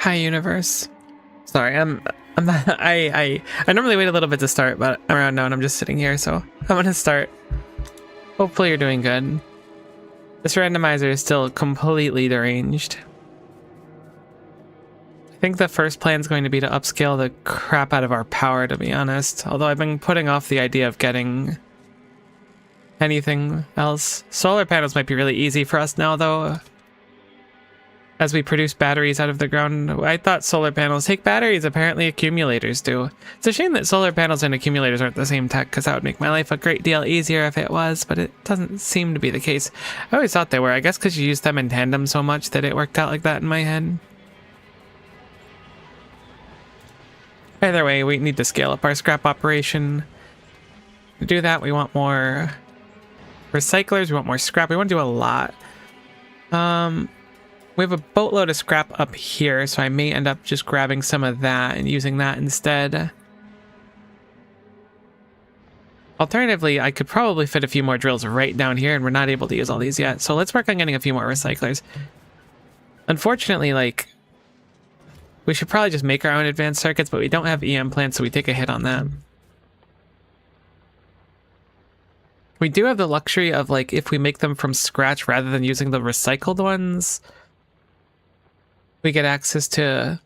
Hi, universe. Sorry, I'm not. I normally wait a little bit to start, but around now and I'm just sitting here, so I'm gonna start. Hopefully, you're doing good. This randomizer is still completely deranged. I think the first plan is going to be to upscale the crap out of our power, to be honest. Although I've been putting off the idea of getting anything else. Solar panels might be really easy for us now, though. As we produce batteries out of the ground, I thought solar panels take batteries. Apparently accumulators do. It's a shame that solar panels and accumulators aren't the same tech, because that would make my life a great deal easier if it was, but it doesn't seem to be the case. I always thought they were. I guess because you use them in tandem so much that it worked out like that in my head. Either way, we need to scale up our scrap operation. To do that, we want more recyclers, we want more scrap, we want to do a lot. We have a boatload of scrap up here, so I may end up just grabbing some of that and using that instead. Alternatively, I could probably fit a few more drills right down here, and we're not able to use all these yet, so let's work on getting a few more recyclers. Unfortunately, like, we should probably just make our own advanced circuits, but we don't have EM plants, so we take a hit on that. We do have the luxury of, like, if we make them from scratch rather than using the recycled ones, we get access to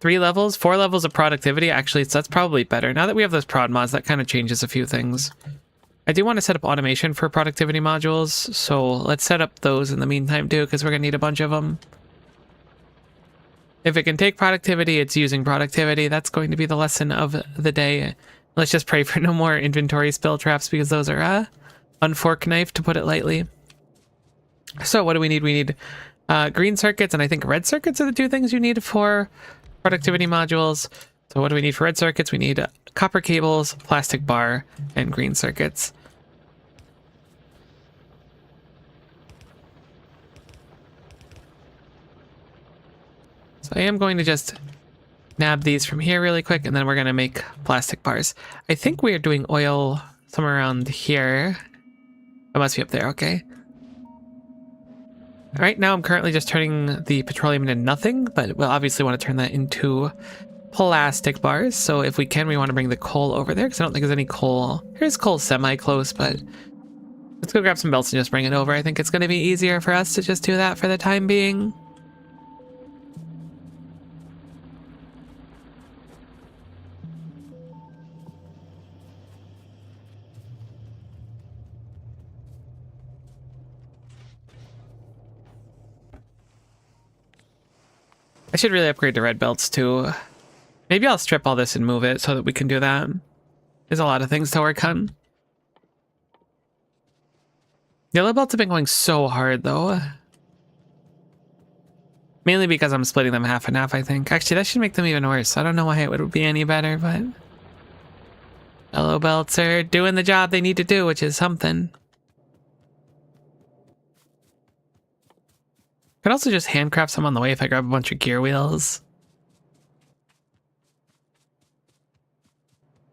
4 levels of productivity. Actually, so that's probably better. Now that we have those prod mods, that kind of changes a few things. I do want to set up automation for productivity modules, so let's set up those in the meantime too, because we're going to need a bunch of them. If it can take productivity, it's using productivity. That's going to be the lesson of the day. Let's just pray for no more inventory spill traps, because those are unfork knife, to put it lightly. So what do we need? We need green circuits, and I think red circuits are the 2 things you need for productivity modules. So what do we need for red circuits? We need copper cables, plastic bar, and green circuits. So I am going to just nab these from here really quick, and then we're going to make plastic bars. I think we are doing oil somewhere around here. It must be up there, okay. Right now I'm currently just turning the petroleum into nothing, but we'll obviously want to turn that into plastic bars. So if we can, we want to bring the coal over there, because I don't think there's any coal. Here's coal semi-close, but let's go grab some belts and just bring it over. I think it's going to be easier for us to just do that for the time being. I should really upgrade to red belts too. Maybe I'll strip all this and move it so that we can do that. There's a lot of things to work on. Yellow belts have been going so hard though. Mainly because I'm splitting them half and half, I think. Actually, that should make them even worse. I don't know why it would be any better, but yellow belts are doing the job they need to do, which is something. Could also just handcraft some on the way if I grab a bunch of gear wheels.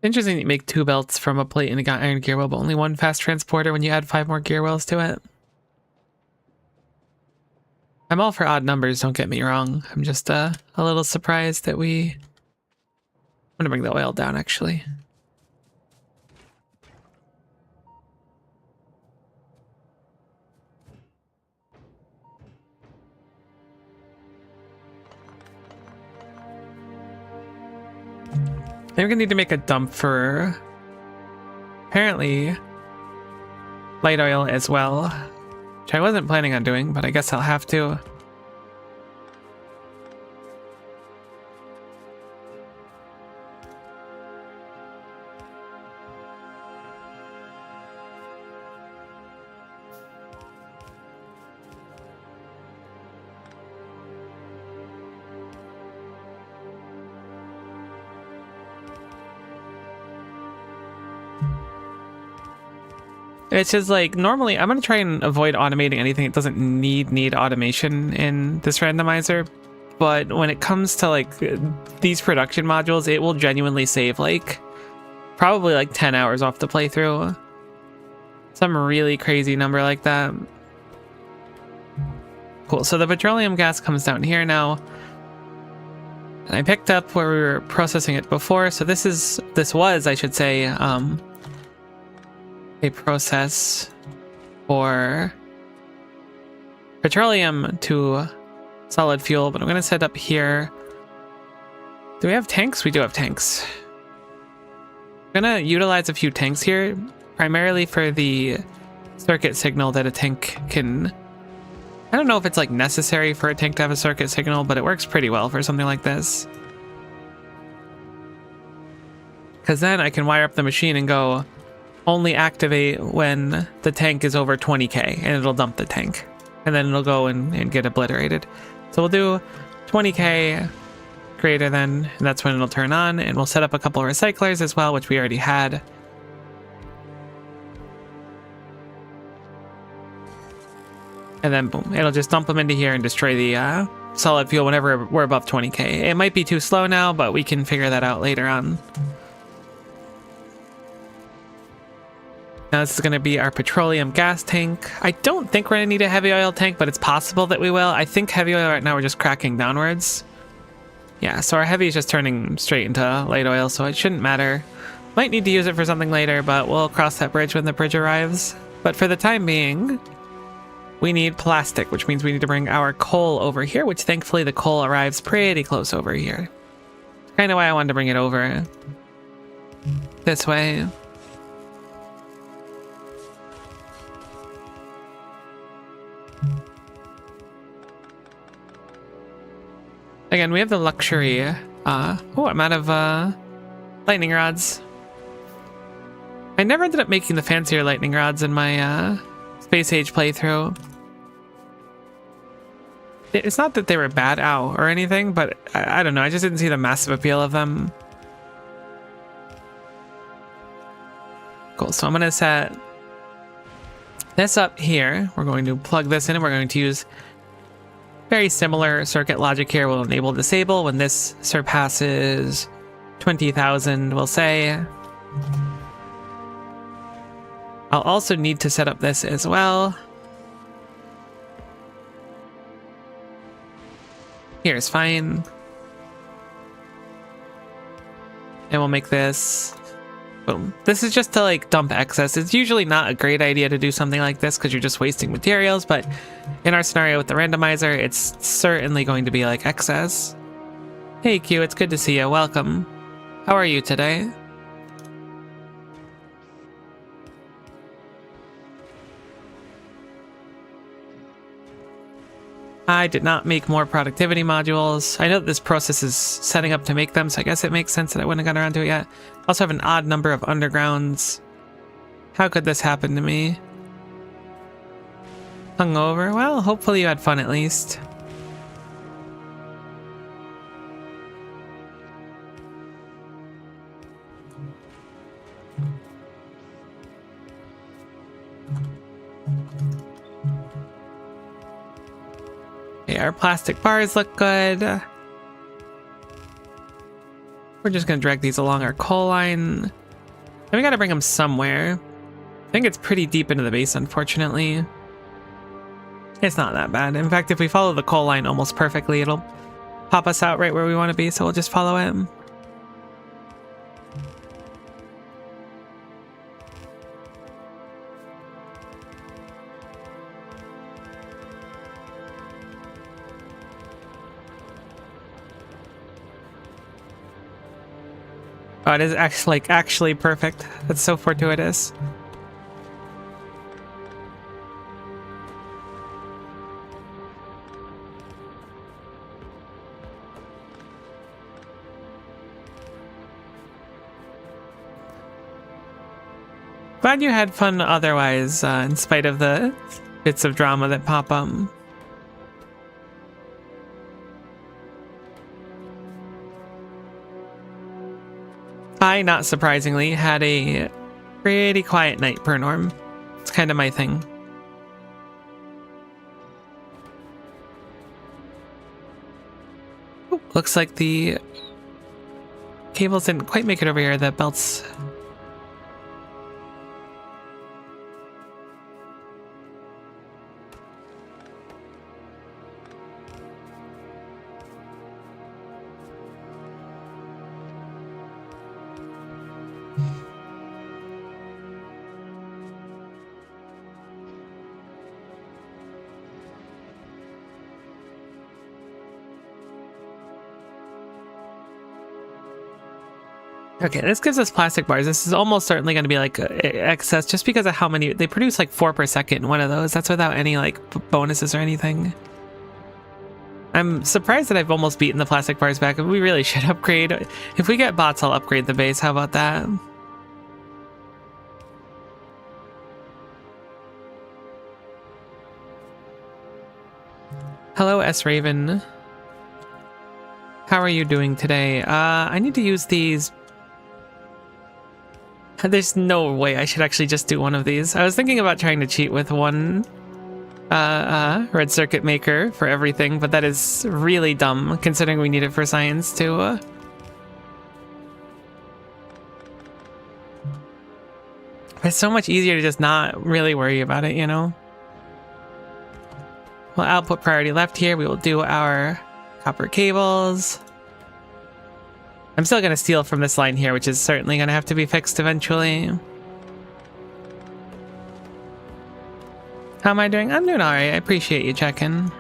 Interesting that you make 2 belts from a plate and a iron gear wheel, but only 1 fast transporter when you add 5 more gear wheels to it. I'm all for odd numbers, don't get me wrong. I'm just a little surprised that I'm gonna bring the oil down, actually. Then we're gonna need to make a dump for apparently light oil as well, which I wasn't planning on doing, but I guess I'll have to. It's just like, normally I'm going to try and avoid automating anything that doesn't need automation in this randomizer. But when it comes to like these production modules, it will genuinely save like probably like 10 hours off the playthrough. Some really crazy number like that. Cool, so the petroleum gas comes down here now. And I picked up where we were processing it before, so this was, I should say, a process for petroleum to solid fuel, but I'm gonna set up here. Do we have tanks? We do have tanks. I'm gonna utilize a few tanks here, primarily for the circuit signal that a tank can... I don't know if it's like necessary for a tank to have a circuit signal, but it works pretty well for something like this. Because then I can wire up the machine and go only activate when the tank is over 20k, and it'll dump the tank. And then it'll go and get obliterated. So we'll do 20k greater than, and that's when it'll turn on, and we'll set up a couple of recyclers as well, which we already had. And then boom, it'll just dump them into here and destroy the solid fuel whenever we're above 20k. It might be too slow now, but we can figure that out later on. Now this is going to be our petroleum gas tank. I don't think we're going to need a heavy oil tank, but it's possible that we will. I think heavy oil right now we're just cracking downwards. Yeah, so our heavy is just turning straight into light oil, so it shouldn't matter. Might need to use it for something later, but we'll cross that bridge when the bridge arrives. But for the time being, we need plastic, which means we need to bring our coal over here, which thankfully the coal arrives pretty close over here. Kind of why I wanted to bring it over this way. Again, we have the luxury. Oh, I'm out of lightning rods. I never ended up making the fancier lightning rods in my Space Age playthrough. It's not that they were bad, ow, or anything, but I don't know. I just didn't see the massive appeal of them. Cool, so I'm going to set this up here. We're going to plug this in, and we're going to use very similar circuit logic here. We'll enable disable when this surpasses 20,000, we'll say. I'll also need to set up this as well. Here's fine. And we'll make this, boom. This is just to like dump excess. It's usually not a great idea to do something like this because you're just wasting materials, but in our scenario with the randomizer, it's certainly going to be like excess. Hey Q, it's good to see you. Welcome. How are you today? I did not make more productivity modules. I know that this process is setting up to make them, so I guess it makes sense that I wouldn't have gotten around to it yet. I also have an odd number of undergrounds. How could this happen to me? Hungover? Well, hopefully you had fun at least. Okay, our plastic bars look good. We're just gonna drag these along our coal line. And we gotta bring them somewhere. I think it's pretty deep into the base, unfortunately. It's not that bad. In fact, if we follow the coal line almost perfectly, it'll pop us out right where we want to be, so we'll just follow it. Oh, it is actually perfect. That's so fortuitous. Glad you had fun otherwise, in spite of the bits of drama that pop up. I, not surprisingly, had a pretty quiet night per norm. It's kind of my thing. Ooh, looks like the cables didn't quite make it over here. The belts... Okay, this gives us plastic bars. This is almost certainly going to be like excess just because of how many they produce, like 4 per second in one of those. That's without any like bonuses or anything. I'm surprised that I've almost beaten the plastic bars back. We really should upgrade. If we get bots, I'll upgrade the base. How about that? Hello, S Raven. How are you doing today? I need to use these. There's no way I should actually just do one of these. I was thinking about trying to cheat with one red circuit maker for everything, but that is really dumb considering we need it for science too. It's so much easier to just not really worry about it, you know? Well, output priority left here. We will do our copper cables. I'm still going to steal from this line here, which is certainly going to have to be fixed eventually. How am I doing? I'm doing alright. I appreciate you checking.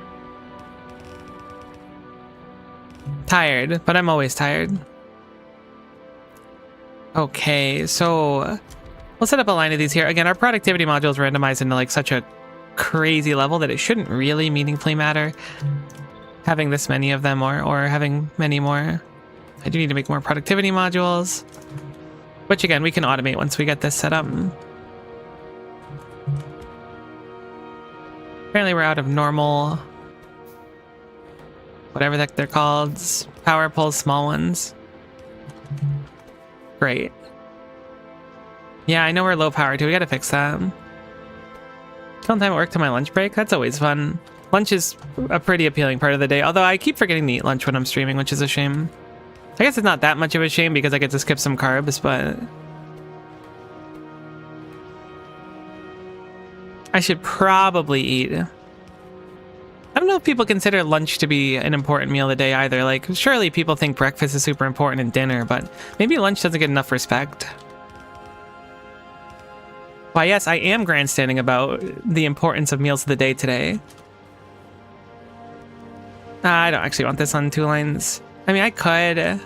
Tired, but I'm always tired. Okay, so we'll set up a line of these here. Again, our productivity module is randomized into like such a crazy level that it shouldn't really meaningfully matter having this many of them or having many more. I do need to make more productivity modules, which again, we can automate once we get this set up. Apparently we're out of normal, whatever the heck they're called, power pulls, small ones. Great. Yeah, I know we're low power too. We gotta fix that. Don't time at work to my lunch break. That's always fun. Lunch is a pretty appealing part of the day, although I keep forgetting to eat lunch when I'm streaming, which is a shame. I guess it's not that much of a shame because I get to skip some carbs, but I should probably eat. I don't know if people consider lunch to be an important meal of the day either. Like, surely people think breakfast is super important and dinner, but maybe lunch doesn't get enough respect. Why, yes, I am grandstanding about the importance of meals of the day today. I don't actually want this on 2 lines. I mean, I could.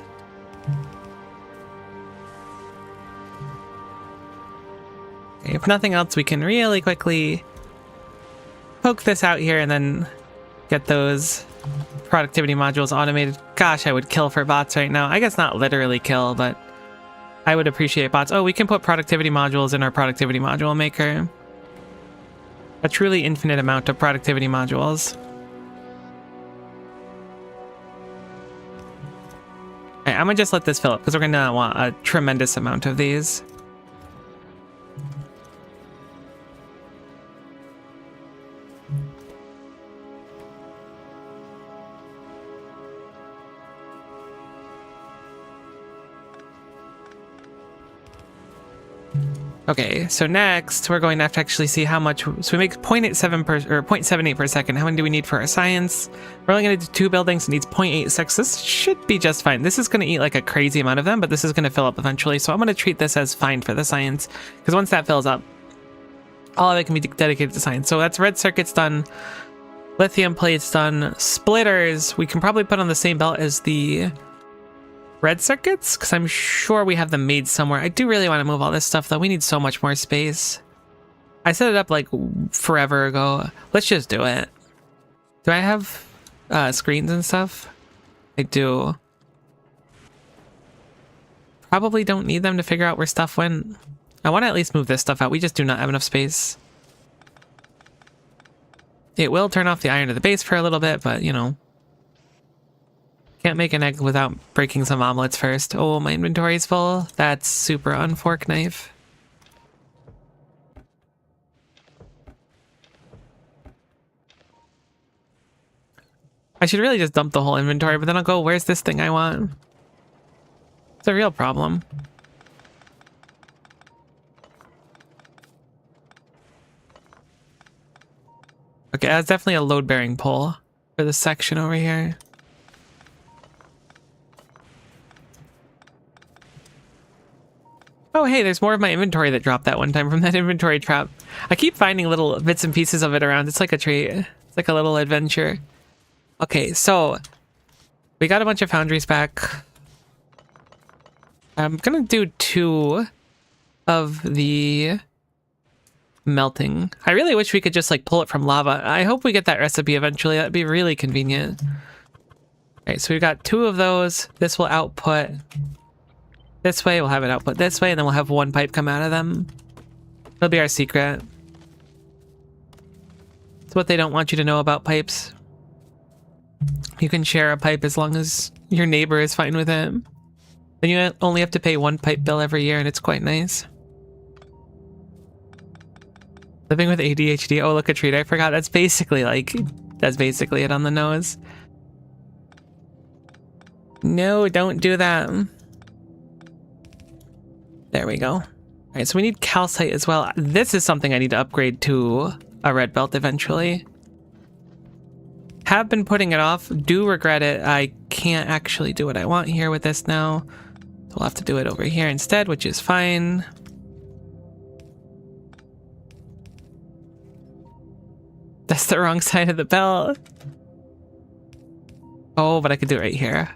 If nothing else, we can really quickly poke this out here and then get those productivity modules automated. Gosh, I would kill for bots right now. I guess not literally kill, but I would appreciate bots. Oh, we can put productivity modules in our productivity module maker. A truly infinite amount of productivity modules. Alright, I'm gonna just let this fill up because we're gonna want a tremendous amount of these. Okay, so next we're going to have to actually see how much. So we make 0.78 per second. How many do we need for our science? We're only going to do 2 buildings. It needs 0.86. This should be just fine. This is going to eat like a crazy amount of them, but this is going to fill up eventually. So I'm going to treat this as fine for the science because once that fills up, all of it can be dedicated to science. So that's red circuits done. Lithium plates done. Splitters we can probably put on the same belt as the red circuits because I'm sure we have them made somewhere. I do really want to move all this stuff though. We need so much more space. I set it up like forever ago. Let's just do it. Do I have screens and stuff? I do. Probably don't need them to figure out where stuff went. I want to at least move this stuff out. We just do not have enough space. It will turn off the iron to the base for a little bit, but you know. Can't make an egg without breaking some omelets first. Oh, my inventory's full. That's super unfork knife. I should really just dump the whole inventory, but then I'll go, where's this thing I want? It's a real problem. Okay, that's definitely a load-bearing pole for this section over here. Oh, hey, there's more of my inventory that dropped that one time from that inventory trap. I keep finding little bits and pieces of it around. It's like a treat. It's like a little adventure. Okay, so we got a bunch of foundries back. I'm gonna do 2 of the melting. I really wish we could just like pull it from lava. I hope we get that recipe eventually. That'd be really convenient. Alright, so we've got 2 of those. This will output this way. We'll have it output this way, and then we'll have 1 pipe come out of them. It'll be our secret. It's what they don't want you to know about pipes. You can share a pipe as long as your neighbor is fine with it. Then you only have to pay 1 pipe bill every year, and it's quite nice. Living with ADHD. Oh, look, a treat. I forgot. That's basically it on the nose. No, don't do that. There we go. All right, so we need calcite as well. This is something I need to upgrade to a red belt eventually. Have been putting it off. Do regret it. I can't actually do what I want here with this now. So we'll have to do it over here instead, which is fine. That's the wrong side of the belt. Oh, but I could do it right here.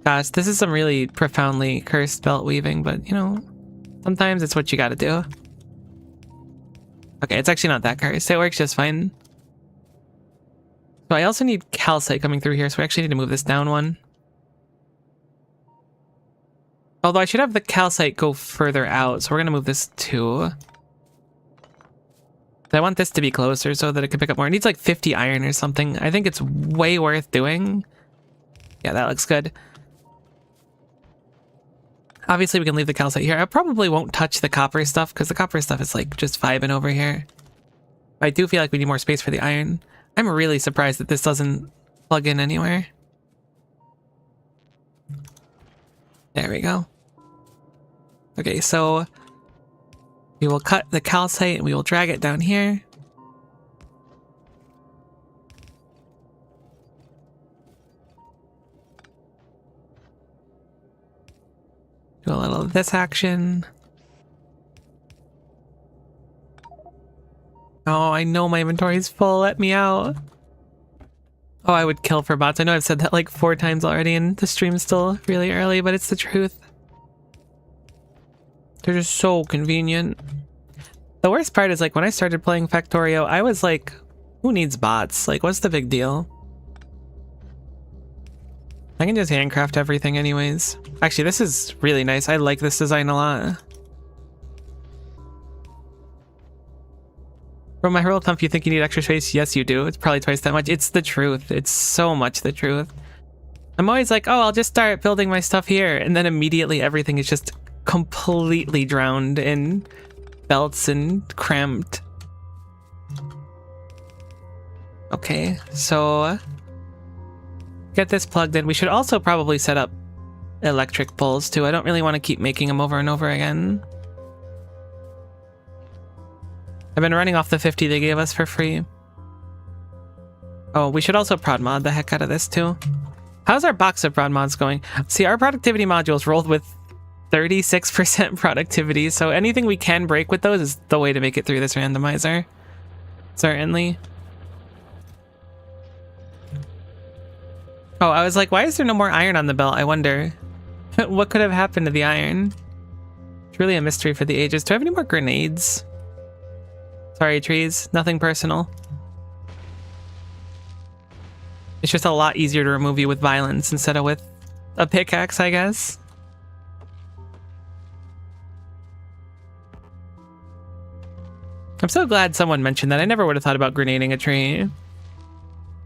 Gosh, this is some really profoundly cursed belt weaving, but you know, sometimes it's what you gotta do. Okay, it's actually not that cursed. It works just fine. So I also need calcite coming through here, so we actually need to move this down 1. Although I should have the calcite go further out, so we're gonna move this 2. I want this to be closer so that it can pick up more. It needs like 50 iron or something. I think it's way worth doing. Yeah, that looks good. Obviously, we can leave the calcite here. I probably won't touch the copper stuff because the copper stuff is like just vibing over here. I do feel like we need more space for the iron. I'm really surprised that this doesn't plug in anywhere. There we go. Okay, so we will cut the calcite and we will drag it down here. Do a little of this action. Oh, I know my inventory is full. Let me out. Oh, I would kill for bots. I know I've said that like 4 times already and the stream's still really early, but it's the truth. They're just so convenient. The worst part is like when I started playing Factorio, I was like, who needs bots? Like, what's the big deal? I can just handcraft everything anyways. Actually, this is really nice. I like this design a lot. From my rule of thumb, if you think you need extra space, yes you do. It's probably twice that much. It's the truth. It's so much the truth. I'm always like, oh, I'll just start building my stuff here. And then immediately everything is just completely drowned in belts and cramped. Okay, so get this plugged in. We should also probably set up electric poles too. I don't really want to keep making them over and over again. I've been running off the 50 they gave us for free. Oh, we should also prod mod the heck out of this too. How's our box of prod mods going? See, our productivity modules rolled with 36% productivity, so anything we can break with those is the way to make it through this randomizer. Certainly. Oh, I was like, why is there no more iron on the belt? I wonder. What could have happened to the iron? It's really a mystery for the ages. Do I have any more grenades? Sorry, trees. Nothing personal. It's just a lot easier to remove you with violence instead of with a pickaxe, I guess. I'm so glad someone mentioned that. I never would have thought about grenading a tree.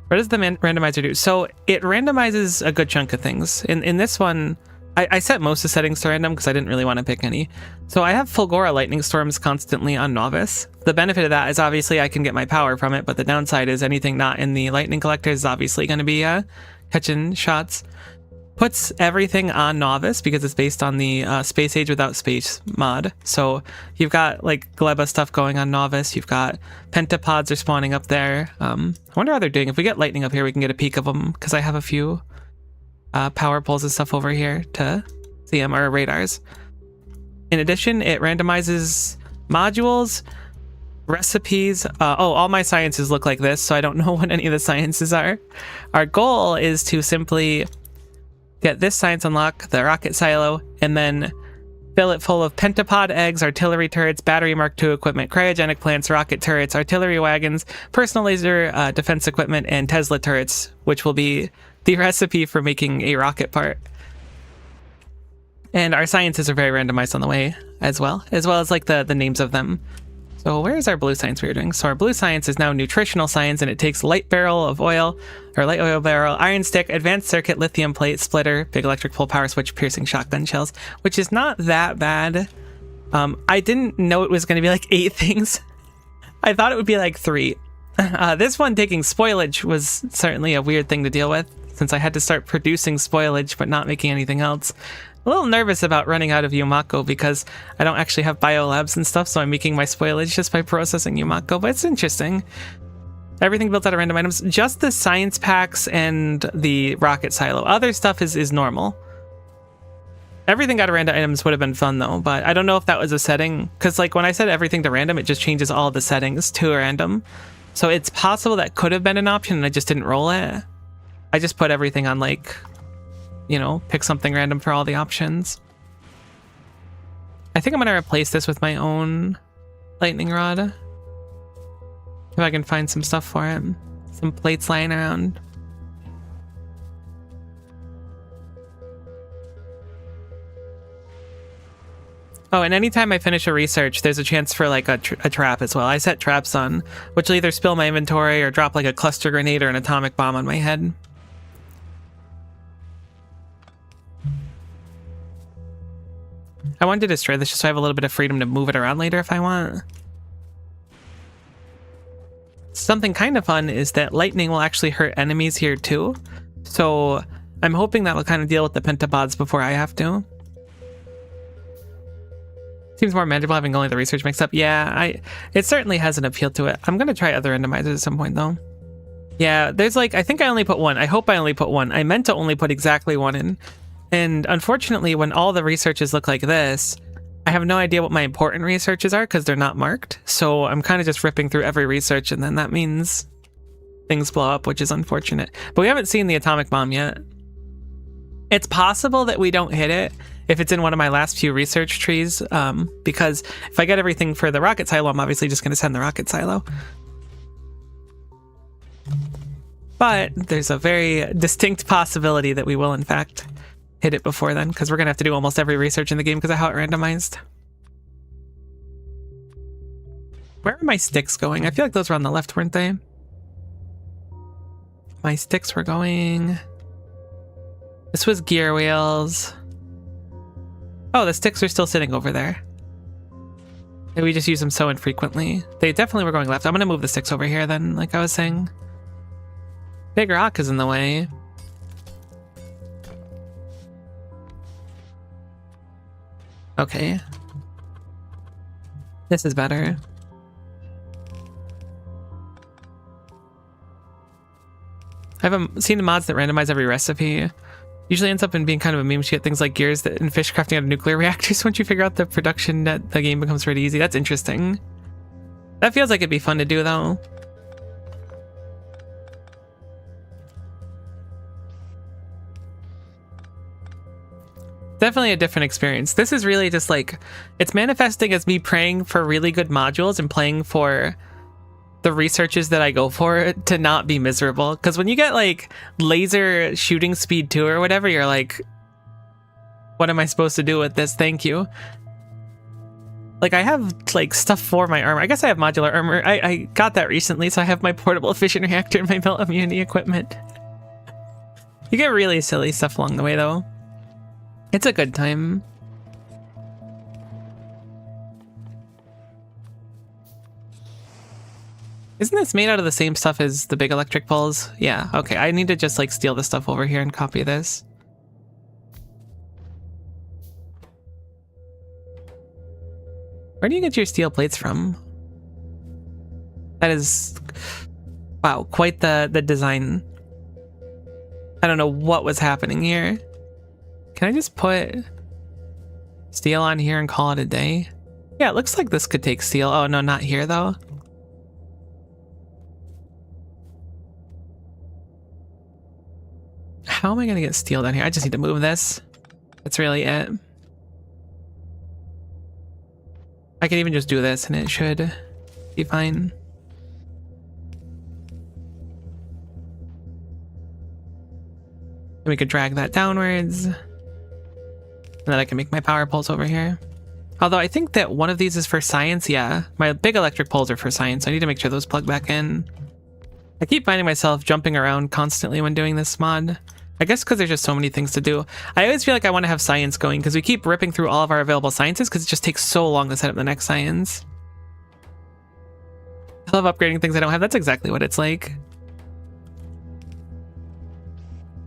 What does the randomizer do? So it randomizes a good chunk of things. In this one, I set most of the settings to random because I didn't really want to pick any. So I have Fulgora lightning storms constantly on novice. The benefit of that is obviously I can get my power from it, but the downside is anything not in the lightning collector is obviously going to be catching shots. Puts everything on novice because it's based on the space age without space mod. So you've got like Gleba stuff going on novice. You've got pentapods are spawning up there. I wonder how they're doing. If we get lightning up here, we can get a peek of them because I have a few power poles and stuff over here to see them, or radars. In addition, it randomizes modules, recipes. All my sciences look like this, so I don't know what any of the sciences are. Our goal is to simply get this science unlock, the rocket silo, and then fill it full of pentapod eggs, artillery turrets, battery Mark II equipment, cryogenic plants, rocket turrets, artillery wagons, personal laser defense equipment, and Tesla turrets, which will be the recipe for making a rocket part. And our sciences are very randomized on the way as well as like the names of them. So where's our blue science we were doing? So our blue science is now nutritional science, and it takes light barrel of oil, or light oil barrel, iron stick, advanced circuit, lithium plate, splitter, big electric pole power switch, piercing shotgun shells, which is not that bad. I didn't know it was going to be like 8 things. I thought it would be like 3. This one taking spoilage was certainly a weird thing to deal with, since I had to start producing spoilage but not making anything else. A little nervous about running out of Yumako because I don't actually have biolabs and stuff, so I'm making my spoilage just by processing Yumako, but it's interesting. Everything built out of random items, just the science packs and the rocket silo. Other stuff is normal. Everything out of random items would have been fun though, but I don't know if that was a setting, because like when I set everything to random, it just changes all the settings to random. So it's possible that could have been an option and I just didn't roll it. I just put everything on like, you know, pick something random for all the options. I think I'm going to replace this with my own lightning rod. If I can find some stuff for it. Some plates lying around. Oh, and anytime I finish a research, there's a chance for like a trap as well. I set traps on, which will either spill my inventory or drop like a cluster grenade or an atomic bomb on my head. I wanted to destroy this just so I have a little bit of freedom to move it around later if I want. Something kind of fun is that lightning will actually hurt enemies here too. So I'm hoping that will kind of deal with the pentapods before I have to. Seems more manageable having only the research mixed up. Yeah, it certainly has an appeal to it. I'm going to try other randomizers at some point though. Yeah, there's like, I think I only put 1. I hope I only put 1. I meant to only put exactly 1 in. And unfortunately, when all the researches look like this, I have no idea what my important researches are because they're not marked. So I'm kind of just ripping through every research, and then that means things blow up, which is unfortunate. But we haven't seen the atomic bomb yet. It's possible that we don't hit it if it's in one of my last few research trees, because if I get everything for the rocket silo, I'm obviously just going to send the rocket silo. But there's a very distinct possibility that we will, in fact, hit it before then, because we're going to have to do almost every research in the game because of how it randomized. Where are my sticks going? I feel like those were on the left, weren't they? My sticks were going... This was gear wheels. Oh, the sticks are still sitting over there. Maybe we just use them so infrequently. They definitely were going left. I'm going to move the sticks over here then, like I was saying. Big rock is in the way. Okay. This is better. I haven't seen the mods that randomize every recipe. Usually ends up in being kind of a meme. You get things like gears that in fish crafting out of nuclear reactors. Once you figure out the production net, the game becomes pretty easy. That's interesting. That feels like it'd be fun to do though. Definitely a different experience. This is really just like, it's manifesting as me praying for really good modules and playing for the researches that I go for to not be miserable. Because when you get like laser shooting speed 2 or whatever, you're like, what am I supposed to do with this? Thank you. Like I have like stuff for my armor. I guess I have modular armor. I got that recently, so I have my portable fission reactor and my melt immunity equipment. You get really silly stuff along the way though. It's a good time. Isn't this made out of the same stuff as the big electric poles? Yeah, okay. I need to just like steal the stuff over here and copy this. Where do you get your steel plates from? That is, wow, quite the design. I don't know what was happening here. Can I just put steel on here and call it a day? Yeah, it looks like this could take steel. Oh, no, not here, though. How am I gonna get steel down here? I just need to move this. That's really it. I can even just do this and it should be fine. And we could drag that downwards. And then I can make my power poles over here. Although I think that one of these is for science. Yeah, my big electric poles are for science. I need to make sure those plug back in. I keep finding myself jumping around constantly when doing this mod. I guess because there's just so many things to do. I always feel like I want to have science going because we keep ripping through all of our available sciences because it just takes so long to set up the next science. I love upgrading things I don't have. That's exactly what it's like.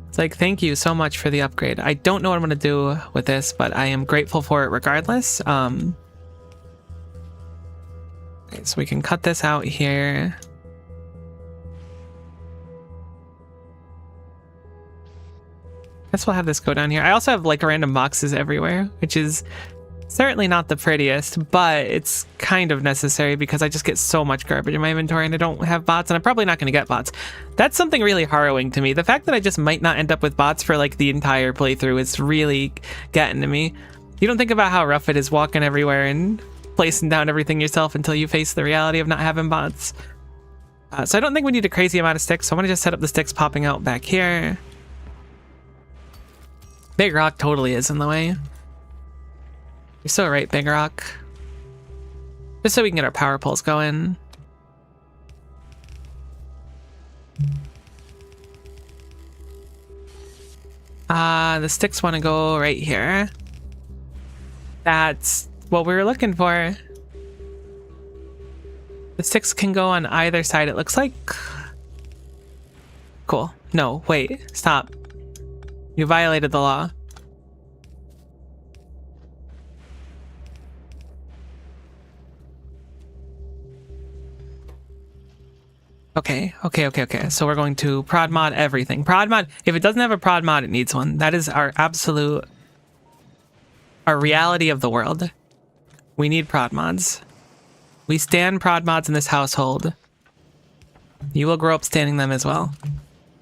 It's like, thank you so much for the upgrade. I don't know what I'm going to do with this, but I am grateful for it regardless. Okay, so we can cut this out here. Guess we'll have this go down here. I also have like random boxes everywhere, which is certainly not the prettiest, but it's kind of necessary because I just get so much garbage in my inventory and I don't have bots, and I'm probably not going to get bots. That's something really harrowing to me. The fact that I just might not end up with bots for like the entire playthrough is really getting to me. You don't think about how rough it is walking everywhere and placing down everything yourself until you face the reality of not having bots. So I don't think we need a crazy amount of sticks, so I want to just set up the sticks popping out back here. Big rock totally is in the way. You're so right, Big Rock. Just so we can get our power poles going. The sticks want to go right here. That's what we were looking for. The sticks can go on either side, it looks like. Cool. No, wait, stop. You violated the law. Okay. So we're going to prod mod everything. Prod mod, if it doesn't have a prod mod, it needs one. That is our reality of the world. We need prod mods. We stand prod mods in this household. You will grow up standing them as well.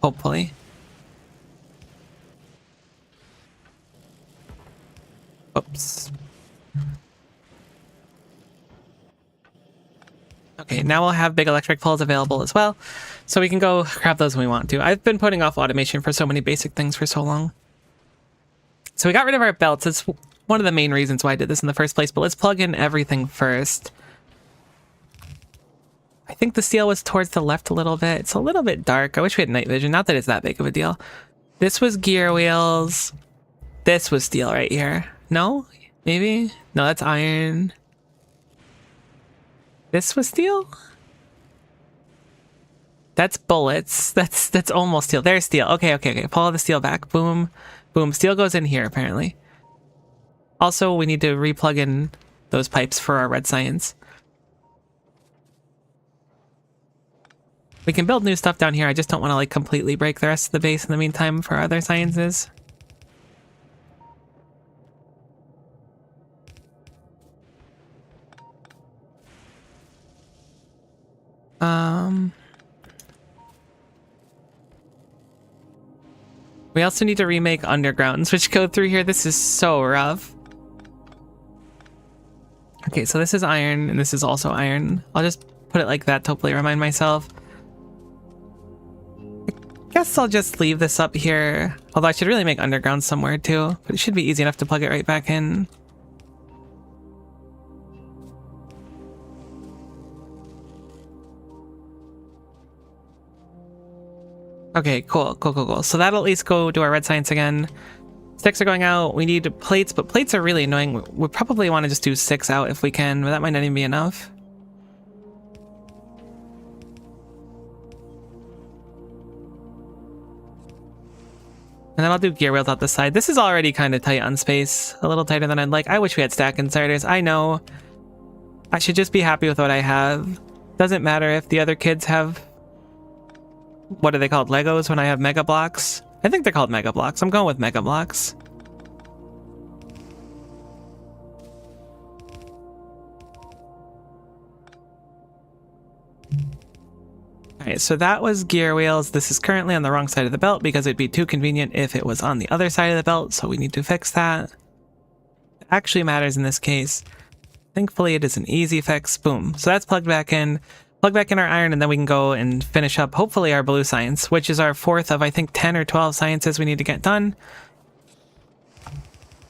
Hopefully. Oops. Okay, now we'll have big electric poles available as well, so we can go grab those when we want to. I've been putting off automation for so many basic things for so long. So we got rid of our belts. It's one of the main reasons why I did this in the first place, but let's plug in everything first. I think the steel was towards the left a little bit. It's a little bit dark. I wish we had night vision. Not that it's that big of a deal. This was gear wheels. This was steel right here. No? Maybe? No, that's iron. This was steel? That's bullets. That's almost steel. There's steel. Okay. Pull the steel back. Boom. Boom. Steel goes in here, apparently. Also, we need to replug in those pipes for our red science. We can build new stuff down here. I just don't want to like completely break the rest of the base in the meantime for other sciences. We also need to remake undergrounds, which go through here. This is so rough. Okay, so this is iron, and this is also iron. I'll just put it like that to hopefully remind myself. I guess I'll just leave this up here. Although I should really make underground somewhere too, but it should be easy enough to plug it right back in. Okay, cool. So that'll at least go to our red science again. Sticks are going out. We need plates, but plates are really annoying. We probably want to just do 6 out if we can, but that might not even be enough. And then I'll do gear wheels out the side. This is already kind of tight on space. A little tighter than I'd like. I wish we had stack inserters. I know. I should just be happy with what I have. Doesn't matter if the other kids have... What are they called? Legos when I have Mega Blocks? I think they're called Mega Blocks. I'm going with Mega Blocks. Alright, so that was gear wheels. This is currently on the wrong side of the belt because it'd be too convenient if it was on the other side of the belt, so we need to fix that. It actually matters in this case. Thankfully, it is an easy fix. Boom. So that's plugged back in. Plug back in our iron, and then we can go and finish up, hopefully, our blue science, which is our fourth of, I think, 10 or 12 sciences we need to get done.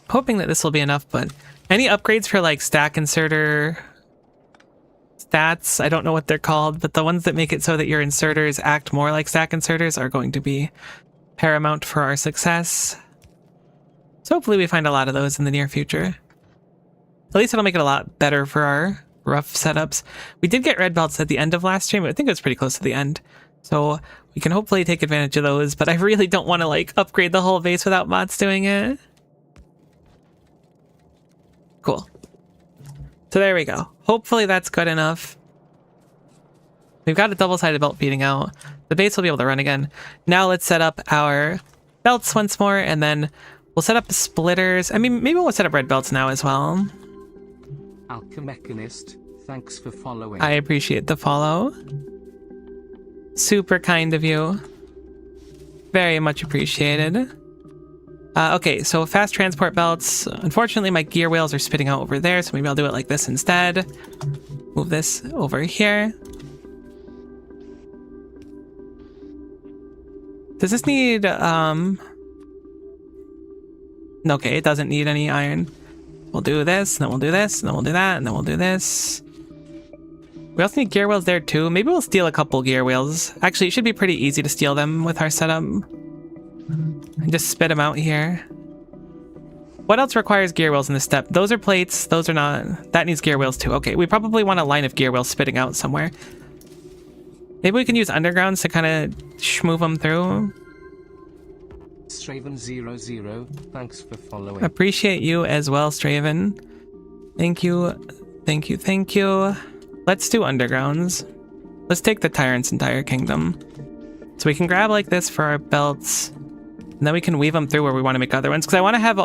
Hoping that this will be enough, but any upgrades for, like, stack inserter stats, I don't know what they're called, but the ones that make it so that your inserters act more like stack inserters are going to be paramount for our success. So hopefully we find a lot of those in the near future. At least it'll make it a lot better for our rough setups. We did get red belts at the end of last stream, but I think it was pretty close to the end. So we can hopefully take advantage of those, but I really don't want to like upgrade the whole base without bots doing it. Cool. So there we go. Hopefully that's good enough. We've got a double-sided belt feeding out. The base will be able to run again. Now let's set up our belts once more, and then we'll set up splitters. I mean, maybe we'll set up red belts now as well. Alchemechanist, thanks for following. I appreciate the follow. Super kind of you. Very much appreciated. Okay, so fast transport belts. Unfortunately, my gear wheels are spitting out over there, so maybe I'll do it like this instead. Move this over here. Does this need, okay, it doesn't need any iron. We'll do this, and then we'll do this, and then we'll do that, and then we'll do this. We also need gear wheels there too. Maybe we'll steal a couple gear wheels. Actually, it should be pretty easy to steal them with our setup. And just spit them out here. What else requires gear wheels in this step? Those are plates, those are not. That needs gear wheels too. Okay, we probably want a line of gear wheels spitting out somewhere. Maybe we can use undergrounds to kind of schmove them through. Straven00, thanks for following. Appreciate you as well, Straven. Thank you, thank you, thank you. Let's do undergrounds. Let's take the Tyrant's entire kingdom. So we can grab like this for our belts, and then we can weave them through where we want to make other ones. Because I want to have,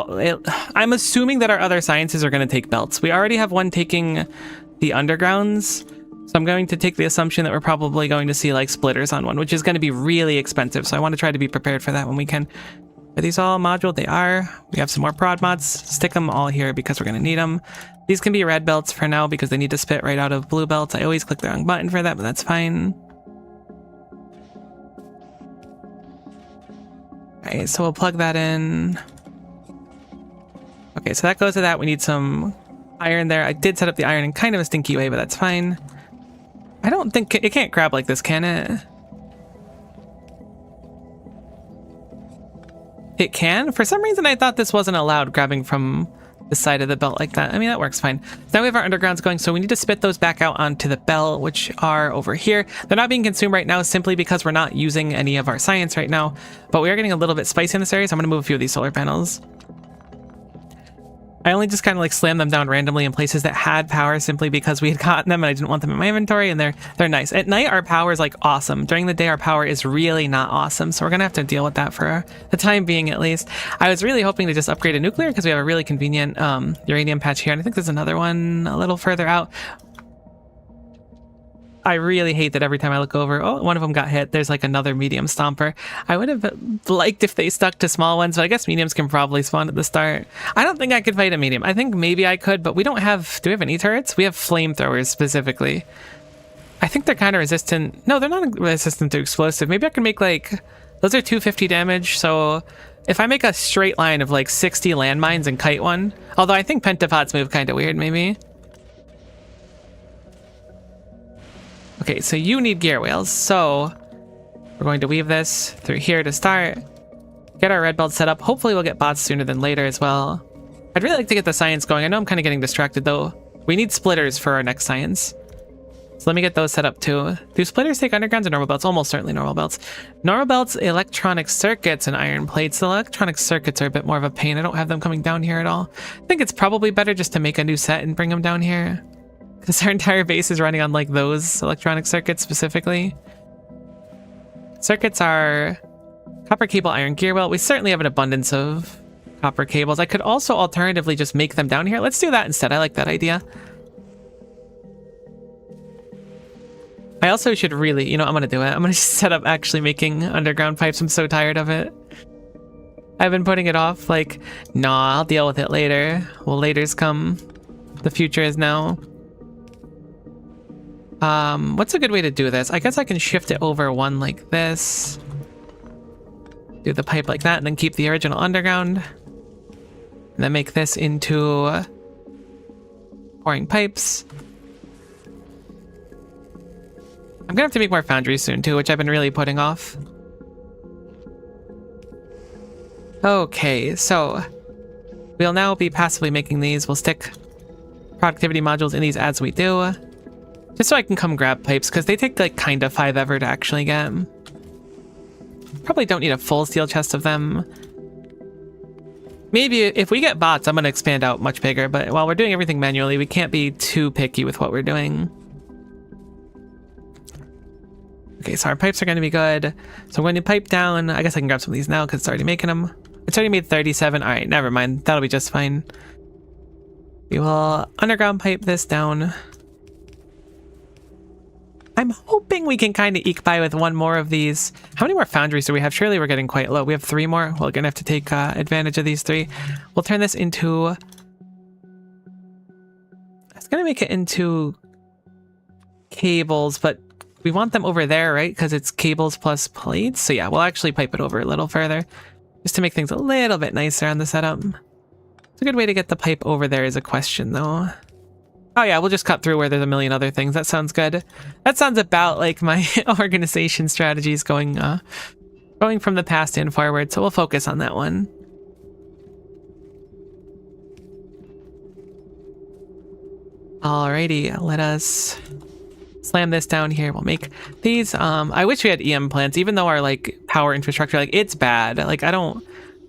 I'm assuming that our other sciences are going to take belts. We already have one taking the undergrounds. So I'm going to take the assumption that we're probably going to see like splitters on one, which is going to be really expensive. So I want to try to be prepared for that when we can. Are these all moduled? They are. We have some more prod mods. Stick them all here because we're going to need them. These can be red belts for now because they need to spit right out of blue belts. I always click the wrong button for that, but that's fine. Alright, so we'll plug that in. Okay, so that goes to that. We need some iron there. I did set up the iron in kind of a stinky way, but that's fine. I don't think it can't grab like this, can it? It can? For some reason, I thought this wasn't allowed, grabbing from the side of the belt like that. I mean, that works fine. So now we have our undergrounds going, so we need to spit those back out onto the belt, which are over here. They're not being consumed right now simply because we're not using any of our science right now, but we are getting a little bit spicy in this area, so I'm going to move a few of these solar panels. I only just kind of like slammed them down randomly in places that had power simply because we had gotten them and I didn't want them in my inventory, and they're nice. At night, our power is like awesome. During the day, our power is really not awesome, so we're gonna have to deal with that for the time being at least. I was really hoping to just upgrade a nuclear because we have a really convenient uranium patch here, and I think there's another one a little further out. I really hate that every time I look over, oh, one of them got hit. There's like another medium stomper. I would have liked if they stuck to small ones, but I guess mediums can probably spawn at the start. I don't think I could fight a medium. I think maybe I could, but we don't have, do we have any turrets? We have flamethrowers specifically. I think they're kind of resistant. No, they're not resistant to explosive. Maybe I can make like, those are 250 damage. So if I make a straight line of like 60 landmines and kite one, although I think pentapods move kind of weird maybe. Okay, so you need gear wheels, so we're going to weave this through here to start. Get our red belt set up. Hopefully we'll get bots sooner than later as well. I'd really like to get the science going. I know I'm kind of getting distracted though. We need splitters for our next science. So let me get those set up too. Do splitters take undergrounds or normal belts? Almost certainly normal belts. Normal belts, electronic circuits, and iron plates. The electronic circuits are a bit more of a pain. I don't have them coming down here at all. I think it's probably better just to make a new set and bring them down here, because our entire base is running on like those electronic circuits specifically. Circuits are copper cable, iron gear wheel. We certainly have an abundance of copper cables. I could also alternatively just make them down here. Let's do that instead. I like that idea. I also should really, you know, I'm gonna do it. I'm gonna set up actually making underground pipes. I'm so tired of it. I've been putting it off, like, nah, I'll deal with it later. Well, later's come. The future is now. What's a good way to do this? I guess I can shift it over one like this. Do the pipe like that, and then keep the original underground. And then make this into pouring pipes. I'm gonna have to make more foundries soon too, which I've been really putting off. Okay, so we'll now be passively making these. We'll stick productivity modules in these as we do. Just so I can come grab pipes, because they take like kind of 5 ever to actually get. Probably don't need a full steel chest of them. Maybe if we get bots, I'm going to expand out much bigger, but while we're doing everything manually, we can't be too picky with what we're doing. Okay, so our pipes are going to be good. So I'm going to pipe down. I guess I can grab some of these now because it's already making them. It's already made 37. All right, never mind. That'll be just fine. We will underground pipe this down. I'm hoping we can kind of eke by with one more of these. How many more foundries do we have? Surely we're getting quite low. We have 3 more. We're going to have to take advantage of these 3. We'll turn this into... It's going to make it into cables, but we want them over there, right? Because it's cables plus plates. So yeah, we'll actually pipe it over a little further just to make things a little bit nicer on the setup. It's a good way to get the pipe over there is a question, though. Oh yeah, we'll just cut through where there's a million other things. That sounds good. That sounds about like my organization strategies going from the past and forward. So we'll focus on that one. Alrighty, let us slam this down here. We'll make these. I wish we had EM plants, even though our like power infrastructure, like it's bad. Like I'm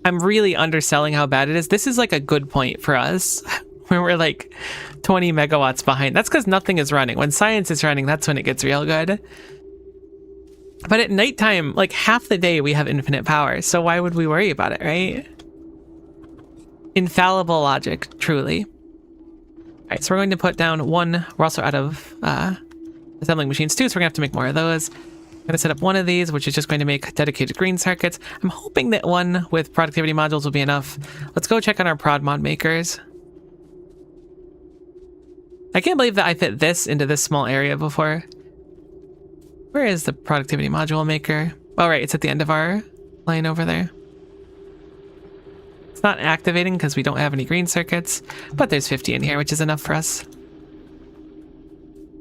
really underselling how bad it is. This is like a good point for us where we're like 20 megawatts behind. That's because nothing is running. When science is running, that's when it gets real good. But at nighttime, like half the day we have infinite power. So why would we worry about it, right? Infallible logic, truly. All right, so we're going to put down 1. We're also out of assembling machines too, so we're gonna have to make more of those. I'm gonna set up 1 of these, which is just going to make dedicated green circuits. I'm hoping that 1 with productivity modules will be enough. Let's go check on our prod mod makers. I can't believe that I fit this into this small area before. Where is the productivity module maker? Oh, right, it's at the end of our line over there. It's not activating because we don't have any green circuits, but there's 50 in here, which is enough for us.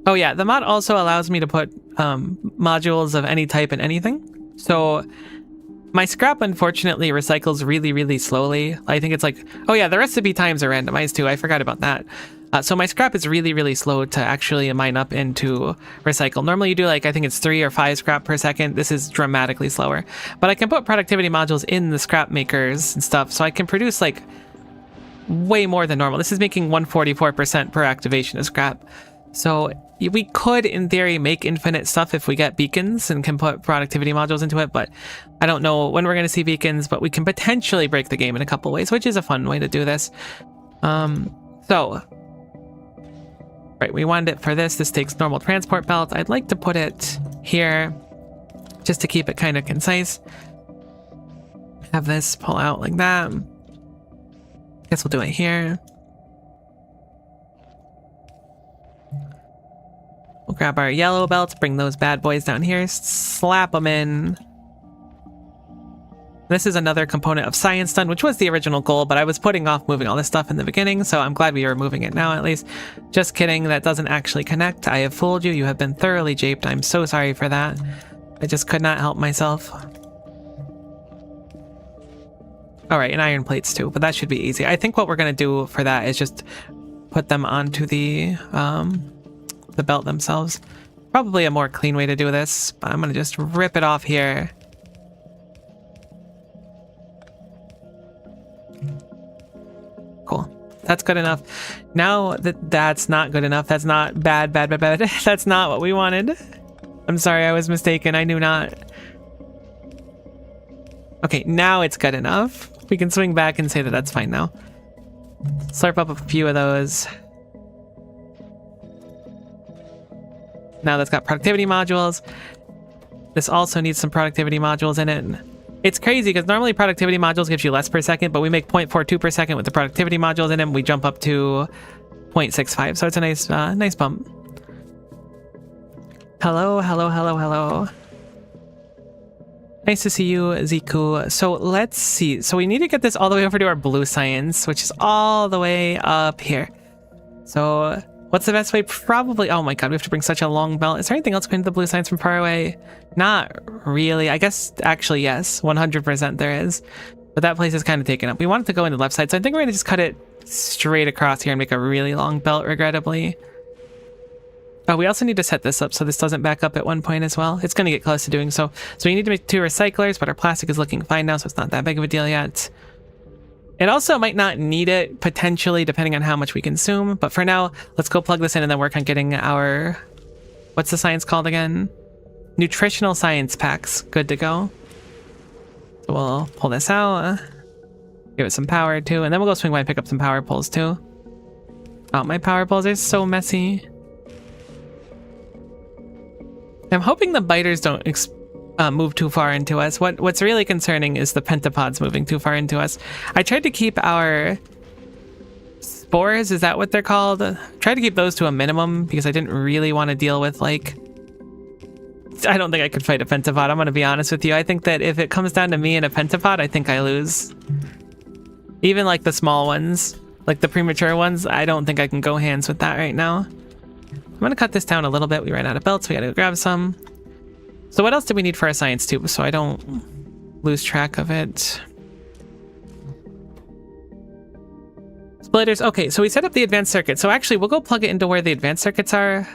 Oh yeah, the mod also allows me to put modules of any type in anything. So my scrap unfortunately recycles really, really slowly. I think it's like, oh yeah, the recipe times are randomized too. I forgot about that. So my scrap is really, really slow to actually mine up into recycle. Normally you do like, I think it's 3 or 5 scrap per second. This is dramatically slower. But I can put productivity modules in the scrap makers and stuff, so I can produce like way more than normal. This is making 144% per activation of scrap. So we could, in theory, make infinite stuff if we get beacons and can put productivity modules into it, but I don't know when we're going to see beacons, but we can potentially break the game in a couple ways, which is a fun way to do this. Right, we wanted it for this. This takes normal transport belt. I'd like to put it here just to keep it kind of concise. Have this pull out like that. Guess we'll do it here. We'll grab our yellow belts, bring those bad boys down here, slap them in. This is another component of Science Done, which was the original goal, but I was putting off moving all this stuff in the beginning, so I'm glad we are moving it now at least. Just kidding, that doesn't actually connect. I have fooled you. You have been thoroughly japed. I'm so sorry for that. I just could not help myself. All right, and iron plates too, but that should be easy. I think what we're going to do for that is just put them onto the belt themselves. Probably a more clean way to do this, but I'm going to just rip it off here. Cool. That's good enough. Now that's not good enough. That's not bad. That's not what we wanted. I'm sorry, I was mistaken. I knew not. Okay, now it's good enough. We can swing back and say that that's fine now. Slurp up a few of those. Now that's got productivity modules. This also needs some productivity modules in it. It's crazy because normally productivity modules gives you less per second, but we make 0.42 per second with the productivity modules in them. We jump up to 0.65, so it's a nice, nice bump. Hello, hello, hello, hello. Nice to see you, Ziku. So let's see. So we need to get this all the way over to our blue science, which is all the way up here. So what's the best way? Probably, oh my god, we have to bring such a long belt. Is there anything else going to the blue science from far away? Not really. I guess, actually, yes. 100% there is. But that place is kind of taken up. We wanted to go into the left side, so I think we're going to just cut it straight across here and make a really long belt, regrettably. Oh, we also need to set this up so this doesn't back up at one point as well. It's going to get close to doing so. So we need to make 2 recyclers, but our plastic is looking fine now, so it's not that big of a deal yet. It also might not need it, potentially, depending on how much we consume. But for now, let's go plug this in and then work on getting our... What's the science called again? Nutritional science packs. Good to go. So we'll pull this out. Give it some power, too. And then we'll go swing by and pick up some power poles, too. Oh, my power poles are so messy. I'm hoping the biters don't move too far into us. What's really concerning is the pentapods moving too far into us. I tried to keep our spores, is that what they're called? Tried to keep those to a minimum because I didn't really want to deal with, like... I don't think I could fight a pentapod, I'm going to be honest with you. I think that if it comes down to me and a pentapod, I think I lose. Even like the small ones, like the premature ones, I don't think I can go hands with that right now. I'm going to cut this down a little bit. We ran out of belts. We got to go grab some. So what else do we need for our science tube so I don't lose track of it? Splitters. Okay, so we set up the advanced circuit. So actually, we'll go plug it into where the advanced circuits are.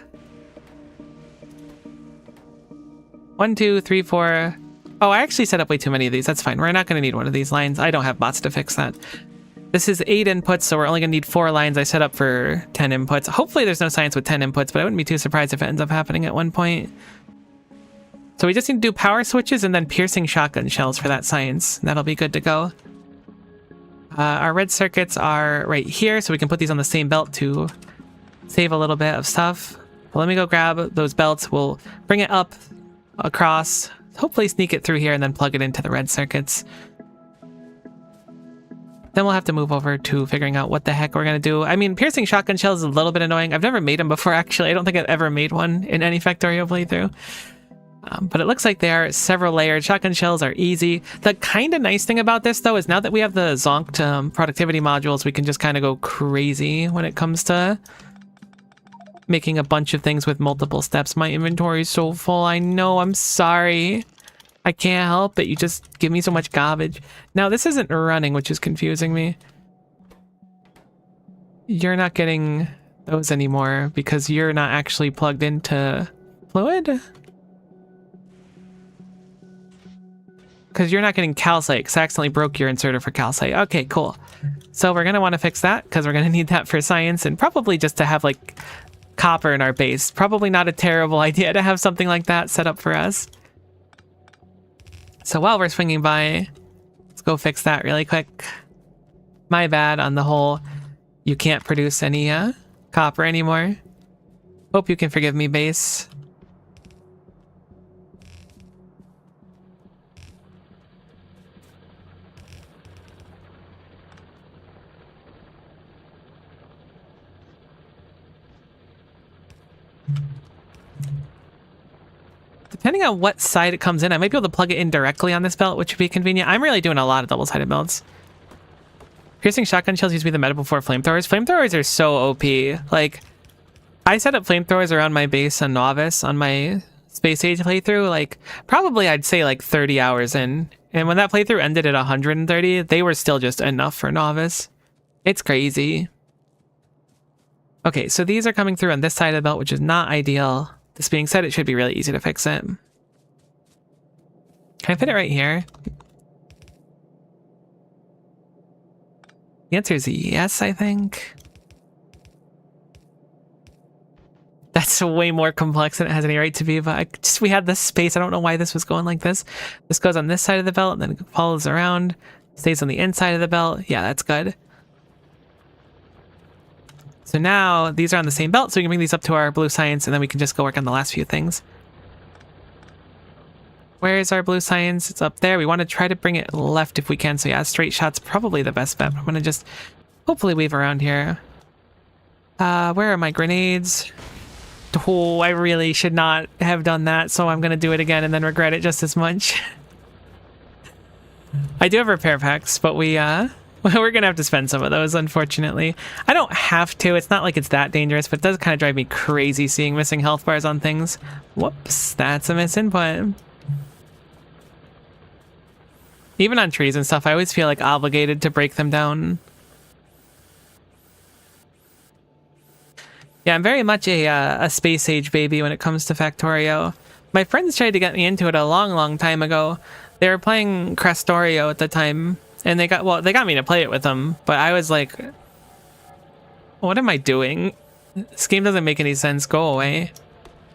1, 2, 3, 4. Oh, I actually set up way too many of these. That's fine. We're not going to need one of these lines. I don't have bots to fix that. This is 8 inputs, so we're only going to need 4 lines. I set up for 10 inputs. Hopefully there's no science with 10 inputs, but I wouldn't be too surprised if it ends up happening at one point. So we just need to do power switches and then piercing shotgun shells for that science. That'll be good to go. Our red circuits are right here, so we can put these on the same belt to save a little bit of stuff. But let me go grab those belts. We'll bring it up across, hopefully sneak it through here and then plug it into the red circuits. Then we'll have to move over to figuring out what the heck we're going to do. I mean, piercing shotgun shells is a little bit annoying. I've never made them before, actually. I don't think I've ever made one in any Factorio playthrough. But it looks like they are several layered. Shotgun shells are easy. The kind of nice thing about this, though, is now that we have the zonked productivity modules, we can just kind of go crazy when it comes to making a bunch of things with multiple steps. My inventory is so full. I know, I'm sorry. I can't help it. You just give me so much garbage. Now, this isn't running, which is confusing me. You're not getting those anymore because you're not actually plugged into fluid? Because you're not getting calcite because I accidentally broke your inserter for calcite. Okay, cool. So we're going to want to fix that because we're going to need that for science and probably just to have like copper in our base. Probably not a terrible idea to have something like that set up for us. So while we're swinging by, let's go fix that really quick. My bad on the whole, you can't produce any copper anymore. Hope you can forgive me, base. Depending on what side it comes in, I might be able to plug it in directly on this belt, which would be convenient. I'm really doing a lot of double-sided belts. Piercing shotgun shells used to be the meta before flamethrowers. Flamethrowers are so OP. Like, I set up flamethrowers around my base on Novice on my Space Age playthrough, like, probably I'd say like 30 hours in. And when that playthrough ended at 130, they were still just enough for Novice. It's crazy. Okay, so these are coming through on this side of the belt, which is not ideal. This being said, it should be really easy to fix it. Can I fit it right here? The answer is yes, I think. That's way more complex than it has any right to be, but we had this space. I don't know why this was going like this. This goes on this side of the belt, and then it follows around, stays on the inside of the belt. Yeah, that's good. So now these are on the same belt, so we can bring these up to our blue science, and then we can just go work on the last few things. Where is our blue science? It's up there. We want to try to bring it left if we can. So yeah, straight shot's probably the best bet. I'm going to just hopefully weave around here. Where are my grenades? Oh, I really should not have done that, so I'm going to do it again and then regret it just as much. I do have repair packs, but we're going to have to spend some of those, unfortunately. I don't have to. It's not like it's that dangerous, but it does kind of drive me crazy seeing missing health bars on things. Whoops, that's a misinput. Even on trees and stuff, I always feel like obligated to break them down. Yeah, I'm very much a space age baby when it comes to Factorio. My friends tried to get me into it a long, long time ago. They were playing Factorio at the time, and they got me to play it with them, but I was like, what am I doing? This game doesn't make any sense. Go away.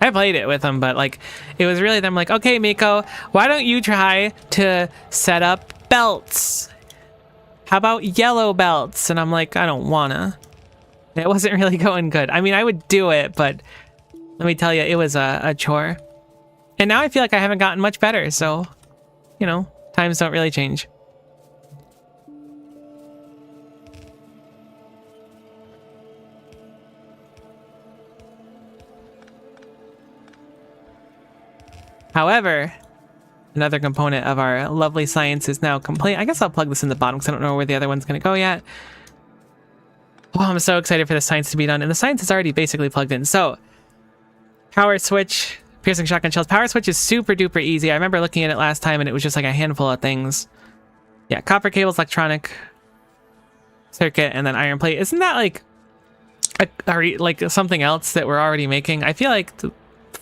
I played it with them, but like, it was really them like, okay, Miko, why don't you try to set up belts? How about yellow belts? And I'm like, I don't wanna. It wasn't really going good. I mean, I would do it, but let me tell you, it was a chore. And now I feel like I haven't gotten much better, so, you know, times don't really change. However, another component of our lovely science is now complete. I guess I'll plug this in the bottom because I don't know where the other one's going to go yet. Oh, I'm so excited for the science to be done. And the science is already basically plugged in. So, power switch, piercing shotgun shells. Power switch is super duper easy. I remember looking at it last time and it was just like a handful of things. Yeah, copper cables, electronic circuit, and then iron plate. Isn't that like like something else that we're already making? I feel like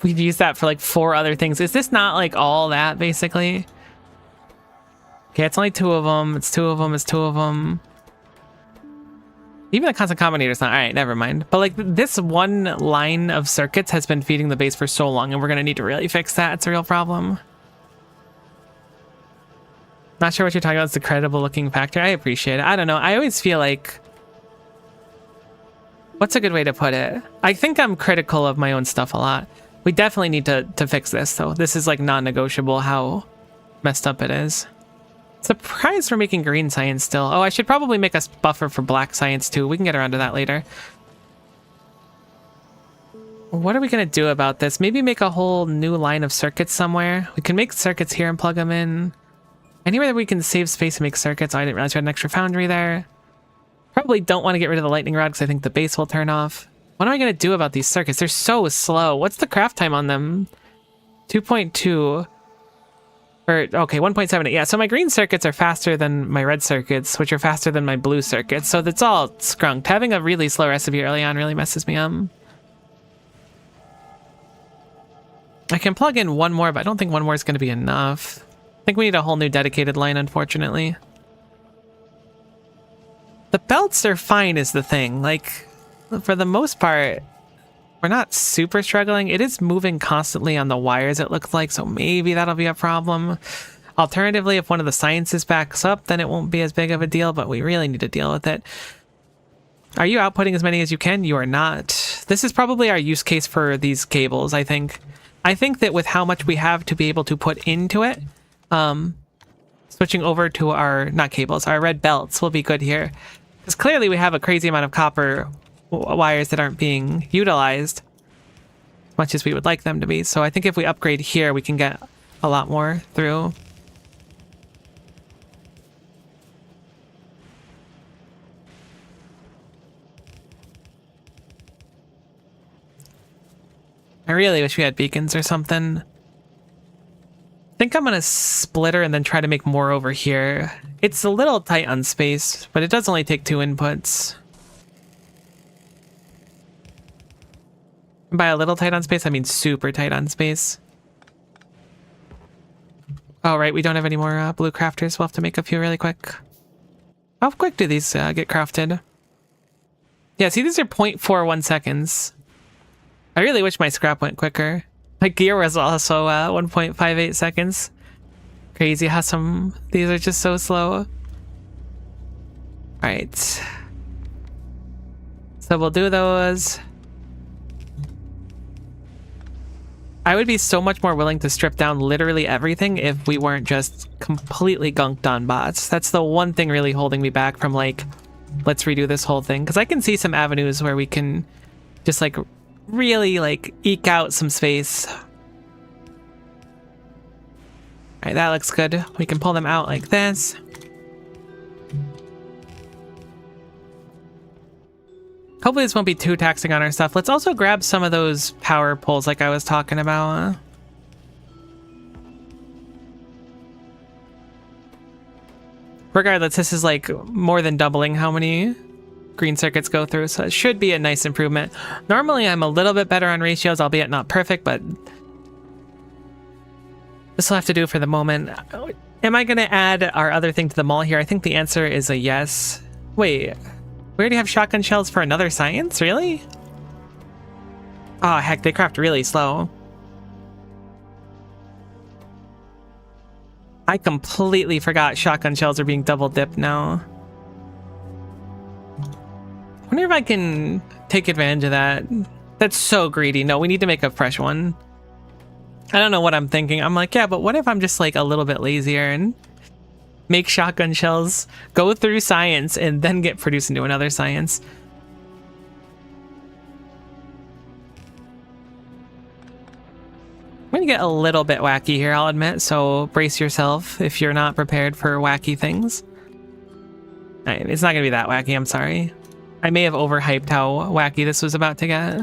we've used that for like 4 other things. Is this not like all that basically? Okay, it's only 2 of them. It's 2 of them. It's 2 of them. Even the constant combinator's not. All right, never mind. But like this one line of circuits has been feeding the base for so long, and we're gonna need to really fix that. It's a real problem. Not sure what you're talking about. It's the credible looking factor. I appreciate it. I don't know. I always feel like, what's a good way to put it? I think I'm critical of my own stuff a lot. We definitely need to fix this, though. This is like non-negotiable how messed up it is. Surprised we're making green science still. Oh, I should probably make a buffer for black science too. We can get around to that later. What are we gonna do about this? Maybe make a whole new line of circuits somewhere. We can make circuits here and plug them in. Anywhere that we can save space and make circuits. Oh, I didn't realize we had an extra foundry there. Probably don't want to get rid of the lightning rod because I think the base will turn off. What am I going to do about these circuits? They're so slow. What's the craft time on them? 2.2. Or, okay, 1.78. Yeah, so my green circuits are faster than my red circuits, which are faster than my blue circuits. So that's all skrunked. Having a really slow recipe early on really messes me up. I can plug in one more, but I don't think one more is going to be enough. I think we need a whole new dedicated line, unfortunately. The belts are fine is the thing. Like, for the most part, we're not super struggling. It is moving constantly on the wires, it looks like, so maybe that'll be a problem. Alternatively, if one of the sciences backs up, then it won't be as big of a deal, but we really need to deal with it. Are you outputting as many as you can? You are not. This is probably our use case for these cables, I think. I think that with how much we have to be able to put into it, switching over to our, not cables, our red belts will be good here. Because clearly we have a crazy amount of copper wires that aren't being utilized as much as we would like them to be. So I think if we upgrade here, we can get a lot more through. I really wish we had beacons or something. I think I'm gonna splitter and then try to make more over here. It's a little tight on space, but it does only take 2 inputs. And by a little tight on space, I mean super tight on space. Oh, right, we don't have any more blue crafters. We'll have to make a few really quick. How quick do these get crafted? Yeah, see, these are 0.41 seconds. I really wish my scrap went quicker. My gear was also 1.58 seconds. Crazy how some these are just so slow. Alright. So So we'll do those. I would be so much more willing to strip down literally everything if we weren't just completely gunked on bots. That's the one thing really holding me back from like, let's redo this whole thing. Because I can see some avenues where we can just like really like eke out some space. All right, that looks good. We can pull them out like this. Hopefully this won't be too taxing on our stuff. Let's also grab some of those power poles like I was talking about. Regardless, this is like more than doubling how many green circuits go through, so it should be a nice improvement. Normally I'm a little bit better on ratios, albeit not perfect, but this will have to do for the moment. Am I going to add our other thing to the mall here? I think the answer is a yes. Wait. We already have shotgun shells for another science? Really? Oh, heck, they craft really slow. I completely forgot shotgun shells are being double dipped now. I wonder if I can take advantage of that. That's so greedy. No, we need to make a fresh one. I don't know what I'm thinking. I'm like, yeah, but what if I'm just like a little bit lazier and make shotgun shells, go through science, and then get produced into another science. I'm gonna get a little bit wacky here, I'll admit, so brace yourself if you're not prepared for wacky things. Right, it's not gonna be that wacky, I'm sorry. I may have overhyped how wacky this was about to get.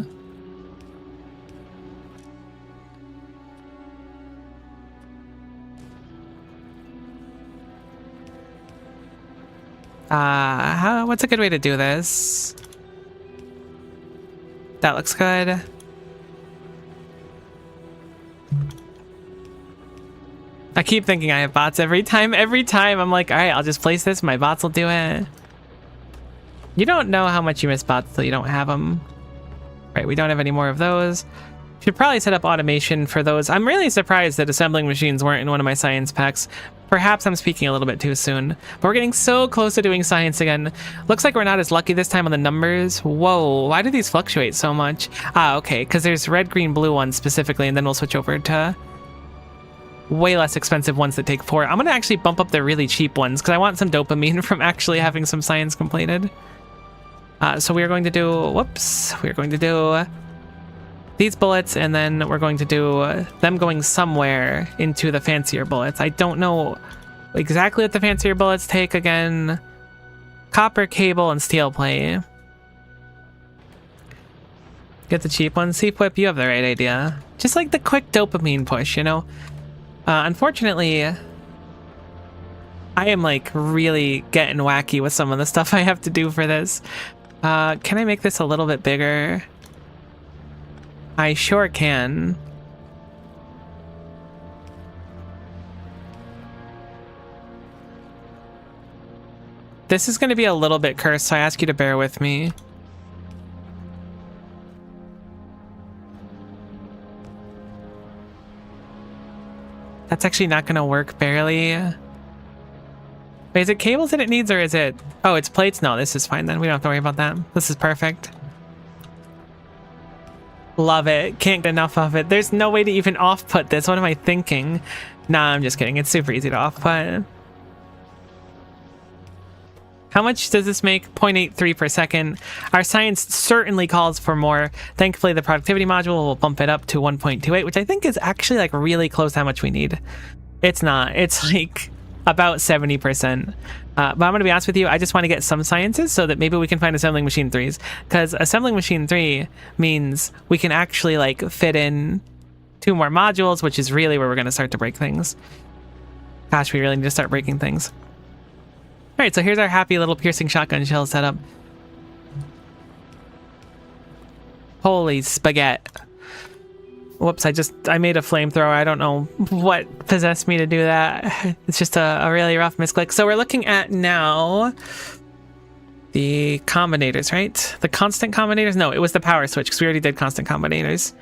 What's a good way to do this? That looks good. I keep thinking I have bots every time. Every time I'm like, all right, I'll just place this. My bots will do it. You don't know how much you miss bots till you don't have them. Right, we don't have any more of those. Should probably set up automation for those. I'm really surprised that assembling machines weren't in one of my science packs. Perhaps I'm speaking a little bit too soon, but we're getting so close to doing science again. Looks like we're not as lucky this time on the numbers. Whoa, why do these fluctuate so much? Ah, okay, because there's red, green, blue ones specifically, and then we'll switch over to way less expensive ones that take 4. I'm gonna actually bump up the really cheap ones because I want some dopamine from actually having some science completed. So we are going to do, we're going to do these bullets, and then we're going to do them going somewhere into the fancier bullets. I don't know exactly what the fancier bullets take again. Copper, cable, and steel plate. Get the cheap one. Seep whip, you have the right idea. Just like the quick dopamine push, you know? Unfortunately, I am like really getting wacky with some of the stuff I have to do for this. Can I make this a little bit bigger? I sure can. This is going to be a little bit cursed, so I ask you to bear with me. That's actually not going to work barely. Wait, is it cables that it needs, or is it... Oh, it's plates? No, this is fine then. We don't have to worry about that. This is perfect. Love it. Can't get enough of it. There's no way to even off-put this. What am I thinking? Nah, I'm just kidding. It's super easy to off-put. How much does this make? 0.83 per second. Our science certainly calls for more. Thankfully, the productivity module will bump it up to 1.28, which I think is actually like really close to how much we need. It's not. It's like about 70%. But I'm going to be honest with you, I just want to get some sciences so that maybe we can find assembling machine 3s. Because assembling machine 3 means we can actually like fit in 2 more modules, which is really where we're going to start to break things. Gosh, we really need to start breaking things. All right, so here's our happy little piercing shotgun shell setup. Holy spaghetti. Whoops, I made a flamethrower. I don't know what possessed me to do that. It's just a really rough misclick. So we're looking at now the combinators, right? The constant combinators? No, it was the power switch because we already did constant combinators.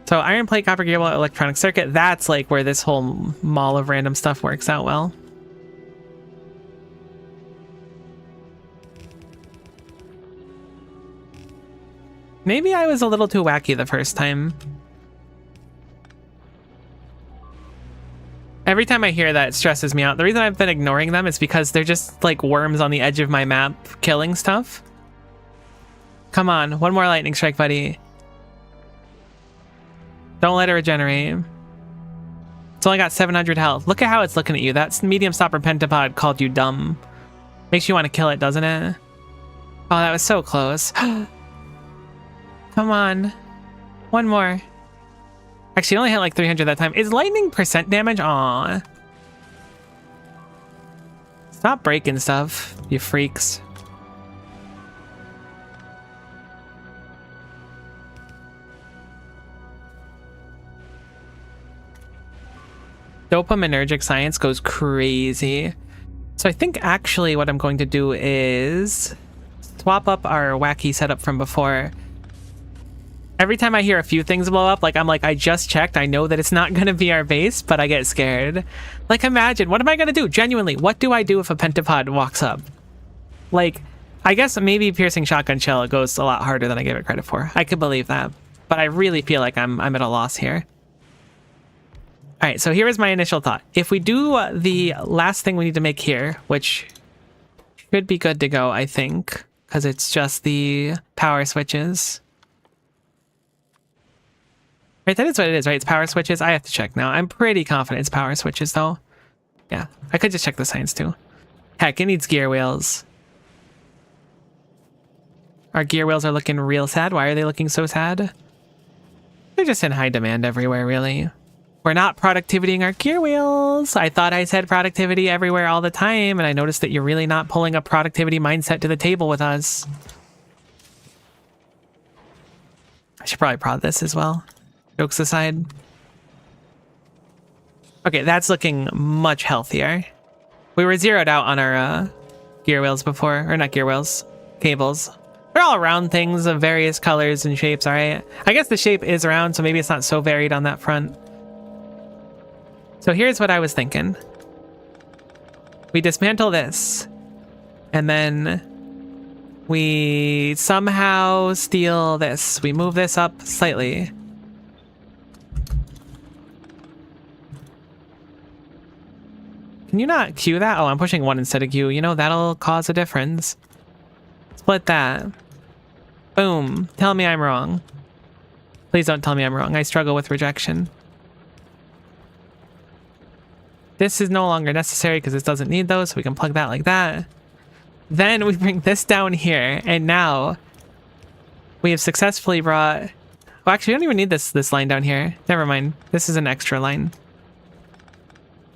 So iron plate, copper gearbolt, electronic circuit. That's like where this whole mall of random stuff works out well. Maybe I was a little too wacky the first time. Every time I hear that, it stresses me out. The reason I've been ignoring them is because they're just like worms on the edge of my map killing stuff. Come on, one more lightning strike, buddy. Don't let it regenerate. It's only got 700 health. Look at how it's looking at you. That medium stopper pentapod called you dumb. Makes you want to kill it, doesn't it? Oh, that was so close. Come on. One more. Actually, it only hit like 300 that time. Is lightning percent damage? Aw. Stop breaking stuff, you freaks. Dopaminergic science goes crazy. So I think actually what I'm going to do is swap up our wacky setup from before. Every time I hear a few things blow up, like I'm like, I just checked. I know that it's not going to be our base, but I get scared. Like imagine, what am I going to do? Genuinely, what do I do if a pentapod walks up? Like, I guess maybe piercing shotgun shell goes a lot harder than I gave it credit for. I could believe that, but I really feel like I'm at a loss here. All right, so here is my initial thought. If we do the last thing we need to make here, which should be good to go, I think, because it's just the power switches. Right, that is what it is, right? It's power switches. I have to check now. I'm pretty confident it's power switches, though. Yeah, I could just check the science, too. Heck, it needs gear wheels. Our gear wheels are looking real sad. Why are they looking so sad? They're just in high demand everywhere, really. We're not productivitying our gear wheels. I thought I said productivity everywhere all the time, and I noticed that you're really not pulling a productivity mindset to the table with us. I should probably prod this as well. Jokes aside. Okay, that's looking much healthier. We were zeroed out on our gear wheels before, or not gear wheels, cables. They're all round things of various colors and shapes, all right? I guess the shape is round, so maybe it's not so varied on that front. So here's what I was thinking. We dismantle this, and then we somehow steal this. We move this up slightly. Can you not Q that? Oh, I'm pushing 1 instead of Q. You know, that'll cause a difference. Split that. Boom. Tell me I'm wrong. Please don't tell me I'm wrong. I struggle with rejection. This is no longer necessary because this doesn't need those, so we can plug that like that. Then we bring this down here, and now we have successfully brought... Well, actually, we don't even need this line down here. Never mind. This is an extra line.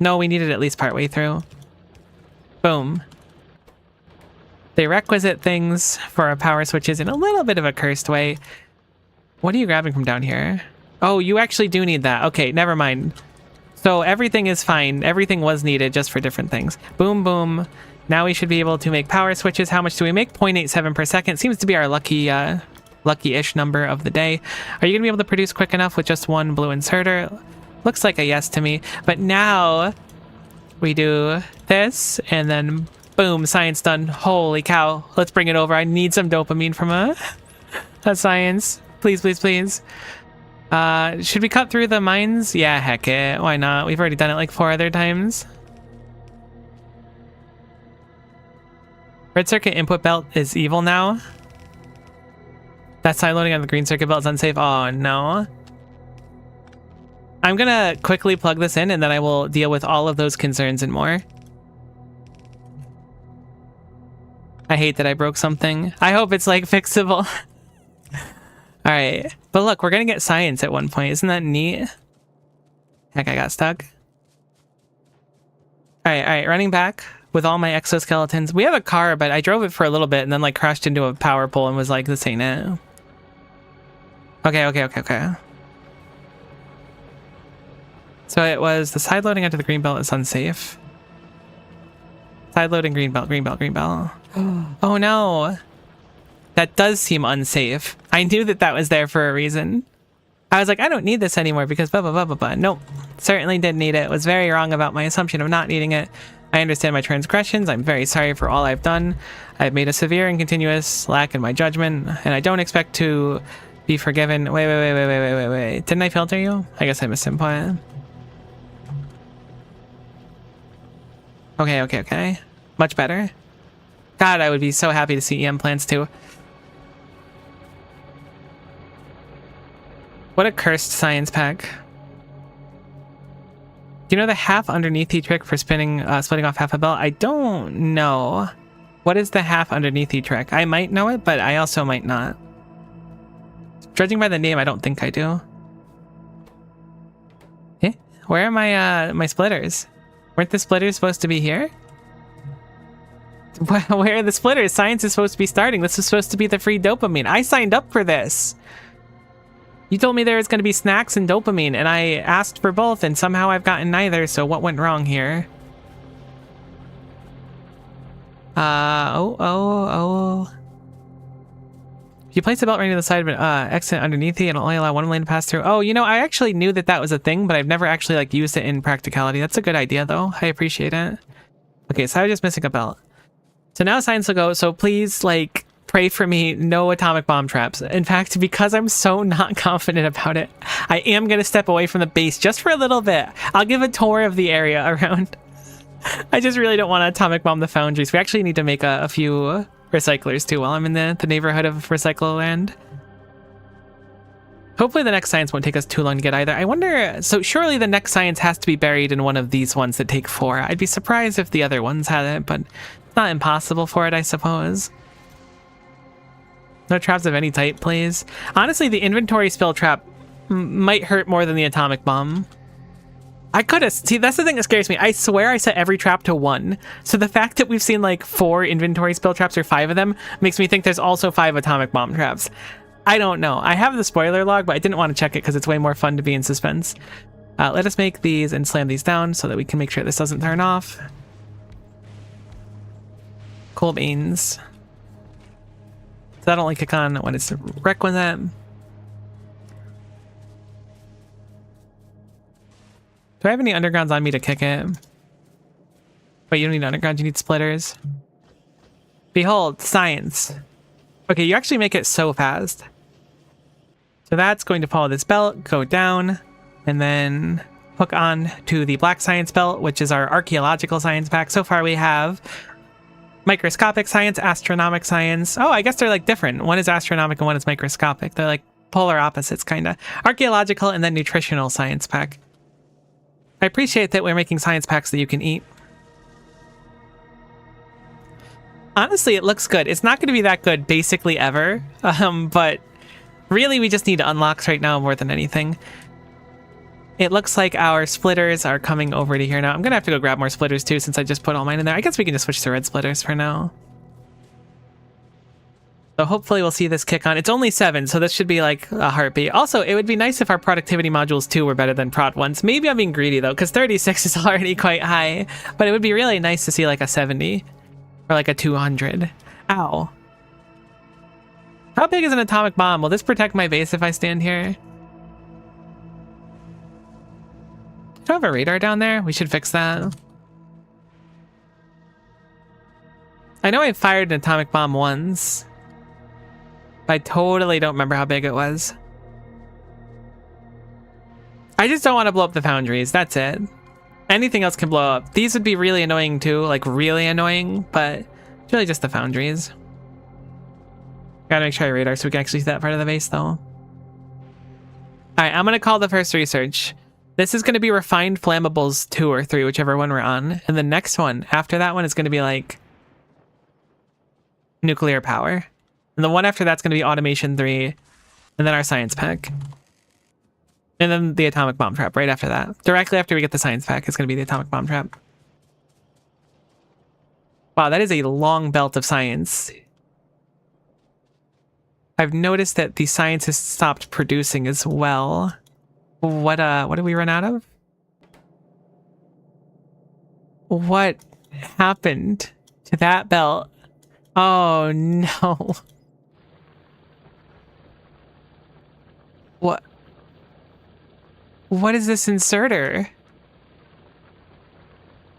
No, we need it at least partway through. Boom. The requisite things for our power switches in a little bit of a cursed way. What are you grabbing from down here? Oh, you actually do need that. Okay, never mind. So everything is fine. Everything was needed just for different things. Boom, boom. Now we should be able to make power switches. How much do we make? 0.87 per second. Seems to be our lucky-ish number of the day. Are you going to be able to produce quick enough with just one blue inserter? Looks like a yes to me. But now we do this, and then boom, science done. Holy cow. Let's bring it over. I need some dopamine from a science. Please, please, please. Should we cut through the mines? Yeah, heck it. Why not? We've already done it like 4 other times. Red circuit input belt is evil now. That side loading on the green circuit belt is unsafe. Oh, no. I'm gonna quickly plug this in, and then I will deal with all of those concerns and more. I hate that I broke something. I hope it's like fixable. All right, but look, we're gonna get science at one point. Isn't that neat? Heck, I got stuck. All right, running back with all my exoskeletons. We have a car, but I drove it for a little bit and then like crashed into a power pole and was like, this ain't it. Okay. So it was the side loading onto the green belt is unsafe. Side loading green belt. Oh no. That does seem unsafe. I knew that was there for a reason. I was like, I don't need this anymore because blah, blah, blah, blah, blah. Nope. Certainly did need it. Was very wrong about my assumption of not needing it. I understand my transgressions. I'm very sorry for all I've done. I've made a severe and continuous lack in my judgment, and I don't expect to be forgiven. Wait. Didn't I filter you? I guess I missed input. Okay. Much better. God, I would be so happy to see EM plants too. What a cursed science pack. Do you know the half underneathy trick for splitting off half a belt? I don't know. What is the half underneathy trick? I might know it, but I also might not. Judging by the name, I don't think I do. Eh? Where are my splitters? Weren't the splitters supposed to be here? Where are the splitters? Science is supposed to be starting. This is supposed to be the free dopamine. I signed up for this. You told me there was going to be snacks and dopamine, and I asked for both, and somehow I've gotten neither, so what went wrong here? If you place the belt right to the side of an exit underneath it, it'll only allow one lane to pass through. Oh, you know, I actually knew that was a thing, but I've never actually, like, used it in practicality. That's a good idea, though. I appreciate it. Okay, so I was just missing a belt. So now science will go, so please, like, pray for me, no atomic bomb traps. In fact, because I'm so not confident about it, I am going to step away from the base just for a little bit. I'll give a tour of the area around. I just really don't want to atomic bomb the foundries. We actually need to make a few recyclers too while I'm in the neighborhood of Recycle Land. Hopefully the next science won't take us too long to get either. I wonder, so surely the next science has to be buried in one of these ones that take 4. I'd be surprised if the other ones had it, but it's not impossible for it, I suppose. No traps of any type, please. Honestly, the inventory spill trap might hurt more than the atomic bomb. I could have... See, that's the thing that scares me. I swear I set every trap to 1. So the fact that we've seen like 4 inventory spill traps or 5 of them makes me think there's also 5 atomic bomb traps. I don't know. I have the spoiler log, but I didn't want to check it because it's way more fun to be in suspense. Let us make these and slam these down so that we can make sure this doesn't turn off. Cool beans. So that'll only kick on when it's requisite. Do I have any undergrounds on me to kick it? Wait, you don't need underground, you need splitters. Behold, science. Okay, you actually make it so fast. So that's going to follow this belt, go down, and then hook on to the black science belt, which is our archaeological science pack. So far we have microscopic science, astronomic science. Oh, I guess they're like different. One is astronomic and one is microscopic. They're like polar opposites, kind of. Archaeological and then nutritional science pack. I appreciate that we're making science packs that you can eat. Honestly, it looks good. It's not going to be that good basically ever, but really we just need unlocks right now more than anything. It looks like our splitters are coming over to here now. I'm going to have to go grab more splitters too since I just put all mine in there. I guess we can just switch to red splitters for now. So hopefully we'll see this kick on. It's only 7, so this should be like a heartbeat. Also, it would be nice if our productivity modules too were better than prod ones. Maybe I'm being greedy though, because 36 is already quite high. But it would be really nice to see like a 70 or like a 200. Ow. How big is an atomic bomb? Will this protect my base if I stand here? Do I have a radar down there? We should fix that. I know I fired an atomic bomb once, but I totally don't remember how big it was. I just don't want to blow up the foundries. That's it. Anything else can blow up. These would be really annoying too, like really annoying, but it's really just the foundries. Gotta make sure I radar so we can actually see that part of the base though. All right, I'm gonna call the first research. This is going to be refined flammables 2 or 3, whichever one we're on. And the next one, after that one, is going to be like nuclear power. And the one after that's going to be automation 3. And then our science pack. And then the atomic bomb trap right after that. Directly after we get the science pack is going to be the atomic bomb trap. Wow, that is a long belt of science. I've noticed that the scientists stopped producing as well. What did we run out of? What happened to that belt? Oh no. What is this inserter?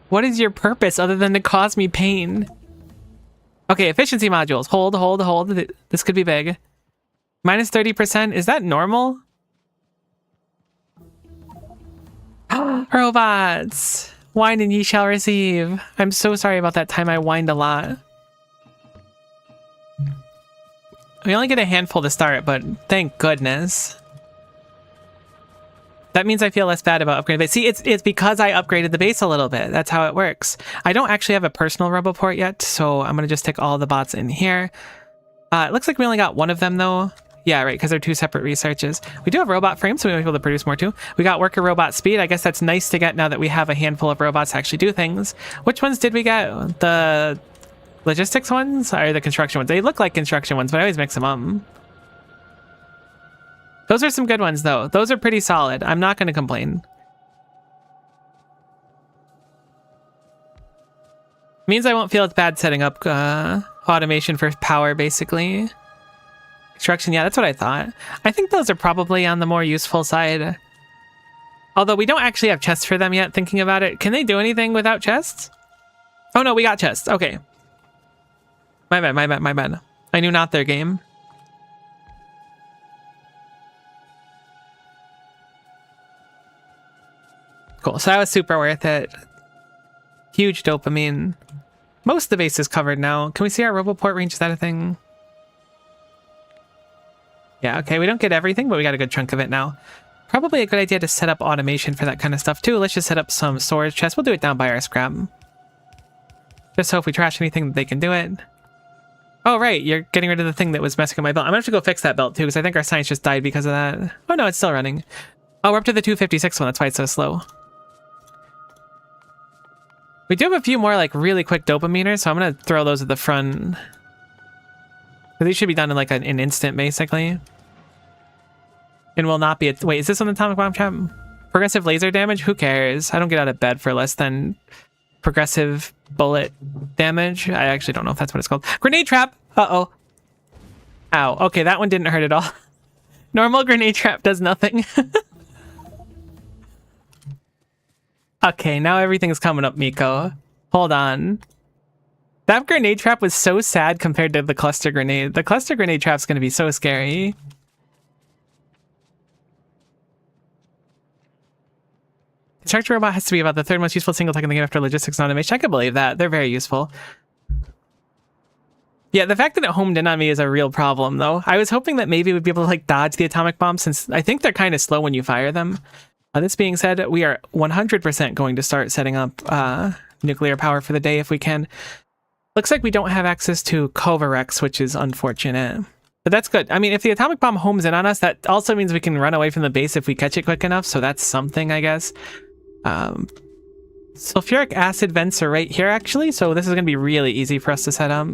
What is your purpose other than to cause me pain? Okay, efficiency modules. Hold. This could be big. Minus 30%. Is that normal? Robots! Whine and ye shall receive. I'm so sorry about that time I whined a lot. We only get a handful to start, but thank goodness. That means I feel less bad about upgrading. But see, it's because I upgraded the base a little bit. That's how it works. I don't actually have a personal roboport yet, so I'm going to just stick all the bots in here. It looks like we only got one of them, though. Yeah, right, because they're two separate researches. We do have robot frames, so we might be able to produce more, too. We got worker robot speed. I guess that's nice to get now that we have a handful of robots to actually do things. Which ones did we get? The logistics ones or the construction ones? They look like construction ones, but I always mix them up. Those are some good ones, though. Those are pretty solid. I'm not going to complain. Means I won't feel as bad setting up automation for power, basically. Construction, yeah, that's what I thought. I think those are probably on the more useful side. Although we don't actually have chests for them yet, thinking about it. Can they do anything without chests? Oh no, we got chests. Okay. My bad. I knew not their game. Cool, so that was super worth it. Huge dopamine. Most of the base is covered now. Can we see our roboport range? Is that a thing? Yeah, okay, we don't get everything, but we got a good chunk of it now. Probably a good idea to set up automation for that kind of stuff too. Let's just set up some storage chests. We'll do it down by our scrap. Just so if we trash anything, they can do it. Oh, right, you're getting rid of the thing that was messing with my belt. I'm gonna have to go fix that belt too, because I think our science just died because of that. Oh no, it's still running. Oh, we're up to the 256 one, that's why it's so slow. We do have a few more like really quick dopaminers, so I'm gonna throw those at the front. These should be done in like an instant, basically. And will not be a... Wait, is this an atomic bomb trap? Progressive laser damage? Who cares? I don't get out of bed for less than progressive bullet damage. I actually don't know if that's what it's called. Grenade trap! Uh-oh. Ow. Okay, that one didn't hurt at all. Normal grenade trap does nothing. Okay, now everything's coming up, Miko. Hold on. That grenade trap was so sad compared to the cluster grenade. The cluster grenade trap's gonna be so scary. Construction robot has to be about the third most useful single tech in the game after logistics and automation. I can believe that. They're very useful. Yeah, the fact that it homed in on me is a real problem, though. I was hoping that maybe we'd be able to like dodge the atomic bomb, since I think they're kind of slow when you fire them. This being said, we are 100% going to start setting up nuclear power for the day if we can. Looks like we don't have access to Kovarex, which is unfortunate. But that's good. I mean, if the atomic bomb homes in on us, that also means we can run away from the base if we catch it quick enough, so that's something, I guess. Sulfuric acid vents are right here, actually, so this is going to be really easy for us to set up.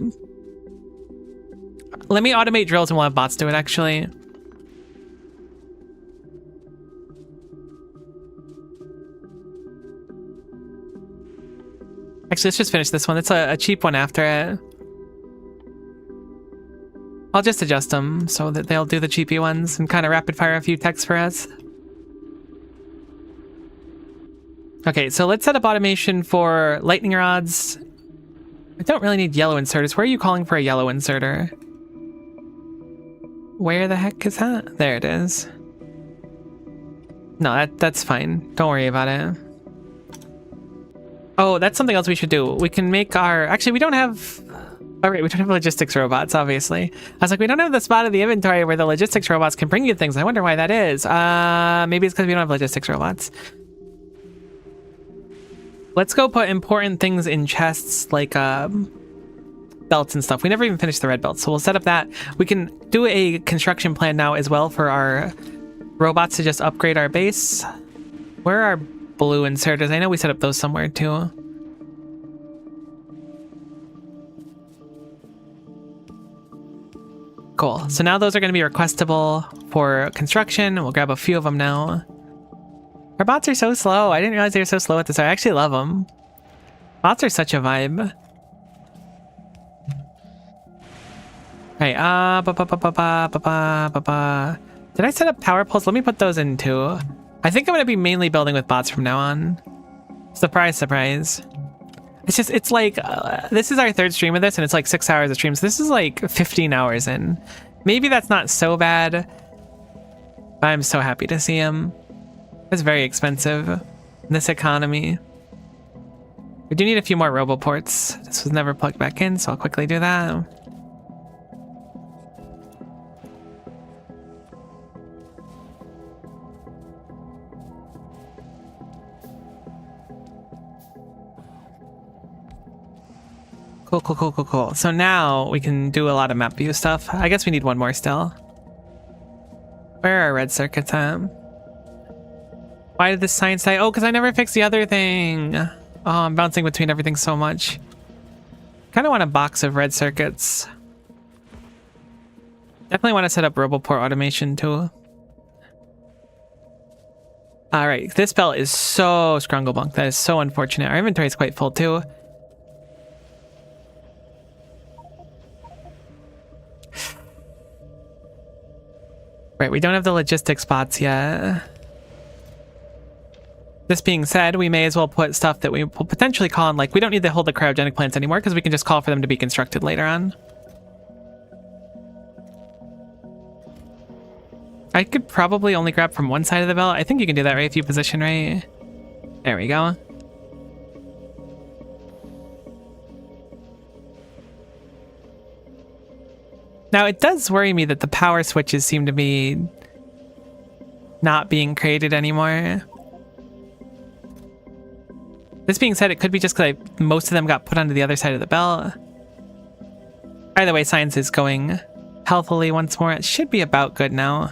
Let me automate drills and we'll have bots do it, actually. Actually, let's just finish this one. It's a cheap one after it. I'll just adjust them so that they'll do the cheapy ones and kind of rapid fire a few techs for us. Okay, so let's set up automation for lightning rods. I don't really need yellow inserters. Where are you calling for a yellow inserter? Where the heck is that? There it is. No, that's fine. Don't worry about it. Oh, that's something else we should do. We can make our... Actually, we don't have... All right, we don't have logistics robots, obviously. I was like, we don't have the spot in the inventory where the logistics robots can bring you things. I wonder why that is. Maybe it's because we don't have logistics robots. Let's go put important things in chests, like belts and stuff. We never even finished the red belt, so we'll set up that. We can do a construction plan now as well for our robots to just upgrade our base. Where are our blue inserters? I know we set up those somewhere too. Cool. So now those are going to be requestable for construction. We'll grab a few of them now. Our bots are so slow. I didn't realize they were so slow at this. I actually love them. Bots are such a vibe. Right. Did I set up power poles? Let me put those in too. I think I'm going to be mainly building with bots from now on. Surprise, surprise. It's just, it's like, this is our third stream of this, and it's like 6 hours of streams. This is like 15 hours in. Maybe that's not so bad, but I'm so happy to see him. It's very expensive in this economy. We do need a few more roboports. This was never plugged back in, so I'll quickly do that. Cool. So now we can do a lot of map view stuff. I guess we need one more still. Where are red circuits at? Why did this science die? Oh, because I never fixed the other thing. Oh, I'm bouncing between everything so much. Kind of want a box of red circuits. Definitely want to set up roboport automation too. All right, this belt is so scrunglebunk. That is so unfortunate. Our inventory is quite full too. Right, we don't have the logistics spots yet. This being said, we may as well put stuff that we will potentially call on, like, we don't need to hold the cryogenic plants anymore because we can just call for them to be constructed later on. I could probably only grab from one side of the belt. I think you can do that, right? If you position right. There we go. Now, it does worry me that the power switches seem to be not being created anymore. This being said, it could be just because most of them got put onto the other side of the belt. Either way, science is going healthily once more. It should be about good now.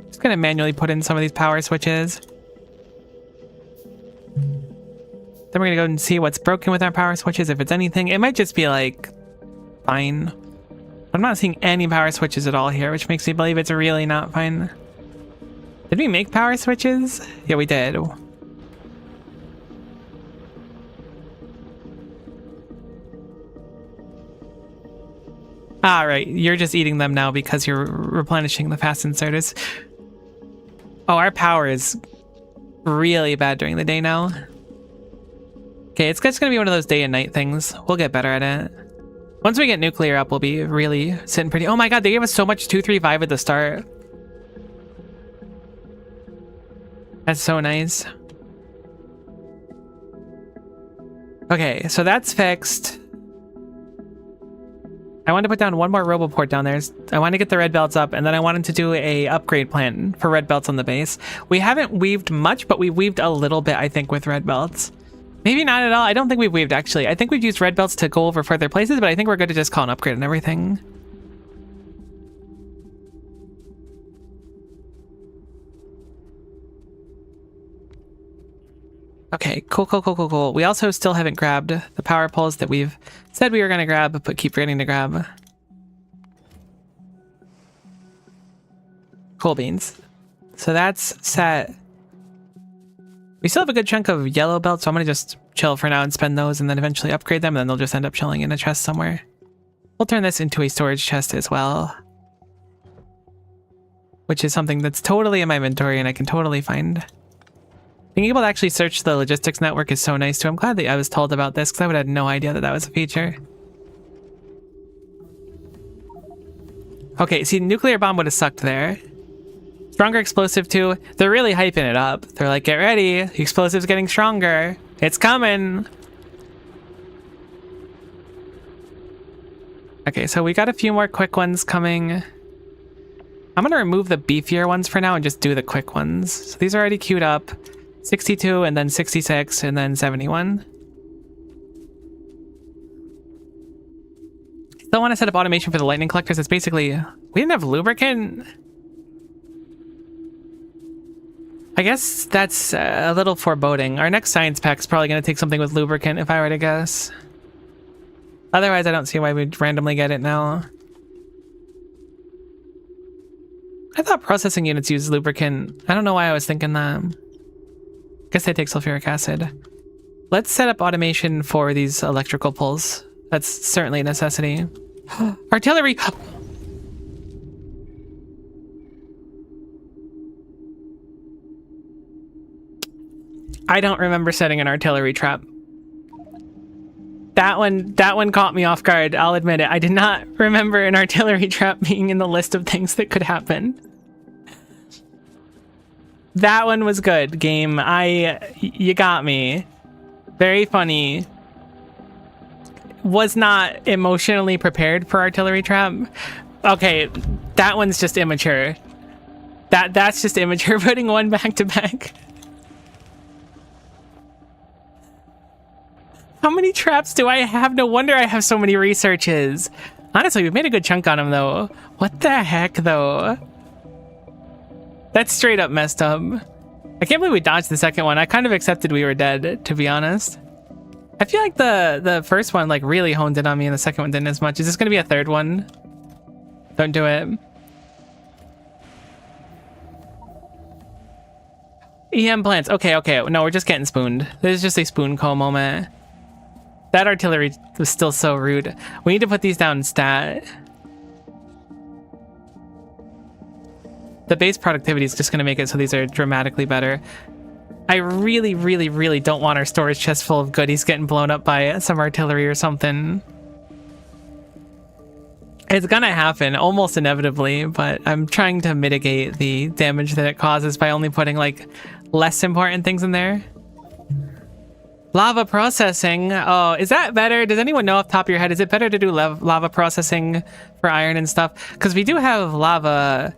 Just going to manually put in some of these power switches. Then we're going to go and see what's broken with our power switches, if it's anything. It might just be like, fine. I'm not seeing any power switches at all here, which makes me believe it's really not fine. Did we make power switches? Yeah, we did. Ah, right. You're just eating them now because you're replenishing the fast inserters. Oh, our power is really bad during the day now. Okay, it's just gonna be one of those day and night things. We'll get better at it. Once we get nuclear up, we'll be really sitting pretty. Oh my god, they gave us so much 235 at the start. That's so nice. Okay, so that's fixed. I want to put down one more roboport down there. I want to get the red belts up, and then I wanted to do a upgrade plan for red belts on the base. We haven't weaved much, but we weaved a little bit, I think, with red belts. Maybe not at all. I don't think we've weaved, actually. I think we've used red belts to go over further places, but I think we're good to just call an upgrade and everything. Okay, cool. We also still haven't grabbed the power poles that we've said we were going to grab, but keep forgetting to grab. Cool beans. So that's set. We still have a good chunk of yellow belts, so I'm going to just chill for now and spend those and then eventually upgrade them, and then they'll just end up chilling in a chest somewhere. We'll turn this into a storage chest as well, which is something that's totally in my inventory and I can totally find. Being able to actually search the logistics network is so nice too. I'm glad that I was told about this because I would have had no idea that that was a feature. Okay, see, nuclear bomb would have sucked there. Stronger explosive too. They're really hyping it up. They're like, get ready. The explosive's getting stronger. It's coming. Okay, so we got a few more quick ones coming. I'm going to remove the beefier ones for now and just do the quick ones. So these are already queued up. 62 and then 66 and then 71. Still want to set up automation for the lightning collectors. It's basically, we didn't have lubricant. I guess that's a little foreboding. Our next science pack is probably going to take something with lubricant if I were to guess. Otherwise, I don't see why we'd randomly get it now. I thought processing units use lubricant. I don't know why I was thinking that. Guess they take sulfuric acid. Let's set up automation for these electrical pulls. That's certainly a necessity. Artillery! I don't remember setting an artillery trap. That one caught me off guard, I'll admit it. I did not remember an artillery trap being in the list of things that could happen. That one was good, game. You got me. Very funny. Was not emotionally prepared for artillery trap. Okay, that one's just immature. That's just immature, putting one back to back. How many traps do I have? No wonder I have so many researches. Honestly, we've made a good chunk on them, though. What the heck, though? That's straight up messed up. I can't believe we dodged the second one. I kind of accepted we were dead, to be honest. I feel like the first one like really honed in on me and the second one didn't as much. Is this going to be a third one? Don't do it. EM plants. Okay. No, we're just getting spooned. This is just a spoon call moment. That artillery was still so rude. We need to put these down in stat. The base productivity is just going to make it so these are dramatically better. I really, really, really don't want our storage chest full of goodies getting blown up by some artillery or something. It's gonna happen almost inevitably, but I'm trying to mitigate the damage that it causes by only putting like less important things in there. Lava processing. Oh, is that better? Does anyone know off the top of your head, is it better to do lava processing for iron and stuff? Because we do have lava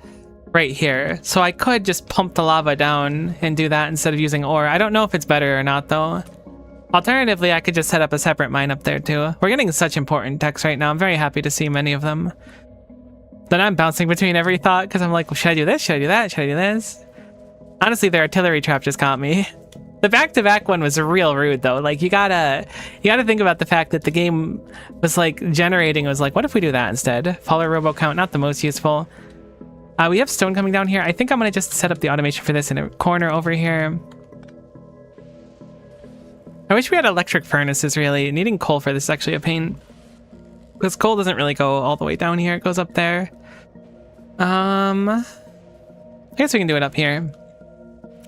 right here, so I could just pump the lava down and do that instead of using ore. I don't know if it's better or not, though. Alternatively, I could just set up a separate mine up there, too. We're getting such important techs right now. I'm very happy to see many of them. Then I'm bouncing between every thought, because I'm like, well, should I do this? Should I do that? Should I do this? Honestly, the artillery trap just got me. The back-to-back one was real rude, though. Like, you gotta think about the fact that the game was, like, generating. It was like, what if we do that instead? Follower robo count, not the most useful. We have stone coming down here. I think I'm gonna just set up the automation for this in a corner over here. I wish we had electric furnaces, really. Needing coal for this is actually a pain. Because coal doesn't really go all the way down here. It goes up there. I guess we can do it up here.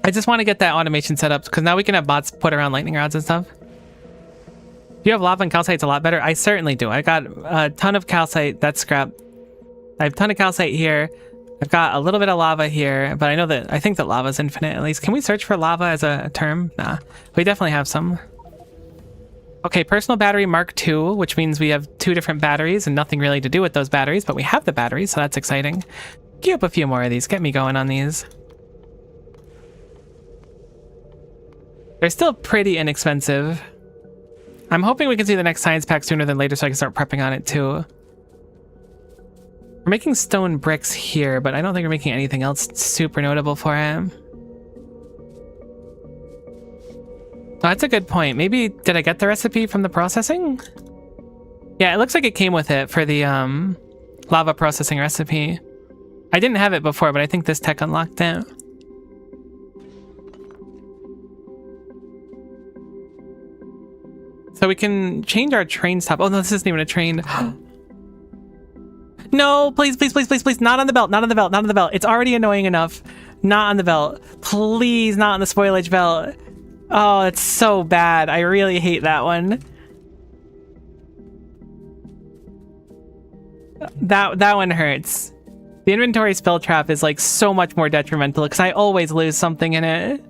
I just want to get that automation set up, because now we can have bots put around lightning rods and stuff. Do you have lava and calcite? It's a lot better. I certainly do. I got a ton of calcite. That's scrap. I have a ton of calcite here. I've got a little bit of lava here, but I think that lava is infinite at least. Can we search for lava as a term? Nah, we definitely have some. Okay, personal battery Mark II, which means we have 2 different batteries and nothing really to do with those batteries, but we have the batteries, so that's exciting. Queue up a few more of these. Get me going on these. They're still pretty inexpensive. I'm hoping we can see the next science pack sooner than later so I can start prepping on it too. We're making stone bricks here, but I don't think we're making anything else super notable for it. Oh, that's a good point. Maybe, did I get the recipe from the processing? Yeah, it looks like it came with it for the lava processing recipe. I didn't have it before, but I think this tech unlocked it. So we can change our train stop. Oh no, this isn't even a train. No, please, please, please, please, please. Not on the belt, not on the belt, not on the belt. It's already annoying enough. Not on the belt. Please, not on the spoilage belt. Oh, it's so bad. I really hate that one. That one hurts. The inventory spell trap is like so much more detrimental because I always lose something in it.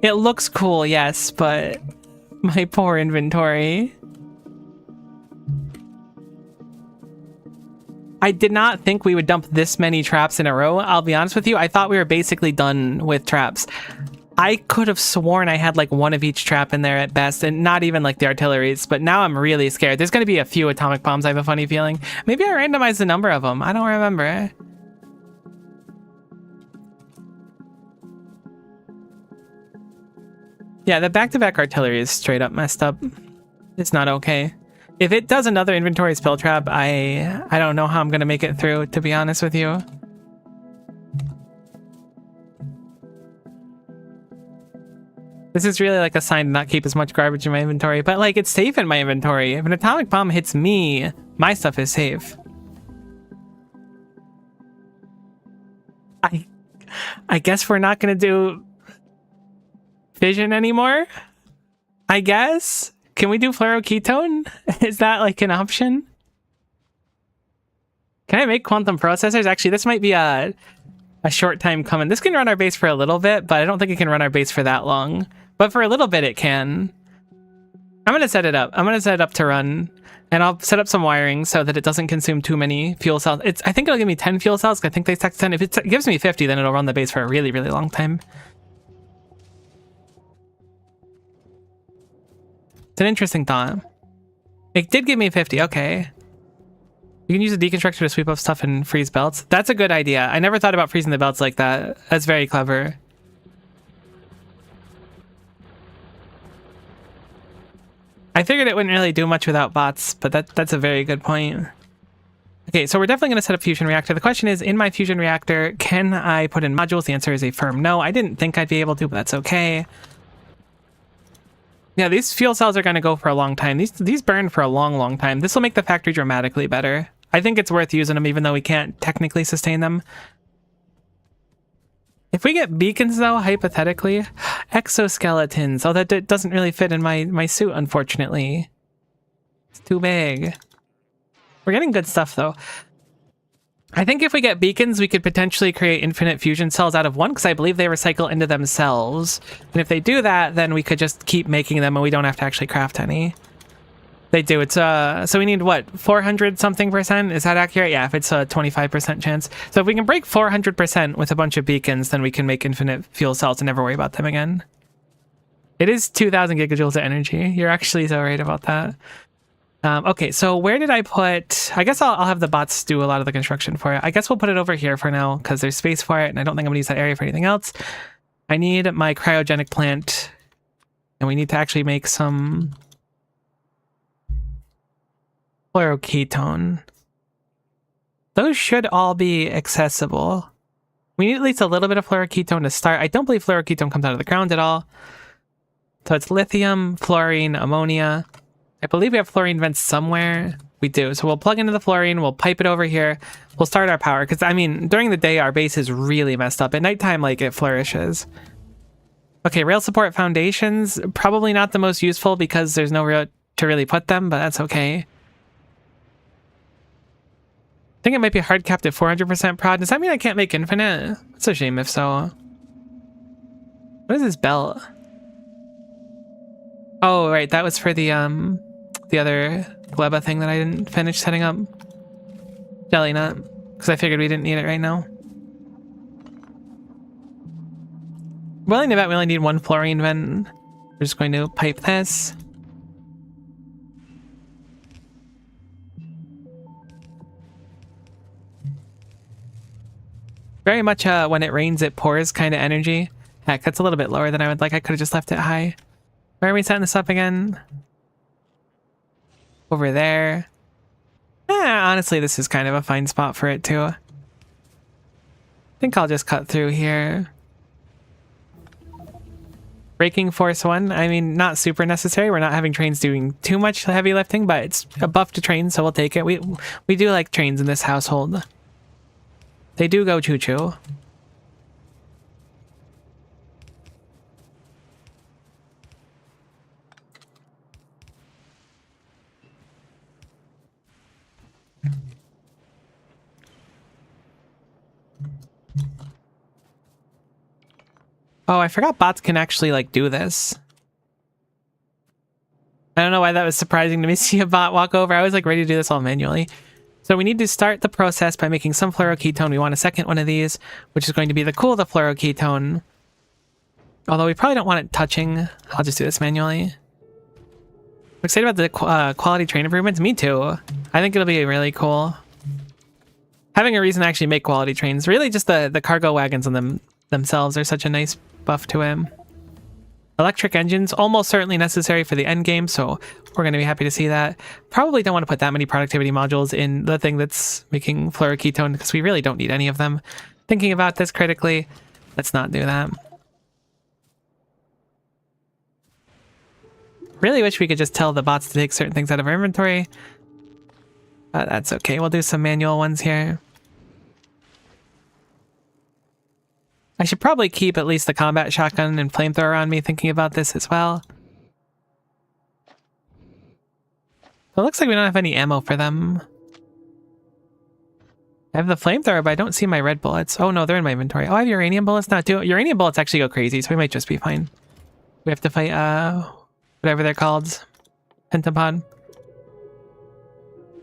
It looks cool, yes, but my poor inventory. I did not think we would dump this many traps in a row. I'll be honest with you. I thought we were basically done with traps. I could have sworn I had like one of each trap in there at best, and not even like the artilleries, but now I'm really scared. There's going to be a few atomic bombs, I have a funny feeling. Maybe I randomized the number of them. I don't remember. Yeah, the back-to-back artillery is straight up messed up. It's not okay. If it does another inventory spell trap, I don't know how I'm going to make it through, to be honest with you. This is really like a sign to not keep as much garbage in my inventory, but like it's safe in my inventory. If an atomic bomb hits me, my stuff is safe. I guess we're not going to do fission anymore? I guess? Can we do fluoroketone? Is that like an option? Can I make quantum processors? Actually, this might be a short time coming. This can run our base for a little bit, but I don't think it can run our base for that long. But for a little bit, it can. I'm going to set it up. I'm going to set it up to run. And I'll set up some wiring so that it doesn't consume too many fuel cells. I think it'll give me 10 fuel cells. I think they stack 10. If it gives me 50, then it'll run the base for a really, really long time. It's an interesting thought. It did give me 50. Okay. You can use a deconstructor to sweep up stuff and freeze belts. That's a good idea. I never thought about freezing the belts like that. That's very clever. I figured it wouldn't really do much without bots, but that's a very good point. Okay, so we're definitely going to set up fusion reactor. The question is, in my fusion reactor, can I put in modules? The answer is a firm no. I didn't think I'd be able to, but that's okay. Yeah, these fuel cells are going to go for a long time. These burn for a long, long time. This will make the factory dramatically better. I think it's worth using them, even though we can't technically sustain them. If we get beacons, though, hypothetically, exoskeletons. Oh, that doesn't really fit in my suit, unfortunately. It's too big. We're getting good stuff, though. I think if we get beacons, we could potentially create infinite fusion cells out of one, because I believe they recycle into themselves. And if they do that, then we could just keep making them, and we don't have to actually craft any. They do. It's so we need what, 400 something %? Is that accurate? Yeah, if it's a 25% chance. So if we can break 400% with a bunch of beacons, then we can make infinite fuel cells and never worry about them again. It is 2,000 gigajoules of energy. You're actually so right about that. Okay, so where did I put... I guess I'll have the bots do a lot of the construction for it. I guess we'll put it over here for now, because there's space for it, and I don't think I'm going to use that area for anything else. I need my cryogenic plant, and we need to actually make some... fluoroketone. Those should all be accessible. We need at least a little bit of fluoroketone to start. I don't believe fluoroketone comes out of the ground at all. So it's lithium, fluorine, ammonia. I believe we have fluorine vents somewhere. We do. So we'll plug into the fluorine, we'll pipe it over here, we'll start our power. Because, I mean, during the day, our base is really messed up. At nighttime, like, it flourishes. Okay, rail support foundations. Probably not the most useful because there's no rail to really put them, but that's okay. I think it might be hard capped at 400% prod. Does that mean I can't make infinite? It's a shame if so. What is this belt? Oh, right, that was for the other gleba thing that I didn't finish setting up. Jelly nut, because I figured we didn't need it right now. Willing to bet we only need one fluorine vent. We're just going to pipe this. Very much when it rains, it pours kind of energy. Heck, that's a little bit lower than I would like. I could have just left it high. Where are we setting this up again? Over there. Honestly, this is kind of a fine spot for it too. I think I'll just cut through here. Braking force 1. I mean, not super necessary. We're not having trains doing too much heavy lifting, but it's a buff to trains, so we'll take it. We do like trains in this household. They do go choo-choo. Oh, I forgot bots can actually, like, do this. I don't know why that was surprising to me, see a bot walk over. I was, like, ready to do this all manually. So we need to start the process by making some fluoroketone. We want a second one of these, which is going to be the cool the fluoroketone. Although we probably don't want it touching. I'll just do this manually. I'm excited about the quality train improvements. Me too. I think it'll be really cool. Having a reason to actually make quality trains. Really just the cargo wagons on themselves are such a nice buff to him. Electric engines, almost certainly necessary for the end game, so we're going to be happy to see that. Probably don't want to put that many productivity modules in the thing that's making fluoroketone, because we really don't need any of them. Thinking about this critically, let's not do that. Really wish we could just tell the bots to take certain things out of our inventory. But that's okay, we'll do some manual ones here. I should probably keep at least the combat shotgun and flamethrower on me thinking about this as well. It looks like we don't have any ammo for them. I have the flamethrower, but I don't see my red bullets. Oh no, they're in my inventory. Oh, I have uranium bullets now too. Uranium bullets actually go crazy, so we might just be fine. We have to fight, whatever they're called. Pentapod.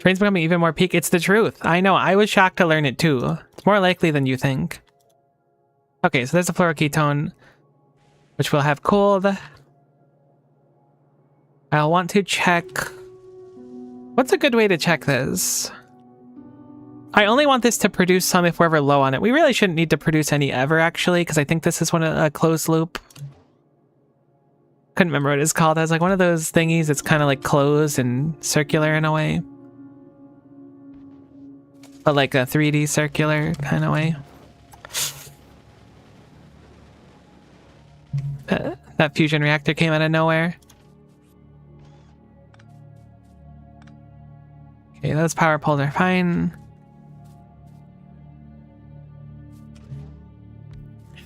Train's becoming even more peak. It's the truth. I know, I was shocked to learn it too. It's more likely than you think. Okay, so there's a fluoroketone, which we'll have cooled. I'll want to check... What's a good way to check this? I only want this to produce some if we're ever low on it. We really shouldn't need to produce any ever, actually, because I think this is a closed loop. Couldn't remember what it's called. It was like one of those thingies that's kind of like closed and circular in a way. But like a 3D circular kind of way. That fusion reactor came out of nowhere. Okay, those power poles are fine.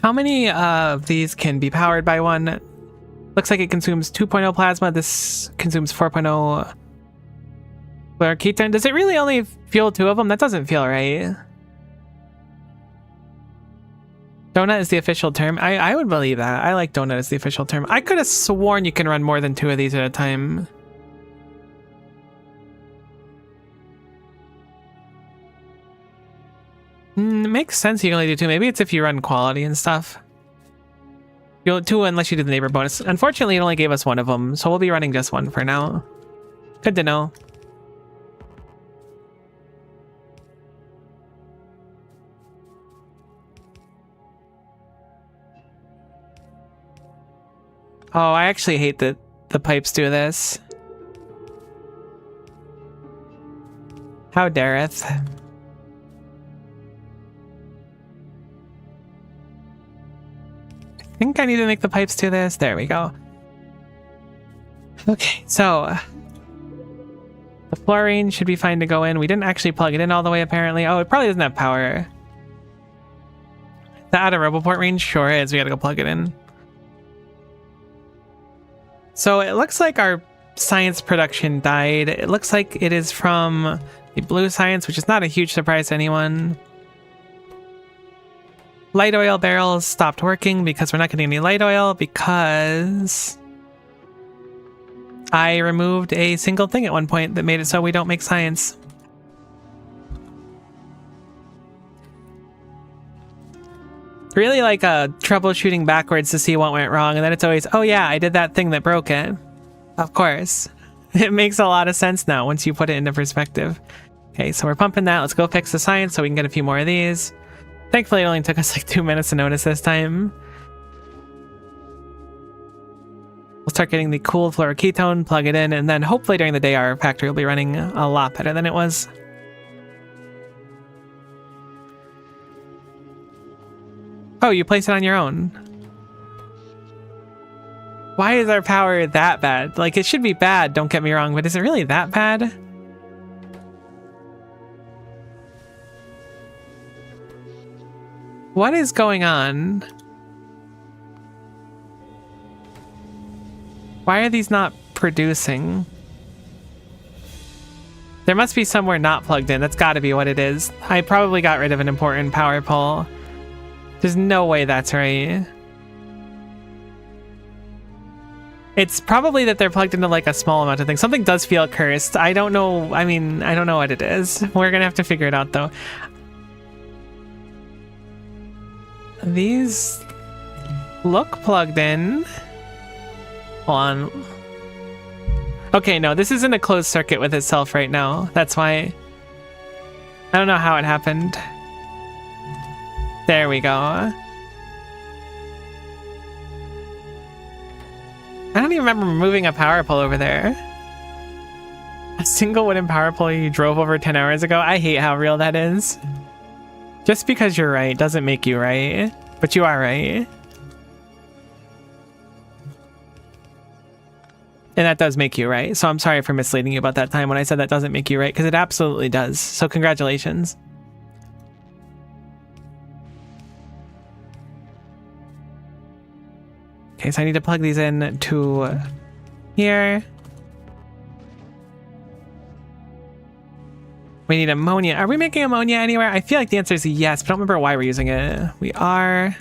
How many of these can be powered by one? Looks like it consumes 2.0 plasma. This consumes 4.0 ketone. Does it really only fuel 2 of them? That doesn't feel right. Donut is the official term. I would believe that. I like donut as the official term. I could have sworn you can run more than 2 of these at a time. It makes sense you can only do 2. Maybe it's if you run quality and stuff. You'll 2 unless you do the neighbor bonus. Unfortunately, it only gave us 1 of them, so we'll be running just 1 for now. Good to know. Oh, I actually hate that the pipes do this. How dareth. I think I need to make the pipes do this. There we go. Okay, so the fluorine should be fine to go in. We didn't actually plug it in all the way, apparently. Oh, it probably doesn't have power. The out of Roboport range sure is. We gotta go plug it in. So it looks like our science production died. It looks like it is from the blue science, which is not a huge surprise to anyone. Light oil barrels stopped working because we're not getting any light oil because I removed a single thing at one point that made it so we don't make science. Really like troubleshooting backwards to see what went wrong, and then it's always, oh yeah, I did that thing that broke it. Of course. It makes a lot of sense now once you put it into perspective. Okay, so we're pumping that. Let's go fix the science so we can get a few more of these. Thankfully, it only took us like 2 minutes to notice this time. We'll start getting the cool fluoroketone, plug it in, and then hopefully during the day our factory will be running a lot better than it was. Oh, you place it on your own. Why is our power that bad? Like, it should be bad, don't get me wrong, but is it really that bad? What is going on? Why are these not producing? There must be somewhere not plugged in. That's got to be what it is. I probably got rid of an important power pole. There's no way that's right. It's probably that they're plugged into like a small amount of things. Something does feel cursed. I don't know. I mean, I don't know what it is. We're gonna have to figure it out though. These look plugged in. Hold on. Okay, no, this isn't a closed circuit with itself right now. That's why. I don't know how it happened. There we go. I don't even remember moving a power pole over there. A single wooden power pole you drove over 10 hours ago? I hate how real that is. Just because you're right doesn't make you right, but you are right. And that does make you right, so I'm sorry for misleading you about that time when I said that doesn't make you right, because it absolutely does, so congratulations. Okay, so I need to plug these in to here. We need ammonia. Are we making ammonia anywhere? I feel like the answer is yes, but I don't remember why we're using it. We are.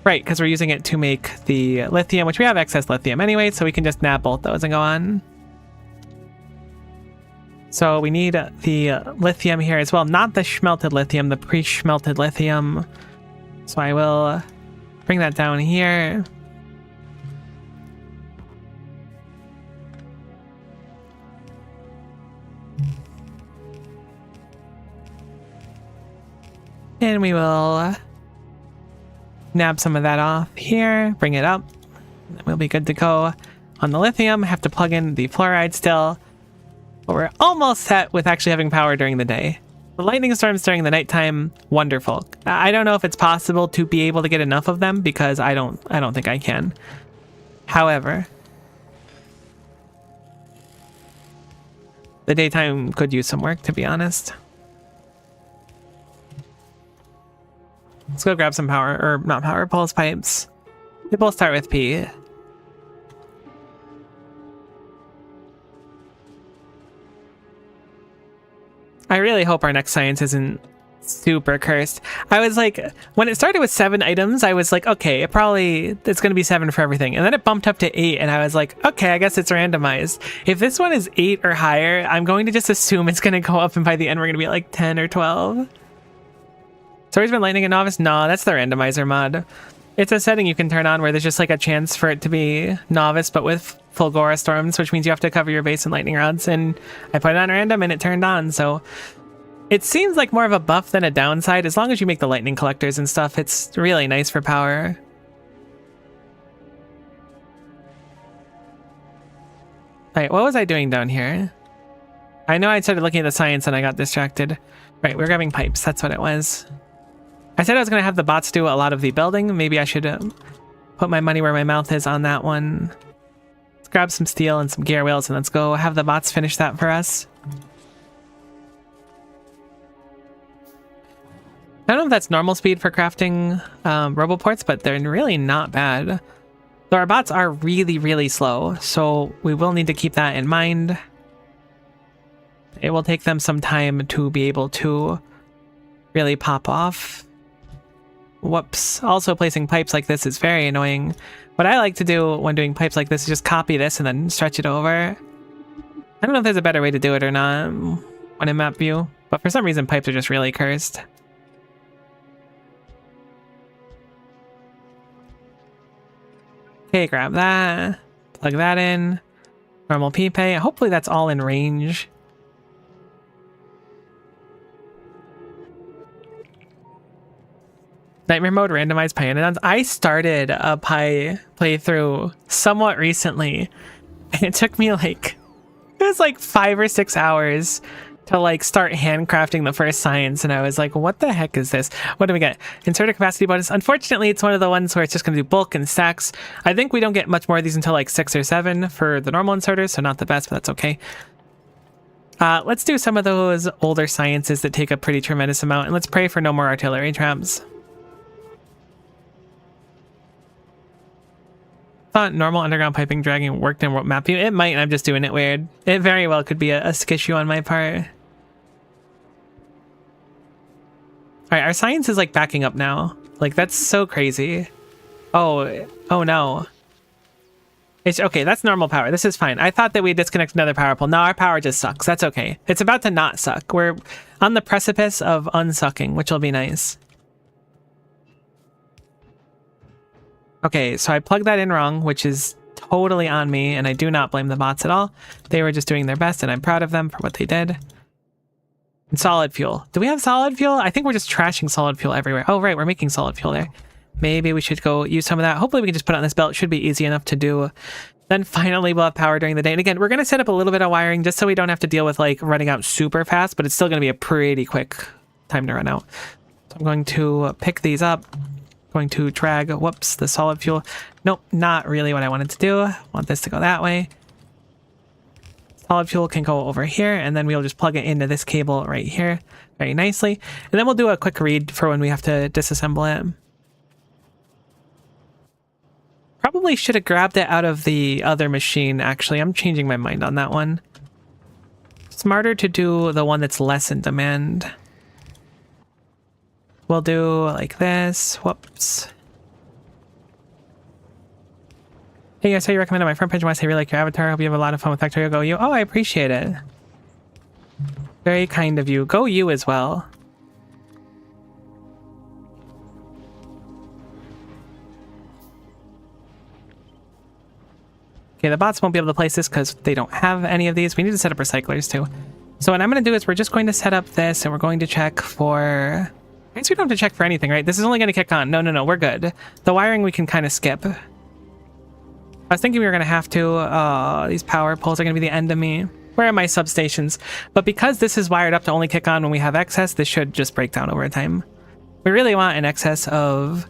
Right, because we're using it to make the lithium, which we have excess lithium anyway, so we can just nab both those and go on. So we need the lithium here as well. Not the smelted lithium, the pre-smelted lithium. So I will bring that down here. And we will nab some of that off here, bring it up. We'll be good to go on the lithium. Have to plug in the fluoride still. But we're almost set with actually having power during the day. The lightning storms during the nighttime, wonderful. I don't know if it's possible to be able to get enough of them because I don't think I can. However, the daytime could use some work, to be honest. Let's go grab some power, or not power, pulse pipes. They both start with P. I really hope our next science isn't super cursed. I was like, when it started with 7 items, I was like, okay, it's going to be 7 for everything. And then it bumped up to 8, and I was like, okay, I guess it's randomized. If this one is 8 or higher, I'm going to just assume it's going to go up, and by the end, we're going to be at like 10 or 12. So he's been lightning a novice? No, that's the randomizer mod. It's a setting you can turn on where there's just like a chance for it to be novice, but with Fulgora storms, which means you have to cover your base in lightning rods. And I put it on random and it turned on. So it seems like more of a buff than a downside. As long as you make the lightning collectors and stuff, it's really nice for power. Alright, what was I doing down here? I know I started looking at the science and I got distracted. Right, we're grabbing pipes. That's what it was. I said I was going to have the bots do a lot of the building. Maybe I should put my money where my mouth is on that one. Let's grab some steel and some gear wheels and let's go have the bots finish that for us. I don't know if that's normal speed for crafting roboports, but they're really not bad. Though our bots are really, really slow, so we will need to keep that in mind. It will take them some time to be able to really pop off. Whoops. Also, placing pipes like this is very annoying. What I like to do when doing pipes like this is just copy this and then stretch it over. I don't know if there's a better way to do it or not when in map view, but for some reason pipes are just really cursed. Okay, grab that. Plug that in. Normal P-Pay. Hopefully that's all in range. Nightmare mode, randomized Pyanodons. I started a Pi playthrough somewhat recently, and it took me like, it was like 5 or 6 hours to like start handcrafting the first science, and I was like, what the heck is this? What do we get? Inserter capacity bonus. Unfortunately, it's one of the ones where it's just going to do bulk and stacks. I think we don't get much more of these until like 6 or 7 for the normal inserters, so not the best, but that's okay. Let's do some of those older sciences that take a pretty tremendous amount, and let's pray for no more artillery traps. Thought normal underground piping dragging worked in map view. It might, and I'm just doing it weird. It very well could be a skishu on my part. Alright, our science is like backing up now. Like, that's so crazy. Oh no. It's okay, that's normal power. This is fine. I thought that we'd disconnect another power pole. No, our power just sucks. That's okay. It's about to not suck. We're on the precipice of unsucking, which will be nice. Okay, so I plugged that in wrong, which is totally on me, and I do not blame the bots at all. They were just doing their best, and I'm proud of them for what they did. And solid fuel. Do we have solid fuel? I think we're just trashing solid fuel everywhere. Oh, right, we're making solid fuel there. Maybe we should go use some of that. Hopefully we can just put it on this belt. It should be easy enough to do. Then finally we'll have power during the day. And again, we're going to set up a little bit of wiring just so we don't have to deal with like running out super fast, but it's still going to be a pretty quick time to run out. So I'm going to pick these up. Going to drag, whoops, the solid fuel. Nope, not really what I wanted to do. I want this to go that way. Solid fuel can go over here, and then we'll just plug it into this cable right here very nicely. And then we'll do a quick read for when we have to disassemble it. Probably should have grabbed it out of the other machine, actually. I'm changing my mind on that one. Smarter to do the one that's less in demand. We'll do like this. Whoops. Hey, I saw you recommended my front page. I want to say I really like your avatar. I hope you have a lot of fun with Factorio. Go you. Oh, I appreciate it. Very kind of you. Go you as well. Okay, the bots won't be able to place this because they don't have any of these. We need to set up recyclers too. So what I'm going to do is we're just going to set up this and we're going to check for... I guess we don't have to check for anything, right? This is only going to kick on. No, we're good. The wiring we can kind of skip. I was thinking we were going to have to... these power poles are going to be the end of me. Where are my substations? But because this is wired up to only kick on when we have excess, this should just break down over time. We really want an excess of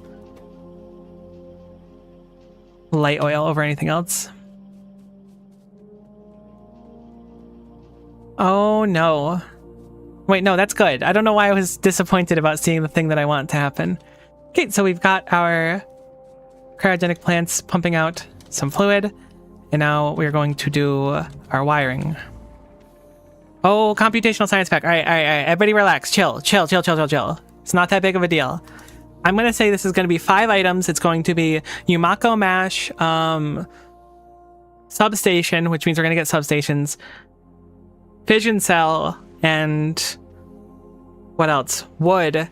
light oil over anything else. Oh no. Wait, no, that's good. I don't know why I was disappointed about seeing the thing that I want to happen. Okay, so we've got our cryogenic plants pumping out some fluid, and now we're going to do our wiring. Oh, computational science pack. All right, everybody relax. Chill. It's not that big of a deal. I'm going to say this is going to be 5 items. It's going to be Yumako Mash, substation, which means we're going to get substations, fission cell, and what else? Wood,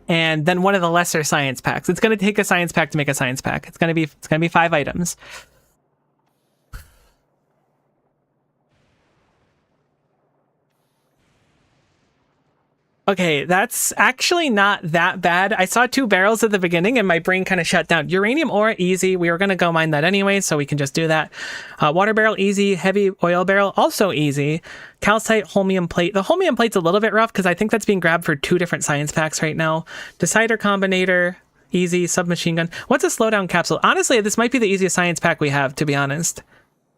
and then one of the lesser science packs. It's going to take a science pack to make a science pack. It's going to be 5 items. Okay, that's actually not that bad. I saw 2 barrels at the beginning and my brain kind of shut down. Uranium ore, easy. We were going to go mine that anyway, so we can just do that. Water barrel, easy. Heavy oil barrel, also easy. Calcite, holmium plate. The holmium plate's a little bit rough because I think that's being grabbed for 2 different science packs right now. Decider combinator, easy. Submachine gun. What's a slowdown capsule? Honestly, this might be the easiest science pack we have, to be honest.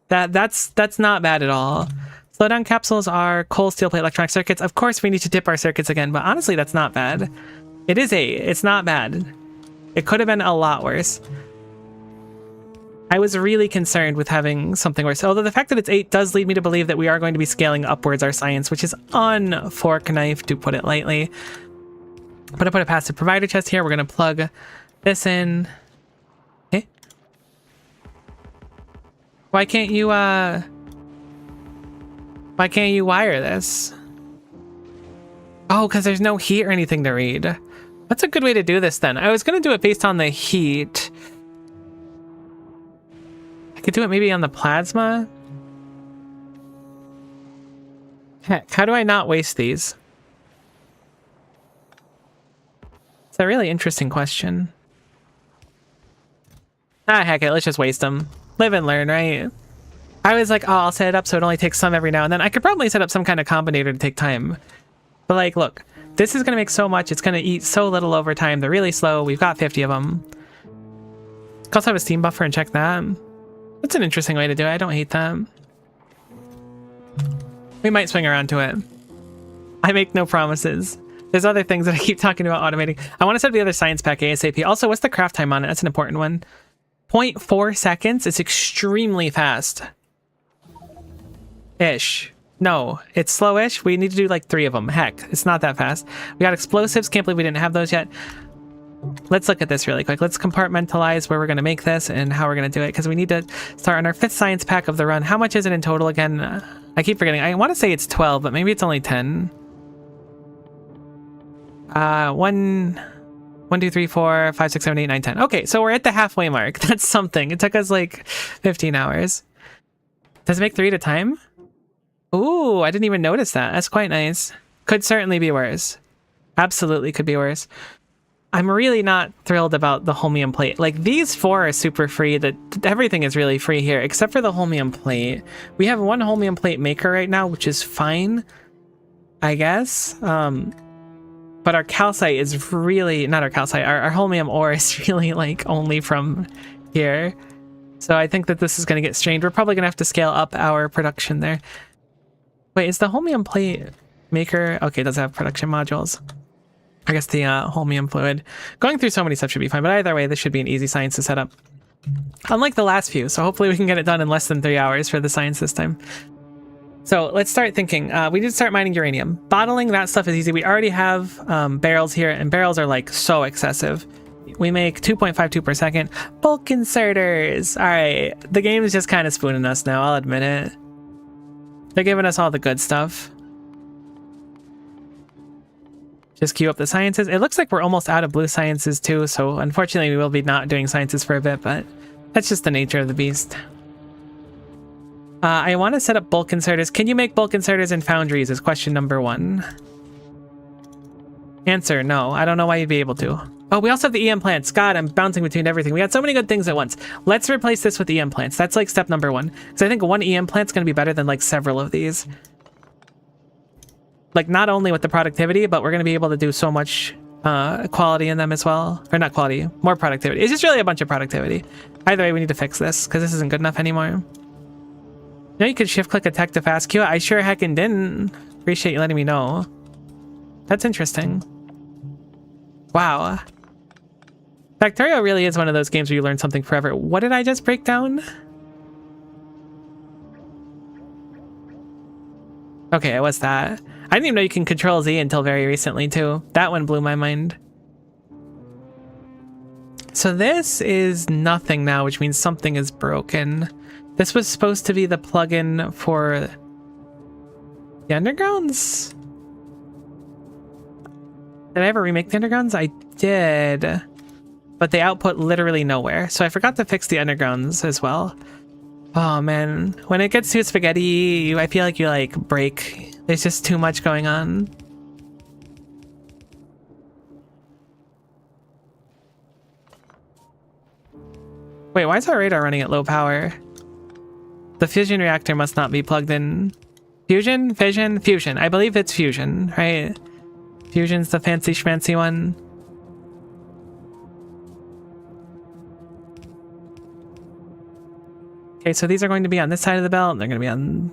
That's not bad at all. Slowdown capsules are coal, steel plate, electronic circuits. Of course, we need to dip our circuits again, but honestly, that's not bad. It's not bad. It could have been a lot worse. I was really concerned with having something worse. Although the fact that it's 8 does lead me to believe that we are going to be scaling upwards our science, which is on fork knife, to put it lightly. I'm going to put a passive provider chest here. We're going to plug this in. Okay. Why can't you wire this? Oh, because there's no heat or anything to read. That's a good way to do this then. I was going to do it based on the heat. I could do it maybe on the plasma. Heck, how do I not waste these? It's a really interesting question. Ah, heck it, let's just waste them. Live and learn, right? I was like, oh, I'll set it up so it only takes some every now and then. I could probably set up some kind of combinator to take time. But like, look, this is going to make so much. It's going to eat so little over time. They're really slow. We've got 50 of them. Could also have a steam buffer and check that. That's an interesting way to do it. I don't hate that. We might swing around to it. I make no promises. There's other things that I keep talking about automating. I want to set up the other science pack ASAP. Also, what's the craft time on it? That's an important one. 0.4 seconds. It's extremely fast. Ish. No, it's slowish. We need to do like 3 of them. Heck, it's not that fast. We got explosives. Can't believe we didn't have those yet. Let's look at this really quick. Let's compartmentalize where we're going to make this and how we're going to do it, because we need to start on our 5th science pack of the run. How much is it in total again? I keep forgetting. I want to say it's 12, but maybe it's only 10. 1, 2, 3, 4, 5, 6, 7, 8, 9, 10. Okay, so we're at the halfway mark. That's something. It took us like 15 hours. Does it make 3 at a time? Ooh, I didn't even notice that. That's quite nice. Could certainly be worse. Absolutely could be worse. I'm really not thrilled about the holmium plate. Like, these 4 are super free. Everything is really free here, except for the holmium plate. We have 1 holmium plate maker right now, which is fine, I guess. But our calcite is really... Not our calcite. Our holmium ore is really, like, only from here. So I think that this is going to get strained. We're probably going to have to scale up our production there. Wait, is the holmium plate maker... Okay, it does have production modules. I guess the holmium fluid. Going through so many stuff should be fine, but either way, this should be an easy science to set up. Unlike the last few, so hopefully we can get it done in less than 3 hours for the science this time. So let's start thinking. We need to start mining uranium. Bottling that stuff is easy. We already have barrels here, and barrels are like so excessive. We make 2.52 per second. Bulk inserters. All right, the game is just kind of spooning us now. I'll admit it. They're giving us all the good stuff. Just queue up the sciences. It looks like we're almost out of blue sciences too, so unfortunately we will be not doing sciences for a bit, but that's just the nature of the beast. I want to set up bulk inserters. Can you make bulk inserters in foundries is question number 1. Answer, no. I don't know why you'd be able to. Oh, we also have the EM plants. God, I'm bouncing between everything. We got so many good things at once. Let's replace this with EM plants. That's like step number 1. Because I think one EM plant's going to be better than like several of these. Like not only with the productivity, but we're going to be able to do so much quality in them as well. Or not quality, more productivity. It's just really a bunch of productivity. Either way, we need to fix this because this isn't good enough anymore. You know, you could shift click attack to fast queue. I sure heckin' didn't. Appreciate you letting me know. That's interesting. Wow. Factorio really is one of those games where you learn something forever. What did I just break down? Okay, it was that. I didn't even know you can control Z until very recently too. That one blew my mind. So this is nothing now, which means something is broken. This was supposed to be the plugin for the undergrounds? Did I ever remake the undergrounds? I did. But they output literally nowhere. So I forgot to fix the undergrounds as well. Oh man, when it gets too spaghetti, I feel like you like break. There's just too much going on. Wait, why is our radar running at low power? The fusion reactor must not be plugged in. Fusion? Fission? Fusion. I believe it's fusion, right? Fusion's the fancy schmancy one. Okay, so these are going to be on this side of the belt. They're going to be on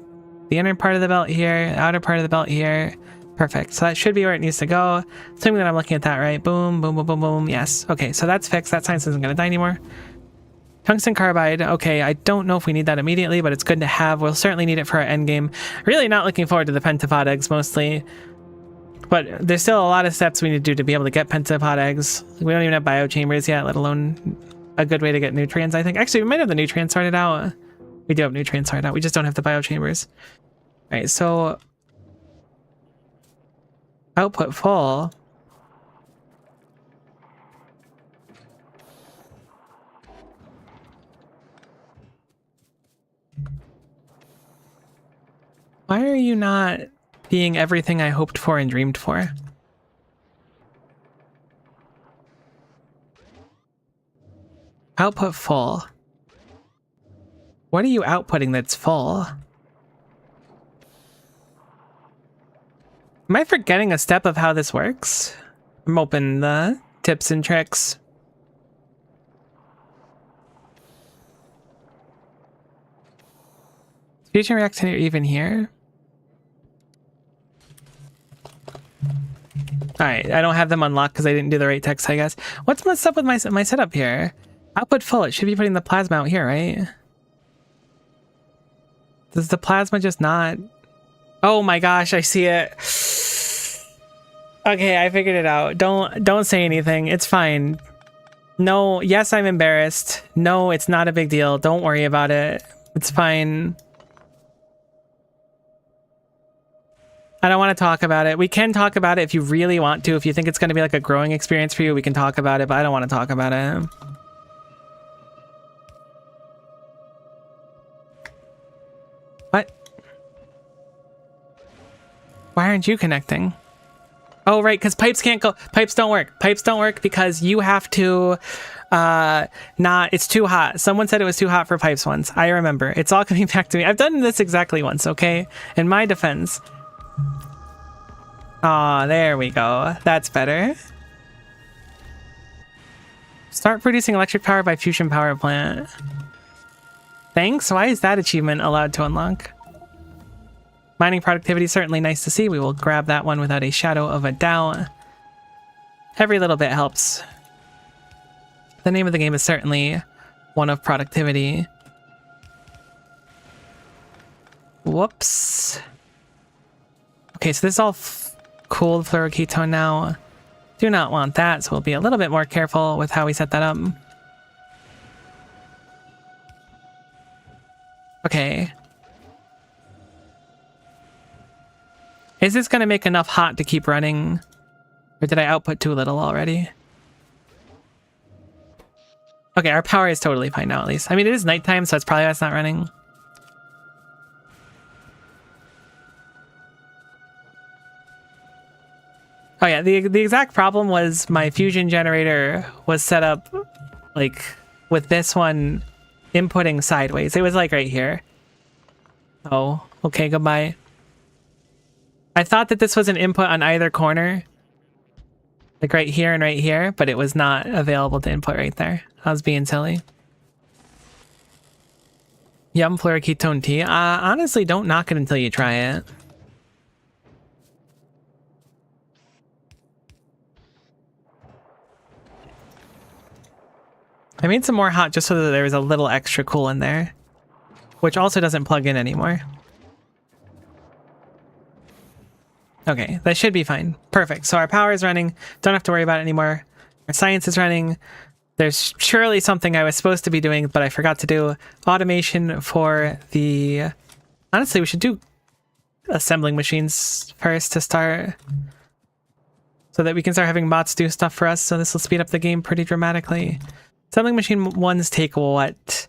the inner part of the belt here, outer part of the belt here. Perfect. So that should be where it needs to go. Assuming that I'm looking at that right. Boom, boom, boom, boom, boom. Yes. Okay, so that's fixed. That science isn't going to die anymore. Tungsten carbide. Okay, I don't know if we need that immediately, but it's good to have. We'll certainly need it for our end game. Really not looking forward to the pentapod eggs mostly. But there's still a lot of steps we need to do to be able to get pentapod eggs. We don't even have biochambers yet, let alone a good way to get nutrients, I think. Actually, we might have the nutrients sorted out. We do have nutrients sorted out. We just don't have the biochambers. All right, so output full. Why are you not being everything I hoped for and dreamed for? Output full. What are you outputting that's full? Am I forgetting a step of how this works? I'm open the tips and tricks. Fusion reactor even here? Alright, I don't have them unlocked because I didn't do the right text, I guess. What's messed up with my setup here? Output full. It should be putting the plasma out here, right? Does the plasma just not? Oh my gosh, I see it. Okay, I figured it out. Don't say anything. It's fine. No, yes, I'm embarrassed. No, it's not a big deal. Don't worry about it. It's fine. I don't want to talk about it. We can talk about it if you really want to. If you think it's going to be like a growing experience for you, we can talk about it, but I don't want to talk about it. What? Why aren't you connecting? Oh, right, because pipes can't go. Pipes don't work. Pipes don't work because you have to it's too hot. Someone said it was too hot for pipes once. I remember. It's all coming back to me. I've done this exactly once, okay? In my defense. Aw, there we go. That's better. Start producing electric power by fusion power plant. Thanks. Why is that achievement allowed to unlock? Mining productivity is certainly nice to see. We will grab that one without a shadow of a doubt. Every little bit helps. The name of the game is certainly one of productivity. Whoops. Okay, so this is all cooled fluoroketone now. Do not want that, so we'll be a little bit more careful with how we set that up. Okay. Is this going to make enough hot to keep running? Or did I output too little already? Okay, our power is totally fine now, at least. I mean, it is nighttime, so it's probably why it's not running. Oh yeah, the exact problem was my fusion generator was set up, like, with this one inputting sideways. It was, like, right here. Oh, okay, goodbye. I thought that this was an input on either corner. Like right here, but it was not available to input right there. I was being silly. Yum, fluoroketone tea. Honestly, don't knock it until you try it. I made some more hot just so that there was a little extra cool in there, which also doesn't plug in anymore. Okay, that should be fine. Perfect. So our power is running. Don't have to worry about it anymore. Our science is running. There's surely something I was supposed to be doing, but I forgot to do. Automation for the... Honestly, we should do assembling machines first to start, so that we can start having bots do stuff for us. So this will speed up the game pretty dramatically. Assembling machine ones take what?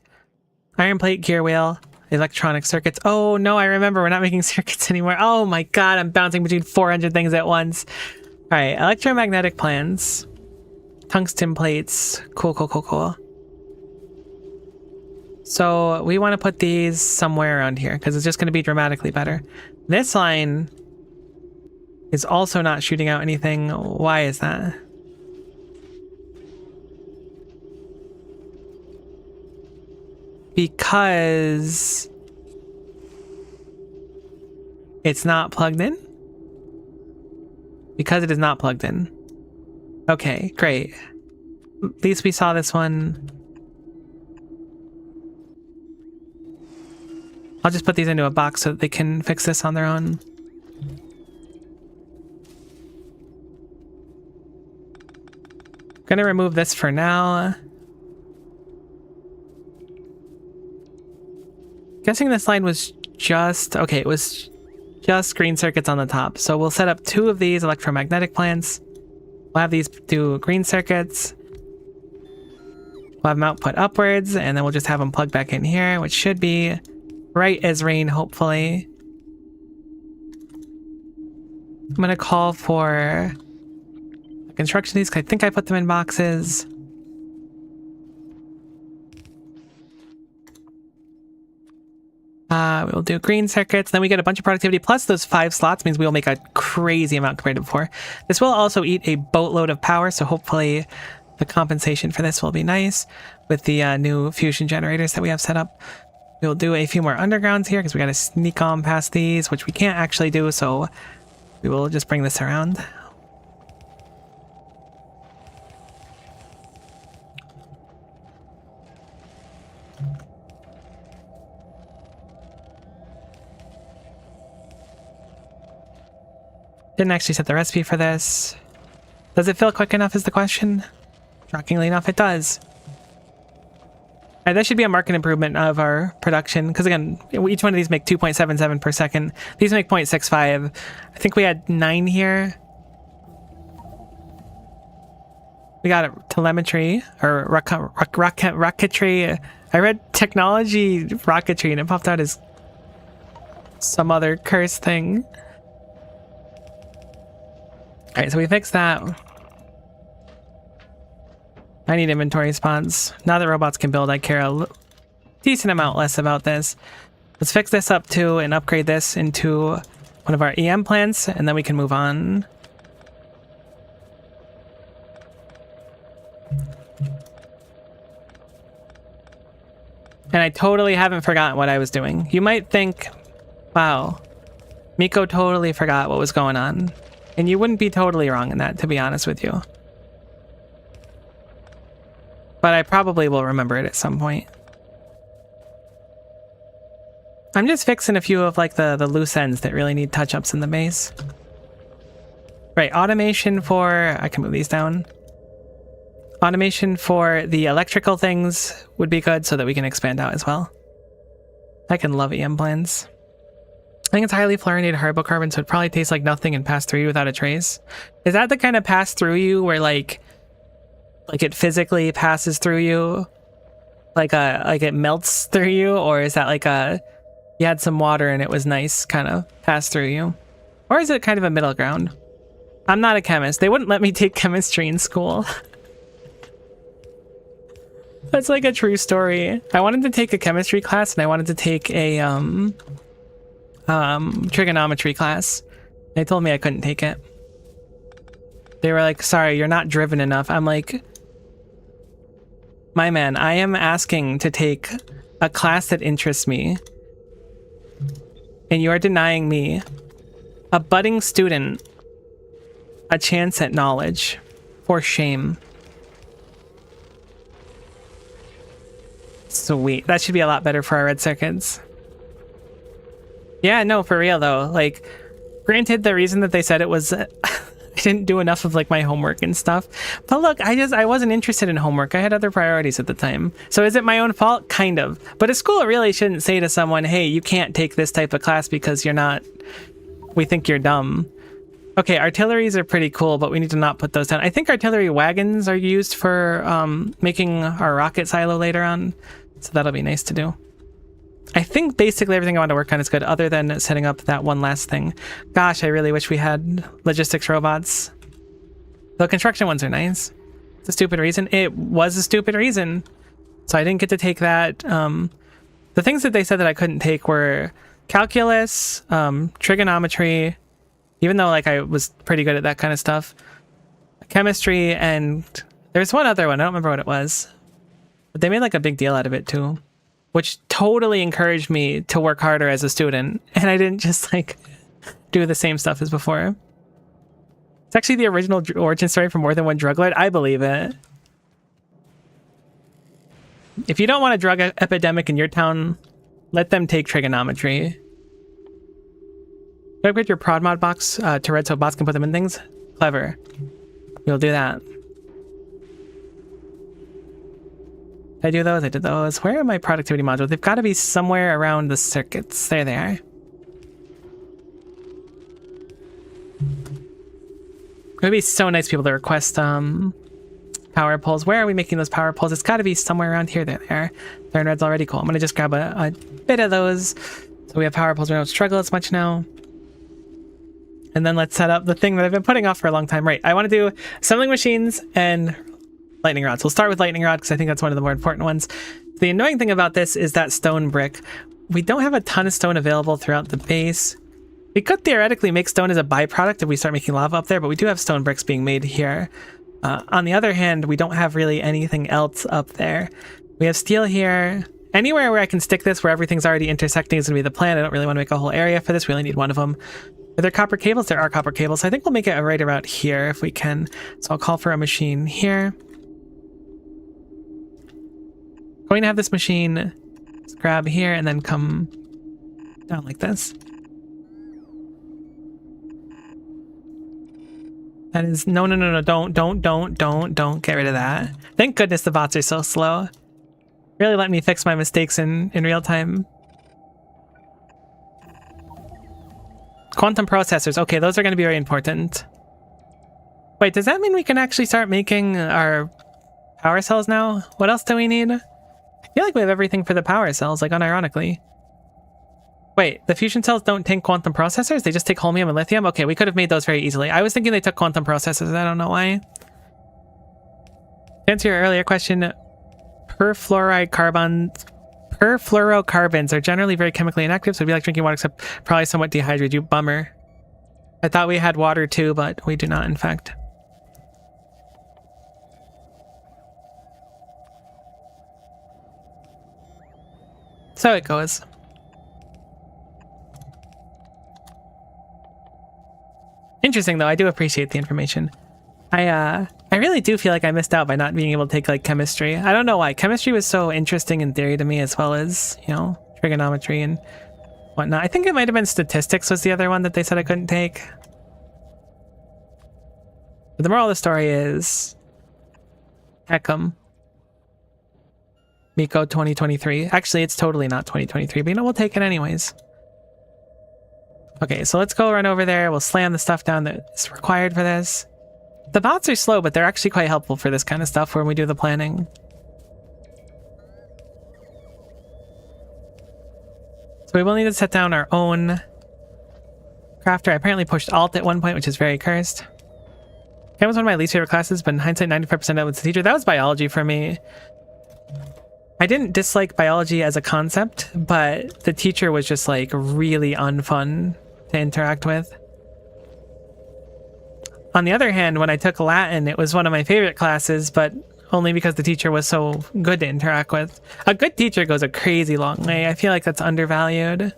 Iron plate, gear wheel, electronic circuits. Oh no, I remember we're not making circuits anymore. Oh my god, I'm bouncing between 400 things at once. All right, electromagnetic plans, tungsten plates. Cool, cool, cool, cool. So we want to put these somewhere around here because it's just going to be dramatically better. This line is also not shooting out anything. Why is that? Because it's not plugged in? Because it is not plugged in. Okay, great. At least we saw this one. I'll just put these into a box so that they can fix this on their own. Gonna remove this for now. Guessing this line was just... Okay, it was just green circuits on the top. So we'll set up 2 of these electromagnetic plants. We'll have these do green circuits. We'll have them output upwards, and then we'll just have them plug back in here, which should be right as rain, hopefully. I'm gonna call for construction of these, because I think I put them in boxes. We'll do green circuits, then we get a bunch of productivity, plus those 5 slots means we'll make a crazy amount compared to before. This will also eat a boatload of power, so hopefully the compensation for this will be nice with the new fusion generators that we have set up. We'll do a few more undergrounds here because we gotta sneak on past these, which we can't actually do, so we will just bring this around. Didn't actually set the recipe for this. Does it feel quick enough is the question? Shockingly enough, it does. Alright, that should be a marked improvement of our production, because again, each one of these make 2.77 per second. These make 0.65. I think we had 9 here. We got a telemetry, or rocketry. I read technology rocketry, and it popped out as some other curse thing. Alright, so we fixed that. I need inventory spots. Now that robots can build, I care a decent amount less about this. Let's fix this up too and upgrade this into one of our EM plants, and then we can move on. And I totally haven't forgotten what I was doing. You might think, wow, Miko totally forgot what was going on. And you wouldn't be totally wrong in that, to be honest with you. but I probably will remember it at some point. I'm just fixing a few of like the loose ends that really need touch-ups in the base. Right, automation for... I can move these down. Automation for the electrical things would be good so that we can expand out as well. I can love EM plans. I think it's highly fluorinated hydrocarbon, so it'd probably taste like nothing and pass through you without a trace. Is that the kind of pass through you where like it physically passes through you? Like it melts through you? Or is that like you had some water and it was nice kind of pass through you? Or is it kind of a middle ground? I'm not a chemist. They wouldn't let me take chemistry in school. That's like a true story. I wanted to take a chemistry class and I wanted to take a trigonometry class. They told me I couldn't take it. They were like, sorry, you're not driven enough. I'm like, my man, I am asking to take a class that interests me. And you are denying me, a budding student, a chance at knowledge. For shame. Sweet. That should be a lot better for our red circuits. Yeah, no, for real though. Like, granted, the reason that they said it was I didn't do enough of like my homework and stuff. But look, I wasn't interested in homework. I had other priorities at the time. So is it my own fault? Kind of. But a school really shouldn't say to someone, hey, you can't take this type of class because we think you're dumb. Okay, artilleries are pretty cool, but we need to not put those down. I think artillery wagons are used for making our rocket silo later on. So that'll be nice to do. I think basically everything I want to work on is good, other than setting up that one last thing. Gosh, I really wish we had logistics robots. The construction ones are nice. It's a stupid reason. It was a stupid reason. So I didn't get to take that. The things that they said that I couldn't take were calculus, trigonometry, even though like I was pretty good at that kind of stuff. Chemistry, and there's one other one. I don't remember what it was. But they made like a big deal out of it too, which totally encouraged me to work harder as a student. And I didn't just like do the same stuff as before. It's actually the original origin story for More Than One Drug Lord. I believe it. If you don't want a drug epidemic in your town, let them take trigonometry. Upgrade your prod mod box to red so bots can put them in things. Clever. We'll do that. Did I do those? I did those. Where are my productivity modules? They've got to be somewhere around the circuits. There they are. It would be so nice people to request power poles. Where are we making those power poles? It's got to be somewhere around here. There they are. They're in red's already cool. I'm going to just grab a bit of those. So we have power poles. We don't struggle as much now. And then let's set up the thing that I've been putting off for a long time. Right. I want to do assembling machines and lightning rods. We'll start with lightning rod because I think that's one of the more important ones. The annoying thing about this is that stone brick. We don't have a ton of stone available throughout the base. We could theoretically make stone as a byproduct if we start making lava up there, but we do have stone bricks being made here. On the other hand, we don't have really anything else up there. We have steel here. Anywhere where I can stick this where everything's already intersecting is going to be the plan. I don't really want to make a whole area for this. We only need one of them. Are there copper cables? There are copper cables. So I think we'll make it right about here if we can. So I'll call for a machine here. Going to have this machine grab here and then come down like this. That is no, don't get rid of that. Thank goodness the bots are so slow. Really let me fix my mistakes in real time. Quantum processors. Okay, those are going to be very important. Wait, does that mean we can actually start making our power cells now? What else do we need? I feel like we have everything for the power cells, like unironically. Wait, the fusion cells don't take quantum processors? They just take holmium and lithium? Okay, we could have made those very easily. I was thinking they took quantum processors. I don't know why. To answer your earlier question, perfluorocarbons are generally very chemically inactive, so it'd be like drinking water except probably somewhat dehydrated. You bummer. I thought we had water too, but we do not, in fact. So it goes. Interesting though, I do appreciate the information. I I really do feel like I missed out by not being able to take like chemistry. I don't know why. Chemistry was so interesting in theory to me, as well as, you know, trigonometry and whatnot. I think it might have been statistics was the other one that they said I couldn't take. But the moral of the story is, heck 'em. Miko 2023. Actually, it's totally not 2023, but you know, we'll take it anyways. Okay, so let's go run over there. We'll slam the stuff down that's required for this. The bots are slow, but they're actually quite helpful for this kind of stuff when we do the planning. So we will need to set down our own crafter. I apparently pushed Alt at one point, which is very cursed. Chem was one of my least favorite classes, but in hindsight, 95% of it was the teacher. That was biology for me. I didn't dislike biology as a concept, but the teacher was just like really unfun to interact with. On the other hand, when I took Latin, it was one of my favorite classes, but only because the teacher was so good to interact with. A good teacher goes a crazy long way. I feel like that's undervalued.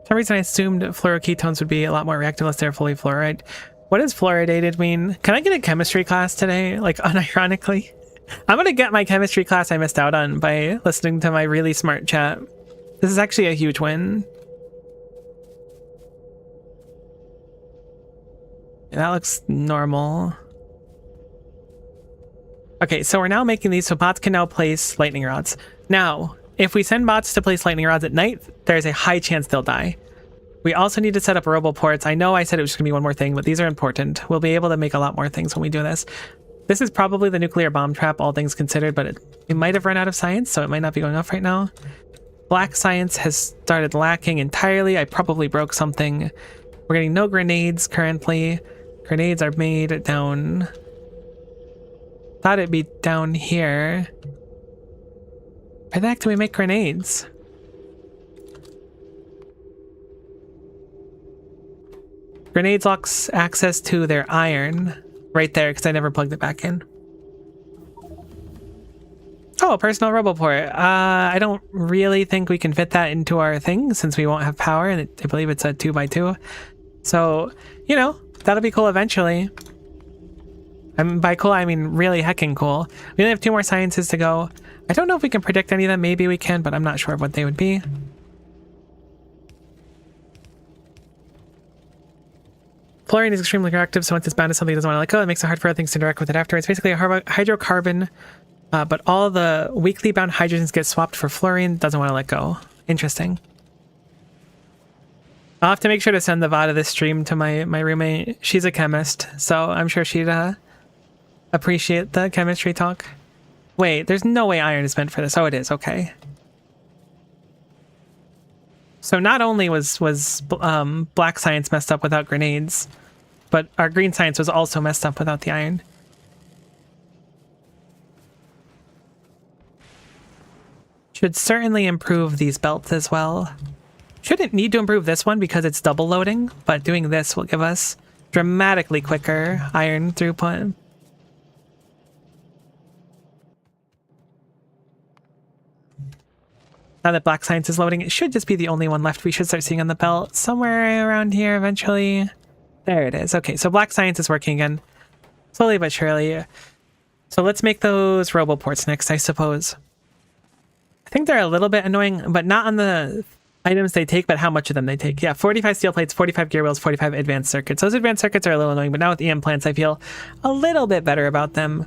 For some reason I assumed fluoroketones would be a lot more reactive unless they're fully fluoride. What does fluoridated mean? Can I get a chemistry class today? Like, unironically? I'm gonna get my chemistry class I missed out on by listening to my really smart chat. This is actually a huge win. Yeah, that looks normal. Okay, so we're now making these so bots can now place lightning rods. Now, if we send bots to place lightning rods at night, there's a high chance they'll die. We also need to set up roboports. I know I said it was just gonna be one more thing, but these are important. We'll be able to make a lot more things when we do this. This is probably the nuclear bomb trap, all things considered, but it might have run out of science, so it might not be going off right now. Black science has started lacking entirely. I probably broke something. We're getting no grenades currently. Grenades are made down... Thought it'd be down here. Where the heck do we make grenades? Grenades locks access to their iron. Right there, because I never plugged it back in. Oh, a personal roboport. I don't really think we can fit that into our thing since we won't have power, and I believe it's a 2x2. So, you know, that'll be cool eventually. By cool, I mean really heckin' cool. We only have 2 more sciences to go. I don't know if we can predict any of them. Maybe we can, but I'm not sure what they would be. Fluorine is extremely reactive, so once it's bound to something it doesn't want to let go, it makes it hard for other things to interact with it after. It's basically a hydrocarbon, but all the weakly bound hydrogens get swapped for fluorine, doesn't want to let go. Interesting. I'll have to make sure to send the VOD of this stream to my roommate. She's a chemist, so I'm sure she'd appreciate the chemistry talk. Wait, there's no way iron is meant for this. Oh, it is. Okay. So not only was black science messed up without grenades, but our green science was also messed up without the iron. Should certainly improve these belts as well. Shouldn't need to improve this one because it's double loading, but doing this will give us dramatically quicker iron throughput. Now that black science is loading, it should just be the only one left we should start seeing on the belt. Somewhere around here eventually. There it is. Okay, so black science is working again. Slowly but surely. So let's make those roboports next, I suppose. I think they're a little bit annoying, but not on the items they take, but how much of them they take. Yeah, 45 steel plates, 45 gear wheels, 45 advanced circuits. Those advanced circuits are a little annoying, but now with EM plants, I feel a little bit better about them.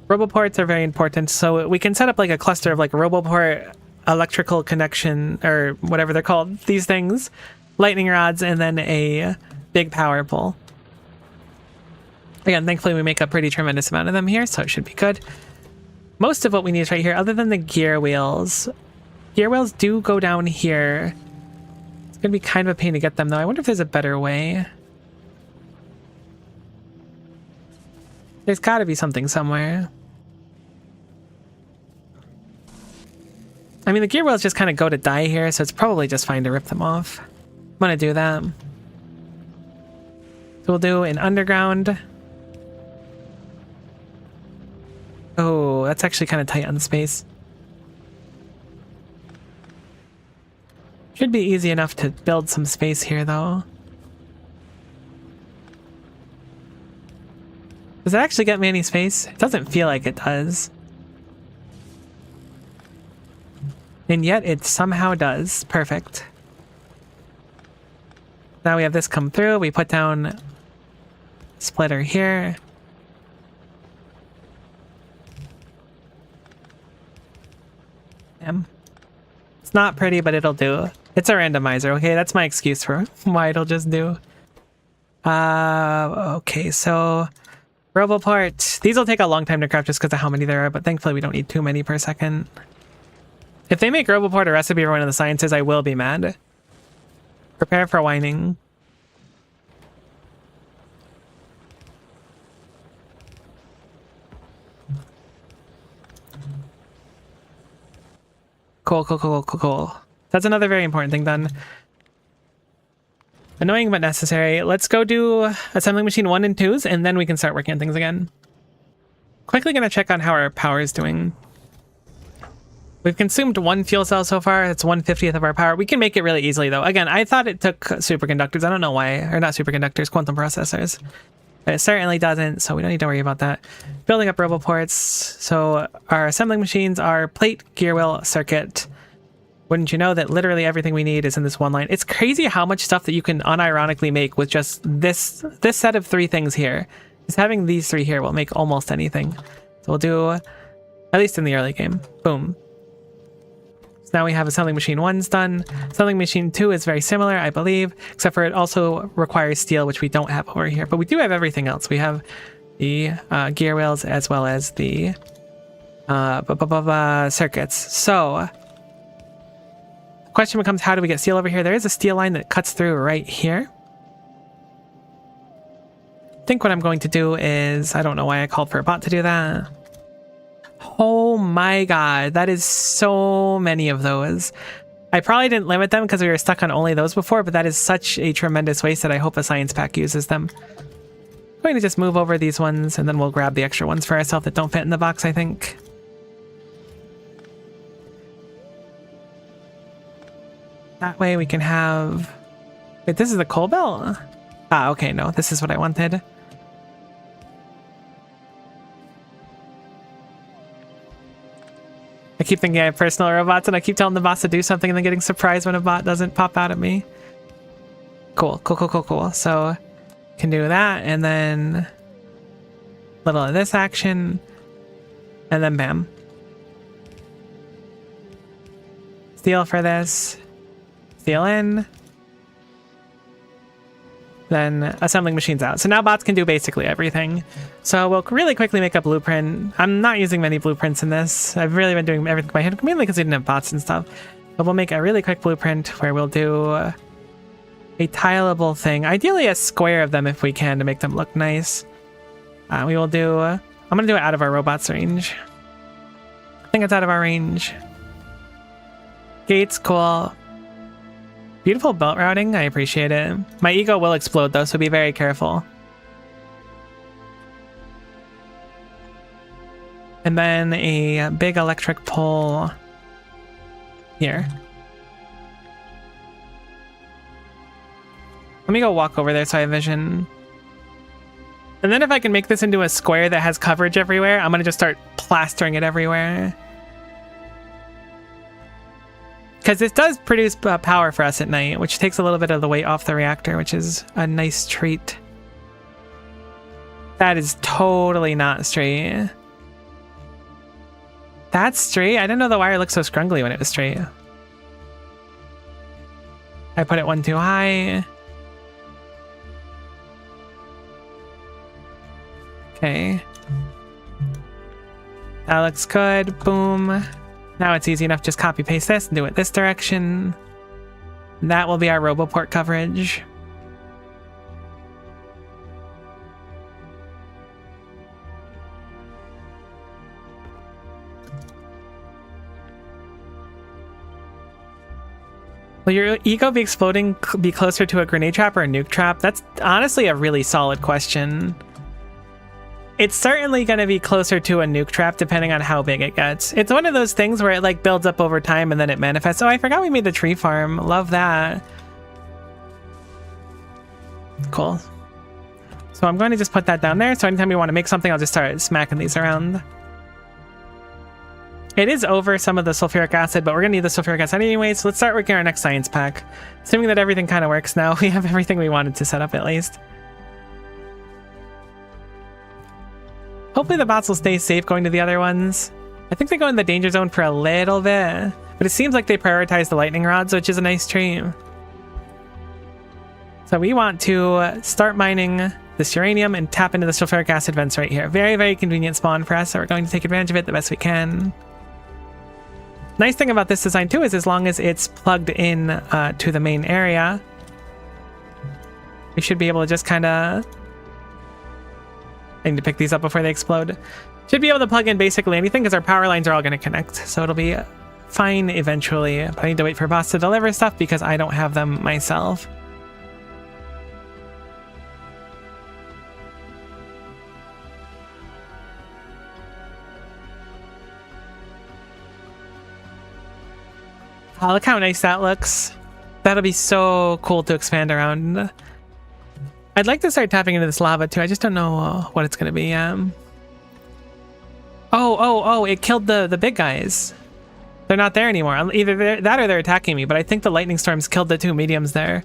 Roboports are very important, so we can set up like a cluster of like roboport, electrical connection, or whatever they're called, these things, lightning rods, and then a big power pole. Again, thankfully we make a pretty tremendous amount of them here, so it should be good. Most of what we need is right here, other than the gear wheels. Gear wheels do go down here. It's gonna be kind of a pain to get them though. I wonder if there's a better way. There's gotta be something somewhere. I mean, the gear wheels just kind of go to die here, so it's probably just fine to rip them off. I'm gonna do that. So we'll do an underground. Oh, that's actually kind of tight on space. Should be easy enough to build some space here, though. Does it actually get me any space? It doesn't feel like it does. And yet it somehow does. Perfect. Now we have this come through. We put down splitter here. It's not pretty, but it'll do. It's a randomizer, okay? That's my excuse for why it'll just do. Okay, so RoboPort. These will take a long time to craft just because of how many there are, but thankfully we don't need too many per second. If they make RoboPort a recipe for one of the sciences, I will be mad. Prepare for whining. Cool. That's another very important thing done. Annoying but necessary. Let's go do assembling machine 1 and 2s, and then we can start working on things again. Quickly gonna check on how our power is doing. We've consumed 1 fuel cell so far. It's 1/50th of our power. We can make it really easily, though. Again, I thought it took superconductors. I don't know why. Or not superconductors, quantum processors. But it certainly doesn't, so we don't need to worry about that. Building up RoboPorts. So our assembling machines are plate, gear wheel, circuit. Wouldn't you know that literally everything we need is in this one line? It's crazy how much stuff that you can unironically make with just this set of 3 things here. Just having these 3 here will make almost anything. So we'll do, at least in the early game. Boom. So now we have assembling machine 1's done. Assembling machine 2 is very similar, I believe, except for it also requires steel, which we don't have over here. But we do have everything else. We have the gear wheels as well as the circuits. So the question becomes, how do we get steel over here? There is a steel line that cuts through right here. I think what I'm going to do is, I don't know why I called for a bot to do that. Oh my god, that is so many of those. I probably didn't limit them because we were stuck on only those before, but that is such a tremendous waste that I hope a science pack uses them. I'm going to just move over these ones, and then we'll grab the extra ones for ourselves that don't fit in the box, I think. That way we can have... Wait, this is the coal belt? Ah, okay, no, this is what I wanted. I keep thinking I have personal robots, and I keep telling the boss to do something and then getting surprised when a bot doesn't pop out at me. Cool. So, can do that, and then a little of this action, and then bam. Steel for this. Steel in. Then assembling machines out. So now bots can do basically everything. So we'll really quickly make a blueprint. I'm not using many blueprints in this. I've really been doing everything by hand, mainly because we didn't have bots and stuff. But we'll make a really quick blueprint where we'll do a tileable thing. Ideally a square of them if we can to make them look nice. We will do... I'm going to do it out of our robot's range. I think it's out of our range. Gates, cool. Beautiful belt routing, I appreciate it. My ego will explode though, so be very careful. And then a big electric pole here. Let me go walk over there so I have vision. And then if I can make this into a square that has coverage everywhere, I'm gonna just start plastering it everywhere. Because this does produce power for us at night, which takes a little bit of the weight off the reactor, which is a nice treat. That is totally not straight. That's straight? I didn't know the wire looked so scrungly when it was straight. I put it 1 too high. Okay. That looks good. Boom. Now it's easy enough, just copy paste this and do it this direction. That will be our RoboPort coverage. Will your ego be exploding be closer to a grenade trap or a nuke trap? That's honestly a really solid question. It's certainly going to be closer to a nuke trap depending on how big it gets. It's one of those things where it like builds up over time and then it manifests. Oh, I forgot we made the tree farm. Love that. Cool. So I'm going to just put that down there. So anytime we want to make something, I'll just start smacking these around. It is over some of the sulfuric acid, but we're going to need the sulfuric acid anyway. So let's start working on our next science pack. Assuming that everything kind of works now, we have everything we wanted to set up at least. Hopefully the bots will stay safe going to the other ones. I think they go in the danger zone for a little bit, but it seems like they prioritize the lightning rods, which is a nice trait. So we want to start mining this uranium and tap into the sulfuric acid vents right here. Very, very convenient spawn for us, so we're going to take advantage of it the best we can. Nice thing about this design too is as long as it's plugged in to the main area, we should be able to just kind of... I need to pick these up before they explode. Should be able to plug in basically anything because our power lines are all going to connect. So it'll be fine eventually. But I need to wait for bots to deliver stuff because I don't have them myself. Oh, look how nice that looks. That'll be so cool to expand around. I'd like to start tapping into this lava too. I just don't know what it's going to be. Oh, it killed the big guys. They're not there anymore. Either that or they're attacking me, but I think the lightning storms killed the two mediums there.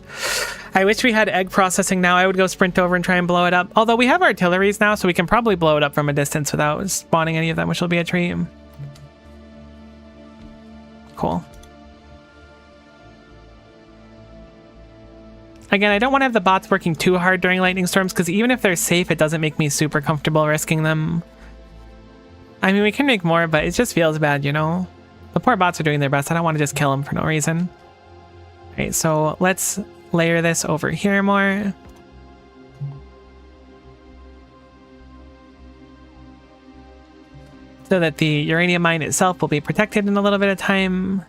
I wish we had egg processing now. I would go sprint over and try and blow it up. Although we have artilleries now, so we can probably blow it up from a distance without spawning any of them, which will be a treat. Cool. Again, I don't want to have the bots working too hard during lightning storms, because even if they're safe, it doesn't make me super comfortable risking them. I mean, we can make more, but it just feels bad, you know? The poor bots are doing their best. I don't want to just kill them for no reason. Alright, so let's layer this over here more. So that the uranium mine itself will be protected in a little bit of time.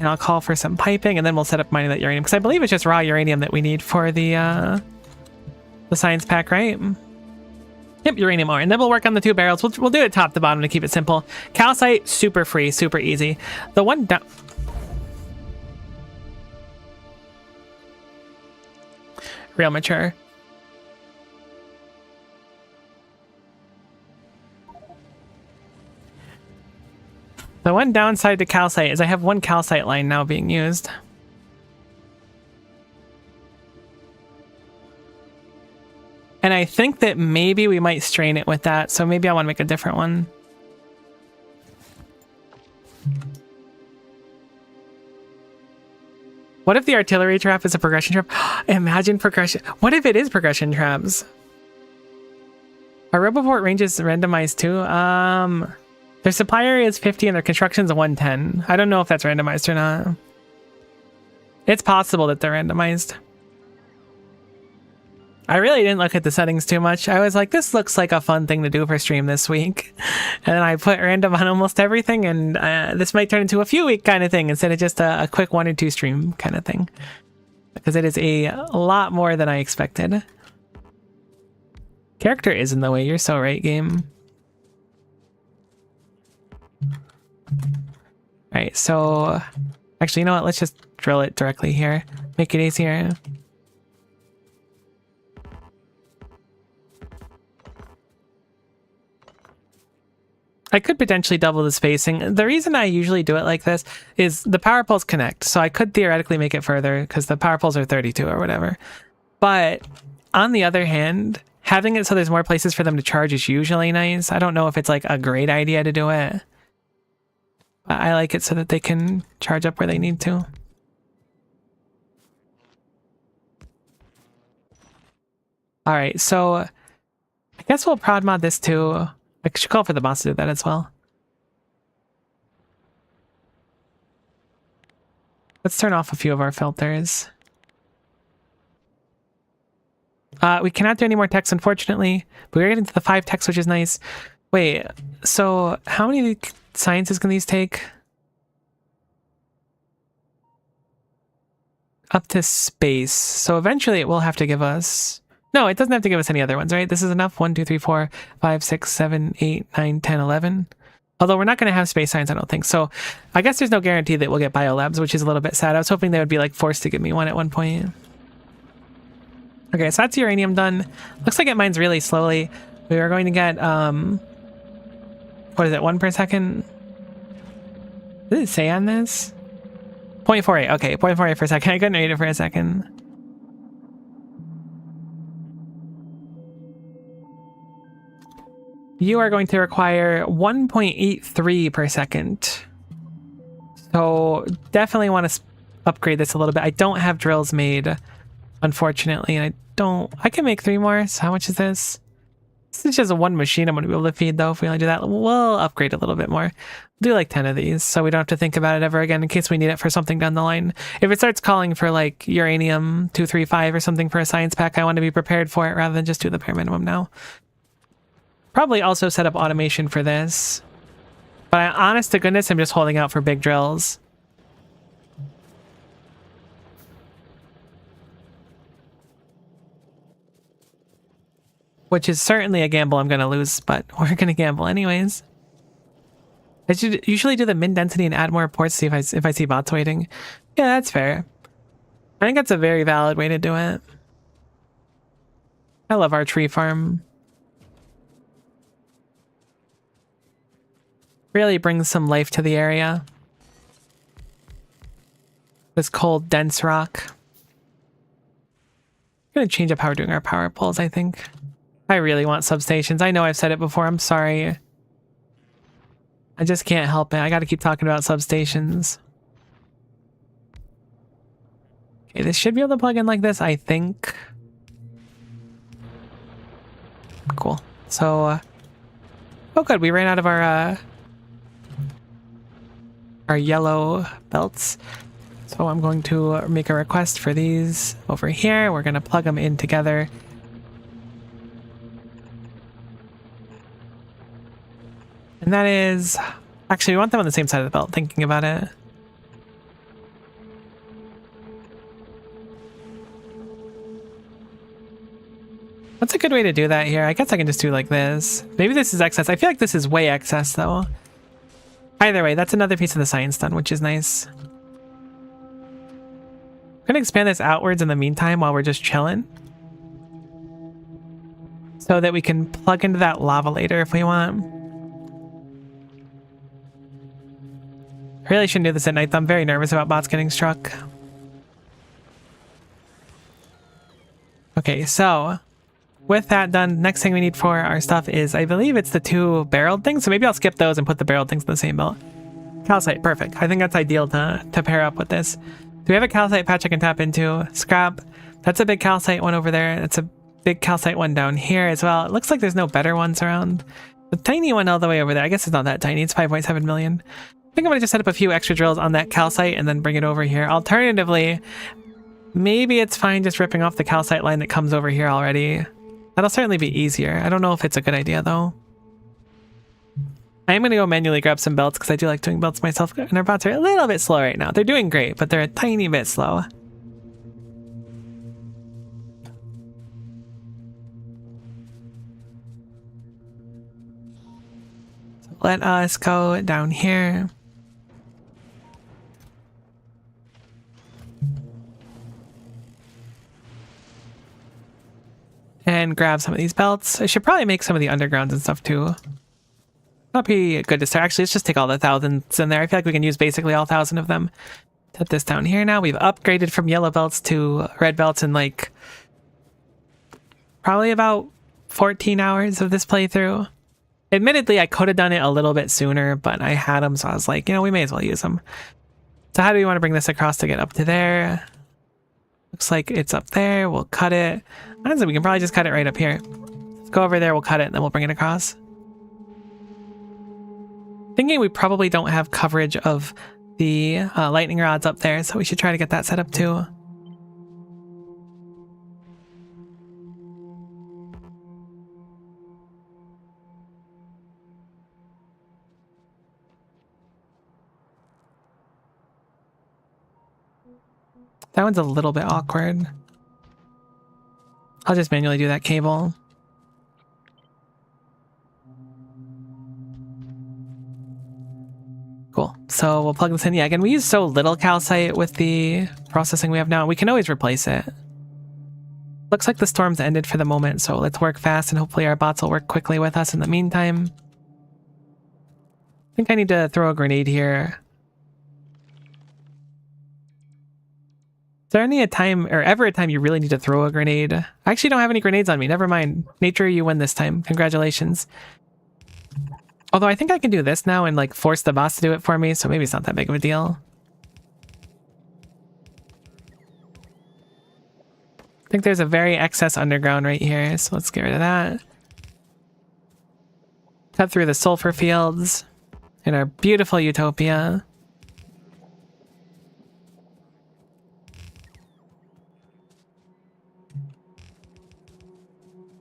And I'll call for some piping, and then we'll set up mining that uranium, because I believe it's just raw uranium that we need for the science pack, right? Yep, uranium ore. And then we'll work on the two barrels. We'll do it top to bottom to keep it simple. Calcite, super free, super easy. The one down... Real mature. The one downside to calcite is I have one calcite line now being used. And I think that maybe we might strain it with that, so maybe I want to make a different one. What if the artillery trap is a progression trap? Imagine progression. What if it is progression traps? Our Roboport range is randomized too. Their supply area is 50 and their construction's 110. I don't know if that's randomized or not. It's possible that they're randomized. I really didn't look at the settings too much. I was like, this looks like a fun thing to do for stream this week. And then I put random on almost everything, and this might turn into a few week kind of thing instead of just a quick 1 or 2 stream kind of thing. Because it is a lot more than I expected. Character is in the way. You're so right, game. Alright, so actually, you know what? Let's just drill it directly here. Make it easier. I could potentially double the spacing. The reason I usually do it like this is the power poles connect, so I could theoretically make it further because the power poles are 32 or whatever. But on the other hand, having it so there's more places for them to charge is usually nice. I don't know if it's like a great idea to do it. I like it so that they can charge up where they need to. Alright, so I guess we'll prod mod this too. I should call for the boss to do that as well. Let's turn off a few of our filters. We cannot do any more text, unfortunately, but we're getting to the 5 text, which is nice. Wait, so how many sciences can these take? Up to space. So eventually it will have to give us No, it doesn't have to give us any other ones, right? This is enough. 1, 2, 3, 4, 5, 6, 7, 8, 9, 10, 11. Although we're not going to have space science, I don't think. So I guess there's no guarantee that we'll get biolabs, which is a little bit sad. I was hoping they would be like forced to give me one at one point. Okay, so that's uranium done. Looks like it mines really slowly. We are going to get, what is it, 1 per second? Did it say on this? 0.48, okay, 0.48 per second. I couldn't read it for a second. You are going to require 1.83 per second. So definitely want to upgrade this a little bit. I don't have drills made, unfortunately, and I can make 3 more. So how much is this? This is just one machine I'm going to be able to feed, though. If we only do that, we'll upgrade a little bit more. Do like 10 of these, so we don't have to think about it ever again in case we need it for something down the line. If it starts calling for like uranium 235 or something for a science pack, I want to be prepared for it rather than just do the bare minimum now. Probably also set up automation for this. But honest to goodness, I'm just holding out for big drills. Which is certainly a gamble I'm going to lose, but we're going to gamble anyways. I should usually do the min density and add more ports to see if I see bots waiting. Yeah, that's fair. I think that's a very valid way to do it. I love our tree farm. Really brings some life to the area. This cold, dense rock. I'm going to change up how we're doing our power poles, I think. I really want substations. I know I've said it before. I'm sorry. I just can't help it. I got to keep talking about substations. Okay, this should be able to plug in like this, I think. Cool. So, oh good, we ran out of our yellow belts. So I'm going to make a request for these over here. We're going to plug them in together. And that is... Actually, we want them on the same side of the belt, thinking about it. What's a good way to do that here? I guess I can just do like this. Maybe this is excess. I feel like this is way excess, though. Either way, that's another piece of the science done, which is nice. I'm going to expand this outwards in the meantime while we're just chilling. So that we can plug into that lava later if we want. Really shouldn't do this at night, though. I'm very nervous about bots getting struck. Okay, so with that done, next thing we need for our stuff is, I believe it's the 2 barreled things. So maybe I'll skip those and put the barreled things in the same belt. Calcite, perfect. I think that's ideal to pair up with this. Do we have a calcite patch I can tap into? Scrap. That's a big calcite one over there. That's a big calcite one down here as well. It looks like there's no better ones around. The tiny one all the way over there. I guess it's not that tiny. It's 5.7 million. I think I'm going to just set up a few extra drills on that calcite and then bring it over here. Alternatively, maybe it's fine just ripping off the calcite line that comes over here already. That'll certainly be easier. I don't know if it's a good idea, though. I am going to go manually grab some belts because I do like doing belts myself. And our bots are a little bit slow right now. They're doing great, but they're a tiny bit slow. So let us go down here. And grab some of these belts. I should probably make some of the undergrounds and stuff too. That'll be good to start. Actually, let's just take all the thousands in there. I feel like we can use basically all 1,000 of them. Set this down here now. We've upgraded from yellow belts to red belts in like probably about 14 hours of this playthrough. Admittedly, I could have done it a little bit sooner, but I had them, so I was like, you know, we may as well use them. So how do we want to bring this across to get up to there? Looks like it's up there. We'll cut it. Honestly, we can probably just cut it right up here. Let's go over there, we'll cut it, and then we'll bring it across. Thinking we probably don't have coverage of the lightning rods up there, so we should try to get that set up too. That one's a little bit awkward. I'll just manually do that cable. Cool. So we'll plug this in. Yeah, again, we use so little calcite with the processing we have now. We can always replace it. Looks like the storm's ended for the moment, so let's work fast and hopefully our bots will work quickly with us in the meantime. I think I need to throw a grenade here. Is there any time or ever a time you really need to throw a grenade? I actually don't have any grenades on me. Never mind. Nature, you win this time. Congratulations. Although I think I can do this now and like force the boss to do it for me, so maybe it's not that big of a deal. I think there's a very excess underground right here, so let's get rid of that. Cut through the sulfur fields in our beautiful utopia.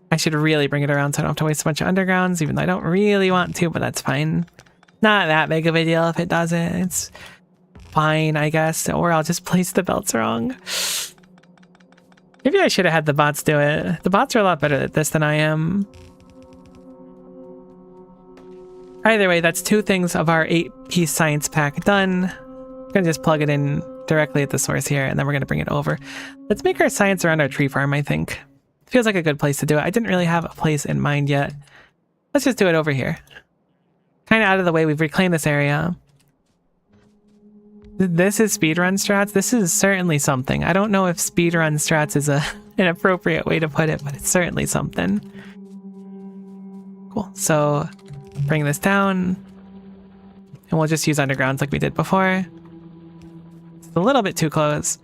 I should really bring it around so I don't have to waste a bunch of undergrounds, even though I don't really want to, but that's fine. Not that big of a deal if it doesn't. It's fine, I guess. Or I'll just place the belts wrong. Maybe I should have had the bots do it. The bots are a lot better at this than I am. Either way, that's 2 things of our 8-piece science pack done. I'm gonna just plug it in directly at the source here, and then we're gonna bring it over. Let's make our science around our tree farm, I think. Feels like a good place to do it. I didn't really have a place in mind yet. Let's just do it over here. Kind of out of the way. We've reclaimed this area. This is speedrun strats. This is certainly something. I don't know if speedrun strats is an appropriate way to put it, but it's certainly something. Cool. So bring this down, and we'll just use undergrounds like we did before. It's a little bit too close.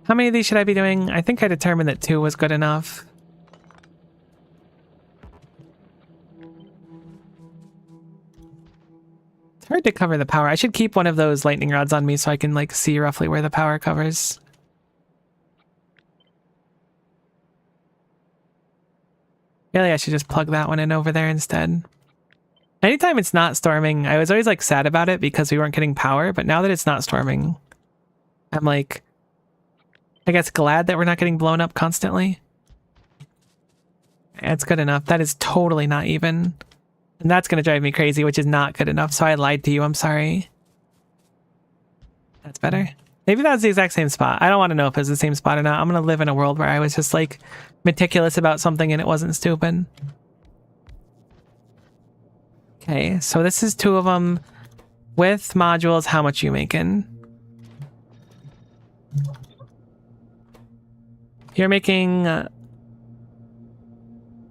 How many of these should I be doing? I think I determined that 2 was good enough. It's hard to cover the power. I should keep one of those lightning rods on me so I can like see roughly where the power covers. Really, I should just plug that one in over there instead. Anytime it's not storming, I was always like sad about it because we weren't getting power, but now that it's not storming, I'm like, I guess glad that we're not getting blown up constantly. It's good enough. That is totally not even. And that's going to drive me crazy, which is not good enough. So I lied to you. I'm sorry. That's better. Maybe that's the exact same spot. I don't want to know if it's the same spot or not. I'm going to live in a world where I was just like meticulous about something and it wasn't stupid. Okay, so this is 2 of them. With modules, how much are you making? You're making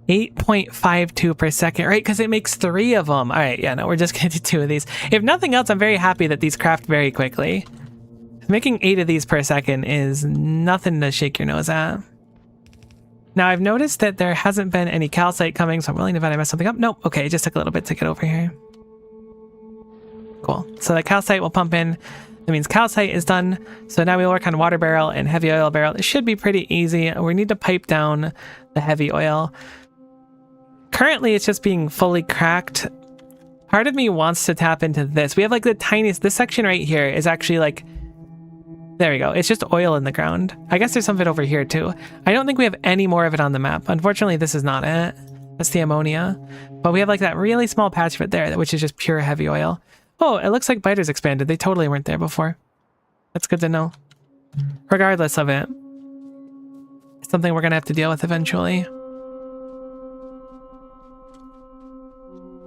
8.52 per second, right? Because it makes 3 of them. All right, yeah, no, we're just going to do 2 of these. If nothing else, I'm very happy that these craft very quickly. Making 8 of these per second is nothing to shake your nose at. Now, I've noticed that there hasn't been any calcite coming, so I'm willing to bet I messed something up. Nope, okay, it just took a little bit to get over here. Cool, so the calcite will pump in. That means calcite is done. So now we'll work on water barrel and heavy oil barrel. It should be pretty easy. We need to pipe down the heavy oil. Currently, it's just being fully cracked. Part of me wants to tap into this. We have like the tiniest, this section right here is actually like, there we go. It's just oil in the ground. I guess there's some of it over here too. I don't think we have any more of it on the map. Unfortunately, this is not it. That's the ammonia. But we have like that really small patch of it there, which is just pure heavy oil. Oh, it looks like biters expanded. They totally weren't there before. That's good to know. Regardless of it, it's something we're going to have to deal with eventually.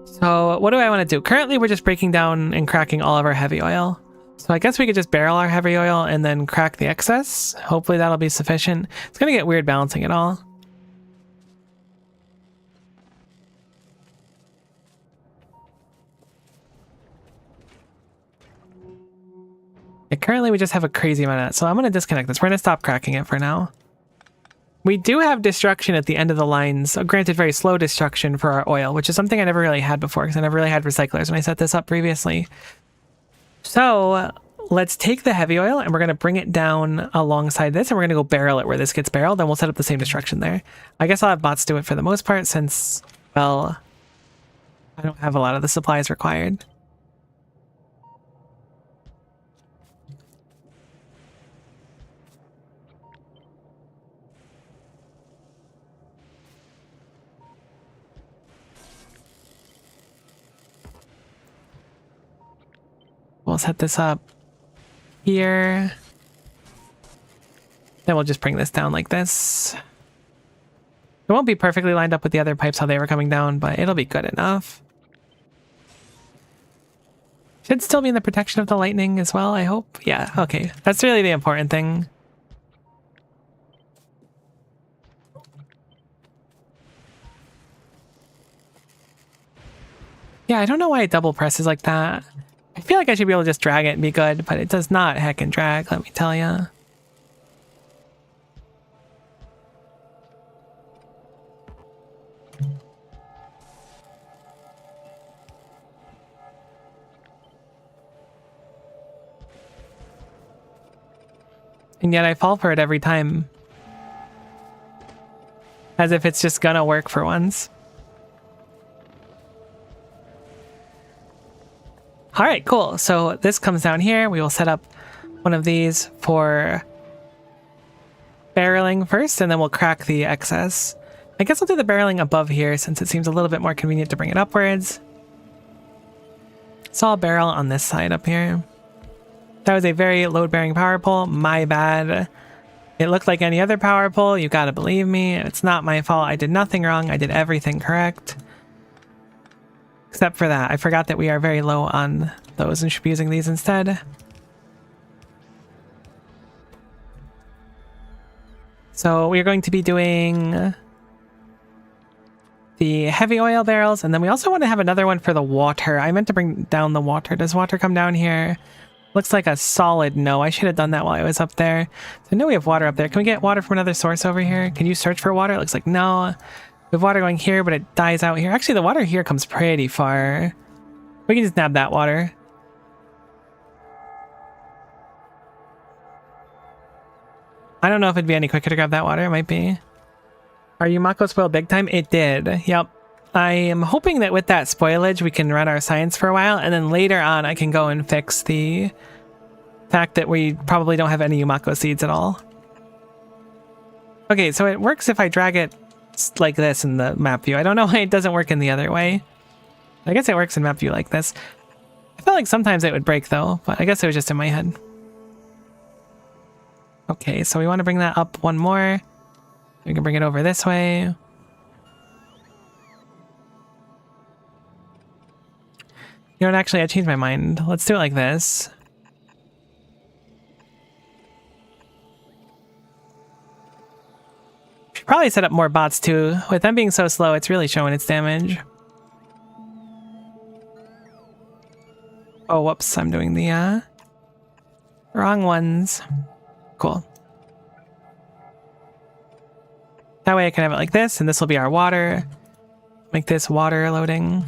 So what do I want to do? Currently, we're just breaking down and cracking all of our heavy oil. So I guess we could just barrel our heavy oil and then crack the excess. Hopefully that'll be sufficient. It's going to get weird balancing it all. Currently, we just have a crazy amount of that, so I'm going to disconnect this. We're going to stop cracking it for now. We do have destruction at the end of the lines, granted very slow destruction for our oil, which is something I never really had before because I never really had recyclers when I set this up previously. So let's take the heavy oil and we're going to bring it down alongside this and we're going to go barrel it where this gets barreled, and we'll set up the same destruction there. I guess I'll have bots do it for the most part since, well, I don't have a lot of the supplies required. we'll set this up here. Then we'll just bring this down like this. It won't be perfectly lined up with the other pipes how they were coming down, but it'll be good enough. Should still be in the protection of the lightning as well, I hope. Yeah, okay. That's really the important thing. Yeah, I don't know why it double presses like that. I feel like I should be able to just drag it and be good, but it does not heckin' drag, let me tell ya. And yet I fall for it every time. As if it's just gonna work for once. Alright, cool. So this comes down here. We will set up one of these for barreling first, and then we'll crack the excess. I guess I'll do the barreling above here since it seems a little bit more convenient to bring it upwards. So I'll barrel on this side up here. That was a very load-bearing power pole. My bad. It looked like any other power pole. You gotta believe me. It's not my fault. I did nothing wrong. I did everything correct. Except for that. I forgot that we are very low on those and should be using these instead. So we're going to be doing the heavy oil barrels, and then we also want to have another one for the water. I meant to bring down the water. Does water come down here? Looks like a solid no. I should have done that while I was up there. So I know we have water up there. Can we get water from another source over here? Can you search for water? It looks like no. We have water going here, but it dies out here. Actually, the water here comes pretty far. We can just nab that water. I don't know if it'd be any quicker to grab that water. It might be. Our Yumako spoiled big time? It did. Yep. I am hoping that with that spoilage, we can run our science for a while, and then later on, I can go and fix the fact that we probably don't have any Yumako seeds at all. Okay, so it works if I drag it like this in the map view. I don't know why it doesn't work in the other way. I guess it works in map view like this. I felt like sometimes it would break though, but I guess it was just in my head. Okay, so we want to bring that up one more. We can bring it over this way. You know what, actually, I changed my mind. Let's do it like this. Should probably set up more bots too. With them being so slow, it's really showing its damage. Oh, whoops, I'm doing the wrong ones. Cool. That way I can have it like this, and this will be our water. Make this water loading.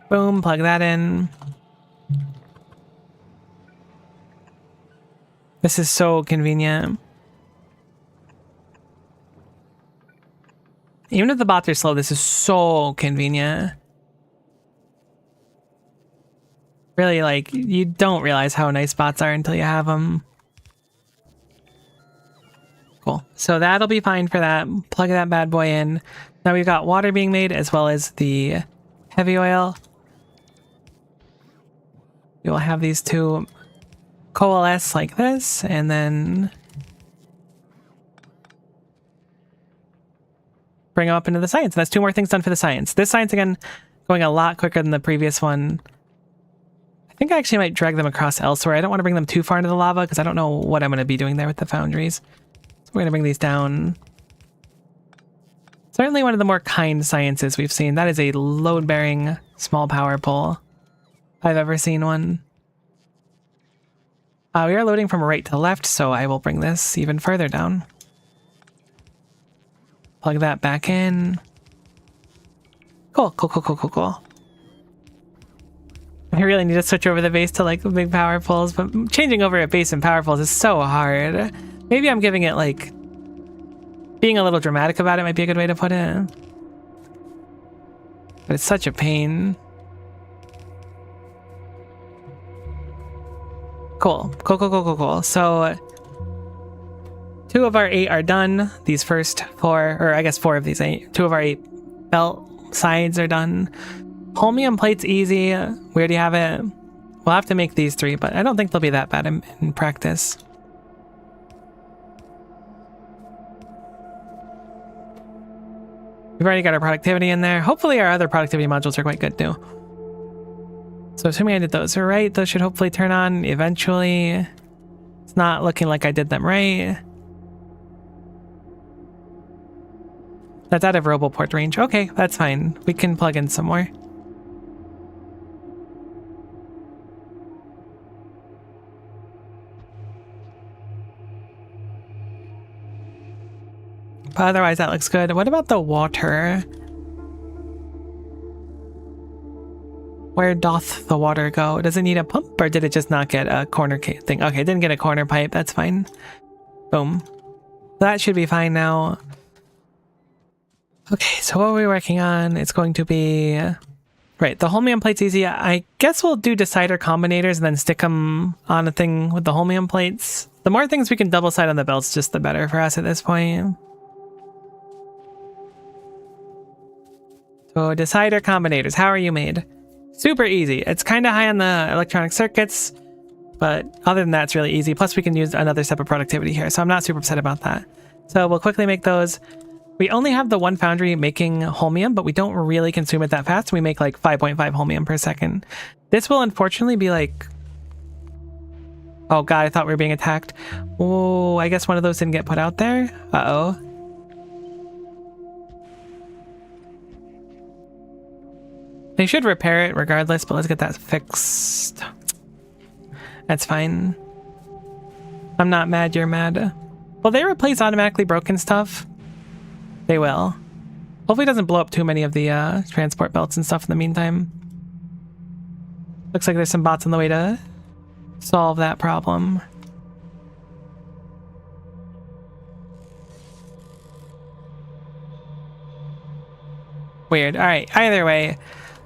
Boom, plug that in. This is so convenient. Even if the bots are slow, this is so convenient. Really, like, you don't realize how nice bots are until you have them. Cool. So that'll be fine for that. Plug that bad boy in. Now we've got water being made as well as the heavy oil. We will have these two coalesce like this, and then bring them up into the science. That's two more things done for the science. This science, again, going a lot quicker than the previous one. I think I actually might drag them across elsewhere. I don't want to bring them too far into the lava because I don't know what I'm going to be doing there with the foundries. So we're going to bring these down. Certainly one of the more kind sciences we've seen. That is a load-bearing small power pole. I've ever seen one. We are loading from right to left, so I will bring this even further down. Plug that back in. Cool, cool, cool, cool, cool, cool. I really need to switch over the base to like big power poles, but changing over a base and power poles is so hard. Maybe I'm giving it like... being a little dramatic about it might be a good way to put it. But it's such a pain. Cool. Cool, cool, cool, cool, cool. So 2 of our 8 are done. These first 4, or I guess 4 of these 8. 2 of our 8 belt sides are done. Holmium plate's easy. We already have it. We'll have to make these 3, but I don't think they'll be that bad in practice. We've already got our productivity in there. Hopefully our other productivity modules are quite good too. So assuming I did those right, those should hopefully turn on eventually. It's not looking like I did them right. That's out of roboport range. Okay, that's fine. We can plug in some more. But otherwise that looks good. What about the water? Where doth the water go? Does it need a pump or did it just not get a corner thing? Okay, it didn't get a corner pipe. That's fine. Boom. That should be fine now. Okay, so what are we working on? It's going to be... Right, the holmium plate's easy. I guess we'll do decider combinators and then stick them on a thing with the holmium plates. The more things we can double side on the belts, just the better for us at this point. So decider combinators, how are you made? Super easy. It's kind of high on the electronic circuits, but other than that, it's really easy. Plus, we can use another step of productivity here, so I'm not super upset about that. So we'll quickly make those. We only have the one foundry making holmium, but we don't really consume it that fast. We make like 5.5 holmium per second. This will unfortunately be like... Oh god, I thought we were being attacked. Oh, I guess one of those didn't get put out there. Uh-oh. They should repair it regardless, but let's get that fixed. That's fine. I'm not mad, you're mad. Will they replace automatically broken stuff? They will. Hopefully it doesn't blow up too many of the transport belts and stuff in the meantime. Looks like there's some bots on the way to solve that problem. Weird. Alright, either way.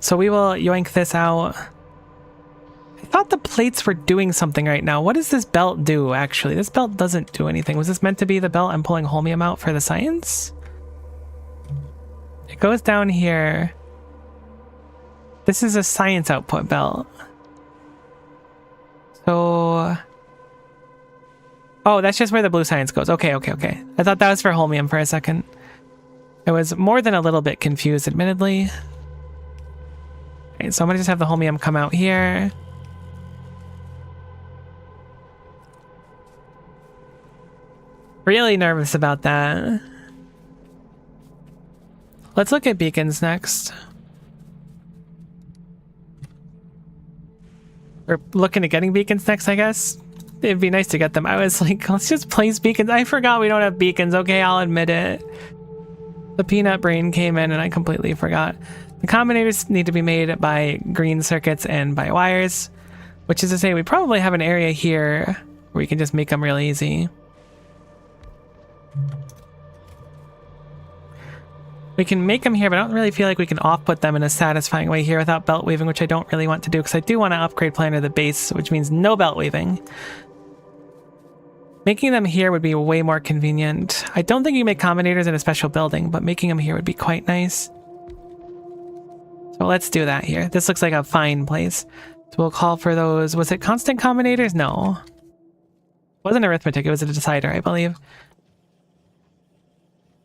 So we will yoink this out. I thought the plates were doing something right now. What does this belt do, actually? This belt doesn't do anything. Was this meant to be the belt I'm pulling holmium out for the science? It goes down here. This is a science output belt. So... Oh, that's just where the blue science goes. Okay, okay, okay. I thought that was for holmium for a second. I was more than a little bit confused, admittedly. Okay, so I'm gonna just have the holmium come out here. Really nervous about that. Let's look at beacons next. We're looking at getting beacons next, I guess. It'd be nice to get them. I was like, let's just place beacons. I forgot we don't have beacons. Okay, I'll admit it. The peanut brain came in and I completely forgot. The combinators need to be made by green circuits and by wires, which is to say we probably have an area here where we can just make them real easy. We can make them here, but I don't really feel like we can off-put them in a satisfying way here without belt weaving, which I don't really want to do because I do want to upgrade Planner the base, which means no belt weaving. Making them here would be way more convenient. I don't think you can make combinators in a special building, but making them here would be quite nice. So let's do that here. This looks like a fine place. So we'll call for those. Was it constant combinators? No. It wasn't arithmetic. It was a decider, I believe.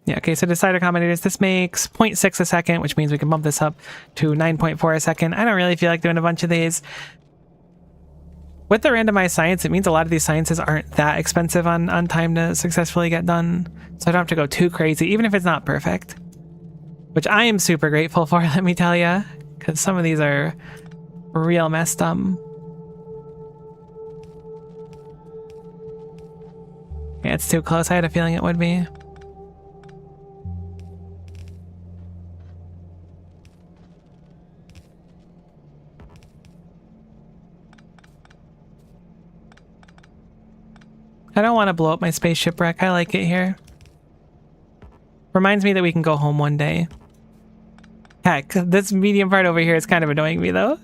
Yeah, okay, so decider combinators. This makes 0.6 a second, which means we can bump this up to 9.4 a second. I don't really feel like doing a bunch of these. With the randomized science, it means a lot of these sciences aren't that expensive on time to successfully get done. So I don't have to go too crazy, even if it's not perfect. Which I am super grateful for, let me tell you. Because some of these are real messed up. Yeah, it's too close. I had a feeling it would be. I don't want to blow up my spaceship wreck. I like it here. Reminds me that we can go home one day. Heck, this medium part over here is kind of annoying me though.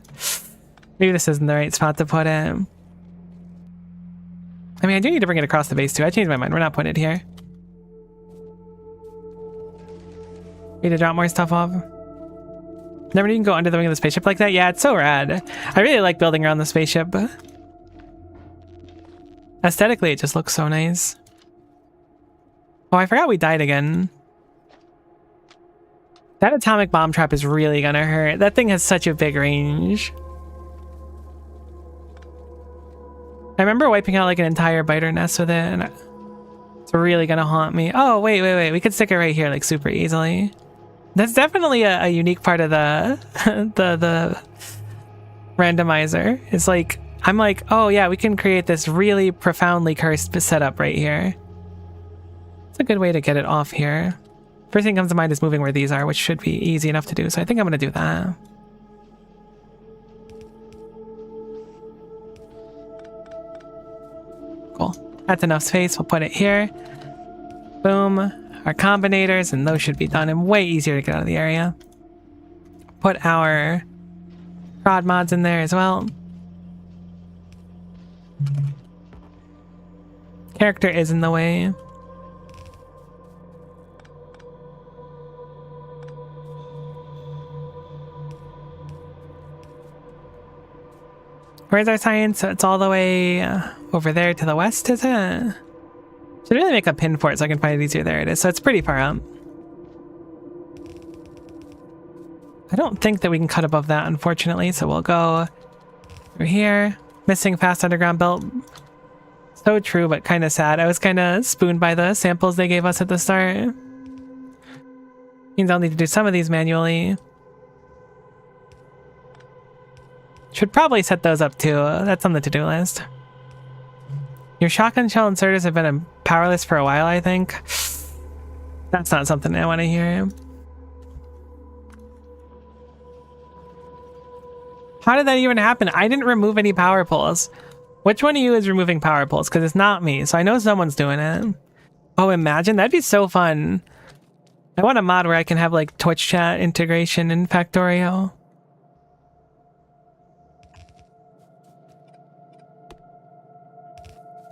Maybe this isn't the right spot to put it. I mean, I do need to bring it across the base too. I changed my mind. We're not putting it here. Need to drop more stuff off. Never even go under the wing of the spaceship like that. Yeah, it's so rad. I really like building around the spaceship. Aesthetically, it just looks so nice. Oh, I forgot we died again. That atomic bomb trap is really gonna hurt. That thing has such a big range. I remember wiping out like an entire biter nest with it, and it's really gonna haunt me. Oh, wait. We could stick it right here like super easily. That's definitely a unique part of the the randomizer. It's like, I'm like, oh yeah, we can create this really profoundly cursed setup right here. It's a good way to get it off here. First thing comes to mind is moving where these are, which should be easy enough to do. So I think I'm gonna do that. Cool. That's enough space. We'll put it here. Boom. Our combinators, and those should be done and way easier to get out of the area. Put our prod mods in there as well. Character is in the way. Where's our science? It's all the way over there to the west, is it? Should really make a pin for it so I can find it easier. There it is. So it's pretty far up. I don't think that we can cut above that, unfortunately. So we'll go through here. Missing fast underground belt. So true, but kind of sad. I was kind of spooned by the samples they gave us at the start. Means I'll need to do some of these manually. Should probably set those up too. That's on the to-do list. Your shotgun shell inserters have been powerless for a while, I think. That's not something I want to hear. How did that even happen? I didn't remove any power poles. Which one of you is removing power poles? Because it's not me, so I know someone's doing it. Oh, imagine. That'd be so fun. I want a mod where I can have like Twitch chat integration in Factorio.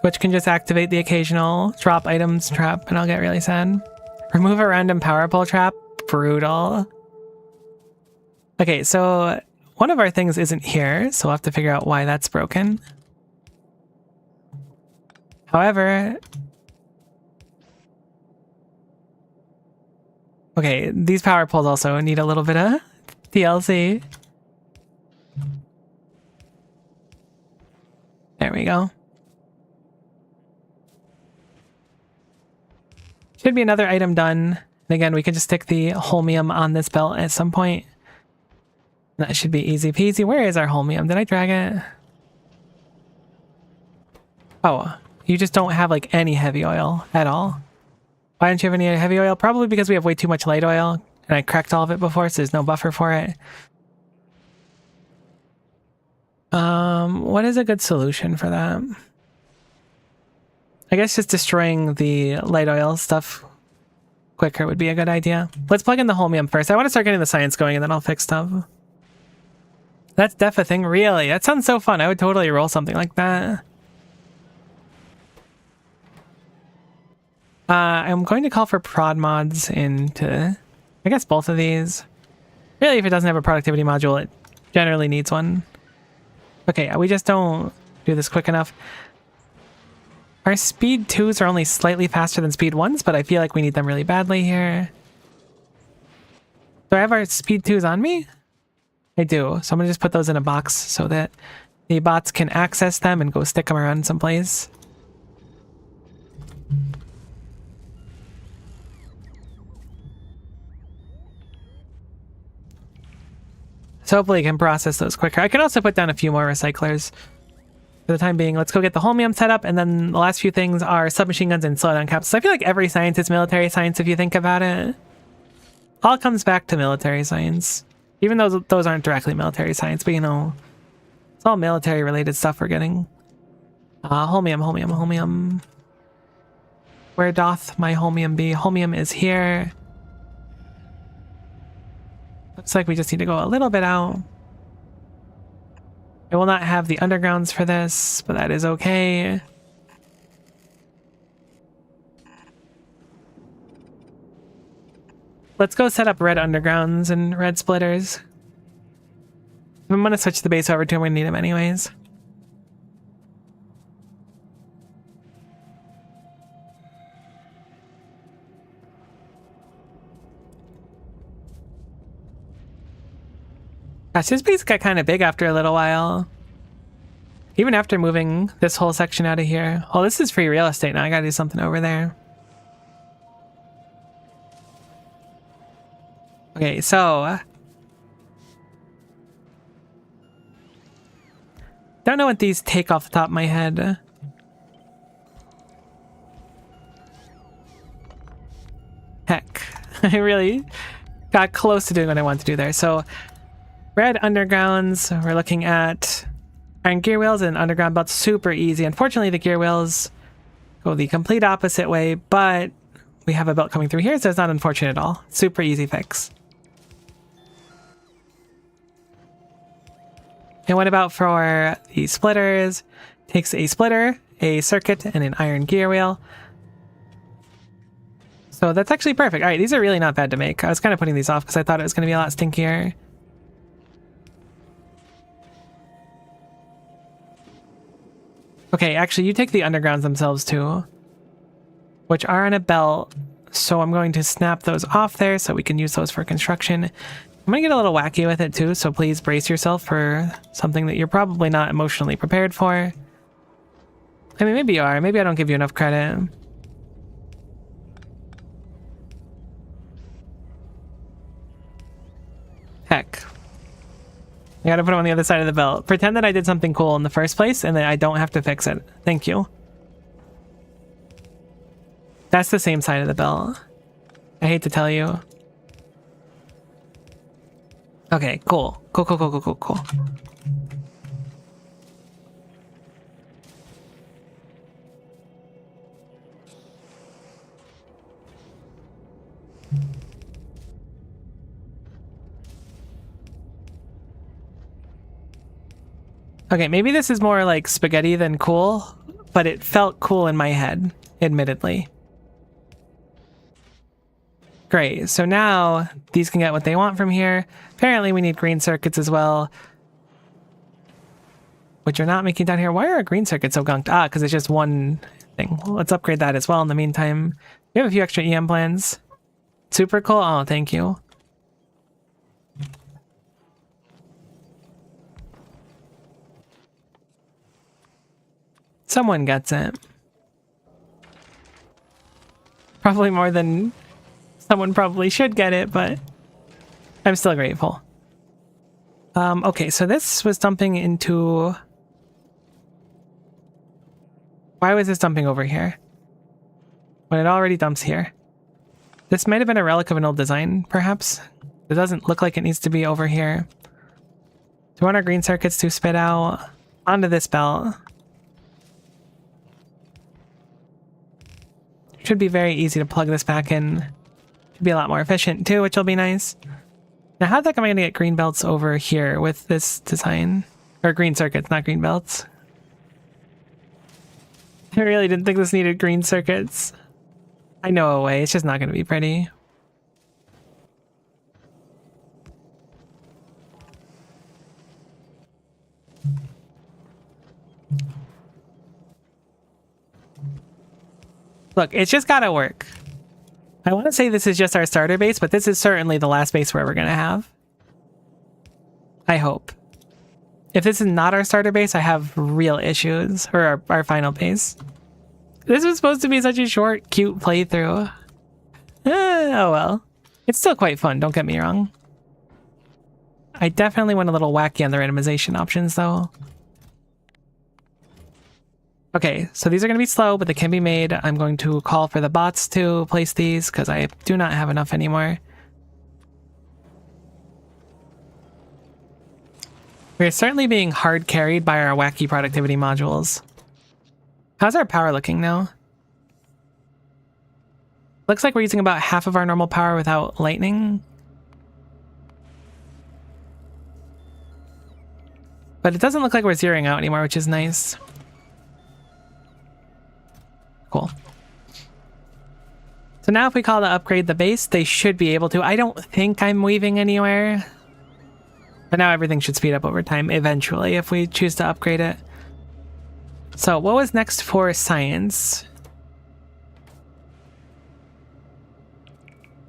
Which can just activate the occasional drop items trap, and I'll get really sad. Remove a random power pole trap? Brutal. Okay, so one of our things isn't here, so we'll have to figure out why that's broken. However... Okay, these power poles also need a little bit of DLC. There we go. Should be another item done. And again, we could just stick the holmium on this belt at some point. That should be easy peasy. Where is our holmium? Did I drag it? Oh, you just don't have like any heavy oil at all. Why don't you have any heavy oil? Probably because we have way too much light oil. And I cracked all of it before, so there's no buffer for it. What is a good solution for that? I guess just destroying the light oil stuff quicker would be a good idea. Let's plug in the holmium first. I want to start getting the science going and then I'll fix stuff. That's def a thing? Really? That sounds so fun. I would totally roll something like that. I'm going to call for prod mods into, I guess, both of these. Really, if it doesn't have a productivity module, it generally needs one. Okay, we just don't do this quick enough. Our speed 2s are only slightly faster than speed 1s, but I feel like we need them really badly here. Do I have our speed 2s on me? I do. So I'm going to just put those in a box so that the bots can access them and go stick them around someplace. So hopefully I can process those quicker. I can also put down a few more recyclers. For the time being, let's go get the holmium set up, and then the last few things are submachine guns and slowdown capsules. I feel like every science is military science if you think about it. All comes back to military science. Even though those aren't directly military science, but you know, it's all military related stuff we're getting. Holmium. Where doth my holmium be? Holmium is here. Looks like we just need to go a little bit out. I will not have the undergrounds for this, but that is okay. Let's go set up red undergrounds and red splitters. I'm gonna switch the base over to him when we need him anyways. Gosh, this base got kind of big after a little while. Even after moving this whole section out of here. Oh, this is free real estate now. I gotta do something over there. Okay, so... don't know what these take off the top of my head. Heck. I really got close to doing what I wanted to do there. So... red undergrounds, we're looking at iron gear wheels and underground belts. Super easy. Unfortunately, the gear wheels go the complete opposite way, but we have a belt coming through here, so it's not unfortunate at all. Super easy fix. And what about for the splitters? Takes a splitter, a circuit, and an iron gear wheel. So that's actually perfect. All right, these are really not bad to make. I was kind of putting these off because I thought it was going to be a lot stinkier. Okay, actually, you take the undergrounds themselves too, which are on a belt. So I'm going to snap those off there so we can use those for construction. I'm going to get a little wacky with it too, so please brace yourself for something that you're probably not emotionally prepared for. I mean, maybe you are. Maybe I don't give you enough credit. Heck. I gotta put them on the other side of the belt. Pretend that I did something cool in the first place and that I don't have to fix it. Thank you. That's the same side of the belt. I hate to tell you. Okay, cool. Cool. Okay, maybe this is more like spaghetti than cool, but it felt cool in my head, admittedly. Great, so now these can get what they want from here. Apparently we need green circuits as well, which are not making down here. Why are our green circuits so gunked? Ah, because it's just one thing. Well, let's upgrade that as well in the meantime. We have a few extra EM plans. Super cool. Oh, thank you. Someone gets it. Probably more than someone probably should get it, but I'm still grateful. Okay, so this was dumping into... why was this dumping over here when it already dumps here? This might have been a relic of an old design, perhaps. It doesn't look like it needs to be over here. Do we want our green circuits to spit out onto this belt? Should be very easy to plug this back in. Should be a lot more efficient too, which will be nice. Now, how the heck am I going to get green belts over here with this design? Or green circuits, not green belts. I really didn't think this needed green circuits. I know a way, it's just not going to be pretty. Look, it's just gotta work. I want to say this is just our starter base, but this is certainly the last base we're ever gonna have. I hope. If this is not our starter base, I have real issues. Or our final base. This was supposed to be such a short, cute playthrough. Oh well. It's still quite fun, don't get me wrong. I definitely went a little wacky on the randomization options, though. Okay, so these are going to be slow, but they can be made. I'm going to call for the bots to place these, because I do not have enough anymore. We're certainly being hard carried by our wacky productivity modules. How's our power looking now? Looks like we're using about half of our normal power without lightning. But it doesn't look like we're zeroing out anymore, which is nice. Cool. So now if we call to upgrade the base, they should be able to. I don't think I'm weaving anywhere. But now everything should speed up over time eventually if we choose to upgrade it. So what was next for science?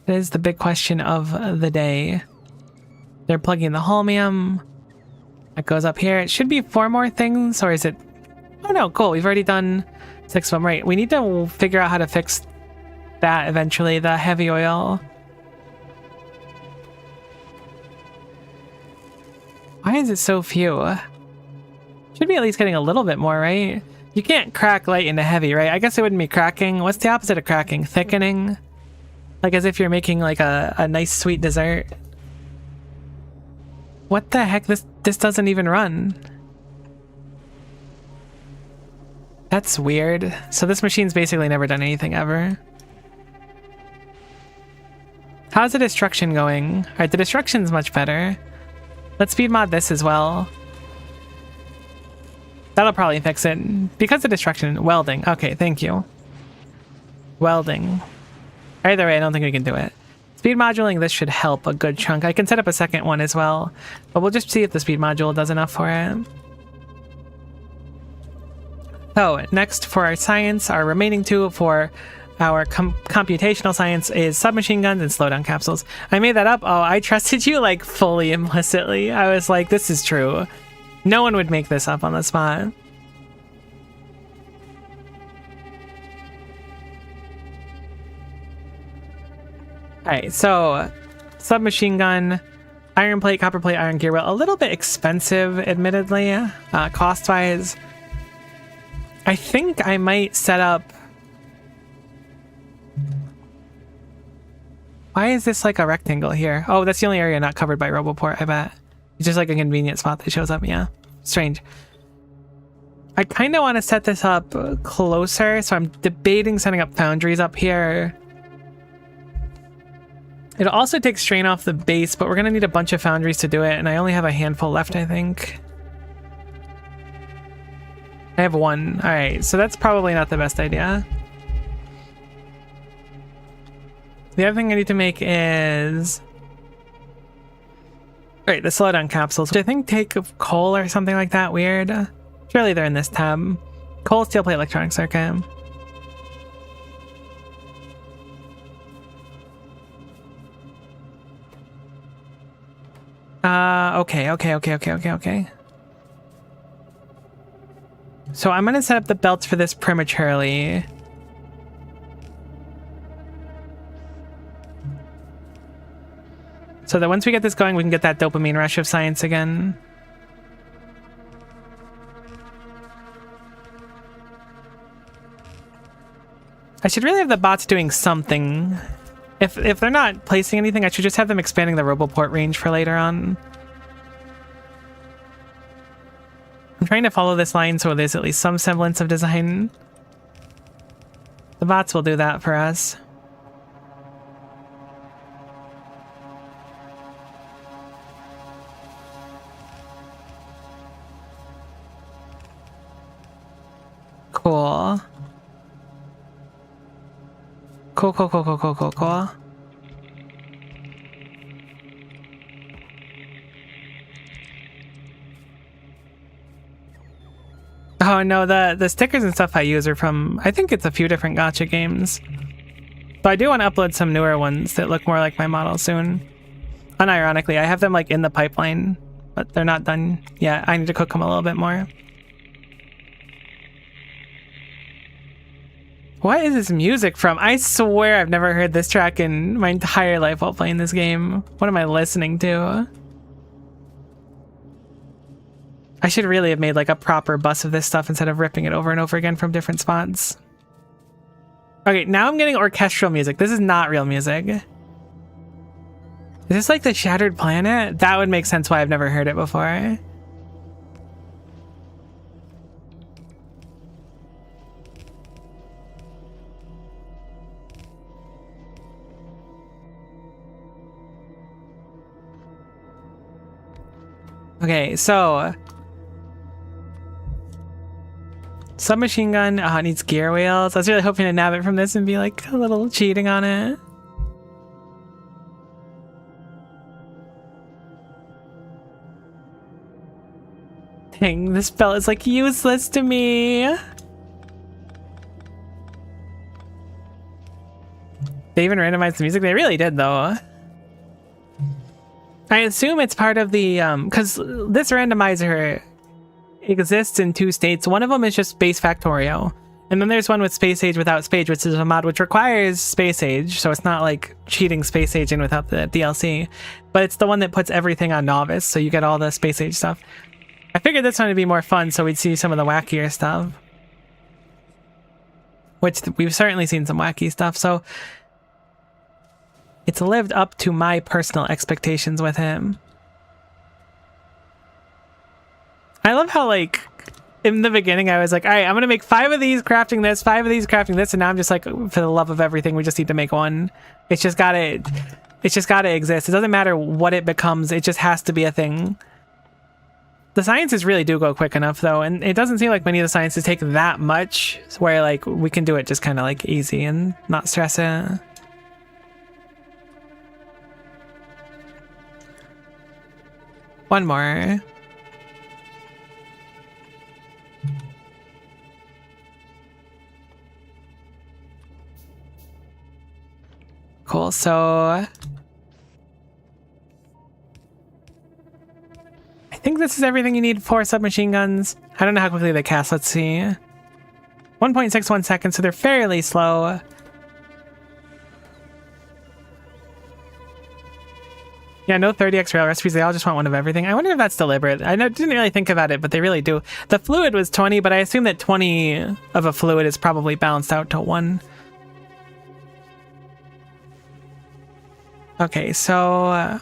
That is the big question of the day. They're plugging the holmium. That goes up here. It should be 4 more things, or is it? Oh no, cool. We've already done 6 of them. Right. We need to figure out how to fix that eventually, the heavy oil. Why is it so few? Should be at least getting a little bit more, right? You can't crack light into heavy, right? I guess it wouldn't be cracking. What's the opposite of cracking? Thickening? Like as if you're making like a nice sweet dessert. What the heck? This doesn't even run. That's weird. So this machine's basically never done anything ever. How's the destruction going? Alright, the destruction's much better. Let's speed mod this as well. That'll probably fix it. Because of destruction, welding. Okay, thank you. Welding. Either way, I don't think we can do it. Speed modulating this should help a good chunk. I can set up a second one as well, but we'll just see if the speed module does enough for it. So next for our science, our remaining 2 for our computational science is submachine guns and slowdown capsules. I made that up. Oh, I trusted you like fully implicitly. I was like, this is true. No one would make this up on the spot. Alright, so submachine gun, iron plate, copper plate, iron gear wheel. A little bit expensive, admittedly, cost-wise. I think I might set up... Why is this like a rectangle here? Oh, that's the only area not covered by Roboport, I bet. It's just like a convenient spot that shows up, yeah. Strange. I kind of want to set this up closer, so I'm debating setting up foundries up here. It'll also take strain off the base, but we're going to need a bunch of foundries to do it, and I only have a handful left, I think. I have 1. Alright, so that's probably not the best idea. The other thing I need to make is... Alright, the slowdown capsules, which I think take coal or something like that weird. Surely they're in this tab. Coal, steel plate, electronic circuit. Okay. So I'm gonna set up the belts for this prematurely. So that once we get this going, we can get that dopamine rush of science again. I should really have the bots doing something. If they're not placing anything, I should just have them expanding the Roboport range for later on. I'm trying to follow this line so there's at least some semblance of design. The bots will do that for us. Cool. Cool. Oh no, the stickers and stuff I use are from, I think it's a few different gacha games. But I do want to upload some newer ones that look more like my model soon. Unironically, I have them like in the pipeline, but they're not done yet. I need to cook them a little bit more. What is this music from? I swear I've never heard this track in my entire life while playing this game. What am I listening to? I should really have made like a proper bus of this stuff instead of ripping it over and over again from different spots. Okay, now I'm getting orchestral music. This is not real music. Is this like the Shattered Planet? That would make sense why I've never heard it before. Okay, so submachine gun it needs gear wheels. I was really hoping to nab it from this and be like a little cheating on it. Dang, this belt is like useless to me. They even randomized the music. They really did, though. I assume it's part of the because this randomizer exists in 2 states. One of them is just Space Factorio, and then there's one with Space Age without Space, which is a mod which requires Space Age, so it's not like cheating Space Age in without the DLC, but it's the one that puts everything on Novice, so you get all the Space Age stuff. I figured this one would be more fun, so we'd see some of the wackier stuff, which we've certainly seen some wacky stuff, so it's lived up to my personal expectations with him. I love how, like, in the beginning I was like, all right, I'm gonna make 5 of these crafting this, 5 of these crafting this, and now I'm just like, for the love of everything, we just need to make one. It's just gotta exist. It doesn't matter what it becomes, it just has to be a thing. The sciences really do go quick enough, though, and it doesn't seem like many of the sciences take that much, where, like, we can do it just kind of, like, easy and not stress it. One more. Cool, so I think this is everything you need for submachine guns. I don't know how quickly they cast, let's see. 1.61 seconds, so they're fairly slow. Yeah, no 30x rail recipes, they all just want one of everything. I wonder if that's deliberate. I didn't really think about it, but they really do. The fluid was 20, but I assume that 20 of a fluid is probably balanced out to 1. Okay, so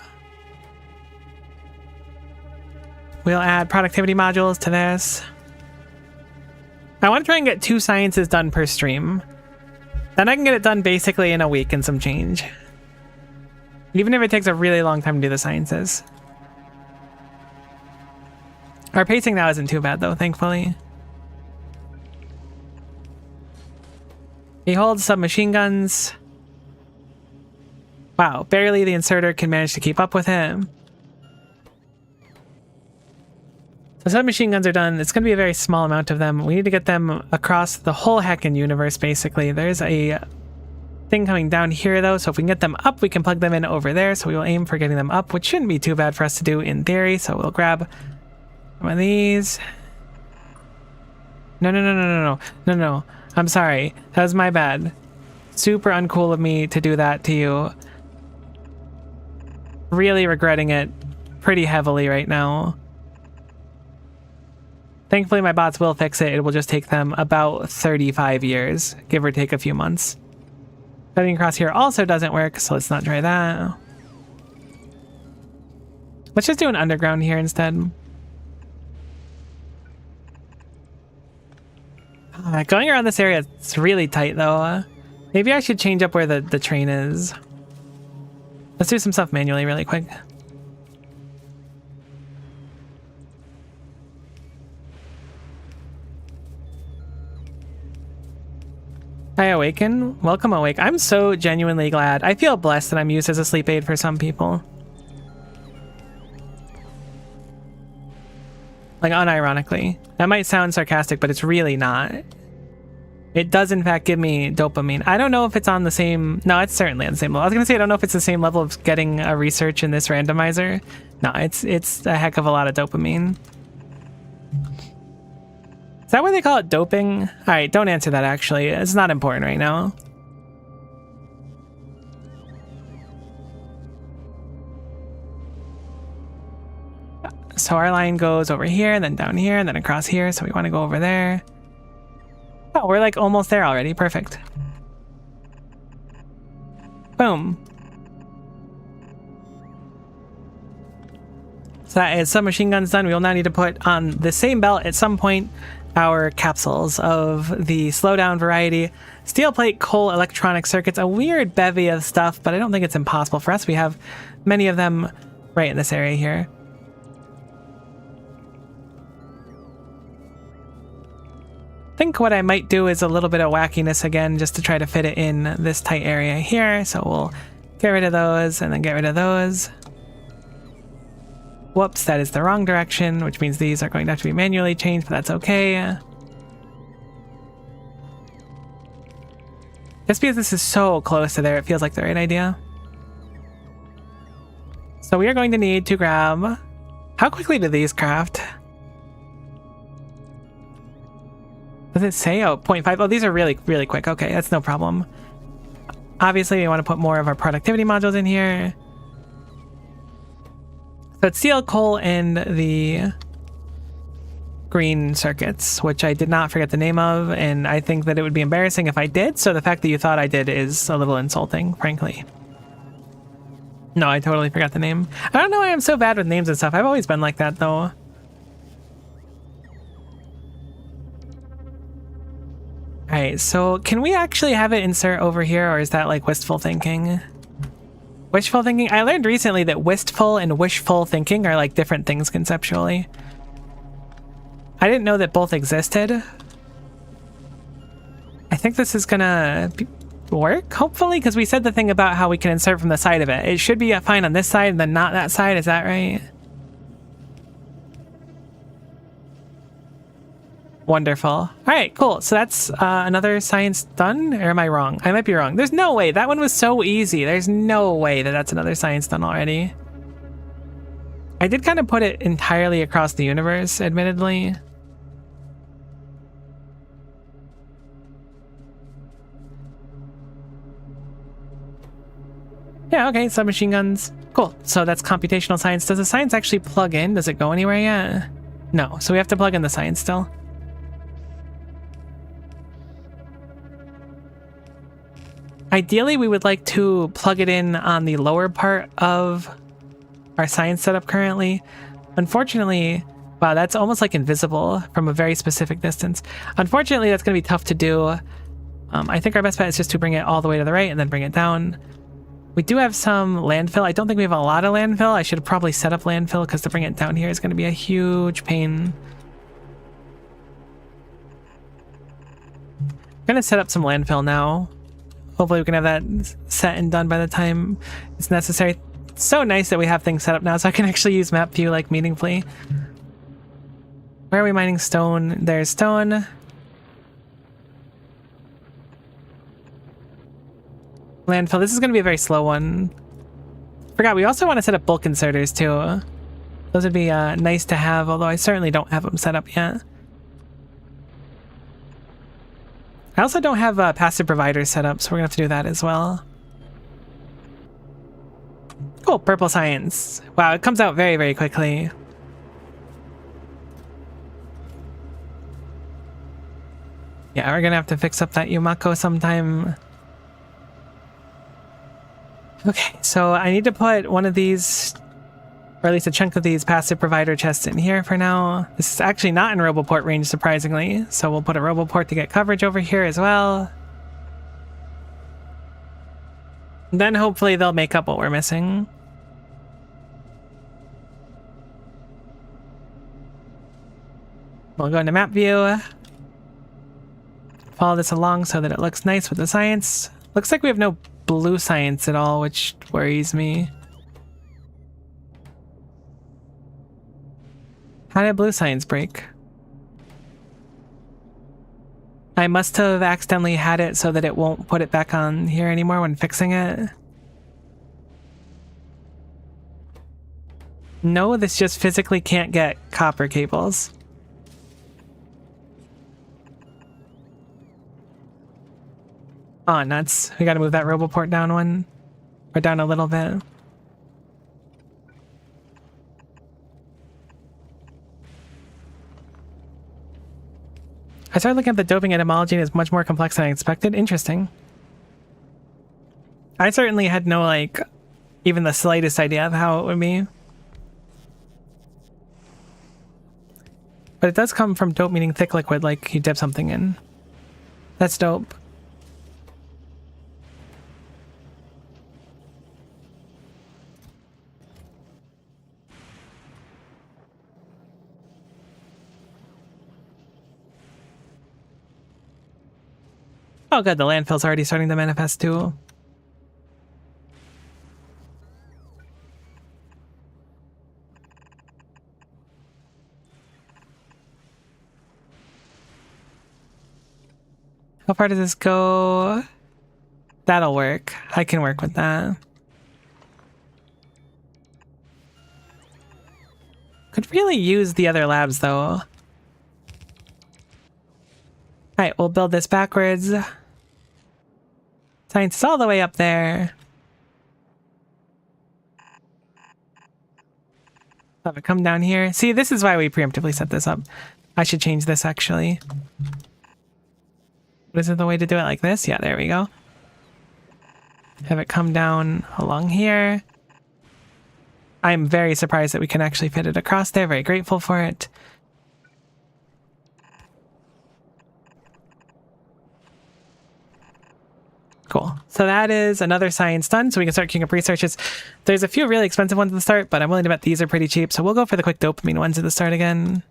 we'll add productivity modules to this. I want to try and get 2 sciences done per stream. Then I can get it done basically in a week and some change. Even if it takes a really long time to do the sciences. Our pacing now isn't too bad though, thankfully. He holds submachine guns. Wow, barely the inserter can manage to keep up with him. So submachine guns are done. It's going to be a very small amount of them. We need to get them across the whole heckin' universe, basically. There's a thing coming down here, though, so if we can get them up, we can plug them in over there. So we will aim for getting them up, which shouldn't be too bad for us to do in theory. So we'll grab one of these. No. I'm sorry. That was my bad. Super uncool of me to do that to you. Really regretting it pretty heavily right now. Thankfully, my bots will fix it. It will just take them about 35 years, give or take a few months. Cutting across here also doesn't work, so let's not try that. Let's just do an underground here instead. Going around this area, it's really tight though. Maybe I should change up where the train is. Let's do some stuff manually really quick. Hi, Awaken. Welcome, Awake. I'm so genuinely glad. I feel blessed that I'm used as a sleep aid for some people. Like, unironically. That might sound sarcastic, but it's really not. It does, in fact, give me dopamine. I don't know if it's on the same... No, it's certainly on the same level. I was going to say, I don't know if it's the same level of getting a research in this randomizer. No, it's a heck of a lot of dopamine. Is that why they call it doping? Alright, don't answer that, actually. It's not important right now. So our line goes over here, and then down here, and then across here, so we want to go over there. Oh, we're like almost there already. Perfect. Boom. So that is submachine guns done. We will now need to put on the same belt at some point our capsules of the slowdown variety. Steel plate, coal, electronic circuits, a weird bevy of stuff, but I don't think it's impossible for us. We have many of them right in this area here. I think what I might do is a little bit of wackiness again, just to try to fit it in this tight area here. So we'll get rid of those and then get rid of those. Whoops, that is the wrong direction, which means these are going to have to be manually changed, but that's okay. Just because this is so close to there, it feels like the right idea. So we are going to need to grab... How quickly do these craft? Does it say? Oh, 0.5. Oh, these are really, really quick. Okay, that's no problem. Obviously, we want to put more of our productivity modules in here. So it's steel, coal, and the green circuits, which I did not forget the name of, and I think that it would be embarrassing if I did, so the fact that you thought I did is a little insulting, frankly. No, I totally forgot the name. I don't know why I'm so bad with names and stuff. I've always been like that, though. Alright, so can we actually have it insert over here, or is that like wistful thinking? Wishful thinking? I learned recently that wistful and wishful thinking are like different things conceptually. I didn't know that both existed. I think this is gonna work, hopefully, because we said the thing about how we can insert from the side of it. It should be fine on this side and then not that side, is that right? Wonderful. All right, cool. So that's another science done, or am I wrong? I might be wrong. There's no way. That one was so easy. There's no way that that's another science done already. I did kind of put it entirely across the universe, admittedly. Yeah, okay, submachine guns. Cool. So that's computational science. Does the science actually plug in? Does it go anywhere yet? No, so we have to plug in the science still. Ideally, we would like to plug it in on the lower part of our science setup currently. Unfortunately, wow, that's almost like invisible from a very specific distance. Unfortunately, that's going to be tough to do. I think our best bet is just to bring it all the way to the right and then bring it down. We do have some landfill. I don't think we have a lot of landfill. I should have probably set up landfill because to bring it down here is going to be a huge pain. I'm going to set up some landfill now. Hopefully we can have that set and done by the time it's necessary. It's so nice that we have things set up now so I can actually use map view like meaningfully. Where are we mining stone? There's stone. Landfill. This is going to be a very slow one. Forgot, we also want to set up bulk inserters too. Those would be nice to have, although I certainly don't have them set up yet. I also don't have passive providers set up, so we're going to have to do that as well. Cool, purple science. Wow, it comes out very, very quickly. Yeah, we're going to have to fix up that Yumako sometime. Okay, so I need to put one of these, or at least a chunk of these passive provider chests in here for now. This is actually not in Roboport range, surprisingly, so we'll put a Roboport to get coverage over here as well. And then hopefully they'll make up what we're missing. We'll go into map view. Follow this along so that it looks nice with the science. Looks like we have no blue science at all, which worries me. How did blue science break? I must have accidentally had it so that it won't put it back on here anymore when fixing it. No, this just physically can't get copper cables. Oh, nuts. We gotta move that Roboport down one. Or down a little bit. I started looking at the doping etymology and it's much more complex than I expected. Interesting. I certainly had no, like, even the slightest idea of how it would be. But it does come from dope meaning thick liquid, like you dip something in. That's dope. Oh good, the landfill's already starting to manifest too. How far does this go? That'll work. I can work with that. Could really use the other labs though. Alright, we'll build this backwards. Science is all the way up there. Have it come down here. See, this is why we preemptively set this up. I should change this actually. Is it the way to do it like this? Yeah, there we go. Have it come down along here. I'm very surprised that we can actually fit it across there. Very grateful for it. Cool. So that is another science done, so we can start queuing up researches. There's a few really expensive ones at the start, but I'm willing to bet these are pretty cheap, so we'll go for the quick dopamine ones at the start again.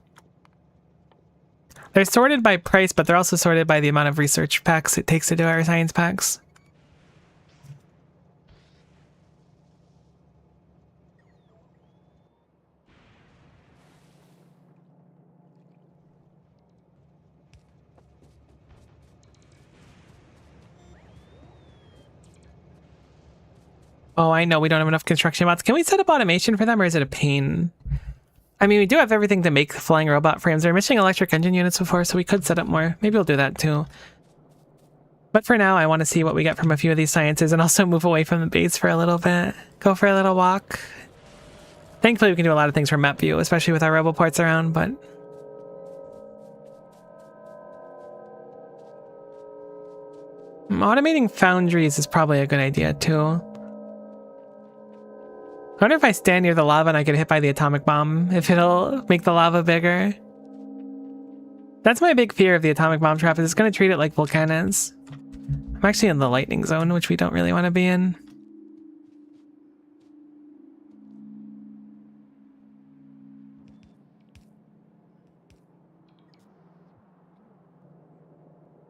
They're sorted by price, but they're also sorted by the amount of research packs it takes to do our science packs. Oh, I know we don't have enough construction bots. Can we set up automation for them, or is it a pain? I mean, we do have everything to make flying robot frames. We're missing electric engine units before, so we could set up more. Maybe we'll do that too. But for now, I want to see what we get from a few of these sciences and also move away from the base for a little bit. Go for a little walk. Thankfully, we can do a lot of things from map view, especially with our roboports around, but... automating foundries is probably a good idea too. I wonder if I stand near the lava and I get hit by the atomic bomb, if it'll make the lava bigger. That's my big fear of the atomic bomb trap, is it's going to treat it like Volcan is. I'm actually in the lightning zone, which we don't really want to be in.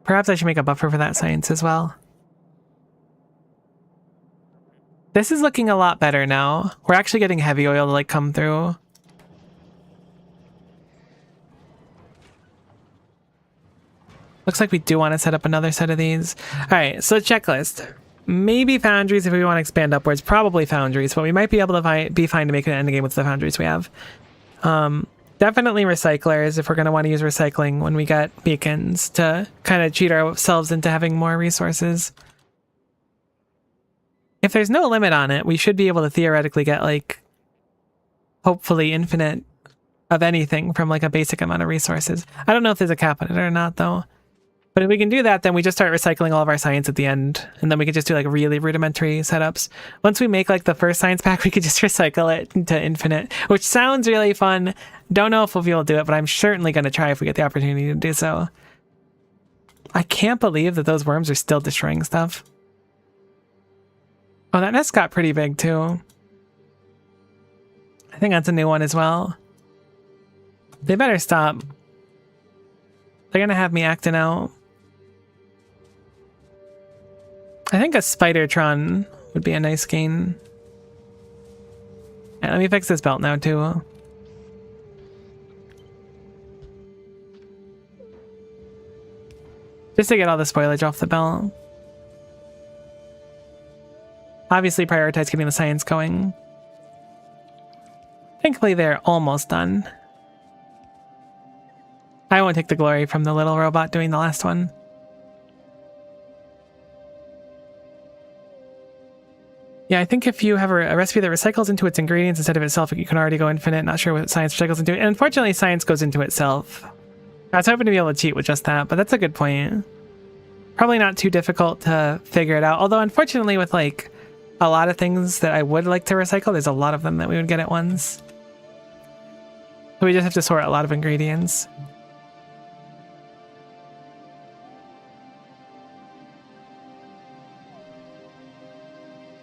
Perhaps I should make a buffer for that science as well. This is looking a lot better now. We're actually getting heavy oil to like come through. Looks like we do want to set up another set of these. All right, so checklist. Maybe foundries if we want to expand upwards. Probably foundries, but we might be able to be fine to make an endgame with the foundries we have. Definitely recyclers if we're going to want to use recycling when we get beacons to kind of cheat ourselves into having more resources. If there's no limit on it, we should be able to theoretically get, like, hopefully infinite of anything from, like, a basic amount of resources. I don't know if there's a cap on it or not, though. But if we can do that, then we just start recycling all of our science at the end, and then we can just do, like, really rudimentary setups. Once we make, like, the first science pack, we could just recycle it into infinite, which sounds really fun. Don't know if we'll be able to do it, but I'm certainly going to try if we get the opportunity to do so. I can't believe that those worms are still destroying stuff. Oh, that nest got pretty big, too. I think that's a new one as well. They better stop. They're gonna have me acting out. I think a Spidertron would be a nice gain. Yeah, let me fix this belt now, too. Just to get all the spoilage off the belt. Obviously prioritize getting the science going. Thankfully they're almost done. I won't take the glory from the little robot doing the last one. Yeah, I think if you have a recipe that recycles into its ingredients instead of itself, you can already go infinite. Not sure what science recycles into it. And unfortunately, science goes into itself. I was hoping to be able to cheat with just that, but that's a good point. Probably not too difficult to figure it out. Although, unfortunately, with like a lot of things that I would like to recycle, there's a lot of them that we would get at once. So we just have to sort a lot of ingredients.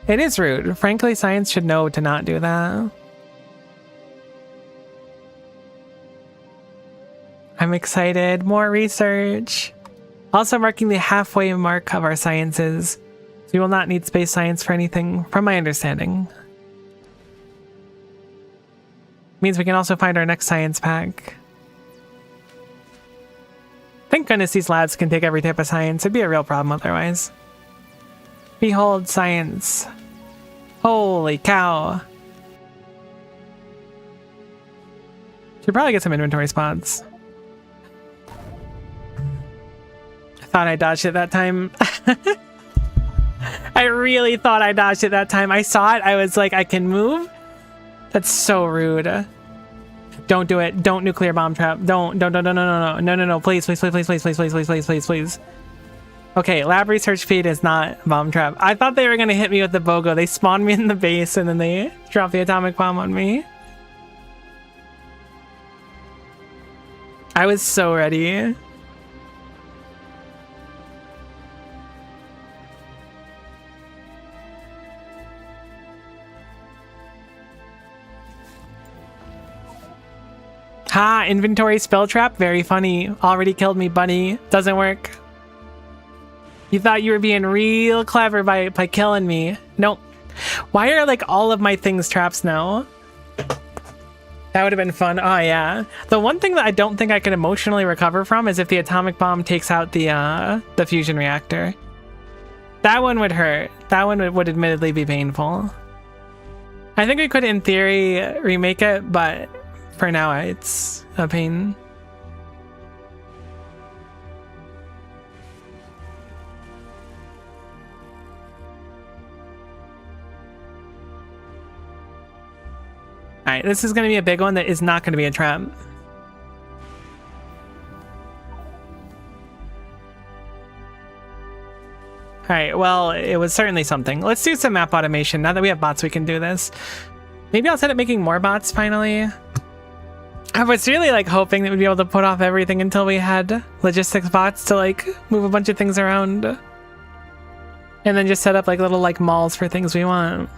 It is rude. Frankly, science should know to not do that. I'm excited. More research. Also marking the halfway mark of our sciences. So we will not need space science for anything, from my understanding. Means we can also find our next science pack. I Thank goodness these labs can take every type of science. It'd be a real problem otherwise. Behold science. Holy cow. Should probably get some inventory spots. I thought I dodged it that time. I really thought I dodged it that time. I saw it. I was like, I can move? That's so rude. Don't do it. Don't nuclear bomb trap. Don't, no. Please. Okay, lab research feed is not bomb trap. I thought they were gonna hit me with the BOGO. They spawned me in the base and then they dropped the atomic bomb on me. I was so ready. Ha! Inventory spell trap? Very funny. Already killed me, buddy. Doesn't work. You thought you were being real clever by killing me. Nope. Why are like all of my things traps now? That would have been fun. Oh yeah. The one thing that I don't think I could emotionally recover from is if the atomic bomb takes out the fusion reactor. That one would hurt. That one would admittedly be painful. I think we could, in theory, remake it, but for now, it's a pain. Alright, this is going to be a big one that is not going to be a trap. Alright, well, it was certainly something. Let's do some map automation. Now that we have bots, we can do this. Maybe I'll set up making more bots finally. I was really like hoping that we'd be able to put off everything until we had logistics bots to like move a bunch of things around. And then just set up like little like malls for things we want.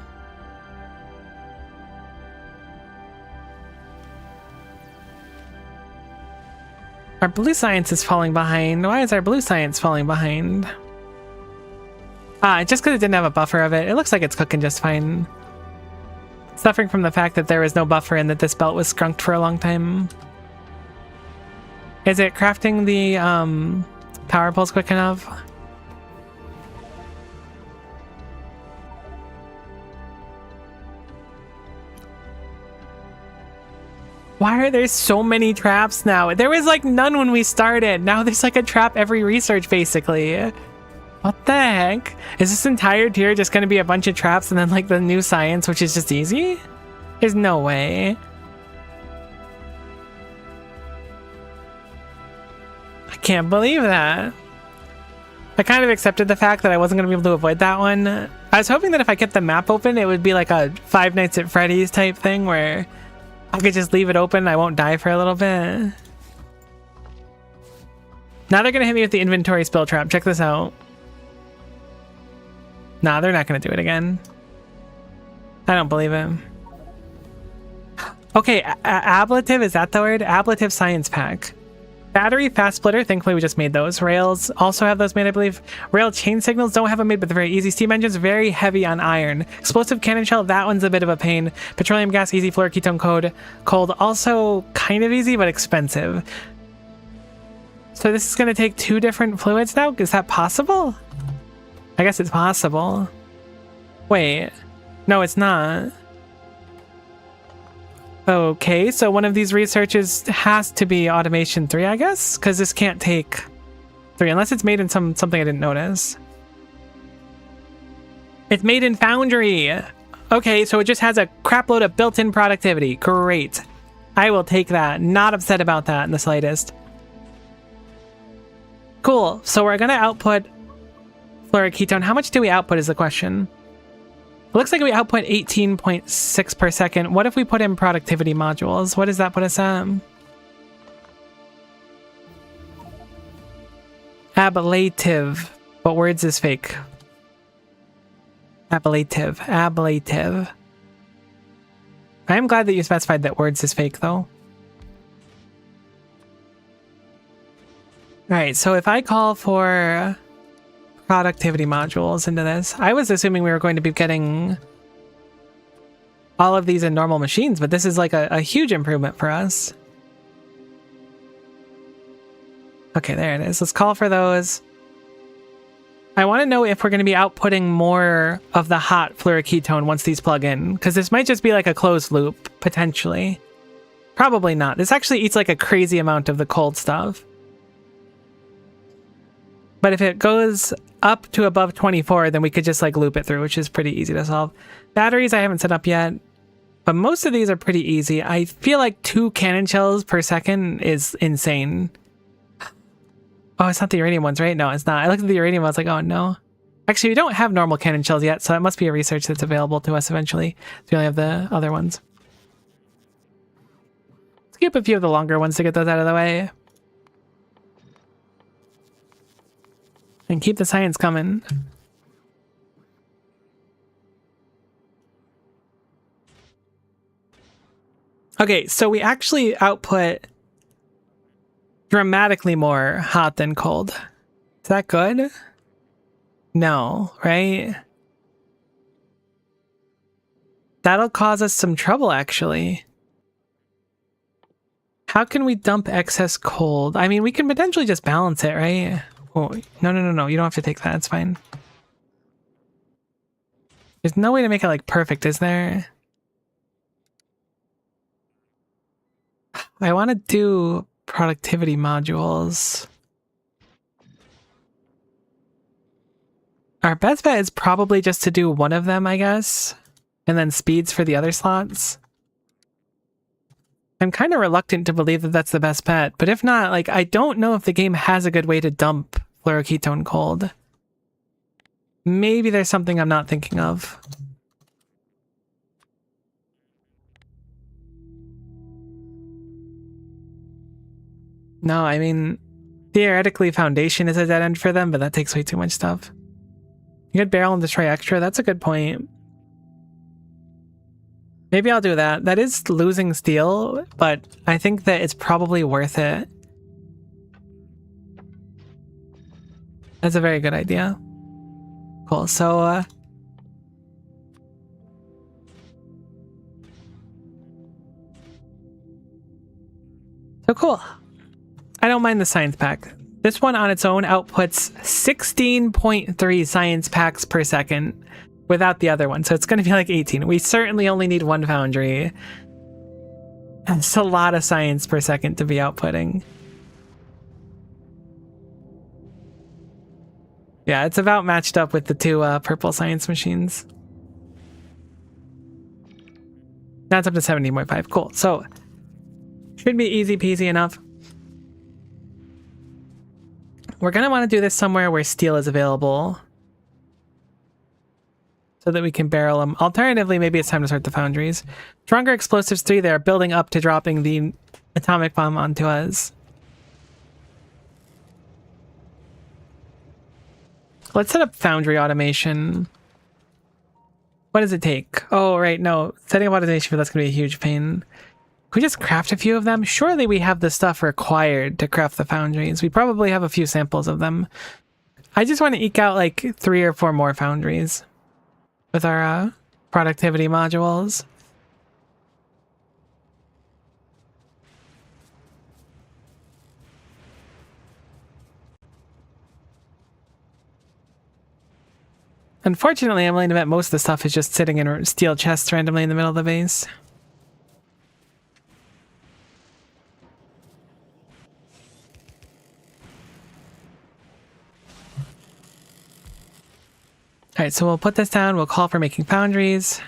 Our blue science is falling behind. Why is our blue science falling behind? Just because it didn't have a buffer of it. It looks like it's cooking just fine. Suffering from the fact that there was no buffer and that this belt was skunked for a long time. Is it crafting the power poles quick enough? Why are there so many traps now? There was like none when we started. Now there's like a trap every research basically. What the heck? Is this entire tier just gonna be a bunch of traps and then like the new science, which is just easy? There's no way. I can't believe that. I kind of accepted the fact that I wasn't gonna be able to avoid that one. I was hoping that if I kept the map open, it would be like a Five Nights at Freddy's type thing where I could just leave it open and I won't die for a little bit. Now they're gonna hit me with the inventory spill trap. Check this out. Nah, they're not gonna do it again. I don't believe it. Okay, ablative, is that the word? Ablative science pack. Battery fast splitter, thankfully we just made those. Rails also have those made, I believe. Rail chain signals don't have them made, but they're very easy. Steam engines, very heavy on iron. Explosive cannon shell, that one's a bit of a pain. Petroleum gas, easy. Fluoroketone cold, also kind of easy, but expensive. So this is gonna take 2 different fluids now? Is that possible? I guess it's possible. Wait, no, it's not. Okay, so one of these researches has to be automation 3, I guess, because this can't take 3 unless it's made in something I didn't notice. It's made in Foundry. Okay, so it just has a crap load of built-in productivity. Great. I will take that. Not upset about that in the slightest. Cool. So we're gonna output fluoroketone. How much do we output is the question. It looks like we output 18.6 per second. What if we put in productivity modules? What does that put us at? Ablative. What words is fake? Ablative. Ablative. I am glad that you specified that words is fake, though. Alright, so if I call for productivity modules into this, I was assuming we were going to be getting all of these in normal machines, but this is like a huge improvement for us. Okay, there it is. Let's call for those. I want to know if we're going to be outputting more of the hot fluoroketone once these plug in, because this might just be like a closed loop, potentially. Probably not. This actually eats like a crazy amount of the cold stuff. But if it goes up to above 24, then we could just like loop it through, which is pretty easy to solve. Batteries I haven't set up yet, but most of these are pretty easy. I feel like 2 cannon shells per second is insane. Oh, it's not the uranium ones, right? No, it's not. I looked at the uranium, I was like, oh no. Actually, we don't have normal cannon shells yet, so that must be a research that's available to us eventually. So we only have the other ones. Let's skip a few of the longer ones to get those out of the way. And keep the science coming. Okay, so we actually output dramatically more hot than cold. Is that good? No, right? That'll cause us some trouble, actually. How can we dump excess cold? I mean, we can potentially just balance it, right? Oh, no. You don't have to take that. It's fine. There's no way to make it, like, perfect, is there? I want to do productivity modules. Our best bet is probably just to do one of them, I guess. And then speeds for the other slots. I'm kind of reluctant to believe that that's the best bet, but if not, like, I don't know if the game has a good way to dump fluoroketone cold. Maybe there's something I'm not thinking of. No, I mean, theoretically Foundation is a dead end for them, but that takes way too much stuff. You could barrel and destroy extra, that's a good point. Maybe I'll do that. That is losing steel, but I think that it's probably worth it. That's a very good idea. Cool, so cool. I don't mind the science pack. This one on its own outputs 16.3 science packs per second without the other one, so it's going to be like 18. We certainly only need 1 foundry. That's a lot of science per second to be outputting. Yeah, it's about matched up with the 2 purple science machines. Now it's up to 17.5. Cool. So, should be easy peasy enough. We're going to want to do this somewhere where steel is available, so that we can barrel them. Alternatively, maybe it's time to start the foundries. Stronger Explosives 3, they're building up to dropping the atomic bomb onto us. Let's set up foundry automation. What does it take? Oh, right, no. Setting up automation for that's going to be a huge pain. Can we just craft a few of them? Surely we have the stuff required to craft the foundries. We probably have a few samples of them. I just want to eke out like 3 or 4 more foundries with our productivity modules. Unfortunately, I'm willing to bet most of the stuff is just sitting in steel chests randomly in the middle of the base. Alright, so we'll put this down, we'll call for making foundries.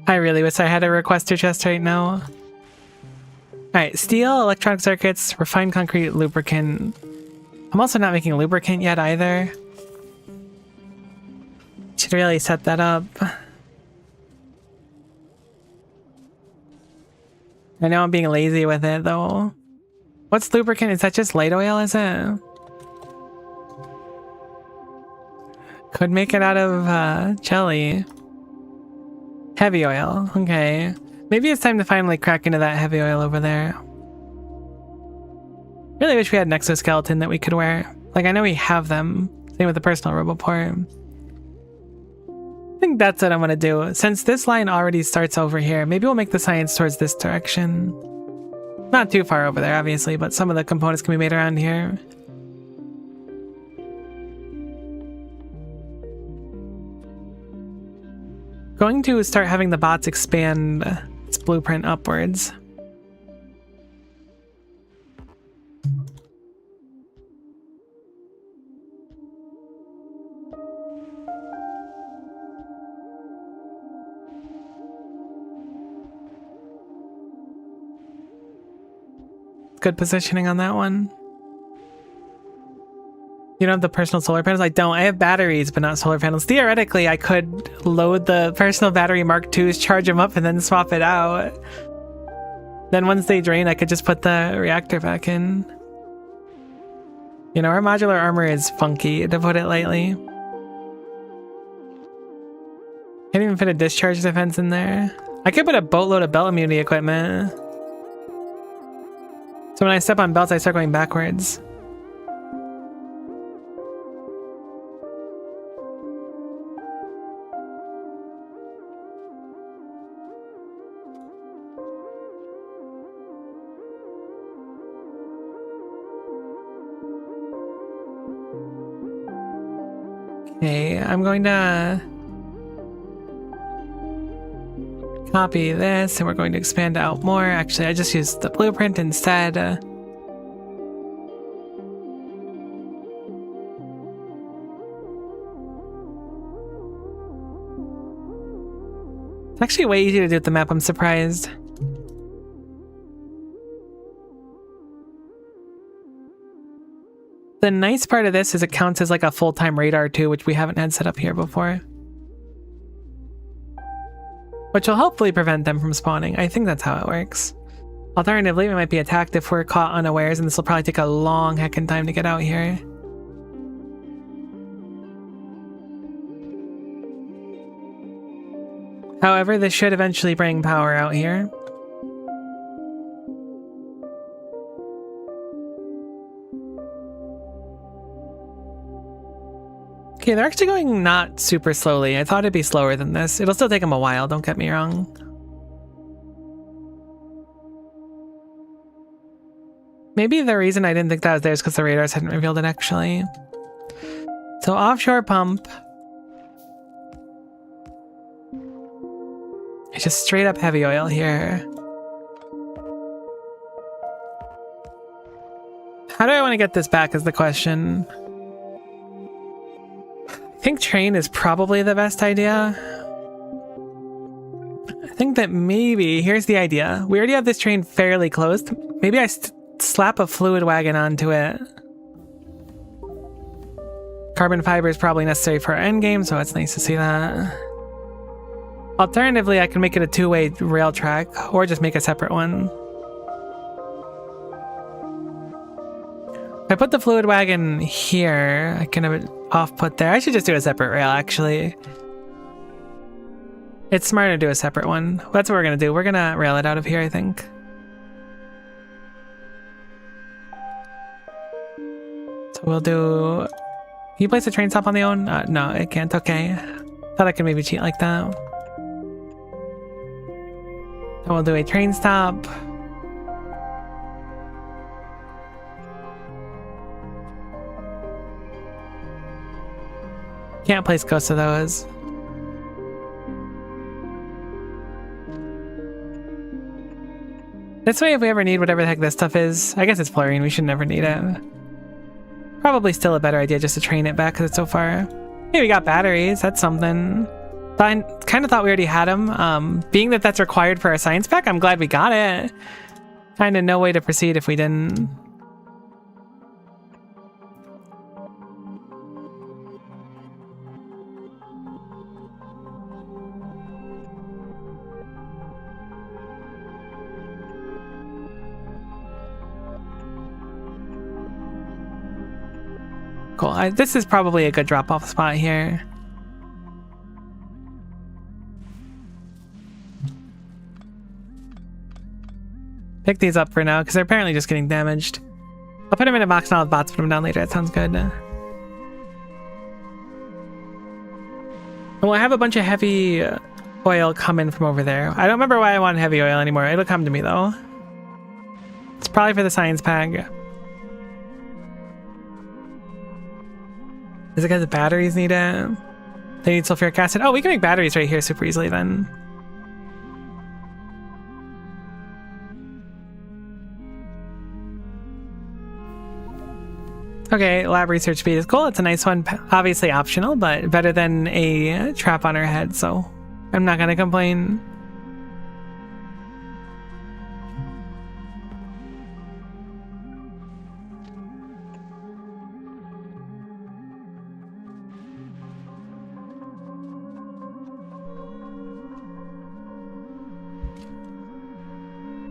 I really wish I had a requester chest right now. Alright, steel, electronic circuits, refined concrete, lubricant. I'm also not making lubricant yet either. Should really set that up. I know I'm being lazy with it though. What's lubricant? Is that just light oil, is it? Could make it out of jelly. Heavy oil, okay. Maybe it's time to finally crack into that heavy oil over there. Really wish we had an exoskeleton that we could wear. Like, I know we have them. Same with the personal roboport. I think think that's what I'm gonna do. Since this line already starts over here, maybe we'll make the science towards this direction. Not too far over there, obviously, but some of the components can be made around here. Going to start having the bots expand its blueprint upwards. Good positioning on that one. You don't have the personal solar panels? I don't. I have batteries, but not solar panels. Theoretically, I could load the personal battery Mark IIs, charge them up, and then swap it out. Then once they drain, I could just put the reactor back in. You know, our modular armor is funky, to put it lightly. Can't even fit a discharge defense in there. I could put a boatload of belt immunity equipment. So when I step on belts, I start going backwards. Okay, I'm going to copy this, and we're going to expand out more. Actually, I just used the blueprint instead. It's actually way easier to do with the map, I'm surprised. The nice part of this is it counts as like a full-time radar too, which we haven't had set up here before. Which will hopefully prevent them from spawning. I think that's how it works. Alternatively, we might be attacked if we're caught unawares, and this will probably take a long heckin' time to get out here. However, this should eventually bring power out here. Okay, they're actually going not super slowly. I thought it'd be slower than this. It'll still take them a while, don't get me wrong. Maybe the reason I didn't think that was there is because the radars hadn't revealed it, actually. So offshore pump. It's just straight up heavy oil here. How do I want to get this back is the question. I think train is probably the best idea. I think that maybe, here's the idea. We already have this train fairly closed. Maybe I slap a fluid wagon onto it. Carbon fiber is probably necessary for our endgame, so it's nice to see that. Alternatively, I can make it a two-way rail track, or just make a separate one. If I put the fluid wagon here, I can have it off put there. I should just do a separate rail, actually. It's smarter to do a separate one. That's what we're gonna do. We're gonna rail it out of here, I think. So we'll do... Can you place a train stop on the own? No, it can't. Okay. Thought I could maybe cheat like that. Then we'll do a train stop. Can't place ghosts of those. This way, if we ever need whatever the heck this stuff is, I guess it's fluorine, we should never need it. Probably still a better idea just to train it back because it's so far. Hey, we got batteries, that's something. I kind of thought we already had them. Being that that's required for our science pack, I'm glad we got it. Kind of no way to proceed if we didn't. Cool. This is probably a good drop-off spot here. Pick these up for now, because they're apparently just getting damaged. I'll put them in a box and I'll have bots put them down later. That sounds good. Well, I have a bunch of heavy oil coming from over there. I don't remember why I want heavy oil anymore. It'll come to me though. It's probably for the science pack. Is it because the batteries need it? They need sulfuric acid. Oh, we can make batteries right here super easily then. Okay, lab research speed is cool. It's a nice one. Obviously optional, but better than a trap on our head, so I'm not gonna complain.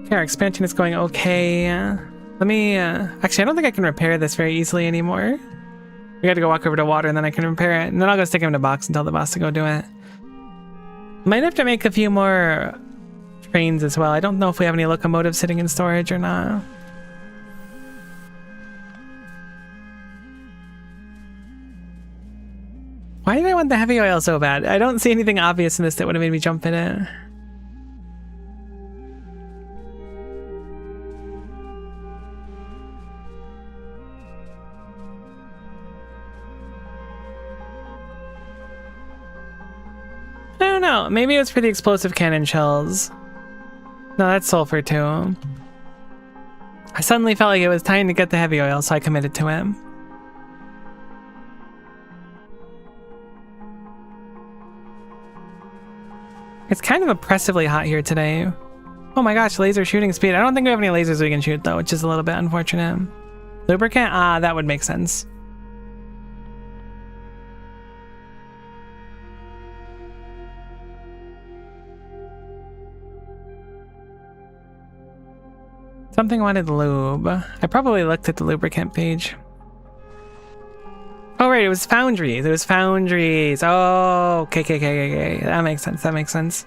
Okay, our expansion is going okay. Let me, actually, I don't think I can repair this very easily anymore. We gotta go walk over to water and then I can repair it. And then I'll go stick him in a box and tell the boss to go do it. Might have to make a few more trains as well. I don't know if we have any locomotives sitting in storage or not. Why did I want the heavy oil so bad? I don't see anything obvious in this that would have made me jump in it. I don't know. Maybe it was for the explosive cannon shells. No, that's sulfur too. I suddenly felt like it was time to get the heavy oil, so I committed to it. It's kind of oppressively hot here today. Oh my gosh, laser shooting speed. I don't think we have any lasers we can shoot though, which is a little bit unfortunate. Lubricant? Ah, that would make sense. Something wanted lube. I probably looked at the lubricant page. Oh right, it was foundries. It was foundries. Oh, okay. That makes sense. That makes sense.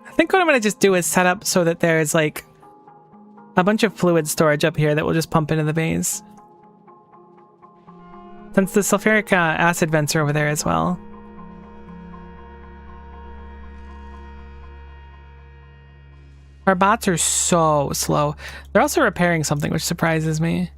I think what I'm gonna just do is set up so that there's like a bunch of fluid storage up here that will just pump into the base. Since the sulfuric acid vents are over there as well. Our bots are so slow. They're also repairing something, which surprises me.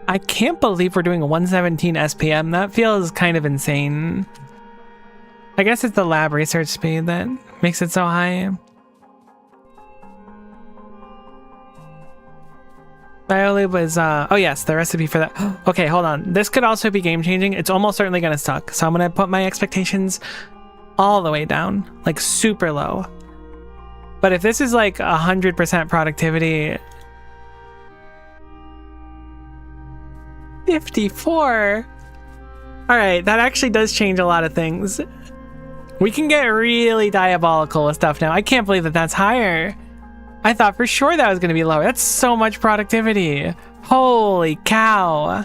I can't believe we're doing a 117 SPM. That feels kind of insane. I guess it's the lab research speed that makes it so high. Biolube was, oh yes, the recipe for that. Okay, hold on. This could also be game changing. It's almost certainly gonna suck. So I'm gonna put my expectations all the way down, like super low. But if this is like 100% productivity, 54. All right, that actually does change a lot of things. We can get really diabolical with stuff now. I can't believe that that's higher. I thought for sure that was going to be lower. That's so much productivity. Holy cow.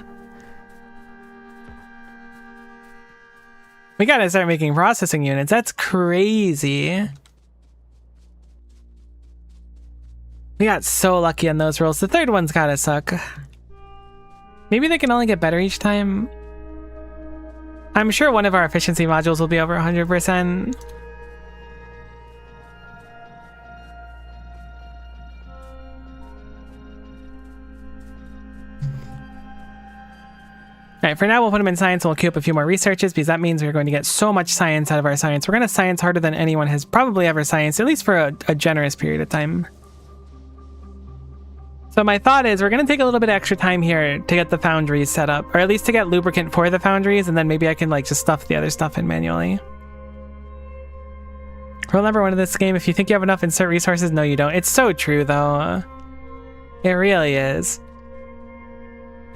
We got to start making processing units. That's crazy. We got so lucky on those rolls. The third one's got to suck. Maybe they can only get better each time. I'm sure one of our efficiency modules will be over 100%. Alright, for now we'll put them in science and we'll queue up a few more researches because that means we're going to get so much science out of our science. We're going to science harder than anyone has probably ever scienced, at least for a generous period of time. So my thought is we're going to take a little bit of extra time here to get the foundries set up, or at least to get lubricant for the foundries, and then maybe I can like just stuff the other stuff in manually. Rule number one of this game, if you think you have enough insert resources, no you don't. It's so true though. It really is.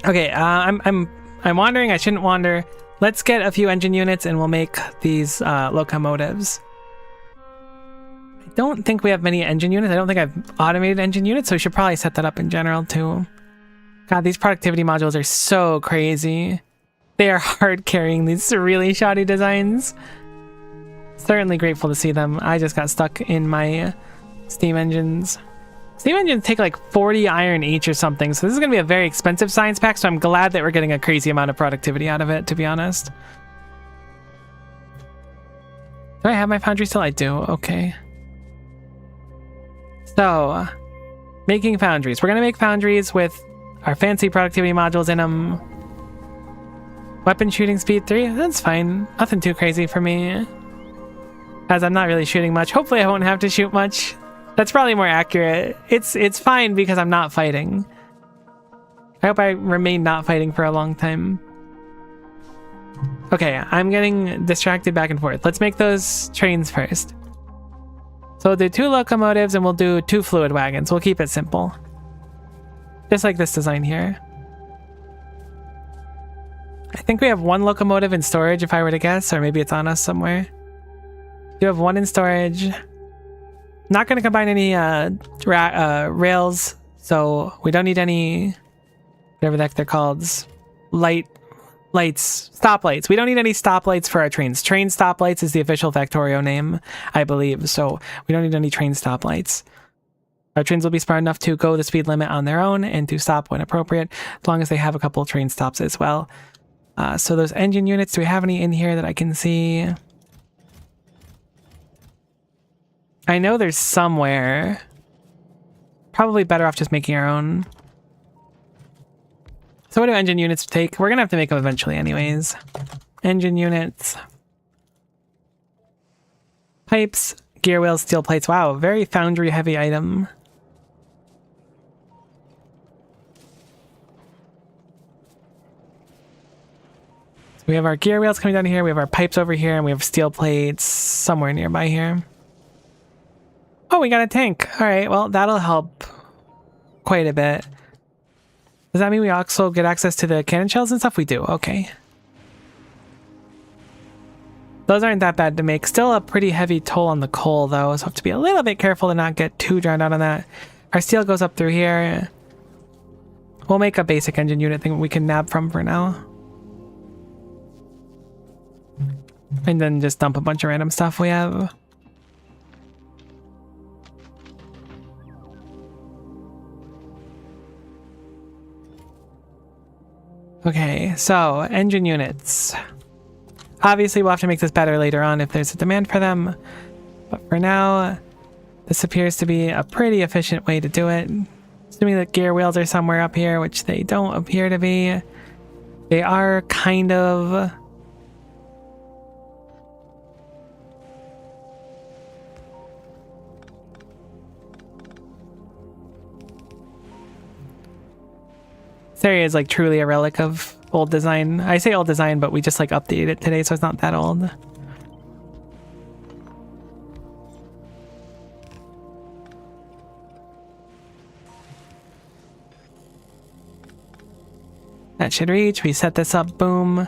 Okay, I'm wandering. I shouldn't wander. Let's get a few engine units and we'll make these locomotives. I don't think we have many engine units. I don't think I've automated engine units, so we should probably set that up in general too. God, these productivity modules are so crazy. They are hard carrying these really shoddy designs. Certainly grateful to see them. I just got stuck in my steam engines. Steam engines take like 40 iron each or something, so this is going to be a very expensive science pack, so I'm glad that we're getting a crazy amount of productivity out of it, to be honest. Do I have my foundry still? I do. Okay. So, making foundries. We're going to make foundries with our fancy productivity modules in them. Weapon shooting speed 3. That's fine. Nothing too crazy for me, as I'm not really shooting much. Hopefully I won't have to shoot much. That's probably more accurate. It's fine because I'm not fighting. I hope I remain not fighting for a long time. Okay, I'm getting distracted back and forth. Let's make those trains first. So we'll do 2 locomotives and we'll do 2 fluid wagons. We'll keep it simple. Just like this design here. I think we have 1 locomotive in storage if I were to guess, or maybe it's on us somewhere. You have 1 in storage. Not going to combine any rails, so we don't need any, whatever the heck they're called, stoplights. We don't need any stoplights for our trains. Train stoplights is the official Factorio name, I believe, so we don't need any train stoplights. Our trains will be smart enough to go the speed limit on their own and to stop when appropriate, as long as they have a couple train stops as well. So those engine units, do we have any in here that I can see? I know there's somewhere. Probably better off just making our own. So what do engine units take? We're gonna have to make them eventually anyways. Engine units. Pipes, gear wheels, steel plates. Wow, very foundry heavy item. So we have our gear wheels coming down here, we have our pipes over here, and we have steel plates somewhere nearby here. Oh, we got a tank. All right, well, that'll help quite a bit. Does that mean we also get access to the cannon shells and stuff? We do, okay. Those aren't that bad to make. Still a pretty heavy toll on the coal, though, so have to be a little bit careful to not get too drowned out on that. Our steel goes up through here. We'll make a basic engine unit thing we can nab from for now. And then just dump a bunch of random stuff we have. Okay, so engine units. Obviously, we'll have to make this better later on if there's a demand for them. But for now, this appears to be a pretty efficient way to do it. Assuming that gear wheels are somewhere up here, which they don't appear to be. They are kind of... This area is like truly a relic of old design. I say old design, but we just like updated it today, so it's not that old. That should reach. We set this up. Boom.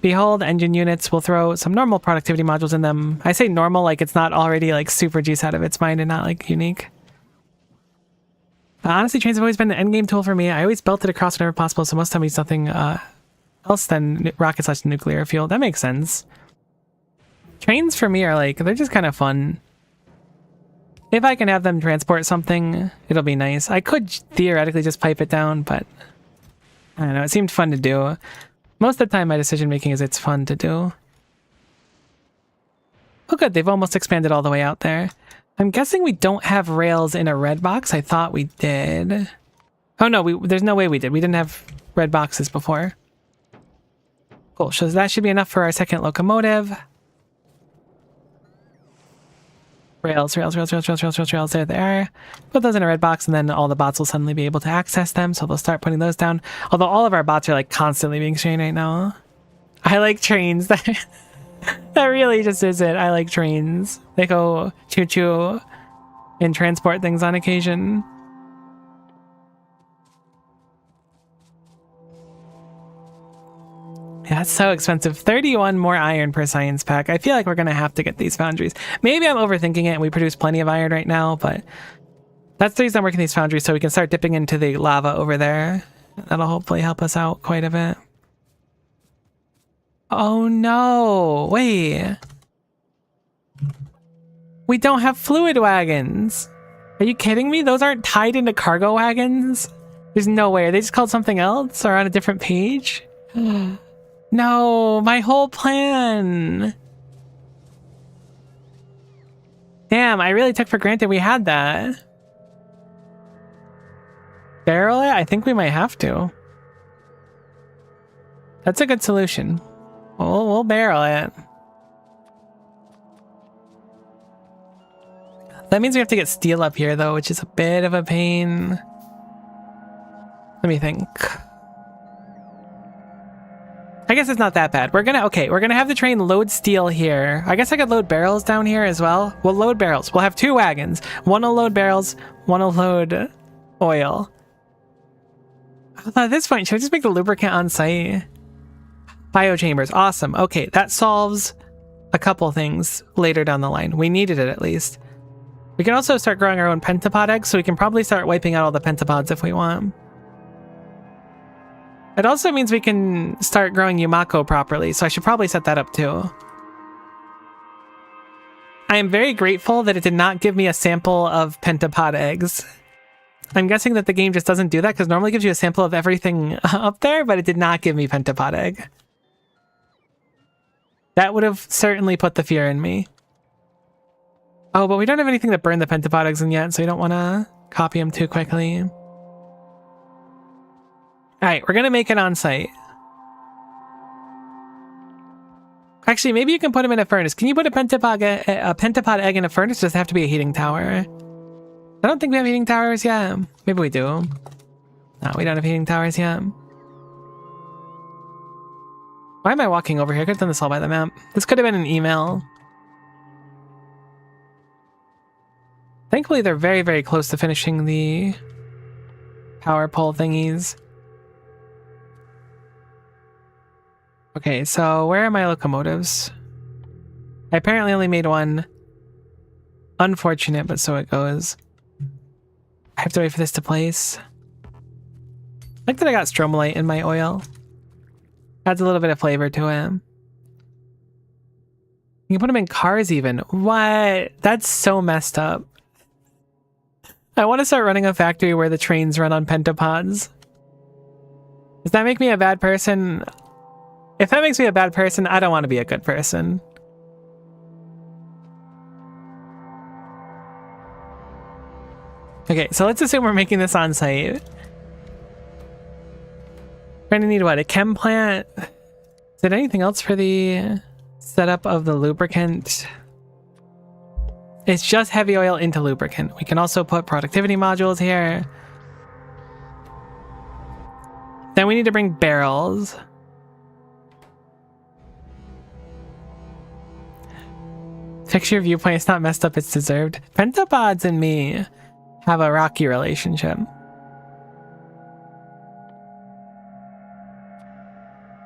Behold, engine units. We'll throw some normal productivity modules in them. I say normal like it's not already like super juice out of its mind and not like unique. Honestly, trains have always been an endgame tool for me. I always built it across whenever possible, so most of the time we use nothing else than rocket/nuclear fuel. That makes sense. Trains for me are like, they're just kind of fun. If I can have them transport something, it'll be nice. I could theoretically just pipe it down, but I don't know, it seemed fun to do. Most of the time my decision making is it's fun to do. Oh good, they've almost expanded all the way out there. I'm guessing we don't have rails in a red box. I thought we did. Oh no, there's no way we did. We didn't have red boxes before. Cool, so that should be enough for our second locomotive. Rails, there they are. Put those in a red box and then all the bots will suddenly be able to access them, so they'll start putting those down. Although all of our bots are like constantly being strained right now. I like trains. That really just is it. I like trains. They go choo-choo and transport things on occasion. Yeah, that's so expensive. 31 more iron per science pack. I feel like we're going to have to get these foundries. Maybe I'm overthinking it and we produce plenty of iron right now, but That's the reason I'm working these foundries, so we can start dipping into the lava over there. That'll hopefully help us out quite a bit. Oh no, wait. We don't have fluid wagons. Are you kidding me? Those aren't tied into cargo wagons? There's no way. Are they just called something else or on a different page? No, my whole plan. Damn, I really took for granted we had that. Barrel it? I think we might have to. That's a good solution. We'll barrel it. That means we have to get steel up here, though, which is a bit of a pain. Let me think. I guess it's not that bad. We're gonna have the train load steel here. I guess I could load barrels down here as well. We'll load barrels. We'll have 2 wagons. One will load barrels, one will load oil. At this point, should I just make the lubricant on site? Biochambers, awesome. Okay, that solves a couple things later down the line. We needed it at least. We can also start growing our own pentapod eggs, so we can probably start wiping out all the pentapods if we want. It also means we can start growing Yumako properly, so I should probably set that up too. I am very grateful that it did not give me a sample of pentapod eggs. I'm guessing that the game just doesn't do that, because normally it gives you a sample of everything up there, but it did not give me pentapod egg. That would have certainly put the fear in me. Oh, but we don't have anything to burn the pentapod eggs in yet, so you don't want to copy them too quickly. Alright, we're going to make it on site. Actually, maybe you can put them in a furnace. Can you put a pentapod egg in a furnace? Does it have to be a heating tower? I don't think we have heating towers yet. Maybe we do. No, we don't have heating towers yet. Why am I walking over here? I could have done this all by the map. This could have been an email. Thankfully, they're very, very close to finishing the power pole thingies. Okay, so where are my locomotives? I apparently only made one. Unfortunate, but so it goes. I have to wait for this to place. I like that I got stromalite in my oil. Adds a little bit of flavor to it. You can put them in cars even. What? That's so messed up. I want to start running a factory where the trains run on pentapods. Does that make me a bad person? If that makes me a bad person, I don't want to be a good person. Okay, so let's assume we're making this on site. We're gonna need what? A chem plant? Is it anything else for the setup of the lubricant? It's just heavy oil into lubricant. We can also put productivity modules here. Then we need to bring barrels. Fix your viewpoint. It's not messed up, it's deserved. Pentapods and me have a rocky relationship.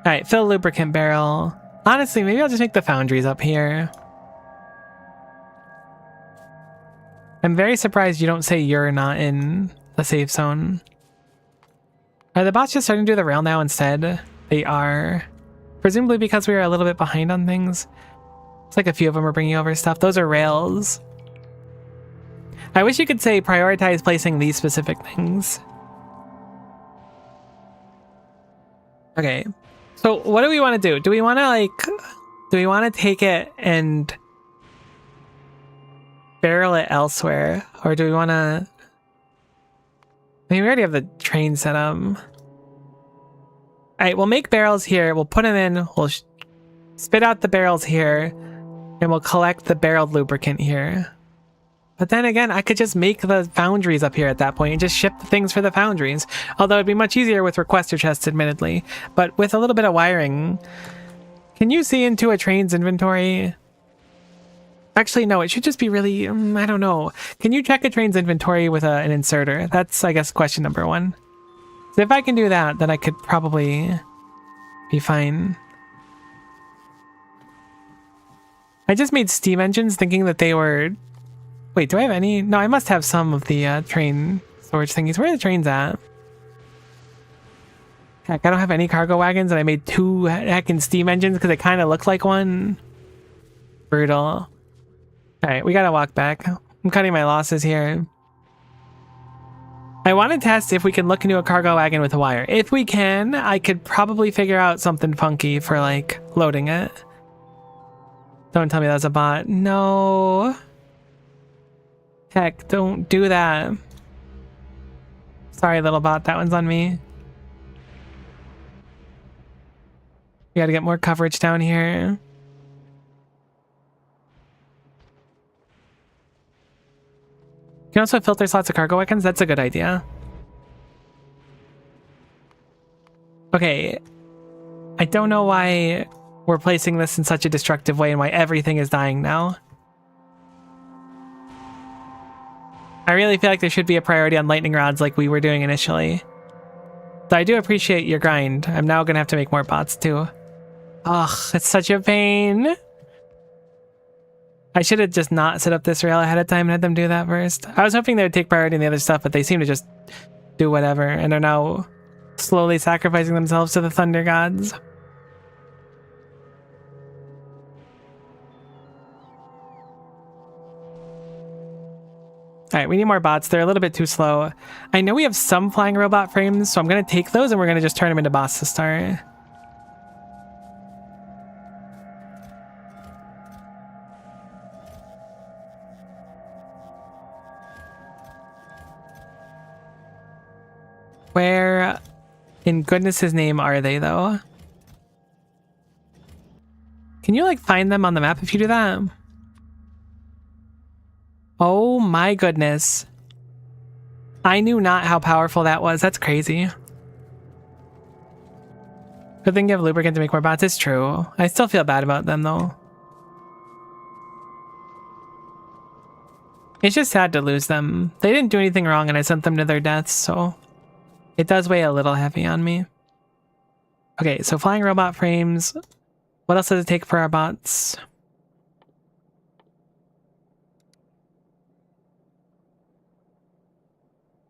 Alright, fill lubricant barrel. Honestly, maybe I'll just make the foundries up here. I'm very surprised you don't say you're not in the safe zone. Are the bots just starting to do the rail now instead? They are. Presumably because we were a little bit behind on things. It's like a few of them are bringing over stuff. Those are rails. I wish you could say prioritize placing these specific things. Okay. So what do we want to do? Do we want to take it and barrel it elsewhere? Or do we want to... I mean, we already have the train set up. Alright, we'll make barrels here. We'll put them in. We'll spit out the barrels here. And we'll collect the barreled lubricant here. But then again, I could just make the foundries up here at that point and just ship the things for the foundries. Although it'd be much easier with requester chests, admittedly. But with a little bit of wiring... Can you see into a train's inventory? Actually, no, it should just be really... I don't know. Can you check a train's inventory with an inserter? That's, I guess, question number 1. So if I can do that, then I could probably be fine. I just made steam engines thinking that they were Wait, do I have any? No, I must have some of the train storage thingies. Where are the trains at? Heck, I don't have any cargo wagons, and I made 2 heckin' steam engines because it kind of looked like one. Brutal. Alright, we gotta walk back. I'm cutting my losses here. I want to test if we can look into a cargo wagon with a wire. If we can, I could probably figure out something funky for, like, loading it. Don't tell me that's a bot. No. Heck, don't do that. Sorry, little bot, that one's on me. We gotta get more coverage down here. You can also filter slots of cargo wagons. That's a good idea. Okay. I don't know why we're placing this in such a destructive way and why everything is dying now. I really feel like there should be a priority on lightning rods like we were doing initially. So I do appreciate your grind. I'm now gonna have to make more bots too. Ugh, it's such a pain. I should have just not set up this rail ahead of time and had them do that first. I was hoping they would take priority in the other stuff, but they seem to just do whatever and are now slowly sacrificing themselves to the thunder gods. Alright, we need more bots. They're a little bit too slow. I know we have some flying robot frames, so I'm going to take those and we're going to just turn them into bots to start. Where in goodness's name are they, though? Can you, like, find them on the map if you do that? Oh my goodness. I knew not how powerful that was. That's crazy. Good thing you have lubricant to make more bots. It's true. I still feel bad about them, though. It's just sad to lose them. They didn't do anything wrong and I sent them to their deaths, so... It does weigh a little heavy on me. Okay, so flying robot frames. What else does it take for our bots?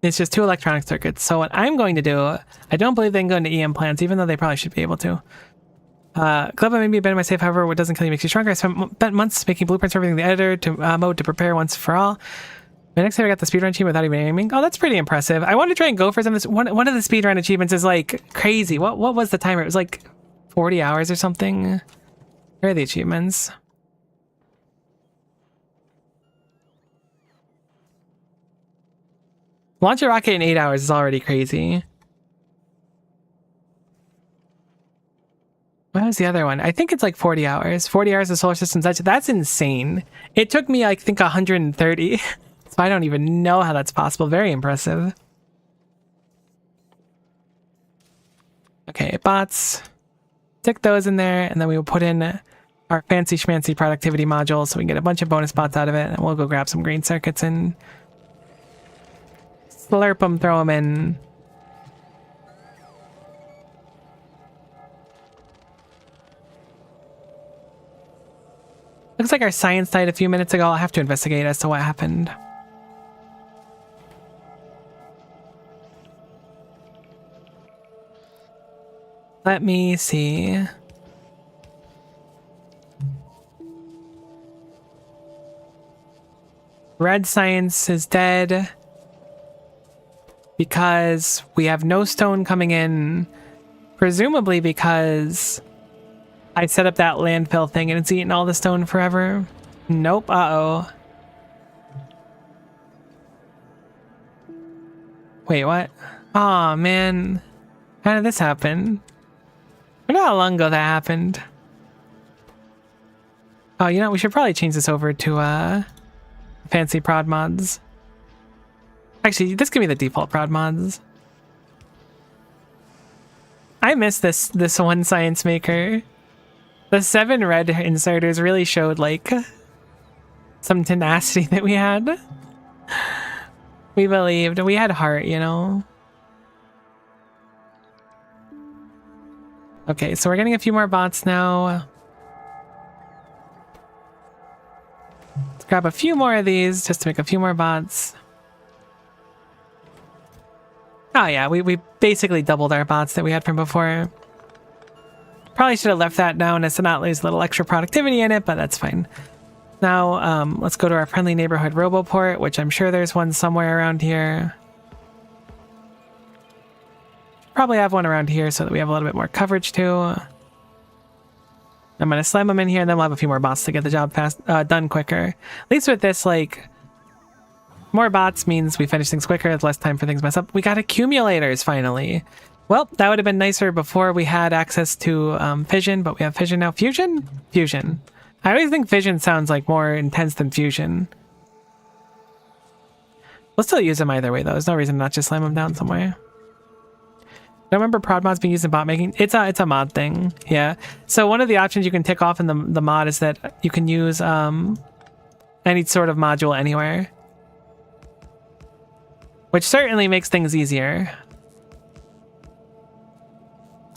It's just 2 electronic circuits. So what I'm going to do, I don't believe they can go into EM plants, even though they probably should be able to. Gleba made me abandon my safe, however, what doesn't kill you makes you stronger. I spent months making blueprints for everything in the editor to mode to prepare once for all. My next time I got the speedrun achievement without even aiming. Oh, that's pretty impressive. I want to try and go for some of this. One of the speedrun achievements is like crazy. What was the timer? It was like 40 hours or something. Where are the achievements? Launch a rocket in 8 hours is already crazy. What was the other one? I think it's like 40 hours. 40 hours of solar systems. That's insane. It took me, I think, 130. So I don't even know how that's possible. Very impressive. Okay, bots. Stick those in there, and then we will put in our fancy schmancy productivity module so we can get a bunch of bonus bots out of it. And we'll go grab some green circuits and slurp them, throw them in. Looks like our science died a few minutes ago. I'll have to investigate as to what happened. Let me see. Red science is dead because we have no stone coming in, presumably because I set up that landfill thing and it's eaten all the stone forever. Nope, uh-oh. Wait, what? Aw, man. How did this happen? I wonder how long ago that happened. Oh, you know, we should probably change this over to fancy prod mods. Actually, this could be the default prod mods. I miss this one science maker. The 7 red inserters really showed like some tenacity that we had. We believed. We had heart, you know. Okay, so we're getting a few more bots now. Let's Grab a few more of these just to make a few more bots. Oh yeah, we basically doubled our bots that we had from before. Probably should have left that down as to not lose a little extra productivity in it, but that's fine. Now, let's go to our friendly neighborhood roboport, which I'm sure there's one somewhere around here. Probably have one around here so that we have a little bit more coverage too. I'm gonna slam them in here, and then we'll have a few more bots to get the job done quicker. At least with this, like, more bots means we finish things quicker. It's less time for things to mess up. We got accumulators finally. Well, that would have been nicer before we had access to fission, but we have fission now. Fusion? Fusion. I always think fission sounds like more intense than fusion. We'll still use them either way, though. There's no reason to not just slam them down somewhere. I remember prod mods being used in bot making. It's a mod thing, yeah. So one of the options you can tick off in the mod is that you can use any sort of module anywhere, which certainly makes things easier.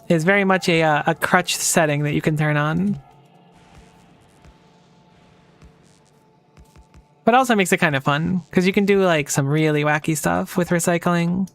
It's very much a crutch setting that you can turn on, but also makes it kind of fun because you can do like some really wacky stuff with recycling.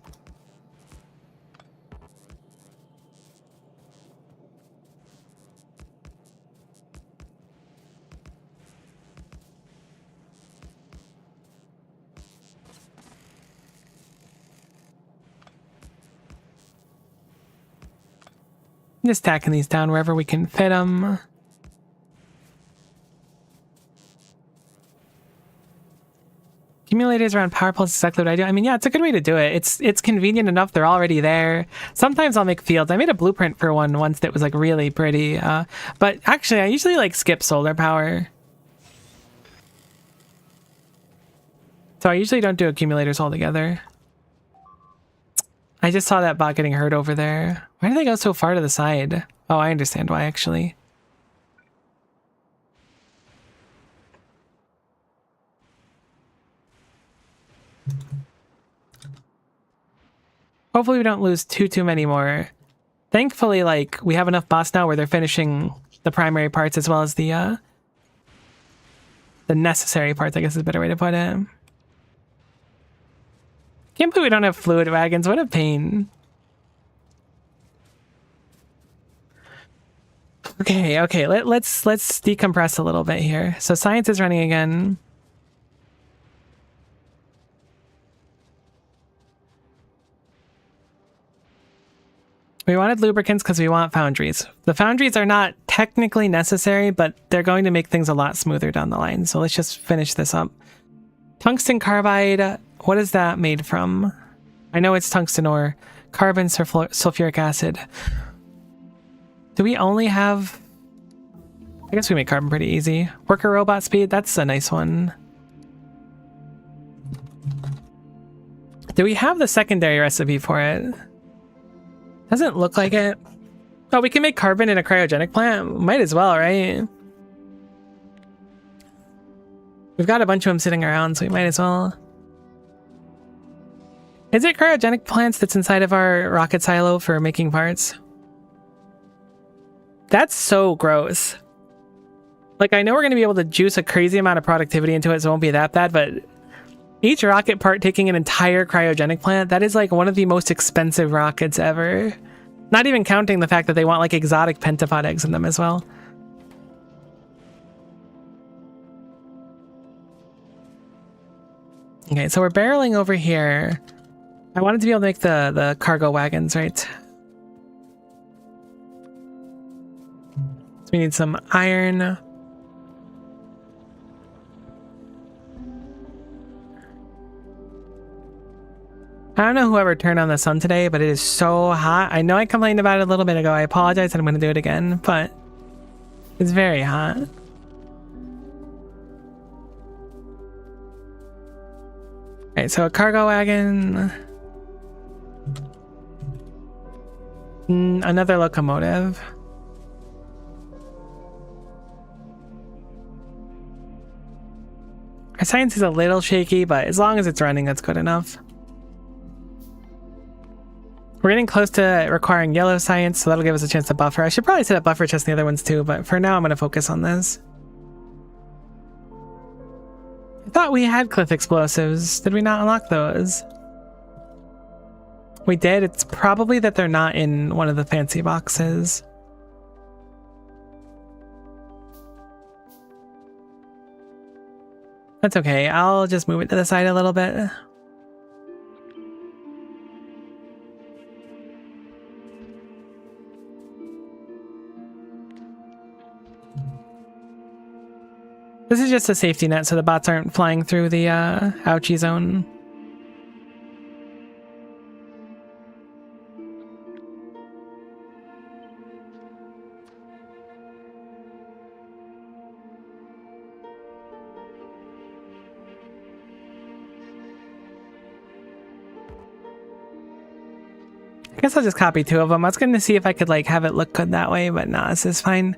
Just tacking these down wherever we can fit them. Accumulators around power poles is exactly what I do. I mean, yeah, it's a good way to do it. It's convenient enough. They're already there. Sometimes I'll make fields. I made a blueprint for one once that was like really pretty. But actually, I usually like skip solar power. So I usually don't do accumulators altogether. I just saw that bot getting hurt over there. Why do they go so far to the side? Oh, I understand why, actually. Hopefully we don't lose too many more. Thankfully, like, we have enough bots now where they're finishing the primary parts as well as the necessary parts, I guess is a better way to put it. Can't believe we don't have fluid wagons. What a pain. Okay, let's decompress a little bit here. So science is running again. We wanted lubricants because we want foundries. The foundries are not technically necessary, but they're going to make things a lot smoother down the line. So let's just finish this up. Tungsten carbide. What is that made from? I know it's tungsten ore. Carbon, sulfuric acid. Do we only have... I guess we make carbon pretty easy. Worker robot speed, that's a nice one. Do we have the secondary recipe for it? Doesn't look like it. Oh, we can make carbon in a cryogenic plant? Might as well, right? We've got a bunch of them sitting around, so we might as well. Is it cryogenic plants that's inside of our rocket silo for making parts? That's so gross. Like, I know we're going to be able to juice a crazy amount of productivity into it, so it won't be that bad, but each rocket part taking an entire cryogenic plant, that is like one of the most expensive rockets ever. Not even counting the fact that they want like exotic pentapod eggs in them as well. Okay, so we're barreling over here. I wanted to be able to make the cargo wagons, right? So we need some iron. I don't know whoever turned on the sun today, but it is so hot. I know I complained about it a little bit ago. I apologize and I'm going to do it again, but it's very hot. Okay, so a cargo wagon. Another locomotive. Our science is a little shaky, but as long as it's running, that's good enough. We're getting close to requiring yellow science, so that'll give us a chance to buffer. I should probably set up buffer chests in the other ones too, but for now I'm going to focus on this. I thought we had cliff explosives. Did we not unlock those? We did. It's probably that they're not in one of the fancy boxes. That's okay. I'll just move it to the side a little bit. This is just a safety net so the bots aren't flying through the ouchie zone. I guess I'll just copy 2 of them. I was going to see if I could like have it look good that way, but nah, this is fine.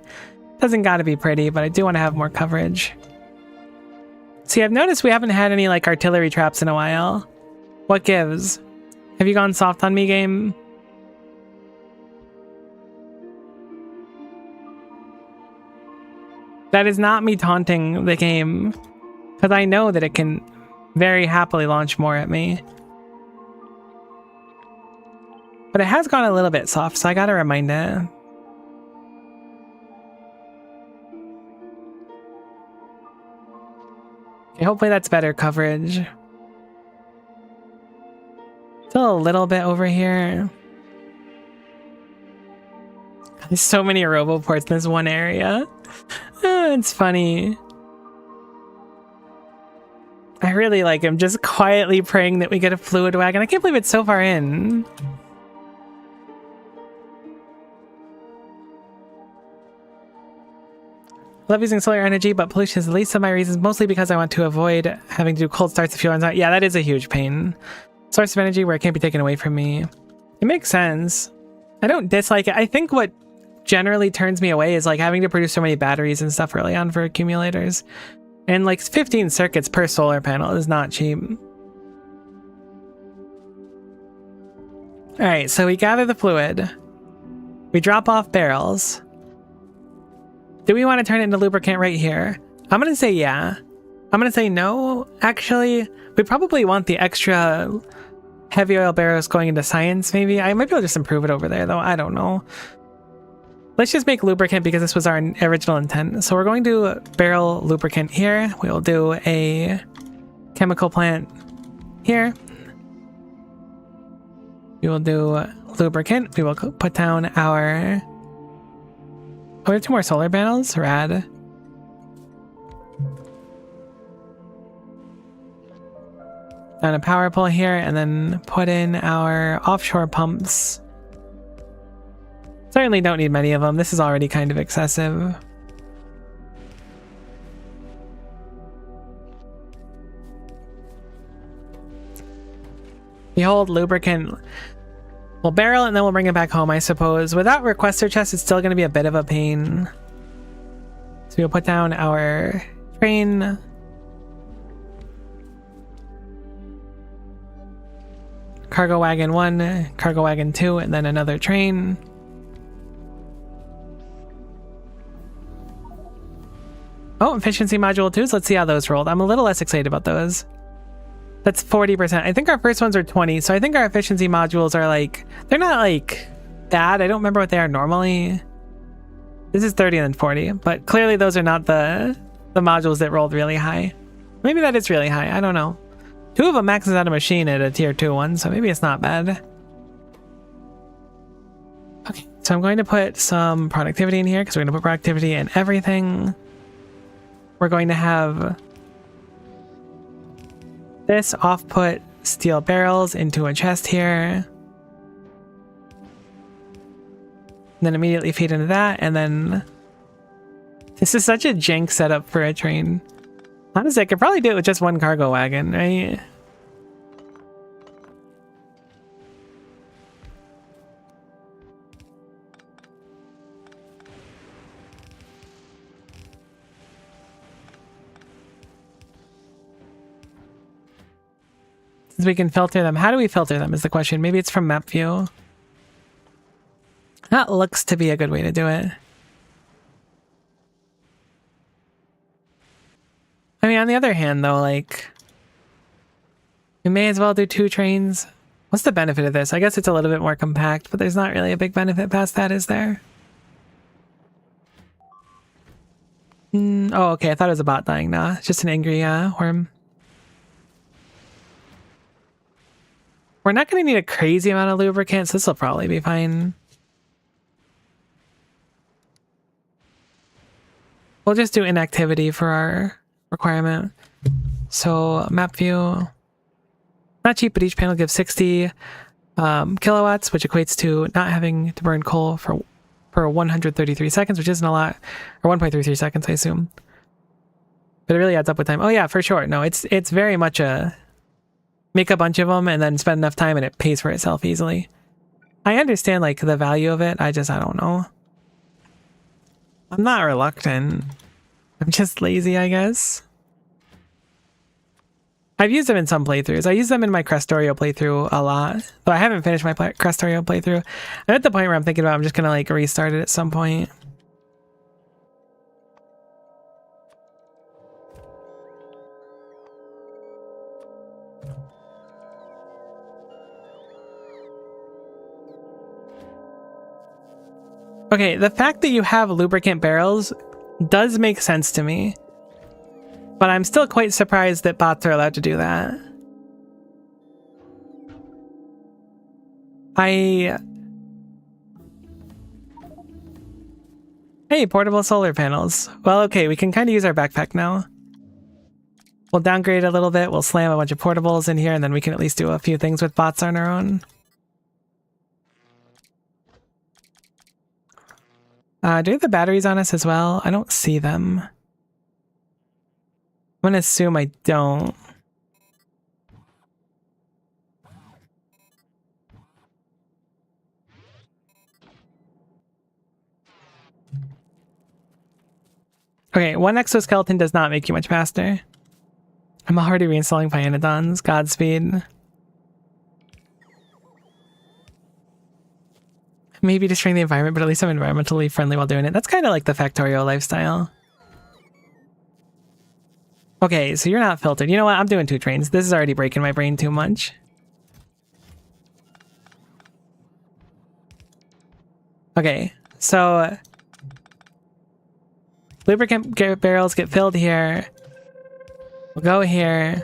Doesn't gotta be pretty, but I do want to have more coverage. See, I've noticed we haven't had any like artillery traps in a while. What gives? Have you gone soft on me, game? That is not me taunting the game, because I know that it can very happily launch more at me. But it has gone a little bit soft, so I gotta remind it. Okay, hopefully that's better coverage. Still a little bit over here. There's so many roboports in this one area. It's funny. I really like him, just quietly praying that we get a fluid wagon. I can't believe it's so far in. Love using solar energy, but pollution is the least of my reasons, mostly because I want to avoid having to do cold starts if fuel runs out. Yeah, that is a huge pain. Source of energy where it can't be taken away from me. It makes sense. I don't dislike it. I think what generally turns me away is like having to produce so many batteries and stuff early on for accumulators. And like 15 circuits per solar panel is not cheap. Alright, so we gather the fluid. We drop off barrels. Do we want to turn it into lubricant right here? I'm going to say yeah. I'm going to say no. Actually, we probably want the extra heavy oil barrels going into science, maybe. I might be able to just improve it over there, though. I don't know. Let's just make lubricant because this was our original intent. So we're going to barrel lubricant here. We will do a chemical plant here. We will do lubricant. We will put down our... Oh, we have 2 more solar panels? Rad. Down a power pole here, and then put in our offshore pumps. Certainly don't need many of them. This is already kind of excessive. Behold, lubricant. We'll barrel it and then we'll bring it back home, I suppose. Without requester chest, it's still going to be a bit of a pain. So we'll put down our train. Cargo wagon 1, cargo wagon 2, and then another train. Oh, efficiency module 2s. Let's see how those rolled. I'm a little less excited about those. That's 40%. I think our first ones are 20, so I think our efficiency modules are like... They're not like bad. I don't remember what they are normally. This is 30 and then 40, but clearly those are not the modules that rolled really high. Maybe that is really high. I don't know. 2 of them maxes out a machine at a tier 2 one, so maybe it's not bad. Okay, so I'm going to put some productivity in here because we're going to put productivity in everything. We're going to have this off-put steel barrels into a chest here. And then immediately feed into that, and then... This is such a jank setup for a train. Honestly, I could probably do it with just 1 cargo wagon, right? Since we can filter them. How do we filter them is the question. Maybe it's from map view. That looks to be a good way to do it. I mean, on the other hand, though, like, we may as well do 2 trains. What's the benefit of this? I guess it's a little bit more compact, but there's not really a big benefit past that, is there? Oh, okay. I thought it was a bot dying. Nah, it's just an angry worm. We're not going to need a crazy amount of lubricant, so this will probably be fine. We'll just do inactivity for our requirement. So map view, not cheap, but each panel gives 60 kilowatts, which equates to not having to burn coal for 133 seconds, which isn't a lot, or 1.33 seconds, I assume. But it really adds up with time. Oh yeah, for sure. No, it's very much a make a bunch of them and then spend enough time and it pays for itself easily. I understand like the value of it. I don't know. I'm not reluctant. I'm just lazy, I guess. I've used them in some playthroughs. I use them in my Factorio playthrough a lot, but I haven't finished my Factorio playthrough. I'm at the point where I'm thinking about I'm just gonna like restart it at some point. Okay, the fact that you have lubricant barrels does make sense to me, but I'm still quite surprised that bots are allowed to do that. Hey, portable solar panels. Well, okay, we can kind of use our backpack now. We'll downgrade a little bit, we'll slam a bunch of portables in here, and then we can at least do a few things with bots on our own. Do we have the batteries on us as well? I don't see them. I'm gonna assume I don't. Okay, 1 exoskeleton does not make you much faster. I'm already reinstalling Pyanodons. Godspeed. Maybe destroying the environment, but at least I'm environmentally friendly while doing it. That's kind of like the Factorio lifestyle. Okay, so you're not filtered. You know what? I'm doing 2 trains. This is already breaking my brain too much. Okay, so lubricant barrels get filled here. We'll go here.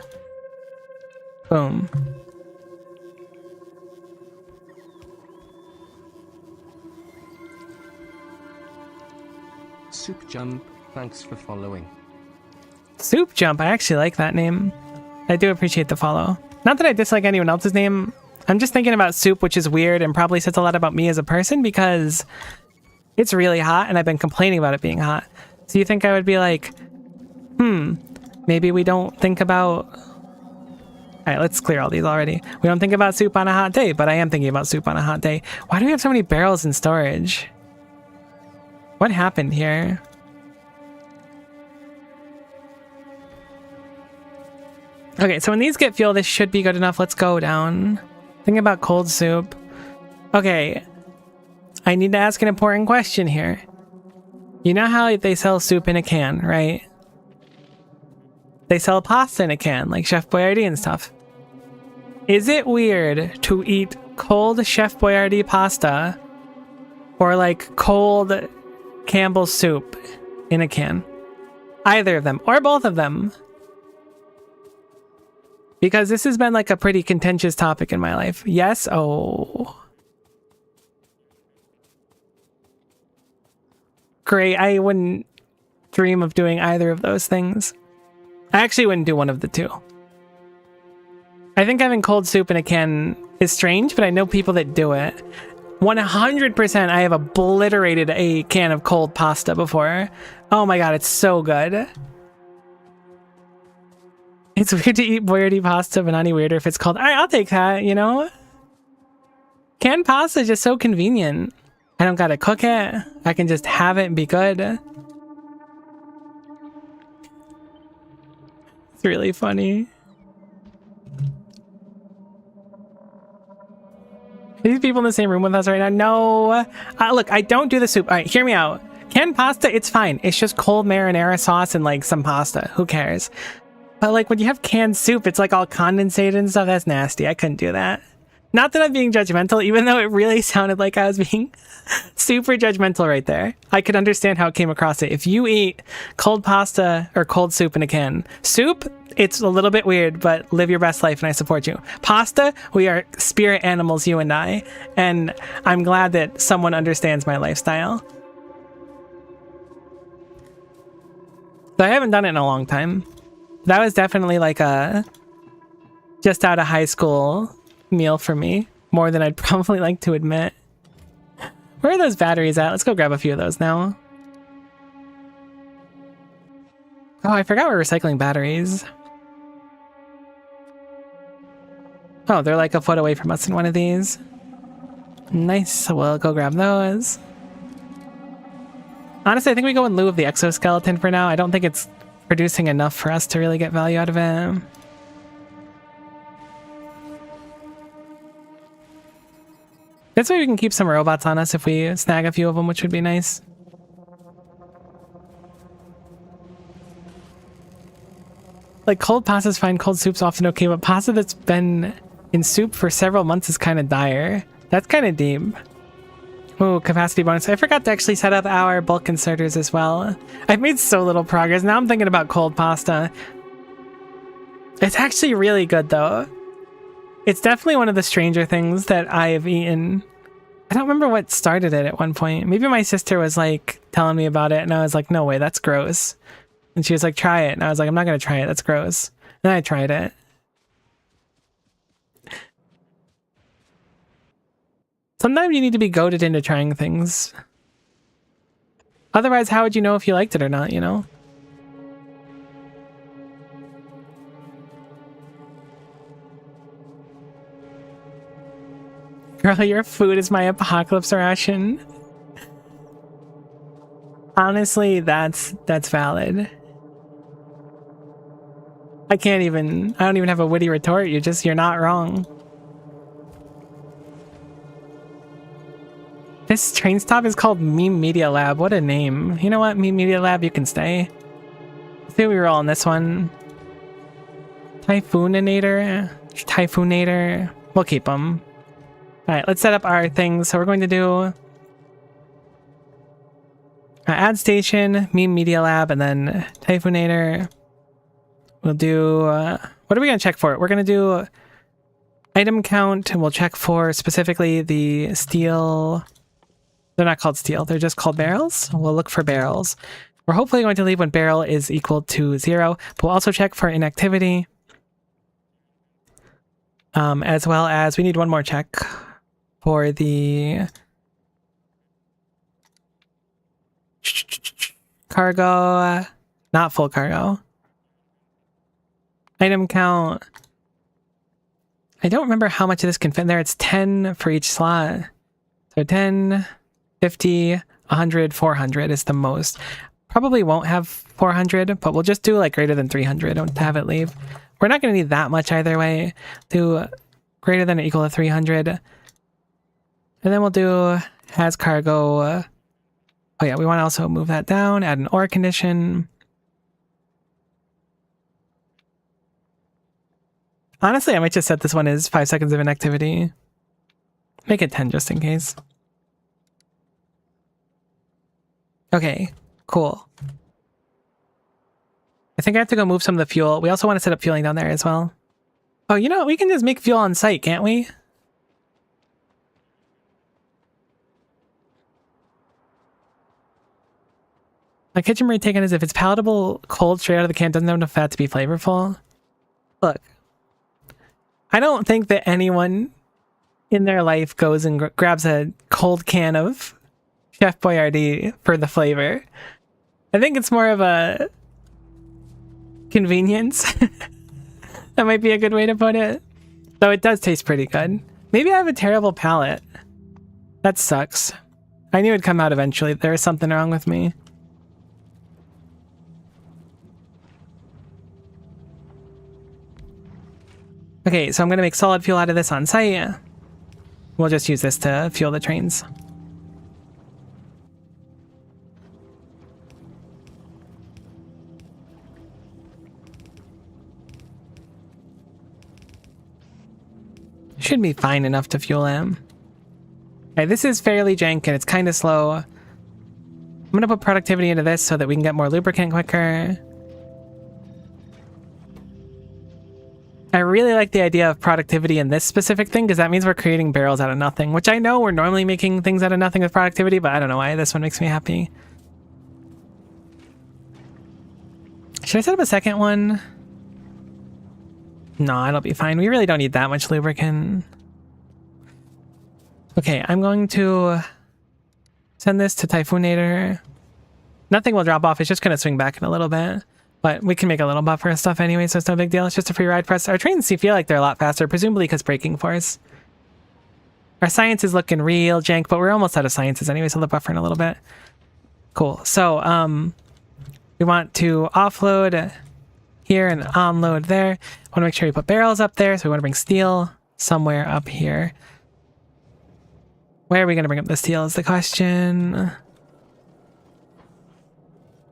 Boom. Soup Jump, thanks for following. Soup Jump, I actually like that name. I do appreciate the follow. Not that I dislike anyone else's name. I'm just thinking about soup, which is weird and probably says a lot about me as a person because it's really hot and I've been complaining about it being hot. So you think I would be like, maybe we don't think about... Alright, let's clear all these already. We don't think about soup on a hot day, but I am thinking about soup on a hot day. Why do we have so many barrels in storage? What happened here? Okay, so when these get fuel, this should be good enough. Let's go down. Think about cold soup. Okay, I need to ask an important question here. You know how they sell soup in a can, right? They sell pasta in a can, like Chef Boyardee and stuff. Is it weird to eat cold Chef Boyardee pasta or like cold Campbell's soup in a can? Either of them, or both of them. Because this has been like a pretty contentious topic in my life. Yes? Oh. Great, I wouldn't dream of doing either of those things. I actually wouldn't do one of the two. I think having cold soup in a can is strange, but I know people that do it. 100% I have obliterated a can of cold pasta before. Oh my god, it's so good. It's weird to eat Boyardee pasta, but not any weirder if it's cold. Alright, I'll take that, you know? Canned pasta is just so convenient. I don't gotta cook it. I can just have it and be good. It's really funny. Are these people in the same room with us right now? No. Look, I don't do the soup. All right, hear me out. Canned pasta, it's fine. It's just cold marinara sauce and like some pasta. Who cares? But like when you have canned soup, it's like all condensated and stuff. That's nasty. I couldn't do that. Not that I'm being judgmental, even though it really sounded like I was being super judgmental right there. I could understand how it came across it. If you eat cold pasta or cold soup in a can, soup, it's a little bit weird, but live your best life and I support you. Pasta, we are spirit animals, you and I. And I'm glad that someone understands my lifestyle. But I haven't done it in a long time. That was definitely like a just out of high school meal for me, more than I'd probably like to admit. Where are those batteries at? Let's go grab a few of those now. Oh, I forgot we're recycling batteries. Oh, they're like a foot away from us in one of these. Nice, so we'll go grab those. Honestly, I think we go in lieu of the exoskeleton for now. I don't think it's producing enough for us to really get value out of it. This way we can keep some robots on us if we snag a few of them, which would be nice. Like, cold pasta's fine, cold soup's often okay, but pasta that's been in soup for several months is kind of dire. That's kind of deep. Ooh, capacity bonus. I forgot to actually set up our bulk inserters as well. I've made so little progress. Now I'm thinking about cold pasta. It's actually really good, though. It's definitely one of the stranger things that I have eaten. I don't remember what started it at one point. Maybe my sister was like telling me about it and I was like, no way, that's gross. And she was like, try it. And I was like, I'm not going to try it. That's gross. Then I tried it. Sometimes you need to be goaded into trying things. Otherwise, how would you know if you liked it or not, you know? Girl, your food is my apocalypse ration. Honestly, that's valid. I don't even have a witty retort. You're not wrong. This train stop is called Meme Media Lab. What a name. You know what, Meme Media Lab, you can stay. Let's see what we roll on this one. Typhoonator. We'll keep them. Alright, let's set up our things. So we're going to do Ad Station, Meme Media Lab, and then Typhoonator. We'll do... what are we going to check for? We're going to do item count, and we'll check for specifically the steel... They're not called steel, they're just called barrels. We'll look for barrels. We're hopefully going to leave when barrel is equal to 0, but we'll also check for inactivity. As well as we need one more check for the cargo, not full cargo. Item count. I don't remember how much of this can fit in there. It's 10 for each slot. So 10, 50, 100, 400 is the most. Probably won't have 400, but we'll just do like greater than 300 to have it leave. We're not going to need that much either way. Do greater than or equal to 300. And then we'll do has cargo. Oh yeah, we want to also move that down, add an or condition. Honestly, I might just set this one as 5 seconds of inactivity. Make it 10 just in case. Okay, cool. I think I have to go move some of the fuel. We also want to set up fueling down there as well. Oh, you know what? We can just make fuel on site, can't we? My kitchen rate taken as if it's palatable, cold, straight out of the can, doesn't have enough fat to be flavorful. Look, I don't think that anyone in their life goes and grabs a cold can of Chef Boyardee for the flavor. I think it's more of a convenience. That might be a good way to put it. Though it does taste pretty good. Maybe I have a terrible palate. That sucks. I knew it'd come out eventually. There was something wrong with me. Okay, so I'm gonna make solid fuel out of this on site. We'll just use this to fuel the trains. Should be fine enough to fuel him. Okay, this is fairly jank and it's kind of slow. I'm gonna put productivity into this so that we can get more lubricant quicker. I really like the idea of productivity in this specific thing because that means we're creating barrels out of nothing, which I know we're normally making things out of nothing with productivity, but I don't know why this one makes me happy. Should I set up a second one? No, it'll be fine. We really don't need that much lubricant. Okay, I'm going to send this to Typhoonator. Nothing will drop off. It's just going to swing back in a little bit. But we can make a little buffer and stuff anyway, so it's no big deal. It's just a free ride for us. Our trains feel like they're a lot faster, presumably because braking force. Our science is looking real jank, but we're almost out of sciences anyway, so they'll buffer in a little bit. Cool. So, we want to offload here and onload there. Want to make sure we put barrels up there, so we want to bring steel somewhere up here. Where are we going to bring up the steel is the question. I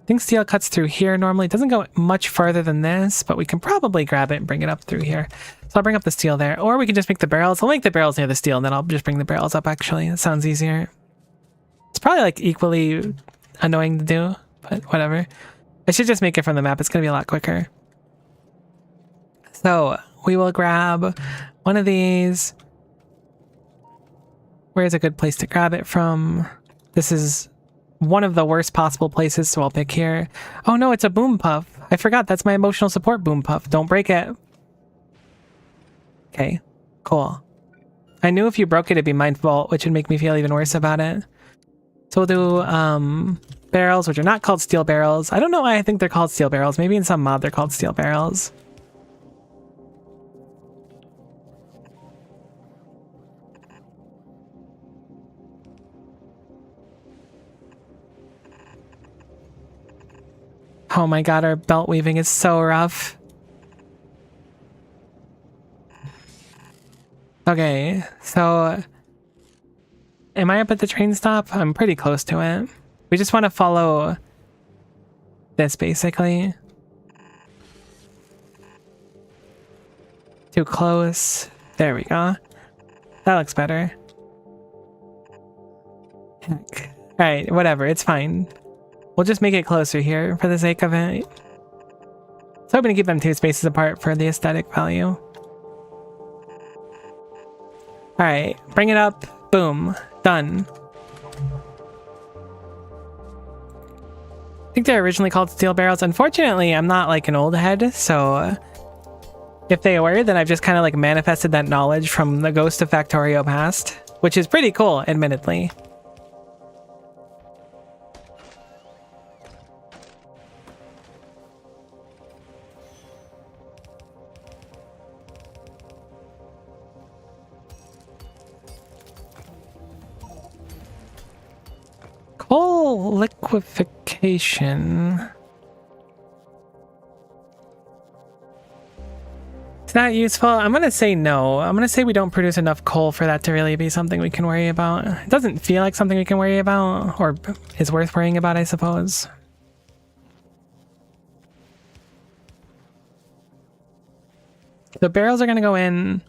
think steel cuts through here normally. It doesn't go much farther than this, but we can probably grab it and bring it up through here. So I'll bring up the steel there. Or we can just make the barrels. I'll make the barrels near the steel, and then I'll just bring the barrels up, actually. That sounds easier. It's probably, like, equally annoying to do, but whatever. I should just make it from the map. It's going to be a lot quicker. So we will grab one of these. Where's a good place to grab it from? This is one of the worst possible places, so I'll pick here. Oh no, it's a boom puff. I forgot, that's my emotional support boom puff. Don't break it. Okay, cool. I knew if you broke it, it'd be mine fault, which would make me feel even worse about it. So we'll do barrels, which are not called steel barrels. I don't know why I think they're called steel barrels. Maybe in some mod they're called steel barrels. Oh my god, our belt weaving is so rough. Okay, so am I up at the train stop? I'm pretty close to it. We just want to follow this, basically. Too close. There we go. That looks better. Heck. Alright, whatever, it's fine. We'll just make it closer here for the sake of it. So hoping to keep them 2 spaces apart for the aesthetic value. Alright, bring it up. Boom. Done. I think they're originally called steel barrels. Unfortunately, I'm not like an old head, so if they were, then I've just kind of like manifested that knowledge from the ghost of Factorio past, which is pretty cool, admittedly. Coal liquefaction. Is that useful? I'm gonna say no. I'm gonna say we don't produce enough coal for that to really be something we can worry about. It doesn't feel like something we can worry about, or is worth worrying about, I suppose. The barrels are gonna go in.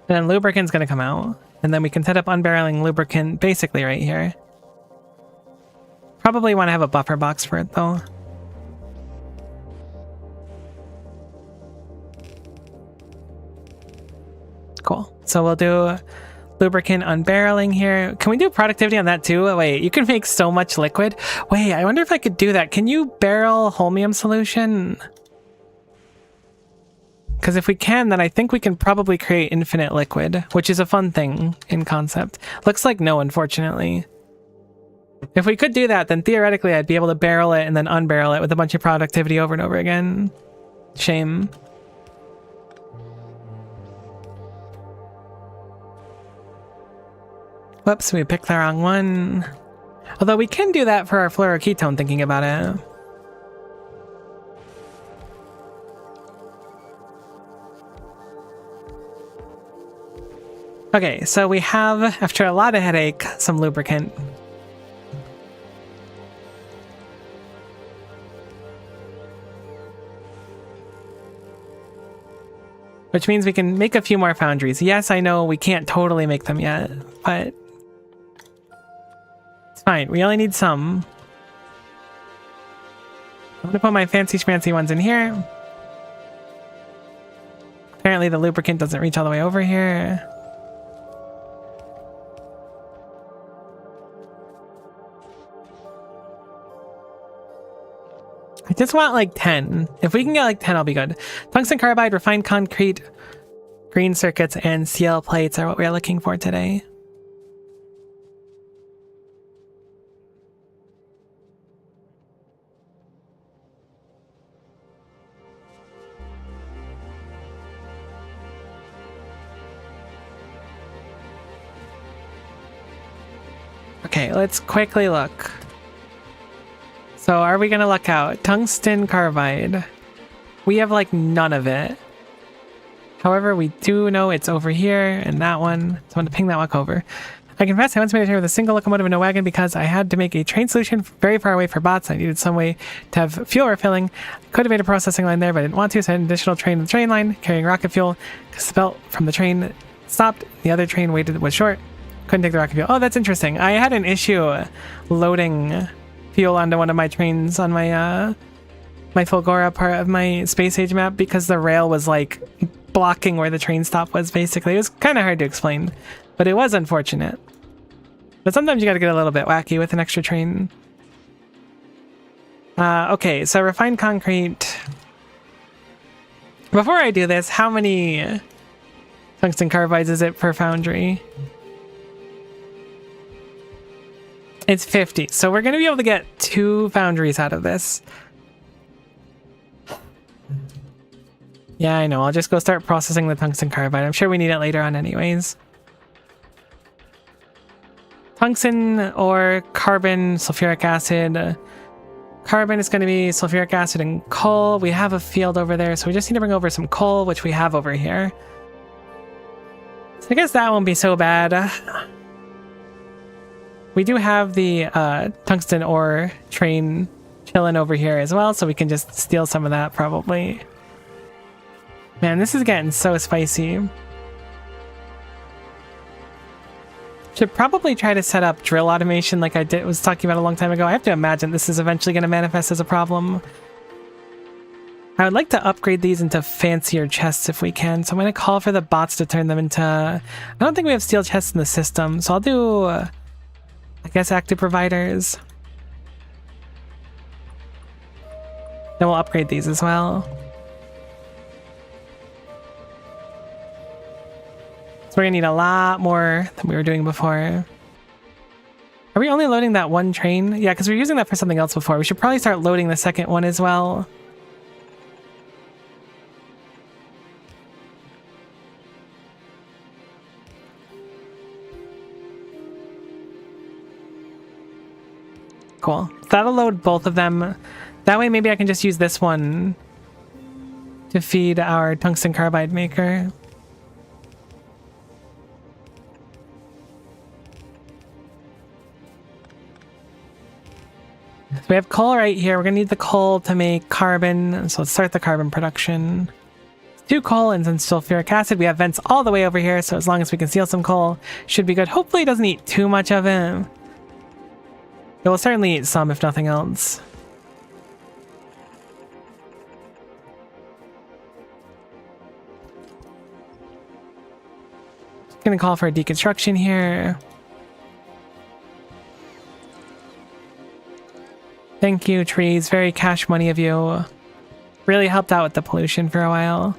And then lubricant's gonna come out. And then we can set up unbarreling lubricant basically right here. Probably want to have a buffer box for it though. Cool. So we'll do lubricant unbarreling here. Can we do productivity on that too? Oh, wait, you can make so much liquid. Wait, I wonder if I could do that. Can you barrel holmium solution? Because if we can, then I think we can probably create infinite liquid, which is a fun thing in concept. Looks like no, unfortunately. If we could do that, then theoretically I'd be able to barrel it and then unbarrel it with a bunch of productivity over and over again. Shame. Whoops, we picked the wrong one. Although we can do that for our fluoroketone, thinking about it. Okay, so we have, after a lot of headache, some lubricant. which means we can make a few more foundries. Yes, I know we can't totally make them yet, but it's fine. We only need some. I'm gonna put my fancy schmancy ones in here. Apparently the lubricant doesn't reach all the way over here. I just want like 10. If we can get like 10, I'll be good. Tungsten carbide, refined concrete, green circuits, and CL plates are what we are looking for today. Okay, let's quickly look. So are we gonna luck out? Tungsten carbide. We have like none of it. However, we do know it's over here and that one. So I'm gonna ping that walk over. I confess I once made a train with a single locomotive and no wagon because I had to make a train solution very far away for bots. I needed some way to have fuel refilling. I could have made a processing line there, but I didn't want to, so I had an additional train on the train line carrying rocket fuel because the belt from the train stopped. The other train was short. Couldn't take the rocket fuel. Oh, that's interesting. I had an issue loading fuel onto one of my trains on my my Fulgora part of my space age map because the rail was like blocking where the train stop was. Basically, it was kind of hard to explain, but it was unfortunate. But sometimes you got to get a little bit wacky with an extra train. Okay, so refined concrete. Before I do this, how many tungsten carbides is it per foundry? It's 50, so we're going to be able to get 2 foundries out of this. Yeah, I know. I'll just go start processing the tungsten carbide. I'm sure we need it later on anyways. Tungsten or carbon, sulfuric acid. Carbon is going to be sulfuric acid and coal. We have a field over there, so we just need to bring over some coal, which we have over here. So I guess that won't be so bad. We do have the tungsten ore train chilling over here as well, so we can just steal some of that probably. Man, this is getting so spicy. Should probably try to set up drill automation like I was talking about a long time ago. I have to imagine this is eventually going to manifest as a problem. I would like to upgrade these into fancier chests if we can, so I'm going to call for the bots to turn them into... I don't think we have steel chests in the system, so I'll do... I guess active providers. Then we'll upgrade these as well. So we're gonna need a lot more than we were doing before. Are we only loading that one train? Yeah, because we were using that for something else before. We should probably start loading the second one as well. Cool. That'll load both of them. That way maybe I can just use this one to feed our tungsten carbide maker. So we have coal right here. We're going to need the coal to make carbon. So let's start the carbon production. 2 coal and some sulfuric acid. We have vents all the way over here, so as long as we can steal some coal, should be good. Hopefully it doesn't eat too much of it. It will certainly eat some, if nothing else. Gonna call for a deconstruction here. Thank you, trees. Very cash money of you. Really helped out with the pollution for a while.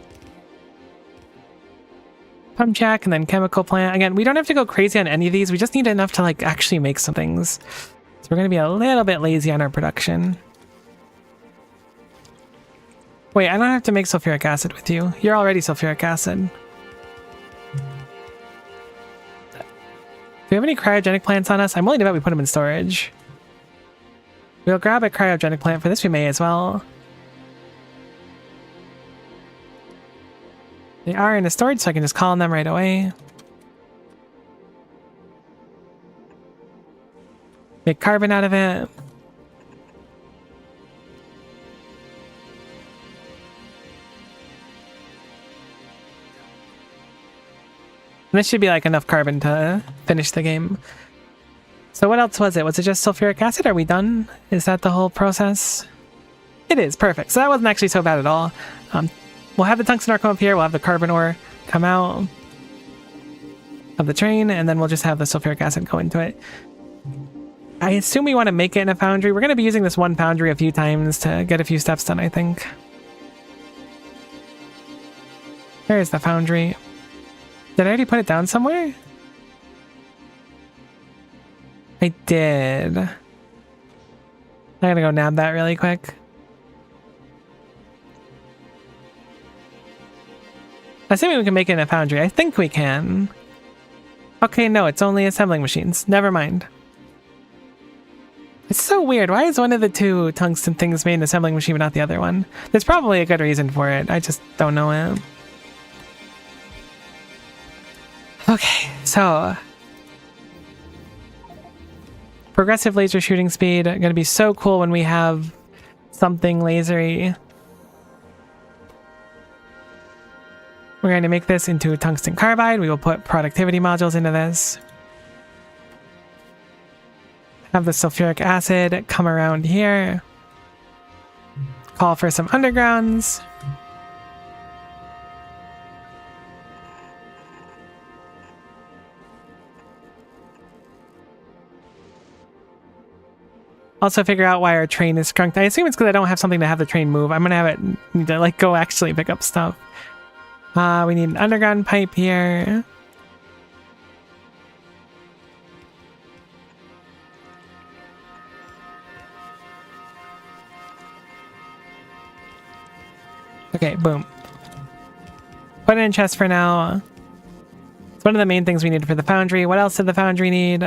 Pump jack and then chemical plant. Again, we don't have to go crazy on any of these. We just need enough to like actually make some things. So we're going to be a little bit lazy on our production. Wait, I don't have to make sulfuric acid with you. You're already sulfuric acid. Do we have any cryogenic plants on us? I'm willing to bet we put them in storage. We'll grab a cryogenic plant. For this we may as well. They are in a storage, so I can just call on them right away. Make carbon out of it. this should be like enough carbon to finish the game. So what else was it? Was it just sulfuric acid? Are we done? Is that the whole process? It is, perfect. So that wasn't actually so bad at all. We'll have the tungsten ore come up here, we'll have the carbon ore come out of the train, and then we'll just have the sulfuric acid go into it. I assume we want to make it in a foundry. We're going to be using this one foundry a few times to get a few steps done, I think. Where is the foundry? Did I already put it down somewhere? I did. I gotta go nab that really quick. Assuming we can make it in a foundry. I think we can. Okay, no, it's only assembling machines. Never mind. It's so weird. Why is one of the two tungsten things made an assembling machine but not the other one? There's probably a good reason for it. I just don't know it. Okay, so... progressive laser shooting speed. Gonna be so cool when we have something lasery. We're going to make this into tungsten carbide. We will put productivity modules into this. Have the sulfuric acid come around here. Call for some undergrounds. Also figure out why our train is skunked. I assume it's because I don't have something to have the train move. I'm going to have it need to like go actually pick up stuff. We need an underground pipe here. Okay, boom. Put it in chest for now. It's one of the main things we need for the foundry. What else did the foundry need?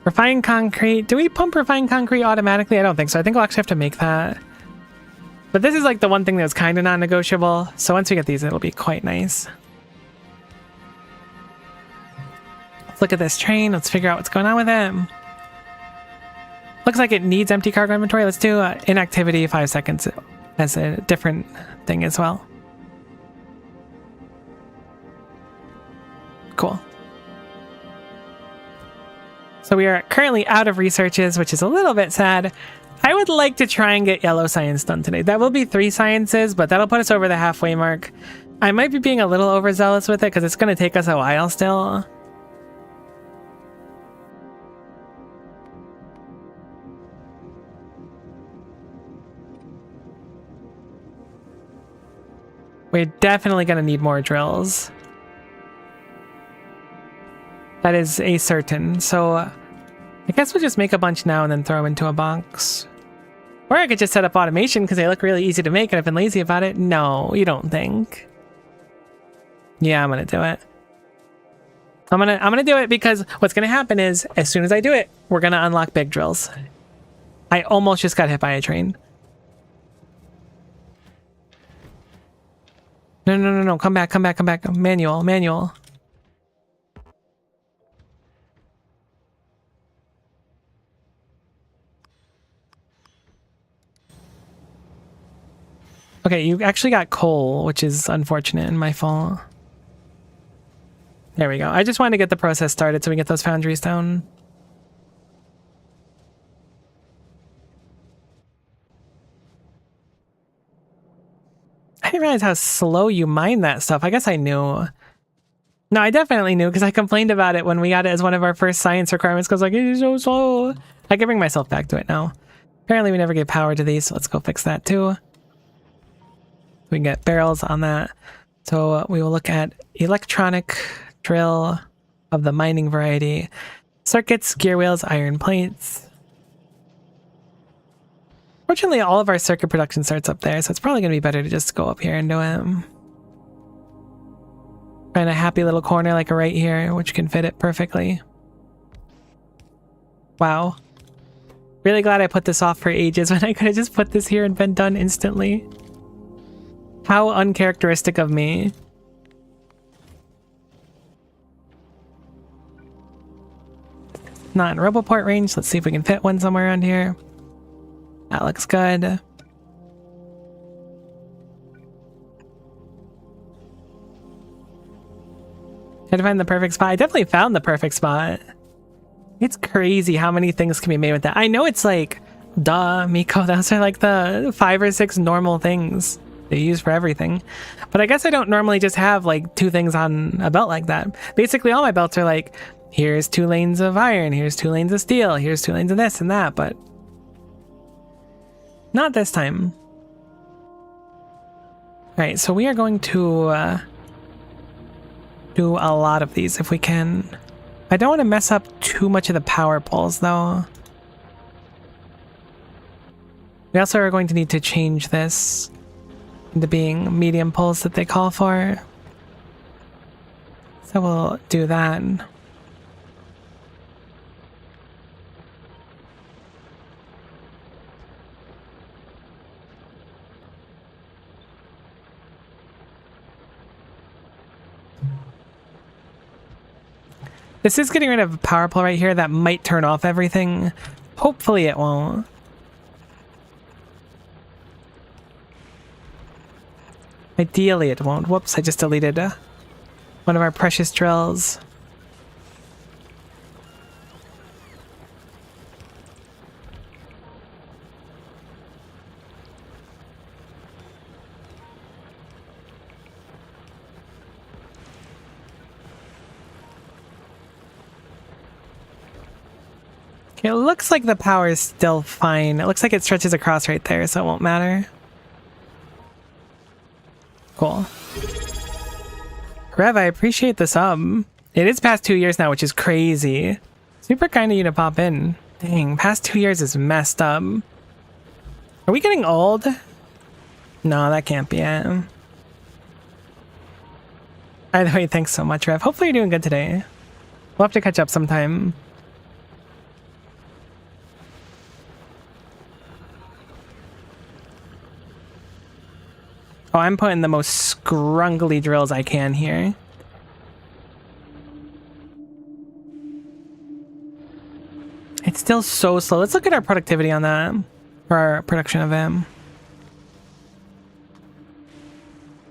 Refined concrete. Do we pump refined concrete automatically? I don't think so. I think we'll actually have to make that. But this is like the one thing that's kind of non-negotiable. So once we get these, it'll be quite nice. Let's look at this train. Let's figure out what's going on with it. Looks like it needs empty cargo inventory. Let's do inactivity 5 seconds as a different thing as well. Cool. So we are currently out of researches, which is a little bit sad. I would like to try and get yellow science done today. That will be 3 sciences, but that'll put us over the halfway mark. I might be being a little overzealous with it because it's going to take us a while still. We're definitely going to need more drills. That is a certain. So I guess we'll just make a bunch now and then throw them into a box. Or I could just set up automation because they look really easy to make and I've been lazy about it. No, you don't think. Yeah, I'm gonna do it. I'm gonna do it because what's gonna happen is as soon as I do it, we're gonna unlock big drills. I almost just got hit by a train. No, come back. Manual. Okay, you actually got coal, which is unfortunate and my fault. There we go. I just wanted to get the process started so we get those foundries down. I didn't realize how slow you mine that stuff. I guess I knew. No, I definitely knew because I complained about it when we got it as one of our first science requirements because like, it's so slow. I can bring myself back to it now. Apparently we never gave power to these, so let's go fix that too. We can get barrels on that. So we will look at electronic drill of the mining variety. Circuits, gear wheels, iron plates. Fortunately, all of our circuit production starts up there, so it's probably going to be better to just go up here and do it. Find a happy little corner like right here, which can fit it perfectly. Wow. Really glad I put this off for ages when I could have just put this here and been done instantly. How uncharacteristic of me. Not in Roboport range. Let's see if we can fit one somewhere around here. That looks good. Had to find the perfect spot. I definitely found the perfect spot. It's crazy how many things can be made with that. I know it's like, duh, Miko, those are like the 5 or 6 normal things they use for everything. But I guess I don't normally just have like 2 things on a belt like that. Basically, all my belts are like, here's 2 lanes of iron, here's 2 lanes of steel, here's 2 lanes of this and that, but not this time. Alright, so we are going to do a lot of these if we can. I don't want to mess up too much of the power poles though. We also are going to need to change this into being medium poles that they call for. So we'll do that. This is getting rid of a power pole right here that might turn off everything. Hopefully it won't. Ideally it won't. Whoops, I just deleted one of our precious drills. It looks like the power is still fine. It looks like it stretches across right there, so it won't matter. Cool. Rev, I appreciate the sub. It is past 2 years now, which is crazy. Super kind of you to pop in. Dang, past 2 years is messed up. Are we getting old? No, that can't be it. Either way, thanks so much, Rev. Hopefully you're doing good today. We'll have to catch up sometime. Oh, I'm putting the most scrungly drills I can here. It's still so slow. Let's look at our productivity on that. Or our production of them.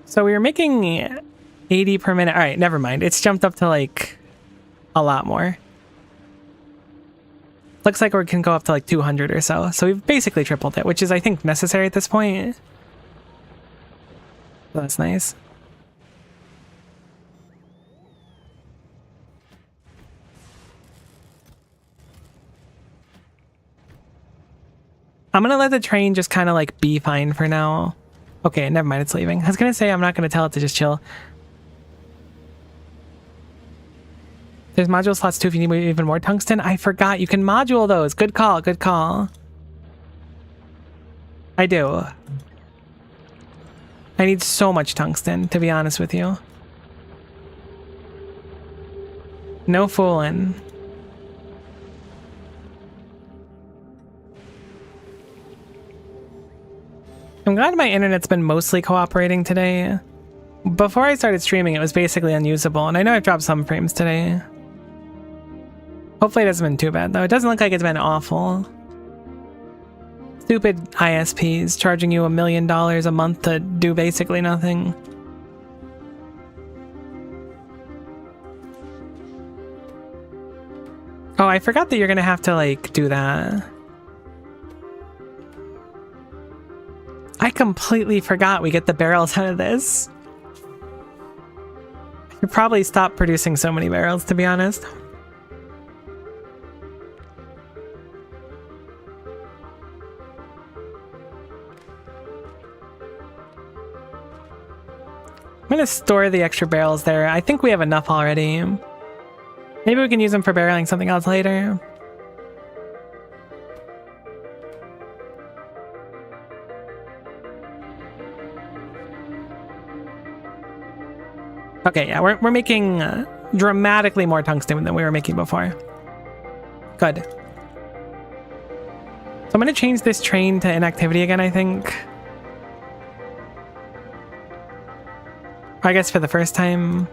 So we were making 80 per minute. Alright, never mind. It's jumped up to like a lot more. Looks like we can go up to like 200 or so. So we've basically tripled it, which is I think necessary at this point. That's nice. I'm gonna let the train just kind of like be fine for now. Okay, never mind, it's leaving. I was gonna say I'm not gonna tell it to just chill. There's module slots too if you need even more tungsten. I forgot, you can module those. Good call, good call. I do. I need so much tungsten, to be honest with you. No fooling. I'm glad my internet's been mostly cooperating today. Before I started streaming, it was basically unusable, and I know I've dropped some frames today. Hopefully it hasn't been too bad, though. It doesn't look like it's been awful. Stupid ISPs charging you $1 million a month to do basically nothing. Oh, I forgot that you're gonna have to, like, do that. I completely forgot we get the barrels out of this. I should probably stop producing so many barrels, to be honest. I'm gonna store the extra barrels there. I think we have enough already. Maybe we can use them for barreling something else later. Okay, yeah, we're making dramatically more tungsten than we were making before. Good. So I'm gonna change this train to inactivity again, I think. I guess for the first time.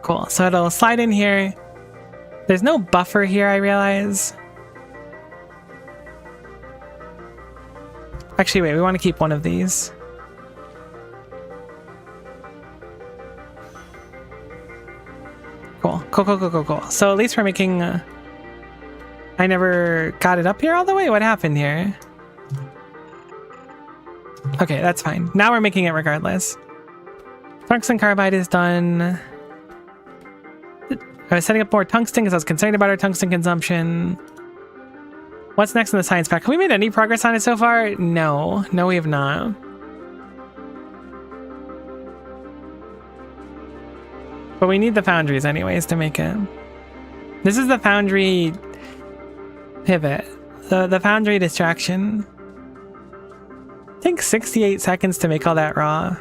Cool, so it'll slide in here. There's no buffer here, I realize. Actually, wait, we want to keep one of these. Cool. Cool, cool, cool, cool, cool. So at least we're making... I never got it up here all the way? What happened here? Okay, that's fine. Now we're making it regardless. Tungsten carbide is done. I was setting up more tungsten because I was concerned about our tungsten consumption. What's next in the science pack? Have we made any progress on it so far? No. No, we have not. But we need the foundries anyways to make it. This is the foundry pivot. The foundry distraction. I think 68 seconds to make all that raw.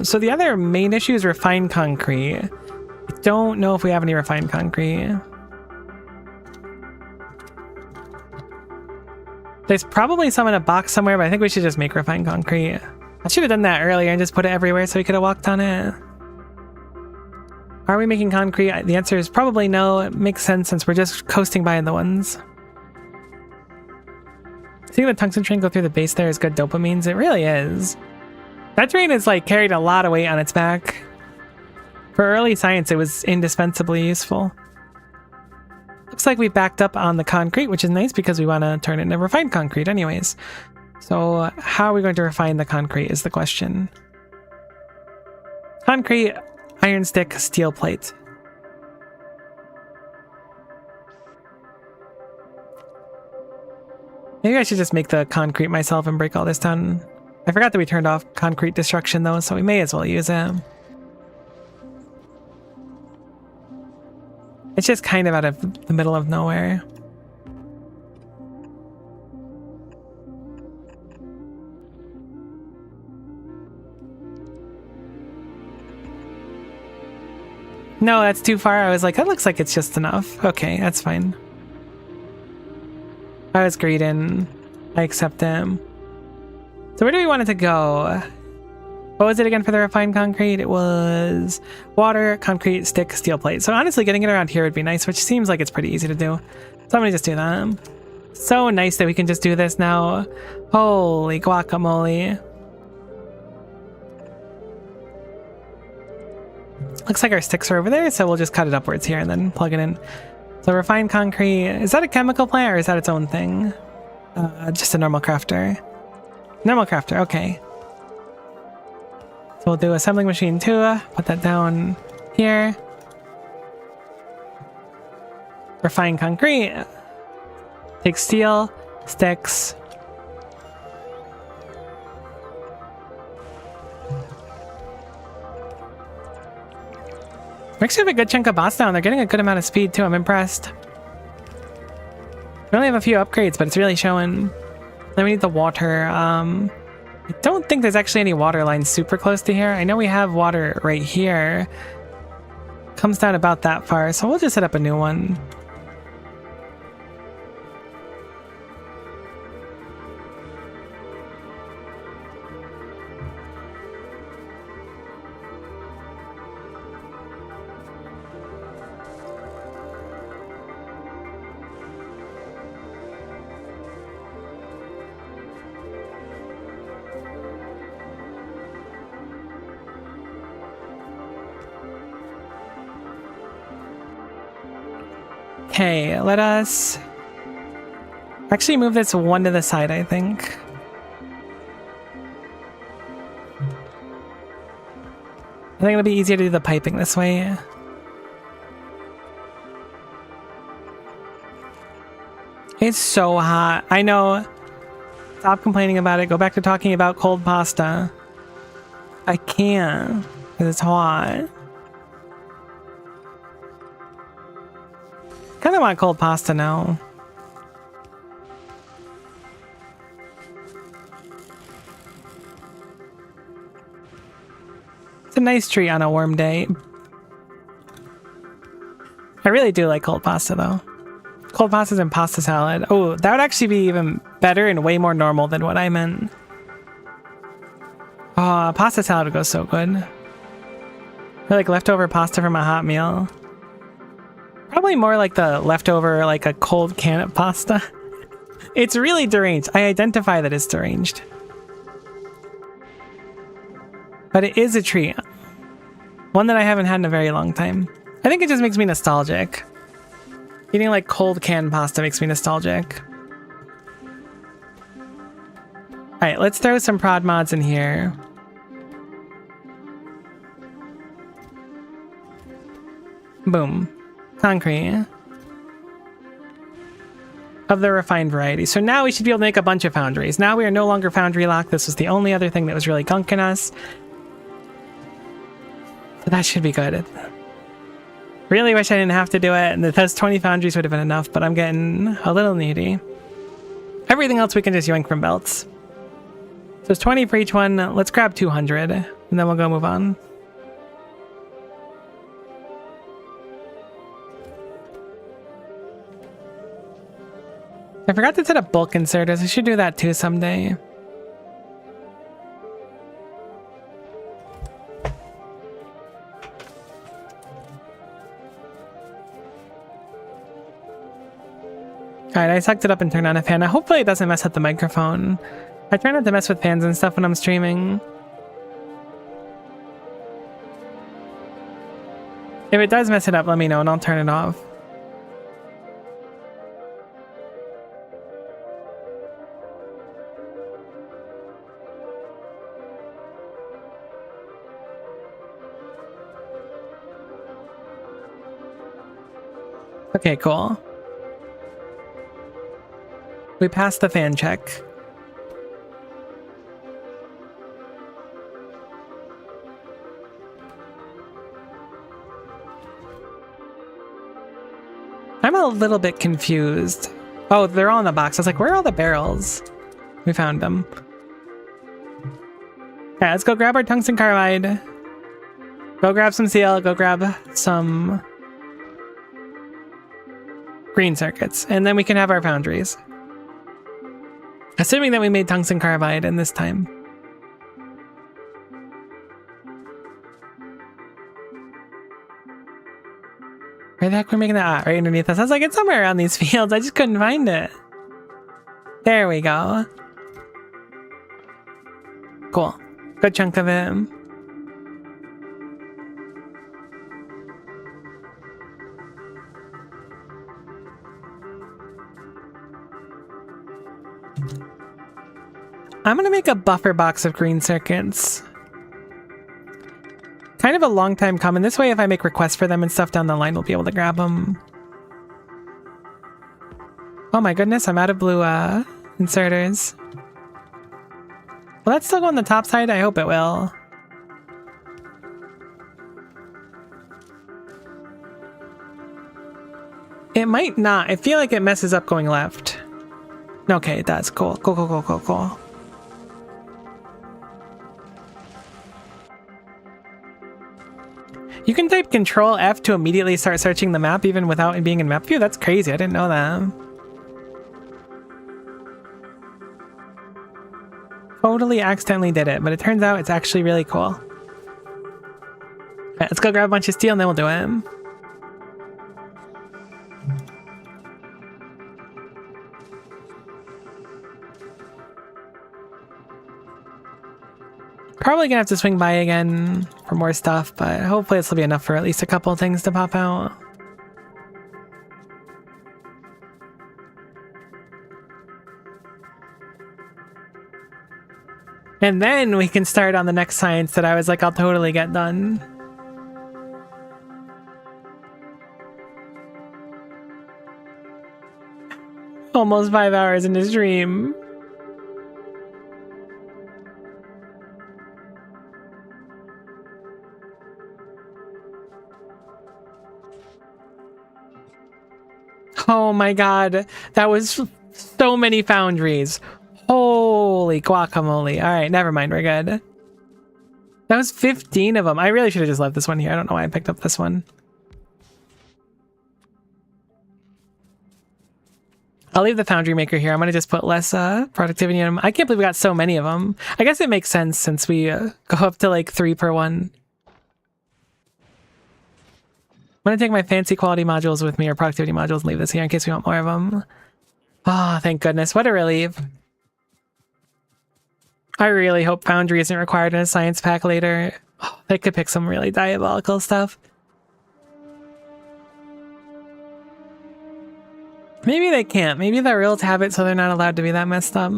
So the other main issue is refined concrete. I don't know if we have any refined concrete. There's probably some in a box somewhere, but I think we should just make refined concrete. I should have done that earlier and just put it everywhere so we could have walked on it. Are we making concrete? The answer is probably no. It makes sense since we're just coasting by in the ones. Seeing the tungsten train go through the base there is good dopamines. It really is. That train is like carried a lot of weight on its back. For early science, it was indispensably useful. Looks like we backed up on the concrete, which is nice because we want to turn it into refined concrete anyways. So how are we going to refine the concrete is the question. Concrete, iron stick, steel plate. Maybe I should just make the concrete myself and break all this down. I forgot that we turned off concrete destruction though, so we may as well use it. It's just kind of out of the middle of nowhere. No, that's too far. I was like, that looks like it's just enough. Okay, that's fine. I was greeting. I accept him. So where do we want it to go? What was it again for the refined concrete? It was water, concrete, stick, steel plate. So honestly, getting it around here would be nice, which seems like it's pretty easy to do. So I'm gonna just do that. So nice that we can just do this now. Holy guacamole. Looks like our sticks are over there, so we'll just cut it upwards here and then plug it in. So refined concrete, is that a chemical plant or is that its own thing? Just a normal crafter. Normal crafter, okay. So we'll do assembling machine 2, put that down here. Refined concrete. Take steel, sticks. We actually have a good chunk of bots down. They're getting a good amount of speed too. I'm impressed. We only have a few upgrades, but it's really showing. Then we need the water. I don't think there's actually any water lines super close to here. I know we have water right here. Comes down about that far, so we'll just set up a new one. Okay, let us actually move this one to the side, I think. I think it'll be easier to do the piping this way. It's so hot. I know. Stop complaining about it. Go back to talking about cold pasta. I can't, because it's hot. Kind of want cold pasta now. It's a nice treat on a warm day. I really do like cold pasta though. Cold pastas and pasta salad. Oh, that would actually be even better and way more normal than what I meant. Oh, pasta salad would go so good. Or like leftover pasta from a hot meal. Probably more like the leftover, like a cold can of pasta. It's really deranged. I identify that it's deranged. But it is a treat. One that I haven't had in a very long time. I think it just makes me nostalgic. Eating like cold canned pasta makes me nostalgic. Alright, let's throw some prod mods in here. Boom. Concrete. Of the refined variety. So now we should be able to make a bunch of foundries. Now we are no longer foundry locked. This was the only other thing that was really gunking us. So that should be good. Really wish I didn't have to do it, and that those 20 foundries would have been enough, but I'm getting a little needy. Everything else we can just yoink from belts. So it's 20 for each one. Let's grab 200, and then we'll go move on. I forgot to set up bulk inserters. I should do that too someday. Alright, I sucked it up and turned on a fan. Hopefully it doesn't mess up the microphone. I try not to mess with fans and stuff when I'm streaming. If it does mess it up, let me know and I'll turn it off. Okay, cool. We passed the fan check. I'm a little bit confused. Oh, they're all in the box. I was like, where are all the barrels? We found them. Okay, let's go grab our tungsten carbide. Go grab some steel. Go grab some green circuits. And then we can have our foundries. Assuming that we made tungsten carbide in this time. Where the heck are we making that? Ah, right underneath us. I was like, it's somewhere around these fields. I just couldn't find it. There we go. Cool. Good chunk of it. I'm gonna make a buffer box of green circuits. Kind of a long time coming. This way, if I make requests for them and stuff down the line, we'll be able to grab them. Oh my goodness, I'm out of blue inserters. Will that still go on the top side? I hope it will. It might not. I feel like it messes up going left. Okay, it does. Cool. Cool, cool, cool, cool, cool. You can type Control F to immediately start searching the map even without it being in map view? That's crazy. I didn't know that. Totally accidentally did it, but it turns out it's actually really cool. Alright, let's go grab a bunch of steel and then we'll do it. Probably gonna have to swing by again for more stuff, but hopefully this will be enough for at least a couple things to pop out. And then we can start on the next science that I was like, I'll totally get done. Almost 5 hours in a stream. Oh my god, that was so many foundries. Holy guacamole. Alright, never mind, we're good. That was 15 of them. I really should have just left this one here. I don't know why I picked up this one. I'll leave the foundry maker here. I'm going to just put less productivity in them. I can't believe we got so many of them. I guess it makes sense since we go up to like 3 per one. I'm going to take my fancy quality modules with me, or productivity modules, and leave this here in case we want more of them. Oh, thank goodness. What a relief. I really hope Foundry isn't required in a science pack later. Oh, they could pick some really diabolical stuff. Maybe they can't. Maybe the rules have it so they're not allowed to be that messed up.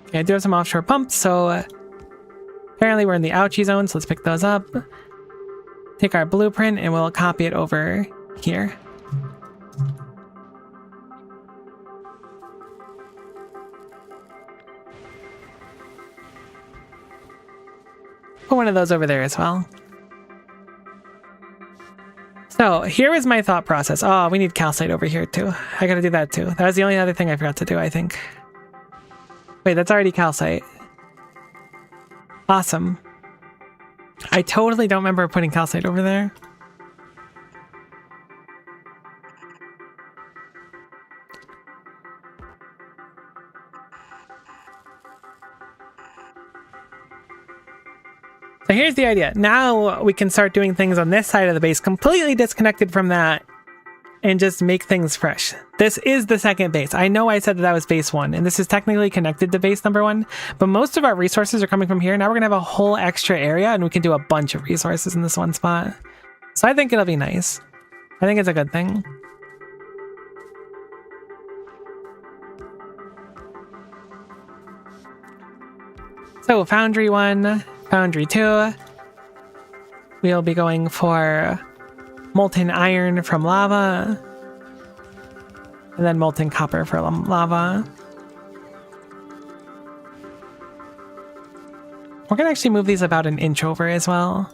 Okay, I do have some offshore pumps, so apparently we're in the ouchie zone, so let's pick those up. Take our blueprint and we'll copy it over here. Put one of those over there as well. So here was my thought process. Oh, we need calcite over here too. I gotta do that too. That was the only other thing I forgot to do, I think. Wait, that's already calcite. Awesome. I totally don't remember putting calcite over there. So here's the idea. Now we can start doing things on this side of the base completely disconnected from that and just make things fresh. This is the second base. I know I said that was base 1, and this is technically connected to base number 1, but most of our resources are coming from here. Now we're gonna have a whole extra area, and we can do a bunch of resources in this one spot. So I think it'll be nice. I think it's a good thing. So Foundry 1, Foundry 2. We'll be going for molten iron from lava, and then molten copper for lava. We're gonna actually move these about an inch over as well.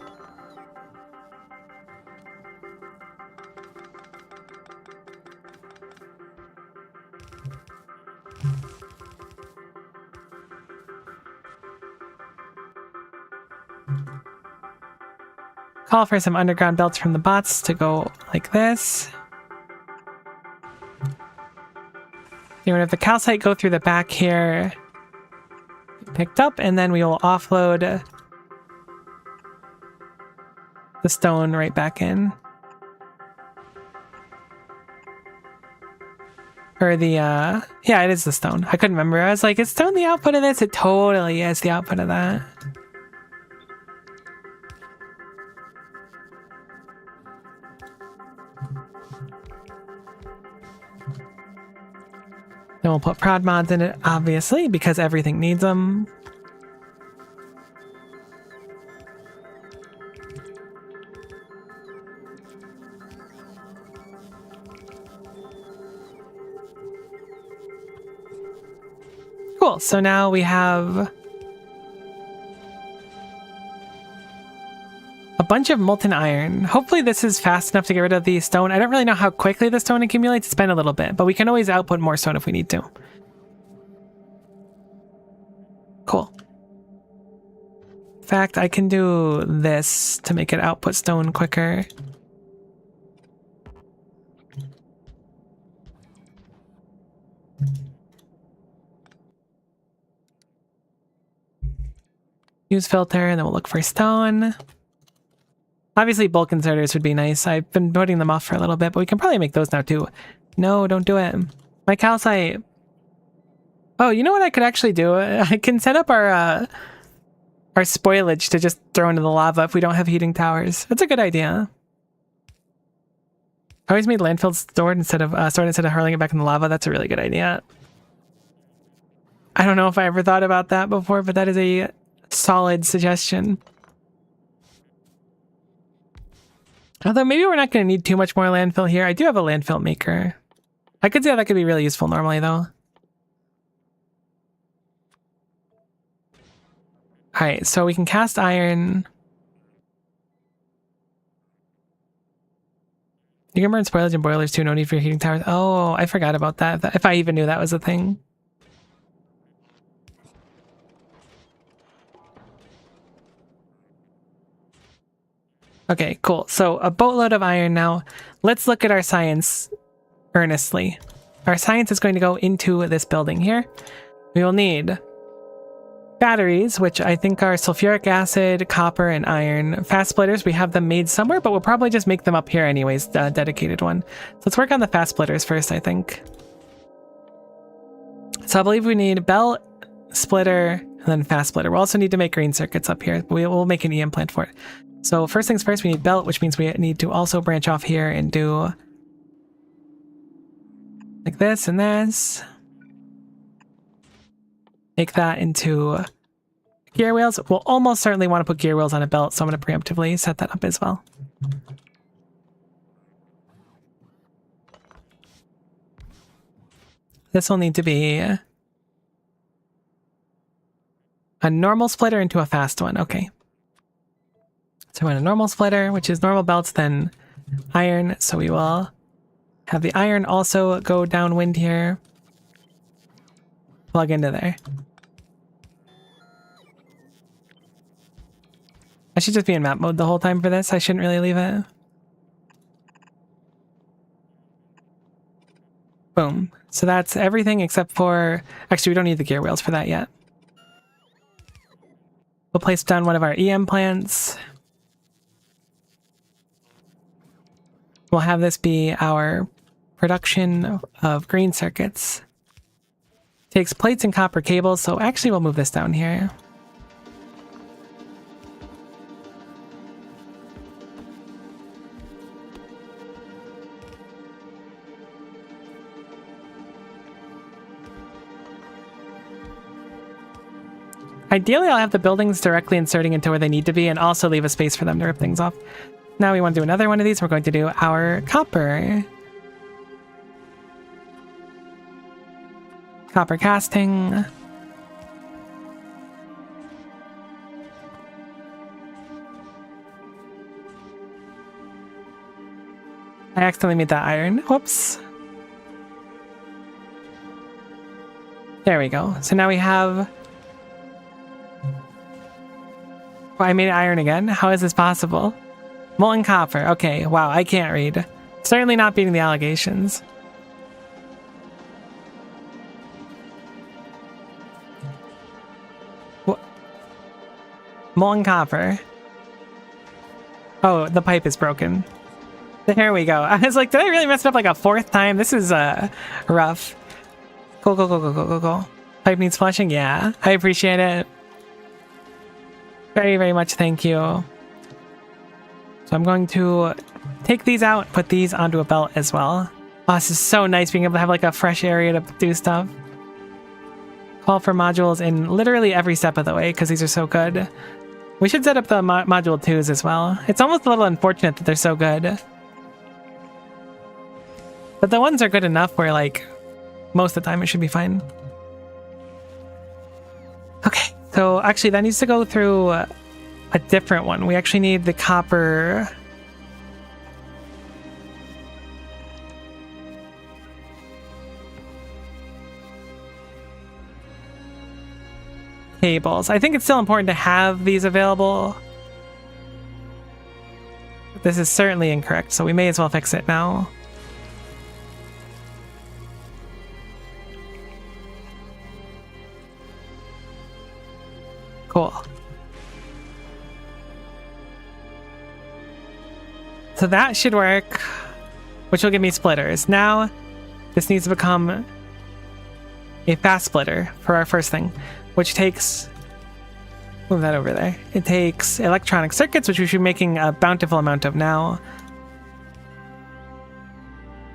Call for some underground belts from the bots to go like this. You're gonna have the calcite go through the back here. Picked up, and then we will offload the stone right back in. Or the, yeah, it is the stone. I couldn't remember. I was like, is stone the output of this? It totally is the output of that. Then we'll put prod mods in it, obviously, because everything needs them. Cool, so now we have a bunch of molten iron. Hopefully this is fast enough to get rid of the stone. I don't really know how quickly the stone accumulates. It's been a little bit, but we can always output more stone if we need to. Cool. In fact, I can do this to make it output stone quicker. Use filter, and then we'll look for stone. Obviously, bulk inserters would be nice. I've been putting them off for a little bit, but we can probably make those now too. No, don't do it. My calcite. Oh, you know what I could actually do? I can set up our spoilage to just throw into the lava if we don't have heating towers. That's a good idea. I always made landfill stored instead of hurling it back in the lava. That's a really good idea. I don't know if I ever thought about that before, but that is a solid suggestion. Although maybe we're not going to need too much more landfill here. I do have a landfill maker. I could see how that could be really useful normally, though. Alright, so we can cast iron. You can burn spoilage and boilers too. No need for your heating towers. Oh, I forgot about that. If I even knew that was a thing. Okay, cool. So a boatload of iron now. Let's look at our science earnestly. Our science is going to go into this building here. We will need batteries, which I think are sulfuric acid, copper, and iron. Fast splitters, we have them made somewhere, but we'll probably just make them up here anyways, a dedicated one. So let's work on the fast splitters first, I think. So I believe we need belt, splitter, and then fast splitter. We'll also need to make green circuits up here. We'll make an EM plant for it. So first things first, we need belt, which means we need to also branch off here and do like this and this. Make that into gear wheels. We'll almost certainly want to put gear wheels on a belt, so I'm going to preemptively set that up as well. This will need to be a normal splitter into a fast one. Okay. So we're in a normal splitter, which is normal belts, then iron. So we will have the iron also go downwind here. Plug into there. I should just be in map mode the whole time for this. I shouldn't really leave it. Boom. So that's everything except for... Actually, we don't need the gear wheels for that yet. We'll place down one of our EM plants. We'll have this be our production of green circuits. Takes plates and copper cables, so actually we'll move this down here. Ideally, I'll have the buildings directly inserting into where they need to be and also leave a space for them to rip things off. Now we want to do another one of these. We're going to do our copper. Copper casting. I accidentally made that iron. Whoops. There we go. So now we have... Oh, I made iron again? How is this possible? Molten copper. Okay, wow, I can't read. Certainly not beating the allegations. Molten copper. Oh, the pipe is broken. There we go. I was like, did I really mess it up like a fourth time? This is rough. Cool, cool, cool, cool, cool, cool, cool. Pipe needs flushing? Yeah, I appreciate it. Very, very much thank you. So I'm going to take these out, put these onto a belt as well. Oh, this is so nice being able to have like a fresh area to do stuff. Call for modules in literally every step of the way because these are so good. We should set up the module 2s as well. It's almost a little unfortunate that they're so good. But the ones are good enough where like most of the time it should be fine. Okay, so actually that needs to go through a different one. We actually need the copper... cables. I think it's still important to have these available. This is certainly incorrect, so we may as well fix it now. Cool. So that should work, which will give me splitters. Now, this needs to become a fast splitter for our first thing, which takes... move that over there. It takes electronic circuits, which we should be making a bountiful amount of now.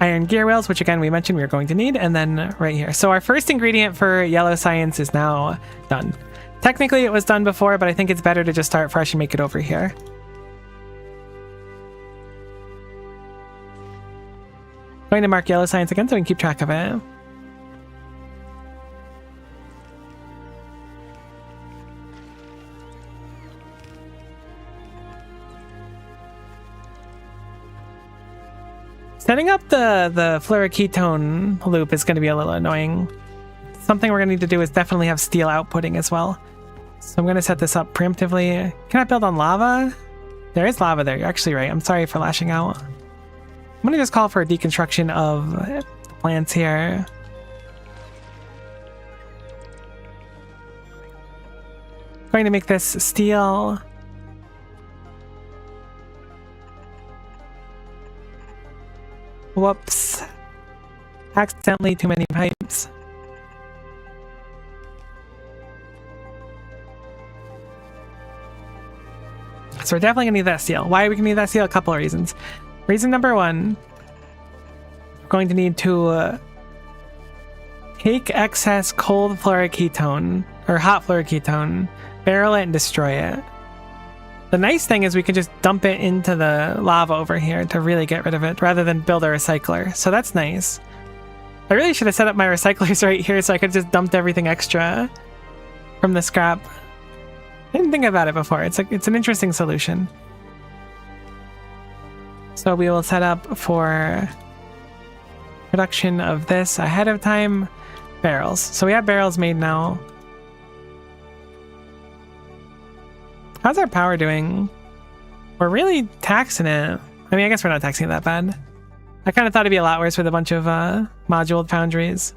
Iron gear rails, which again we mentioned we were going to need, and then right here. So our first ingredient for yellow science is now done. Technically it was done before, but I think it's better to just start fresh and make it over here. I'm going to mark yellow science again so we can keep track of it. Setting up the fluoroketone loop is going to be a little annoying. Something we're going to need to do is definitely have steel outputting as well. So I'm going to set this up preemptively. Can I build on lava? There is lava there. You're actually right. I'm sorry for lashing out. I'm gonna just call for a deconstruction of the plants here. Going to make this steel. Whoops. Accidentally too many pipes. So we're definitely gonna need that steel. Why are we gonna need that steel? A couple of reasons. Reason number one, we're going to need to take excess cold fluoroketone, or hot fluoroketone, barrel it and destroy it. The nice thing is we can just dump it into the lava over here to really get rid of it, rather than build a recycler. So that's nice. I really should have set up my recyclers right here so I could just dumped everything extra from the scrap. I didn't think about it before. It's an interesting solution. So we will set up for production of this ahead of time. Barrels. So we have barrels made now. How's our power doing? We're really taxing it. I mean, I guess we're not taxing it that bad. I kind of thought it'd be a lot worse with a bunch of module foundries.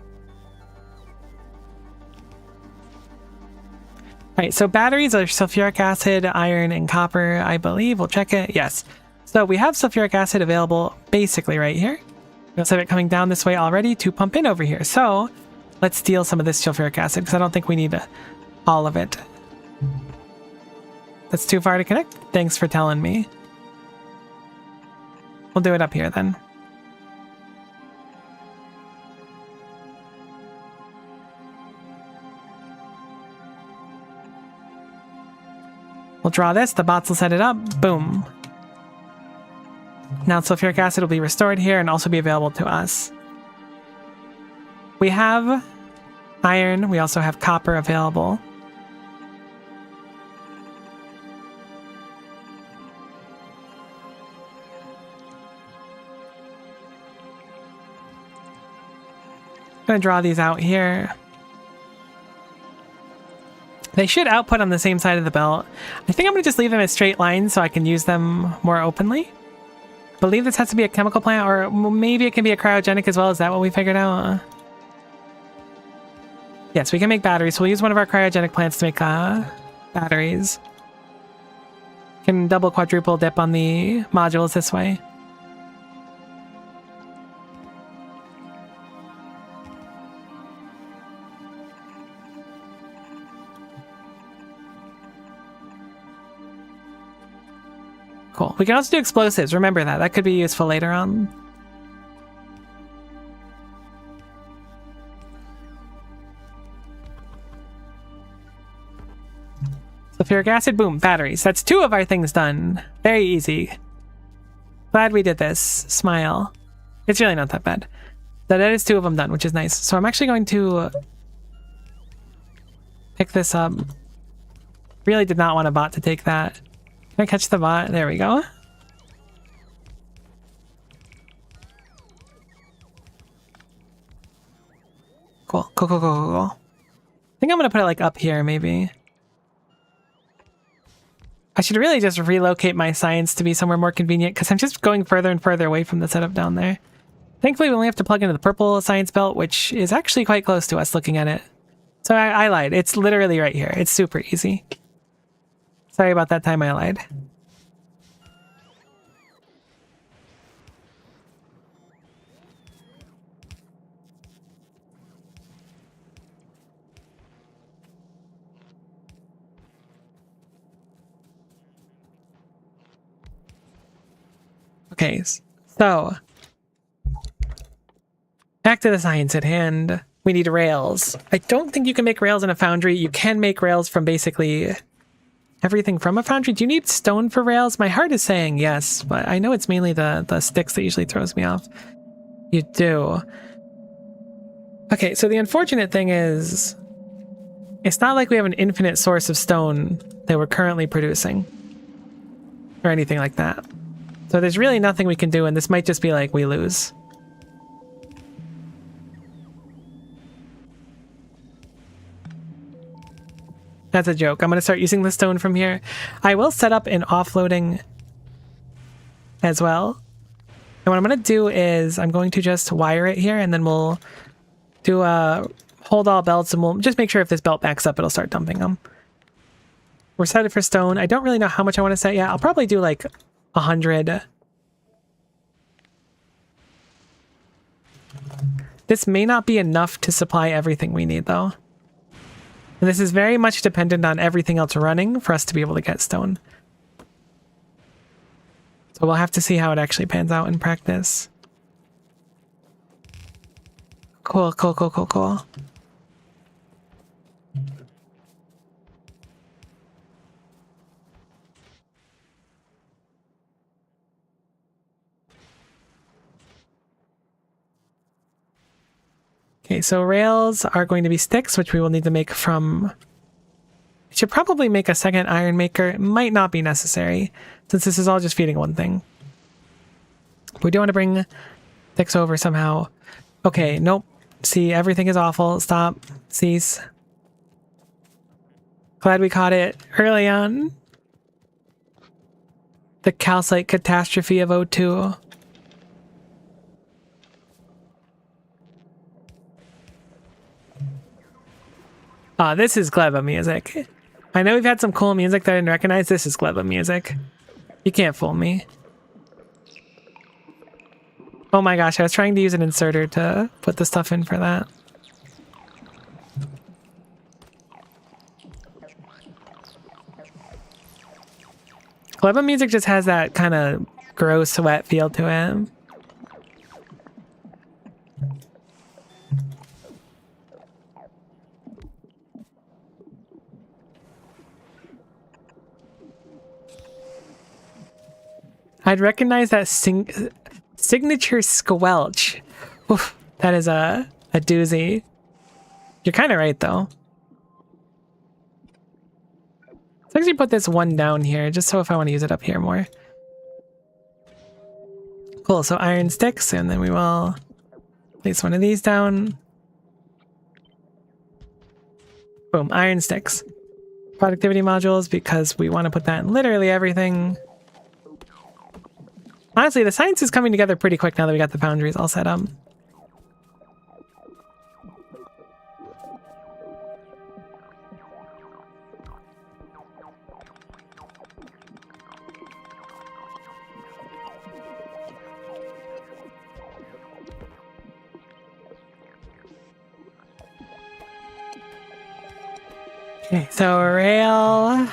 Alright, so batteries are sulfuric acid, iron, and copper, I believe. We'll check it. Yes. So we have sulfuric acid available basically right here. We also have it coming down this way already to pump in over here. So let's steal some of this sulfuric acid because I don't think we need all of it. That's too far to connect? Thanks for telling me. We'll do it up here then. We'll draw this, the bots will set it up, boom. Now sulfuric acid will be restored here and also be available to us. We have iron, we also have copper available. I'm gonna draw these out here. They should output on the same side of the belt. I think I'm going to just leave them as straight lines so I can use them more openly. I believe this has to be a chemical plant, or maybe it can be a cryogenic as well. Is that what we figured out? Yes, we can make batteries. So we'll use one of our cryogenic plants to make batteries. Can double, quadruple dip on the modules this way. Cool. We can also do explosives. Remember that. That could be useful later on. Sulfuric acid, boom, batteries. That's 2 of our things done. Very easy. Glad we did this. Smile. It's really not that bad. That is 2 of them done, which is nice. So I'm actually going to pick this up. Really did not want a bot to take that. Can I catch the bot? There we go. Cool. Cool, cool, cool, cool, cool. I think I'm gonna put it like up here, maybe. I should really just relocate my science to be somewhere more convenient because I'm just going further and further away from the setup down there. Thankfully, we only have to plug into the purple science belt, which is actually quite close to us looking at it. So I lied. It's literally right here. It's super easy. Sorry about that time I lied. Okay, so back to the science at hand. We need rails. I don't think you can make rails in a foundry. You can make rails from basically everything from a foundry. Do you need stone for rails? My heart is saying yes, but I know it's mainly the sticks that usually throws me off. You do. Okay, so the unfortunate thing is it's not like we have an infinite source of stone that we're currently producing or anything like that. So there's really nothing we can do, and this might just be like we lose. That's a joke. I'm going to start using the stone from here. I will set up an offloading as well. And what I'm going to do is I'm going to just wire it here, and then we'll do a hold all belts, and we'll just make sure if this belt backs up, it'll start dumping them. We're set for stone. I don't really know how much I want to set yet. I'll probably do like 100. This may not be enough to supply everything we need, though. And this is very much dependent on everything else running for us to be able to get stone. So we'll have to see how it actually pans out in practice. Cool, cool, cool, cool, cool. Okay, so rails are going to be sticks, which we will need to make from... We should probably make a second iron maker. It might not be necessary, since this is all just feeding one thing. We do want to bring sticks over somehow. Okay, nope. See, everything is awful. Stop. Cease. Glad we caught it early on. The calcite catastrophe of O2. Ah, this is Gleba music. I know we've had some cool music that I didn't recognize. This is Gleba music. You can't fool me. Oh my gosh, I was trying to use an inserter to put the stuff in for that. Gleba music just has that kind of gross, wet feel to it. I'd recognize that signature squelch. Oof, that is a doozy. You're kind of right, though. Let's actually put this one down here, just so if I want to use it up here more. Cool, so iron sticks, and then we will place one of these down. Boom, iron sticks. Productivity modules, because we want to put that in literally everything. Honestly, the science is coming together pretty quick now that we got the foundries all set up. Okay, so rail...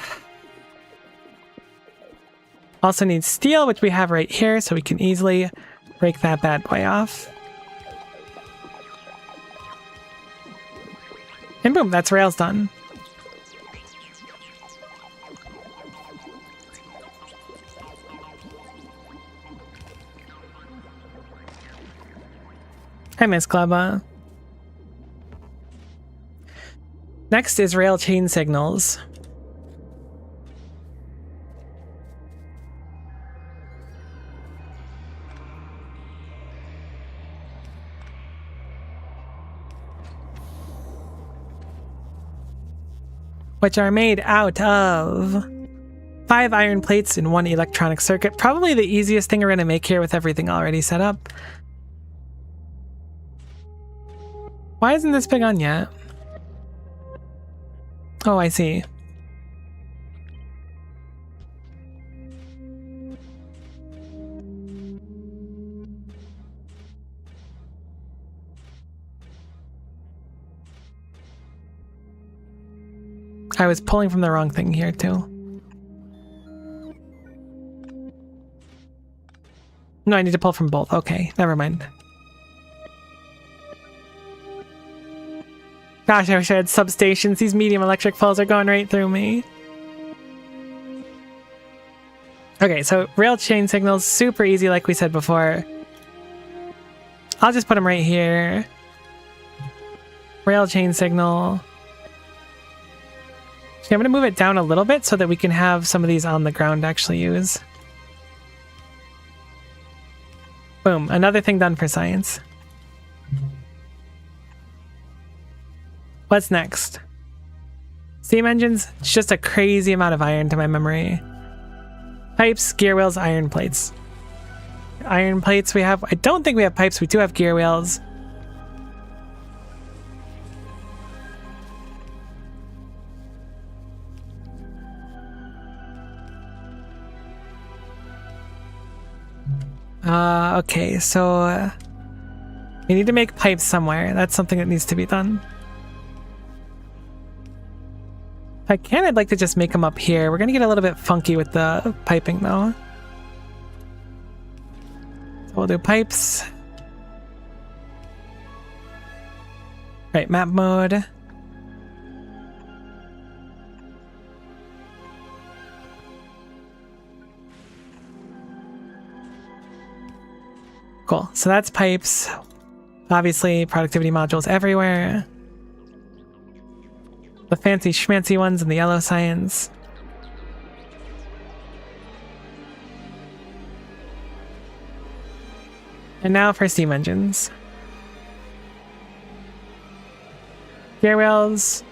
Also needs steel, which we have right here, so we can easily break that bad boy off. And boom, that's rails done. I miss Gleba. Next is rail chain signals. Which are made out of 5 iron plates and 1 electronic circuit. Probably the easiest thing we're going to make here with everything already set up. Why isn't this big on yet? Oh, I see. I was pulling from the wrong thing here, too. No, I need to pull from both. Okay, never mind. Gosh, I wish I had substations. These medium electric poles are going right through me. Okay, so rail chain signals, super easy like we said before. I'll just put them right here. Rail chain signal. Okay, I'm going to move it down a little bit so that we can have some of these on the ground to actually use. Boom, another thing done for science. What's next? Steam engines, it's just a crazy amount of iron to my memory. Pipes, gear wheels, iron plates. iron plates we have. I don't think we have pipes. We do have gear wheels. Okay, so we need to make pipes somewhere. That's something that needs to be done. If I can, I'd like to just make them up here. We're gonna get a little bit funky with the piping though. So we'll do pipes. Right, map mode. Cool, so that's pipes. Obviously, productivity modules everywhere. The fancy schmancy ones in the yellow science. And now for steam engines. Gear wheels.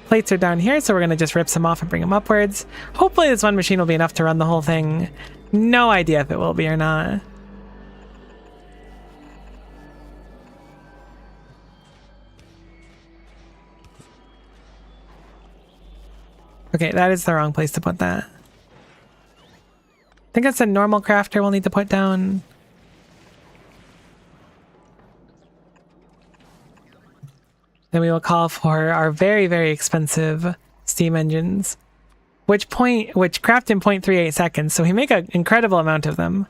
Plates are down here, so we're going to just rip some off and bring them upwards. Hopefully this one machine will be enough to run the whole thing. No idea if it will be or not. Okay, that is the wrong place to put that. I think that's a normal crafter we'll need to put down. Then we will call for our very, very expensive steam engines, which craft in 0.38 seconds, so we make an incredible amount of them.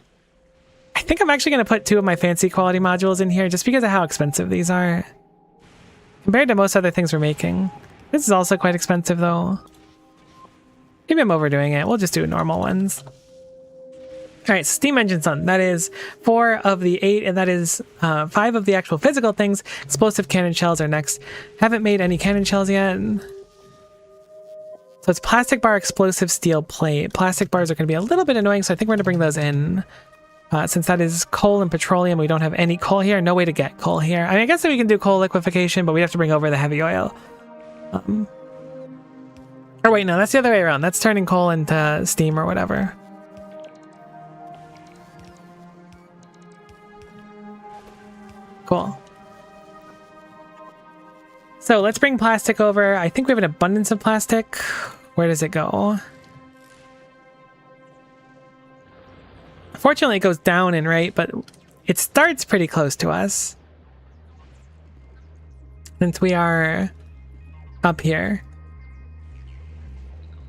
I think I'm actually going to put 2 of my fancy quality modules in here just because of how expensive these are. Compared to most other things we're making. This is also quite expensive though. Maybe I'm overdoing it. We'll just do normal ones. Alright, steam engines on. That is 4 of the 8, and that is 5 of the actual physical things. Explosive cannon shells are next. Haven't made any cannon shells yet. So it's plastic bar, explosive steel plate. Plastic bars are going to be a little bit annoying, so I think we're going to bring those in. Since that is coal and petroleum, we don't have any coal here. No way to get coal here. I mean, I guess that we can do coal liquefaction, but we have to bring over the heavy oil. Or wait, no, that's the other way around. That's turning coal into steam or whatever. Cool. So let's bring plastic over. I think we have an abundance of plastic. Where does it go? Fortunately, it goes down and right, but it starts pretty close to us. Since we are up here.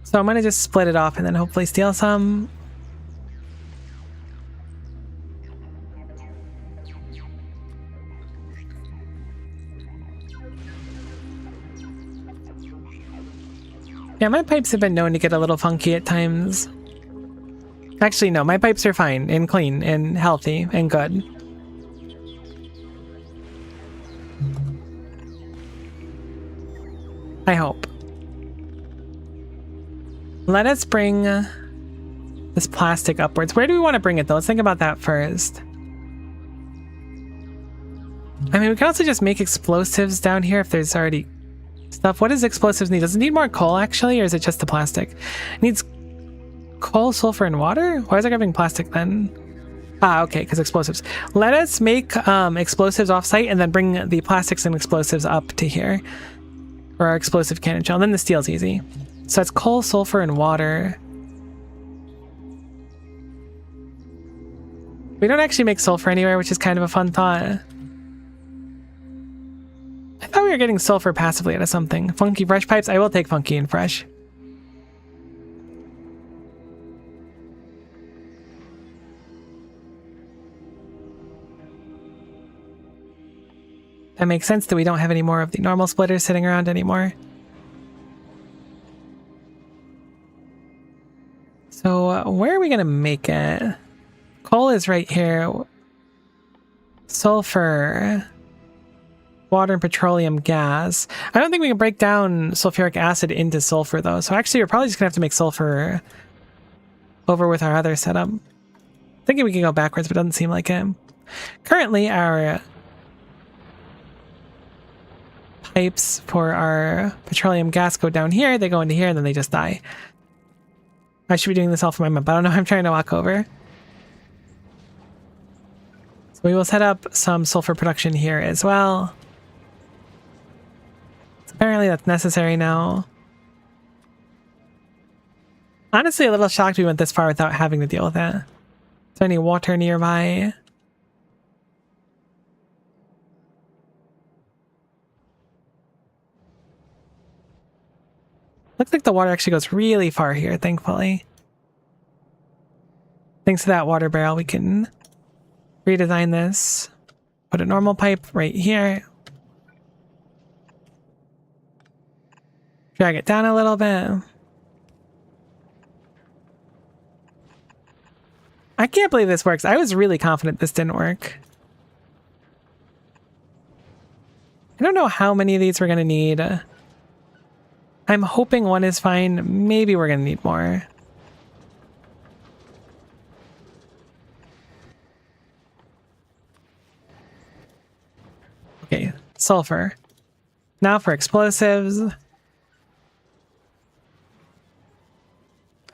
So I'm going to just split it off and then hopefully steal some. Yeah, my pipes have been known to get a little funky at times. Actually, no, my pipes are fine and clean and healthy and good. I hope. Let us bring this plastic upwards. Where do we want to bring it though? Let's think about that first. I mean, we can also just make explosives down here if there's already stuff. What does explosives need? Does it need more coal actually, or is it just the plastic? It needs coal, sulfur, and water? Why is it grabbing plastic then? Ah, okay, because explosives. Let us make explosives off-site and then bring the plastics and explosives up to here for our explosive cannon shell. And then the steel's easy. So that's coal, sulfur, and water. We don't actually make sulfur anywhere, which is kind of a fun thought. I thought we were getting sulfur passively out of something. Funky fresh pipes? I will take funky and fresh. That makes sense that we don't have any more of the normal splitters sitting around anymore. So where are we going to make it? Coal is right here. Sulfur. Water and petroleum gas. I don't think we can break down sulfuric acid into sulfur though. So actually we're probably just going to have to make sulfur over with our other setup. Thinking we can go backwards, but it doesn't seem like it. Currently our pipes for our petroleum gas go down here, they go into here, and then they just die. I should be doing this all for my map. I don't know. I'm trying to walk over. So we will set up some sulfur production here as well. Apparently that's necessary now. Honestly, a little shocked we went this far without having to deal with that. Is there any water nearby? Looks like the water actually goes really far here, thankfully. Thanks to that water barrel, we can redesign this. Put a normal pipe right here. Drag it down a little bit. I can't believe this works. I was really confident this didn't work. I don't know how many of these we're going to need. I'm hoping one is fine. Maybe we're going to need more. Okay, sulfur. Now for explosives.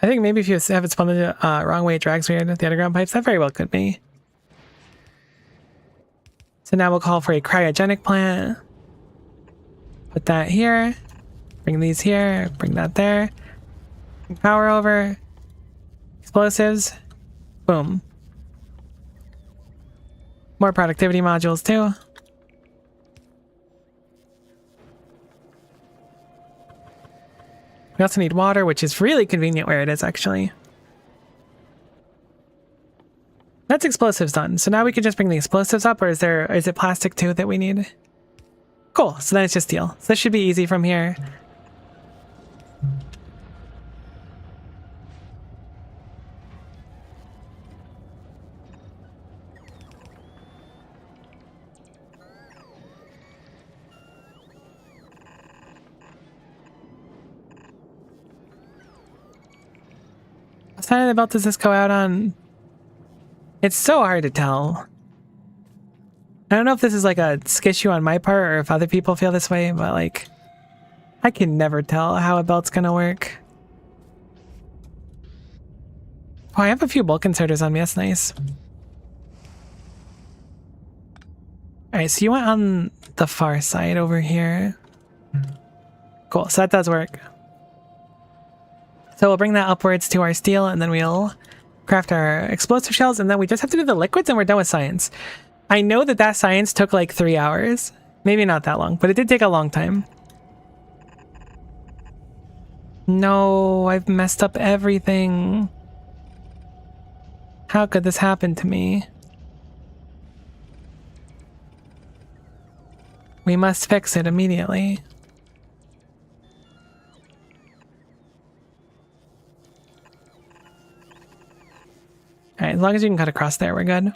I think maybe if you have it spun the wrong way, it drags weird the underground pipes. That very well could be. So now we'll call for a cryogenic plant. Put that here. Bring these here. Bring that there. Bring power over. Explosives. Boom. More productivity modules too. We also need water, which is really convenient where it is, actually. That's explosives done. So now we can just bring the explosives up, or is it plastic too that we need? Cool, so then it's just steel. So this should be easy from here. What side of the belt does this go out on? It's so hard to tell. I don't know if this is like a skissue on my part or if other people feel this way, but like, I can never tell how a belt's gonna work. Oh, I have a few bulk inserters on me, that's nice. Alright, so you went on the far side over here. Cool, so that does work. So we'll bring that upwards to our steel, and then we'll craft our explosive shells, and then we just have to do the liquids, and we're done with science. I know that that science took like 3 hours. Maybe not that long, but it did take a long time. No, I've messed up everything. How could this happen to me? We must fix it immediately. Alright, as long as you can cut across there, we're good.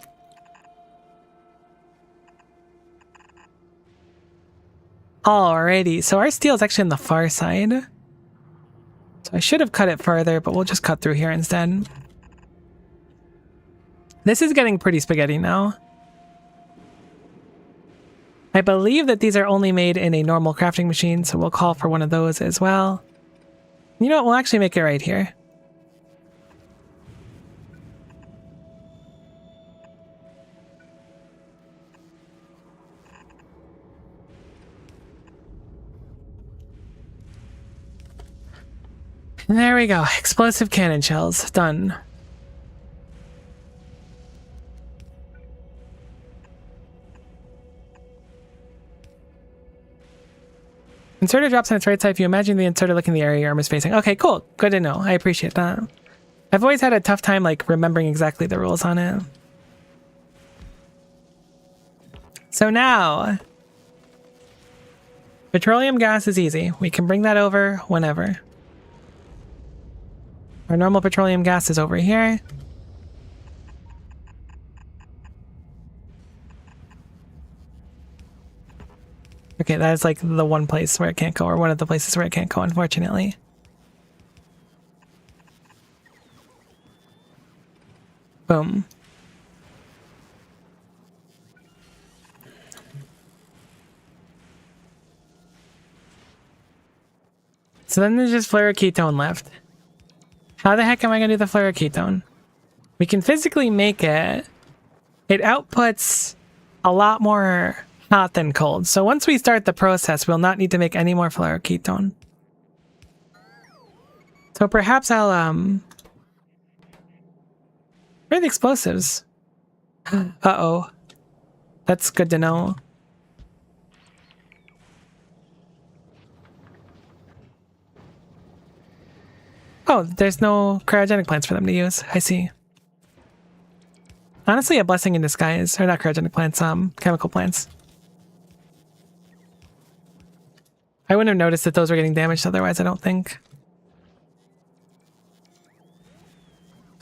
Alrighty, so our steel is actually on the far side. So I should have cut it further, but we'll just cut through here instead. This is getting pretty spaghetti now. I believe that these are only made in a normal crafting machine, so we'll call for one of those as well. You know what, we'll actually make it right here. There we go. Explosive cannon shells. Done. Inserter drops on its right side if you imagine the inserter looking the area your arm is facing. Okay, cool. Good to know. I appreciate that. I've always had a tough time like remembering exactly the rules on it. So now, petroleum gas is easy. We can bring that over whenever. Our normal petroleum gas is over here. Okay, that is like the one place where it can't go, or one of the places where it can't go, unfortunately. Boom. So then there's just fluoroketone left. How the heck am I going to do the fluoroketone? We can physically make it it outputs a lot more hot than cold. So once we start the process, we'll not need to make any more fluoroketone. So perhaps I'll, where are the explosives? Uh-oh. That's good to know. Oh, there's no cryogenic plants for them to use. I see. Honestly, a blessing in disguise. Or not cryogenic plants, chemical plants. I wouldn't have noticed that those were getting damaged otherwise, I don't think.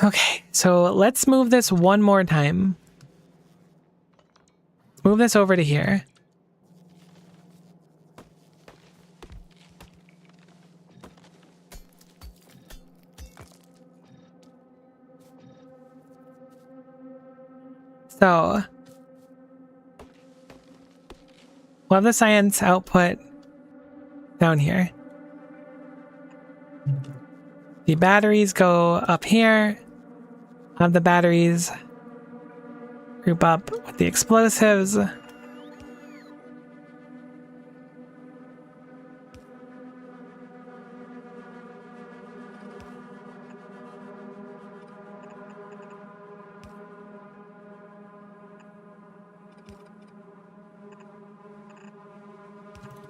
Okay, so let's move this one more time. Move this over to here. So, we'll have the science output down here. The batteries go up here. Have the batteries group up with the explosives.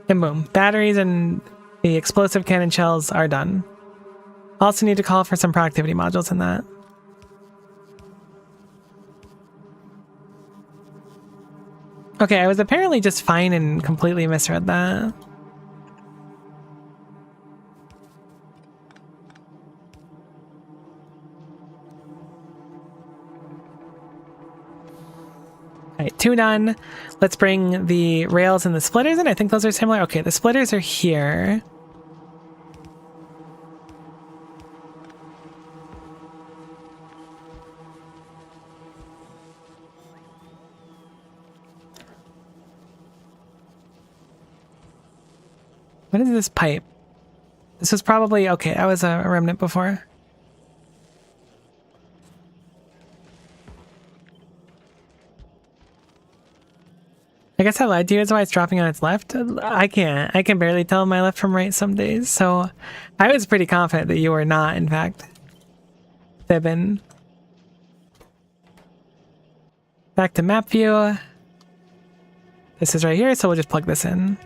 And boom, batteries and the explosive cannon shells are done. Also need to call for some productivity modules in that. Okay, I was apparently just fine and completely misread that. Alright, 2 done. Let's bring the rails and the splitters in. I think those are similar. Okay, the splitters are here. What is this pipe? This was probably... Okay, that was a remnant before. I guess I lied to you. That's why it's dropping on its left. I can't. I can barely tell my left from right some days. So I was pretty confident that you were not, in fact, fibbing. Back to map view. This is right here, so we'll just plug this in.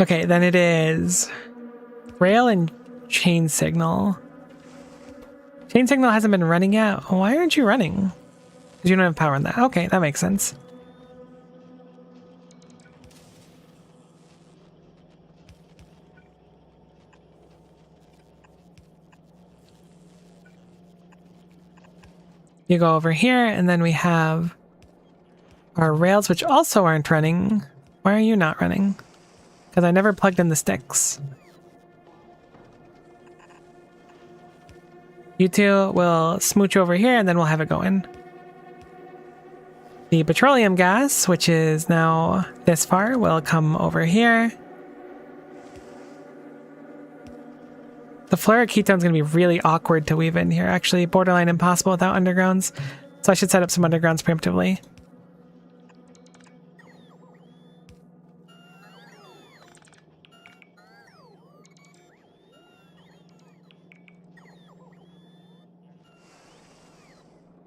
Okay, then it is rail and chain signal. Chain signal hasn't been running yet. Why aren't you running? Because you don't have power on that. Okay, that makes sense. You go over here, and then we have our rails, which also aren't running. Why are you not running? Because I never plugged in the sticks. You two will smooch over here, and then we'll have it going. The petroleum gas, which is now this far, will come over here. The fluoroketone is going to be really awkward to weave in here. Actually, borderline impossible without undergrounds. So I should set up some undergrounds preemptively.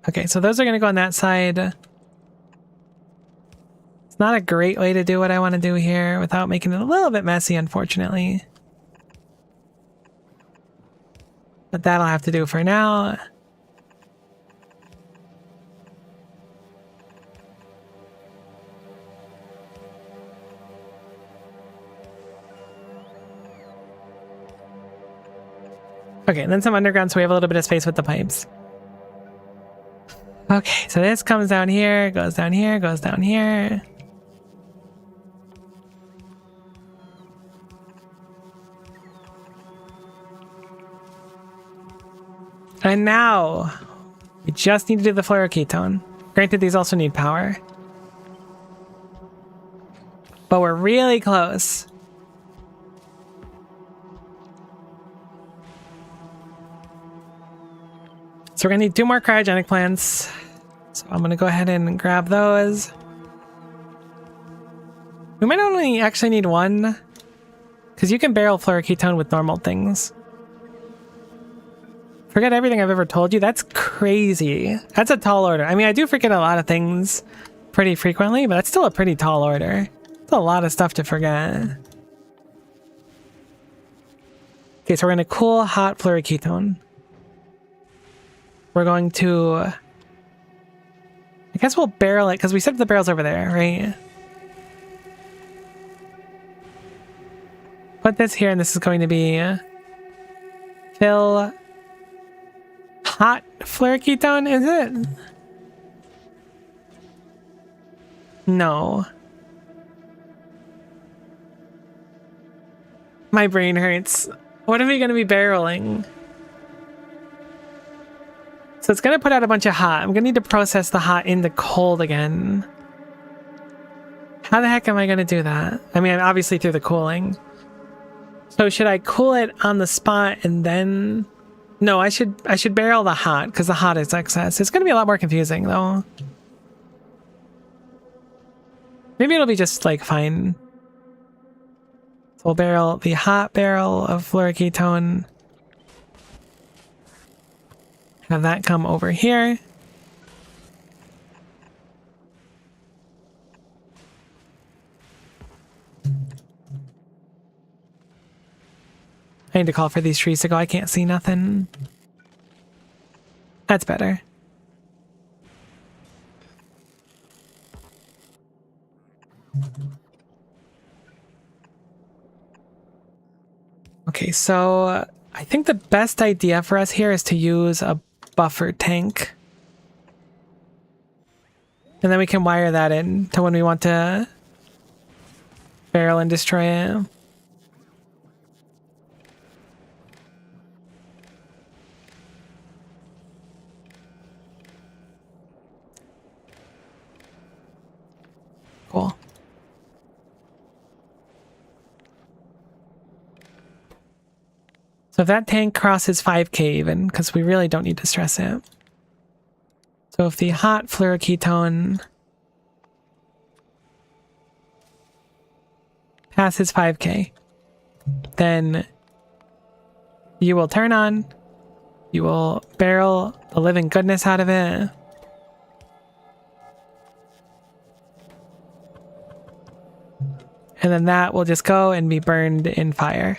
Okay, so those are going to go on that side. It's not a great way to do what I want to do here without making it a little bit messy, unfortunately. But that'll have to do for now. Okay, and then some underground so we have a little bit of space with the pipes. Okay, so this comes down here, goes down here, goes down here. And now, we just need to do the fluoroketone. Granted, these also need power. But we're really close. So we're gonna need 2 more cryogenic plants. So I'm gonna go ahead and grab those. We might only actually need 1, because you can barrel fluoroketone with normal things. Forget everything I've ever told you. That's crazy. That's a tall order. I mean, I do forget a lot of things pretty frequently, but that's still a pretty tall order. It's a lot of stuff to forget. Okay, so we're gonna cool hot fluoroketone. We're going to... I guess we'll barrel it, because we said the barrel's over there, right? Put this here, and this is going to be... fill... hot fluoroketone, is it? No. My brain hurts. What are we going to be barreling? So it's going to put out a bunch of hot. I'm going to need to process the hot into cold again. How the heck am I going to do that? I mean, obviously through the cooling. So should I cool it on the spot and then... No, I should barrel the hot, because the hot is excess. It's going to be a lot more confusing, though. Maybe it'll be just, like, fine. So we'll barrel the hot barrel of fluoroketone. Have that come over here. I need to call for these trees to go. I can't see nothing. That's better. Okay, so I think the best idea for us here is to use a buffer tank. And then we can wire that in to when we want to barrel and destroy it. Cool. So if that tank crosses 5k even, because we really don't need to stress it. So if the hot fluoroketone passes 5k, then you will turn on, you will barrel the living goodness out of it. And then that will just go and be burned in fire.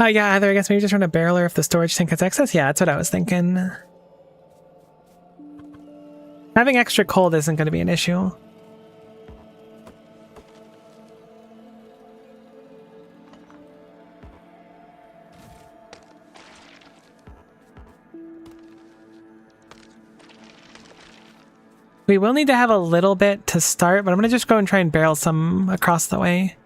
Yeah, either I guess maybe just run a barreler if the storage tank has excess. Yeah, that's what I was thinking. Having extra cold isn't going to be an issue. We will need to have a little bit to start, but I'm going to just go and try and barrel some across the way.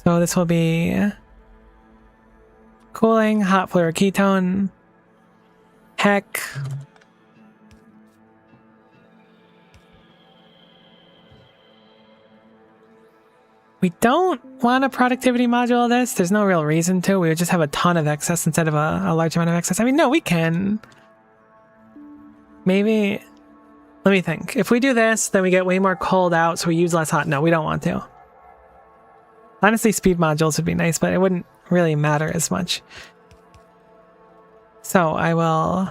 So this will be cooling, hot fluoroketone, heck. We don't want a productivity module of this. There's no real reason to. We would just have a ton of excess instead of a large amount of excess. I mean, no, we can. Maybe, let me think. If we do this, then we get way more cold out, so we use less hot. No, we don't want to. Honestly, speed modules would be nice, but it wouldn't really matter as much. So I will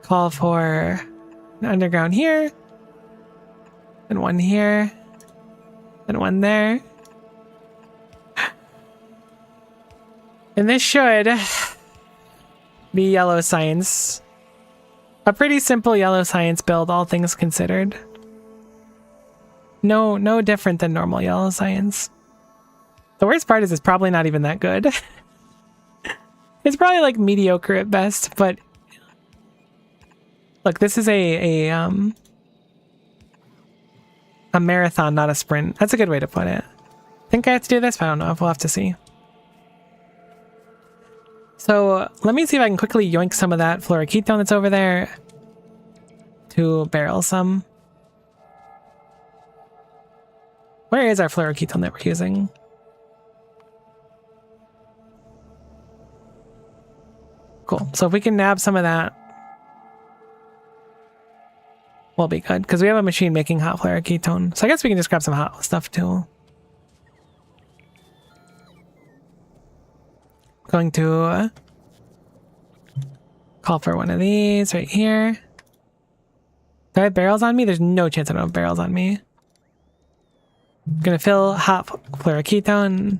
call for an underground here, and one here, and one there. And this should be yellow science. A pretty simple yellow science build, all things considered. No different than normal yellow science. The worst part is it's probably not even that good. It's probably like mediocre at best, but look, this is a marathon, not a sprint. That's a good way to put it. Think I have to do this, but I don't know. We'll have to see. So let me see if I can quickly yoink some of that fluoroketone that's over there to barrel some. Where is our fluoroketone that we're using? Cool. So if we can nab some of that, we'll be good. Because we have a machine making hot fluoroketone. So I guess we can just grab some hot stuff too. Going to call for one of these right here. Do I have barrels on me? There's no chance I don't have barrels on me. Gonna fill hot fluoroketone.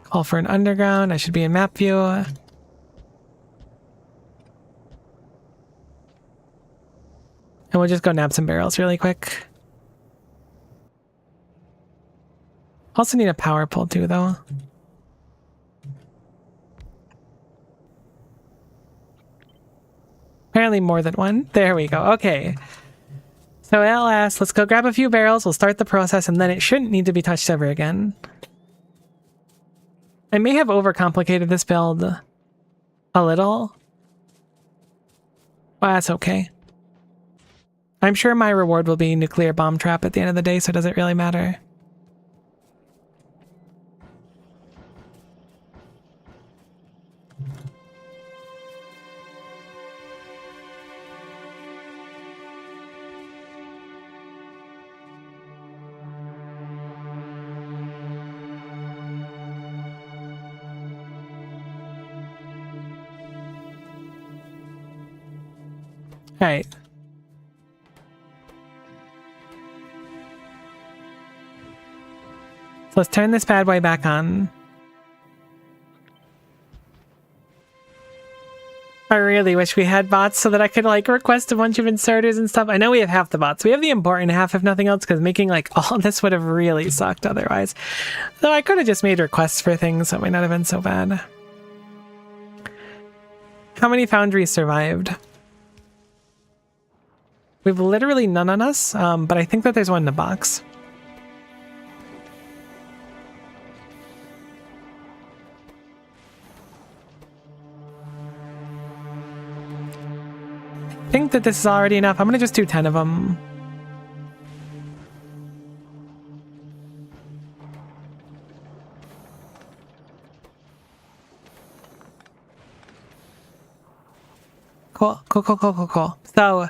Call for an underground. I should be in map view. And we'll just go nab some barrels really quick. Also need a power pole too, though. Apparently more than one. There we go. Okay. So LS, let's go grab a few barrels. We'll start the process, and then it shouldn't need to be touched ever again. I may have overcomplicated this build a little. But that's okay. I'm sure my reward will be nuclear bomb trap at the end of the day, so it doesn't really matter. Alright. So let's turn this bad boy back on. I really wish we had bots so that I could like request a bunch of inserters and stuff. I know we have half the bots. We have the important half if nothing else, because making like all this would have really sucked otherwise. Though I could have just made requests for things, that might not have been so bad. How many foundries survived? We've literally none on us, but I think that there's one in the box. I think that this is already enough. I'm gonna just do 10 of them. Cool. So,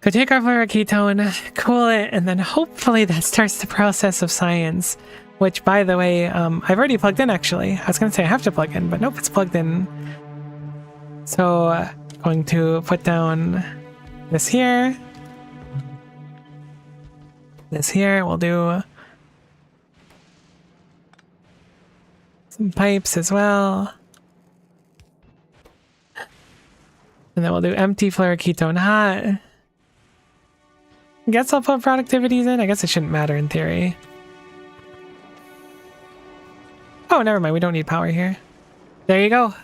go take our fluoroketone, cool it, and then hopefully that starts the process of science. Which, by the way, I've already plugged in, actually. I was going to say I have to plug in, but nope, it's plugged in. So, going to put down this here. This here, we'll do some pipes as well. And then we'll do empty fluoroketone hot. I guess I'll put productivities in. I guess it shouldn't matter in theory. Oh, never mind. We don't need power here. There you go.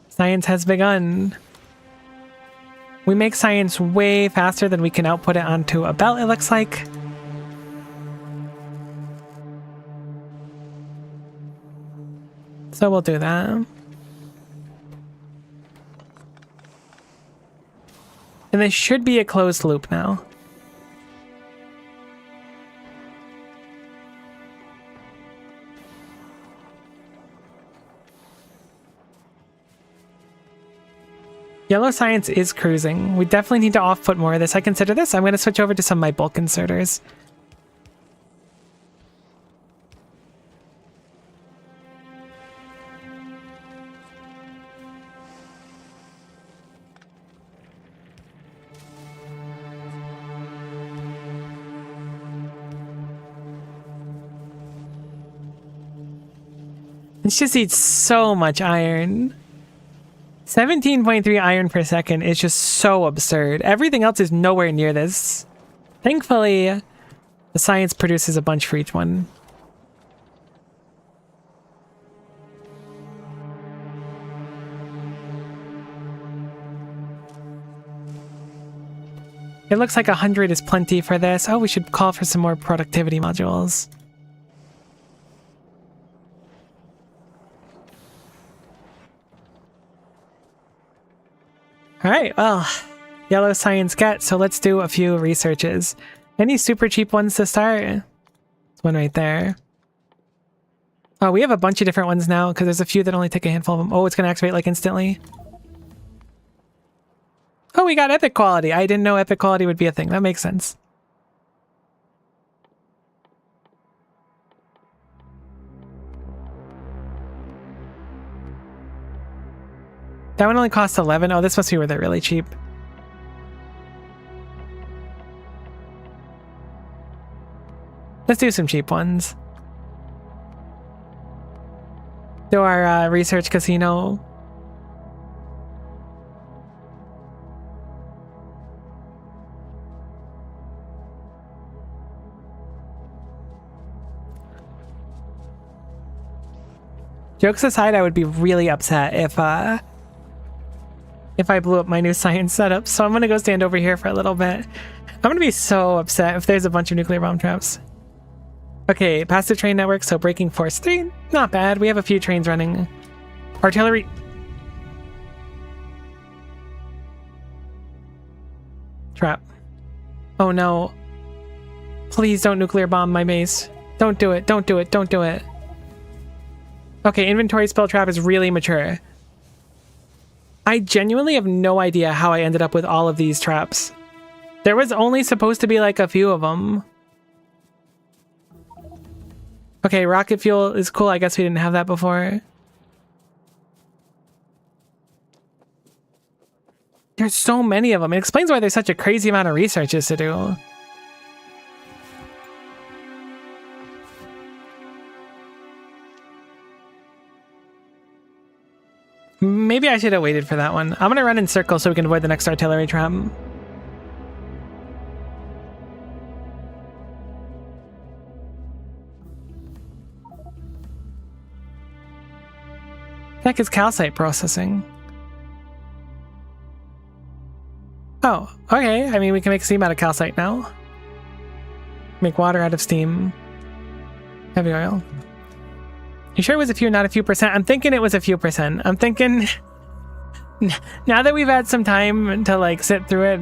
Science has begun. We make science way faster than we can output it onto a belt, it looks like. So we'll do that. And this should be a closed loop now. Yellow science is cruising. We definitely need to off-put more of this. I consider this. I'm going to switch over to some of my bulk inserters. This just eats so much iron. 17.3 iron per second is just so absurd. Everything else is nowhere near this. Thankfully, the science produces a bunch for each one. It looks like 100 is plenty for this. Oh, we should call for some more productivity modules. Alright, well, yellow science get, so let's do a few researches. Any super cheap ones to start? There's one right there. Oh, we have a bunch of different ones now, because there's a few that only take a handful of them. Oh, it's going to activate like instantly. Oh, we got epic quality. I didn't know epic quality would be a thing. That makes sense. That one only costs 11. Oh, this must be where they're really cheap. Let's do some cheap ones. Do our research casino. Jokes aside, I would be really upset if I blew up my new science setup, so I'm gonna go stand over here for a little bit. I'm gonna be so upset if there's a bunch of nuclear bomb traps. Okay, passive train network, so braking force 3, not bad. We have a few trains running. Artillery. Trap. Oh no. Please don't nuclear bomb my base. Don't do it, don't do it, don't do it. Okay, inventory spell trap is really mature. I genuinely have no idea how I ended up with all of these traps. There was only supposed to be like a few of them. Okay, rocket fuel is cool. I guess we didn't have that before. There's so many of them. It explains why there's such a crazy amount of researches to do. Maybe I should have waited for that one. I'm gonna run in circles so we can avoid the next artillery trap. Heck is calcite processing? Oh, okay. I mean, we can make steam out of calcite now. Make water out of steam. Heavy oil. You sure it was a few, not a few percent? I'm thinking it was a few percent. I'm thinking... now that we've had some time to, like, sit through it...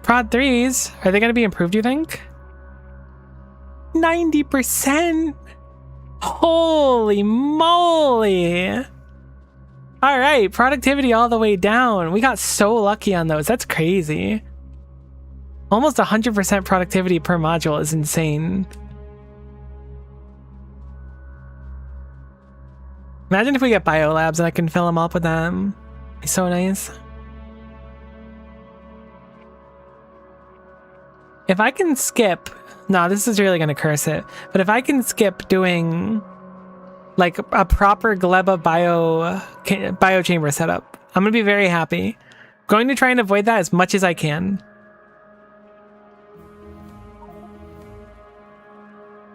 Prod 3s, are they going to be improved, you think? 90%? Holy moly! Alright, productivity all the way down. We got so lucky on those. That's crazy. Almost 100% productivity per module is insane. Imagine if we get biolabs and I can fill them up with them. It'd be so nice. If I can skip... No, this is really going to curse it. But if I can skip doing like a proper Gleba bio chamber setup, I'm going to be very happy. Going to try and avoid that as much as I can.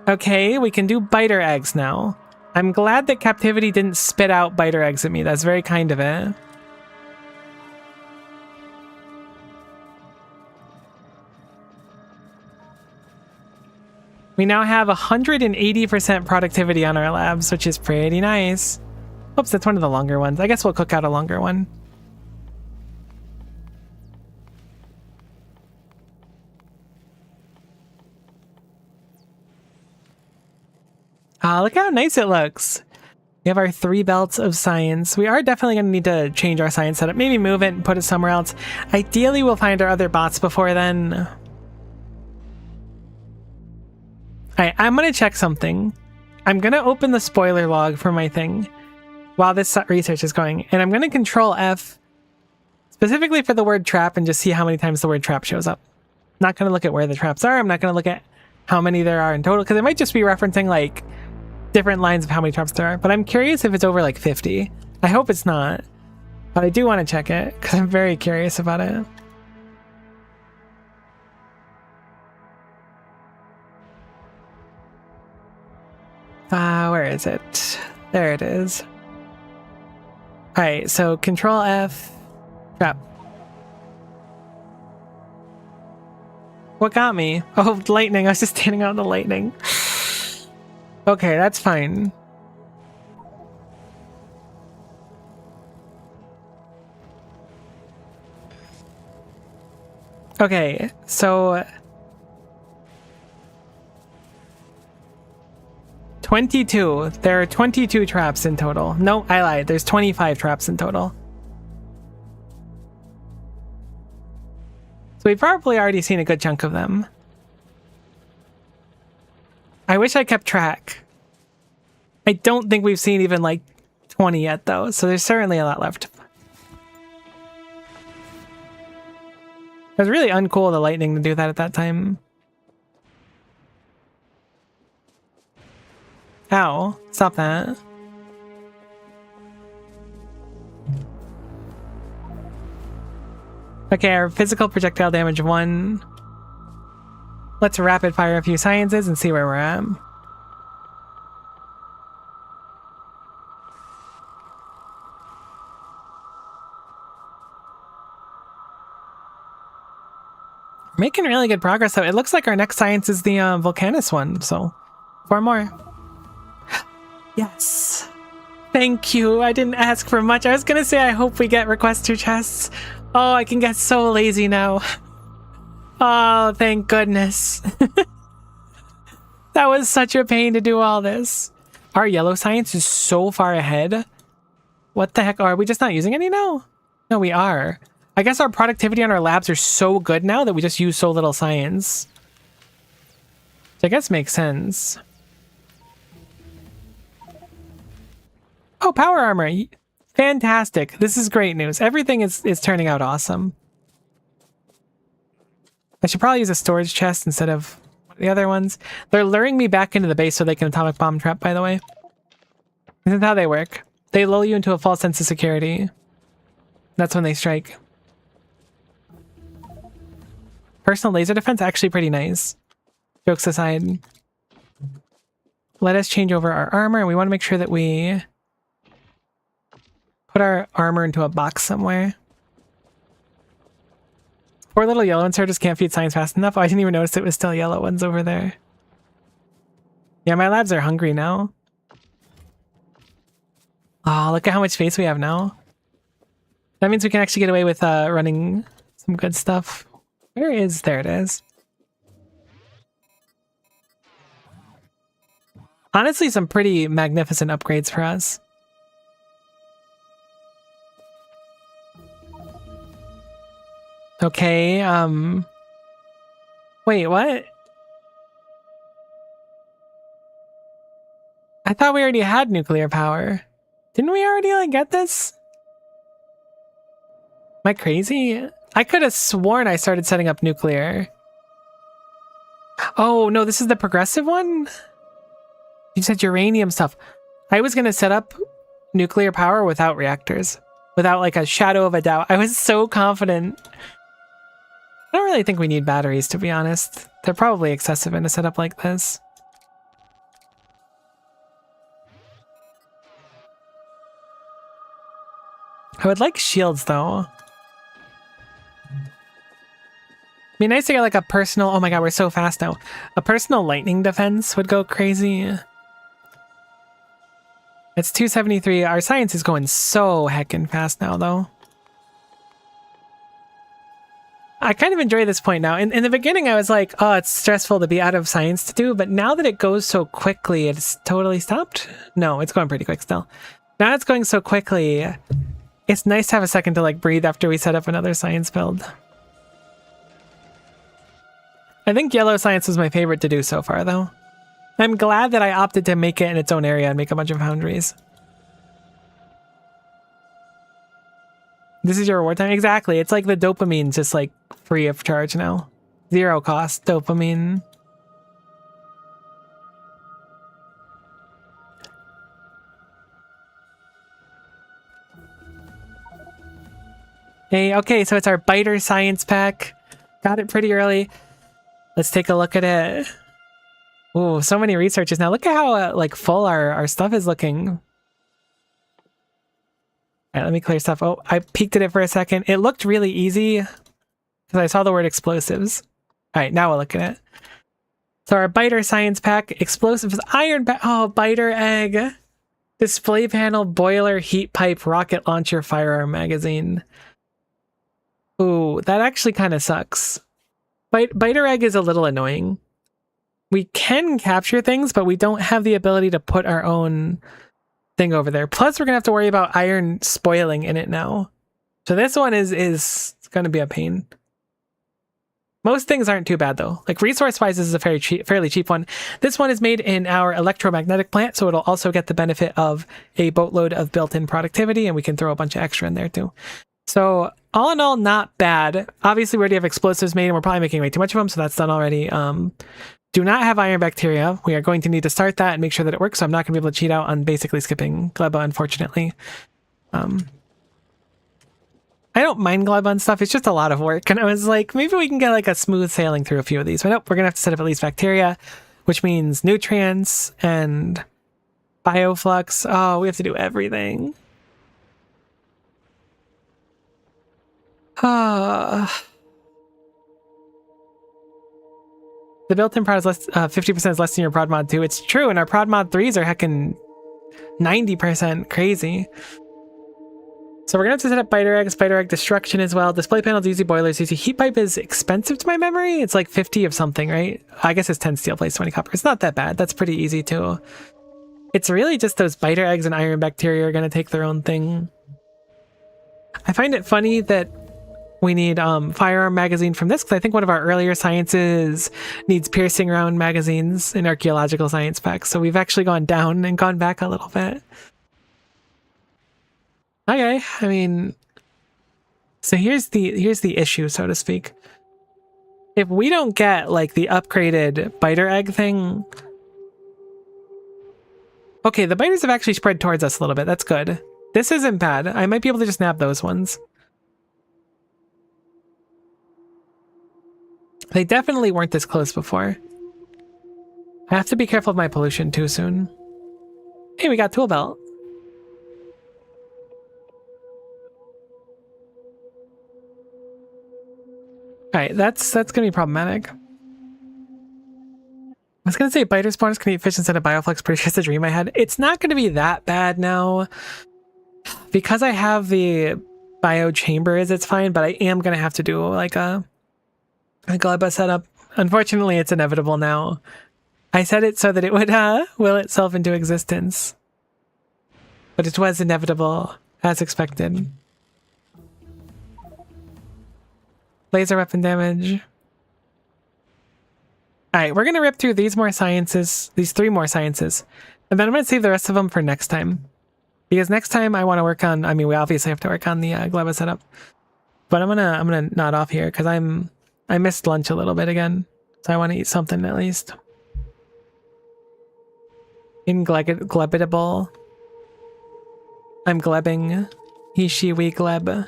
Okay, we can do biter eggs now. I'm glad that captivity didn't spit out biter eggs at me. That's very kind of it. We now have 180% productivity on our labs, which is pretty nice. Oops, that's one of the longer ones. I guess we'll cook out a longer one. Ah, look how nice it looks. We have our 3 belts of science. We are definitely going to need to change our science setup. Maybe move it and put it somewhere else. Ideally, we'll find our other bots before then. Alright, I'm going to check something. I'm going to open the spoiler log for my thing while this research is going. And I'm going to control F specifically for the word trap and just see how many times the word trap shows up. Not going to look at where the traps are. I'm not going to look at how many there are in total because it might just be referencing like different lines of how many traps there are. But I'm curious if it's over like 50. I hope it's not. But I do want to check it because I'm very curious about it. Where is it? There it is. Alright, so Control F, trap. What got me? Oh, lightning. I was just standing out in the lightning. Okay, that's fine. Okay, so 22. There are 22 traps in total. No, I lied. There's 25 traps in total. So we've probably already seen a good chunk of them. I wish I kept track. I don't think we've seen even like 20 yet though, so there's certainly a lot left. It was really uncool, the lightning, to do that at that time. Ow, stop that. Okay, our physical projectile damage 1. Let's rapid fire a few sciences and see where we're at. Making really good progress though. It looks like our next science is the Volcanus one, so 4 more. Yes. Thank you. I didn't ask for much. I was gonna say I hope we get requester chests. Oh, I can get so lazy now. Oh, thank goodness. That was such a pain to do all this. Our yellow science is so far ahead. What the heck? Are we just not using any now? No, we are. I guess our productivity on our labs are so good now that we just use so little science. Which I guess makes sense. Oh, power armor. Fantastic. This is great news. Everything is turning out awesome. I should probably use a storage chest instead of the other ones. They're luring me back into the base so they can atomic bomb trap, by the way. This is how they work. They lull you into a false sense of security. That's when they strike. Personal laser defense, actually pretty nice. Jokes aside. Let us change over our armor, and we want to make sure that we put our armor into a box somewhere. Poor little yellow insert just can't feed science fast enough. Oh, I didn't even notice it was still yellow ones over there. Yeah, my labs are hungry now. Oh, look at how much space we have now. That means we can actually get away with running some good stuff. Where is... There it is. Honestly, some pretty magnificent upgrades for us. Okay, wait, what? I thought we already had nuclear power. Didn't we already, like, get this? Am I crazy? I could have sworn I started setting up nuclear. Oh, no, this is the progressive one? You said uranium stuff. I was gonna set up nuclear power without reactors. Without, like, a shadow of a doubt. I was so confident. I don't really think we need batteries, to be honest. They're probably excessive in a setup like this. I would like shields, though. Be nice to get, like, a personal... Oh my god, we're so fast now. A personal lightning defense would go crazy. It's 273. Our science is going so heckin' fast now, though. I kind of enjoy this point now. In the beginning, I was like, oh, it's stressful to be out of science to do, but now that it goes so quickly, it's totally stopped? No, it's going pretty quick still. Now it's going so quickly, it's nice to have a second to, like, breathe after we set up another science build. I think yellow science was my favorite to do so far, though. I'm glad that I opted to make it in its own area and make a bunch of foundries. This is your reward time? Exactly. It's like the dopamine's just, like, free of charge now. 0 cost dopamine. Hey, okay, so it's our biter science pack. Got it pretty early. Let's take a look at it. Ooh, so many researches now. Look at how like full our stuff is looking. All right, let me clear stuff. Oh, I peeked at it for a second. It looked really easy because I saw the word explosives. All right, now we'll look at it. So our biter science pack, explosives, iron, biter egg, display panel, boiler, heat pipe, rocket launcher, firearm magazine. Ooh, that actually kind of sucks. Biter egg is a little annoying. We can capture things, but we don't have the ability to put our own thing over there. Plus, we're gonna have to worry about iron spoiling in it now. So this one is gonna be a pain. Most things aren't too bad though. Like resource-wise, this is a fairly cheap one. This one is made in our electromagnetic plant, so it'll also get the benefit of a boatload of built-in productivity, and we can throw a bunch of extra in there too. So all in all, not bad. Obviously, we already have explosives made, and we're probably making way too much of them, so that's done already. Do not have iron bacteria. We are going to need to start that and make sure that it works, so I'm not going to be able to cheat out on basically skipping Gleba, unfortunately. I don't mind Gleba and stuff, it's just a lot of work, and I was like, maybe we can get like a smooth sailing through a few of these, but nope, we're going to have to set up at least bacteria, which means nutrients and bioflux. Oh, we have to do everything. The built-in prod is less, 50% is less than your prod mod 2. It's true, and our prod mod 3s are heckin' 90% crazy. So we're gonna have to set up biter egg destruction as well. Display panels, easy boilers, easy. Heat pipe is expensive to my memory. It's like 50 of something, right? I guess it's 10 steel plates, 20 copper. It's not that bad. That's pretty easy too. It's really just those biter eggs and iron bacteria are gonna take their own thing. I find it funny that we need firearm magazine from this, because I think one of our earlier sciences needs piercing round magazines in archaeological science packs. So we've actually gone down and gone back a little bit. Okay, I mean, so here's the issue, so to speak. If we don't get like the upgraded biter egg thing, okay, the biters have actually spread towards us a little bit. That's good. This isn't bad. I might be able to just nab those ones. They definitely weren't this close before. I have to be careful of my pollution too soon. Hey, we got tool belt. Alright, that's gonna be problematic. I was gonna say biter spawners can eat fish instead of bioflux, pretty sure it's a dream I had. It's not gonna be that bad now. Because I have the bio chambers, it's fine, but I am gonna have to do like a Gleba setup. Unfortunately, it's inevitable now. I said it so that it would will itself into existence. But it was inevitable, as expected. Laser weapon damage. Alright, we're gonna rip through these more sciences, these 3 more sciences. And then I'm gonna save the rest of them for next time. Because next time I want to work on, I mean, we obviously have to work on the Gleba setup. But I'm gonna nod off here, because I missed lunch a little bit again. So I want to eat something at least. Glebitable. I'm glebbing. He, she, we gleb.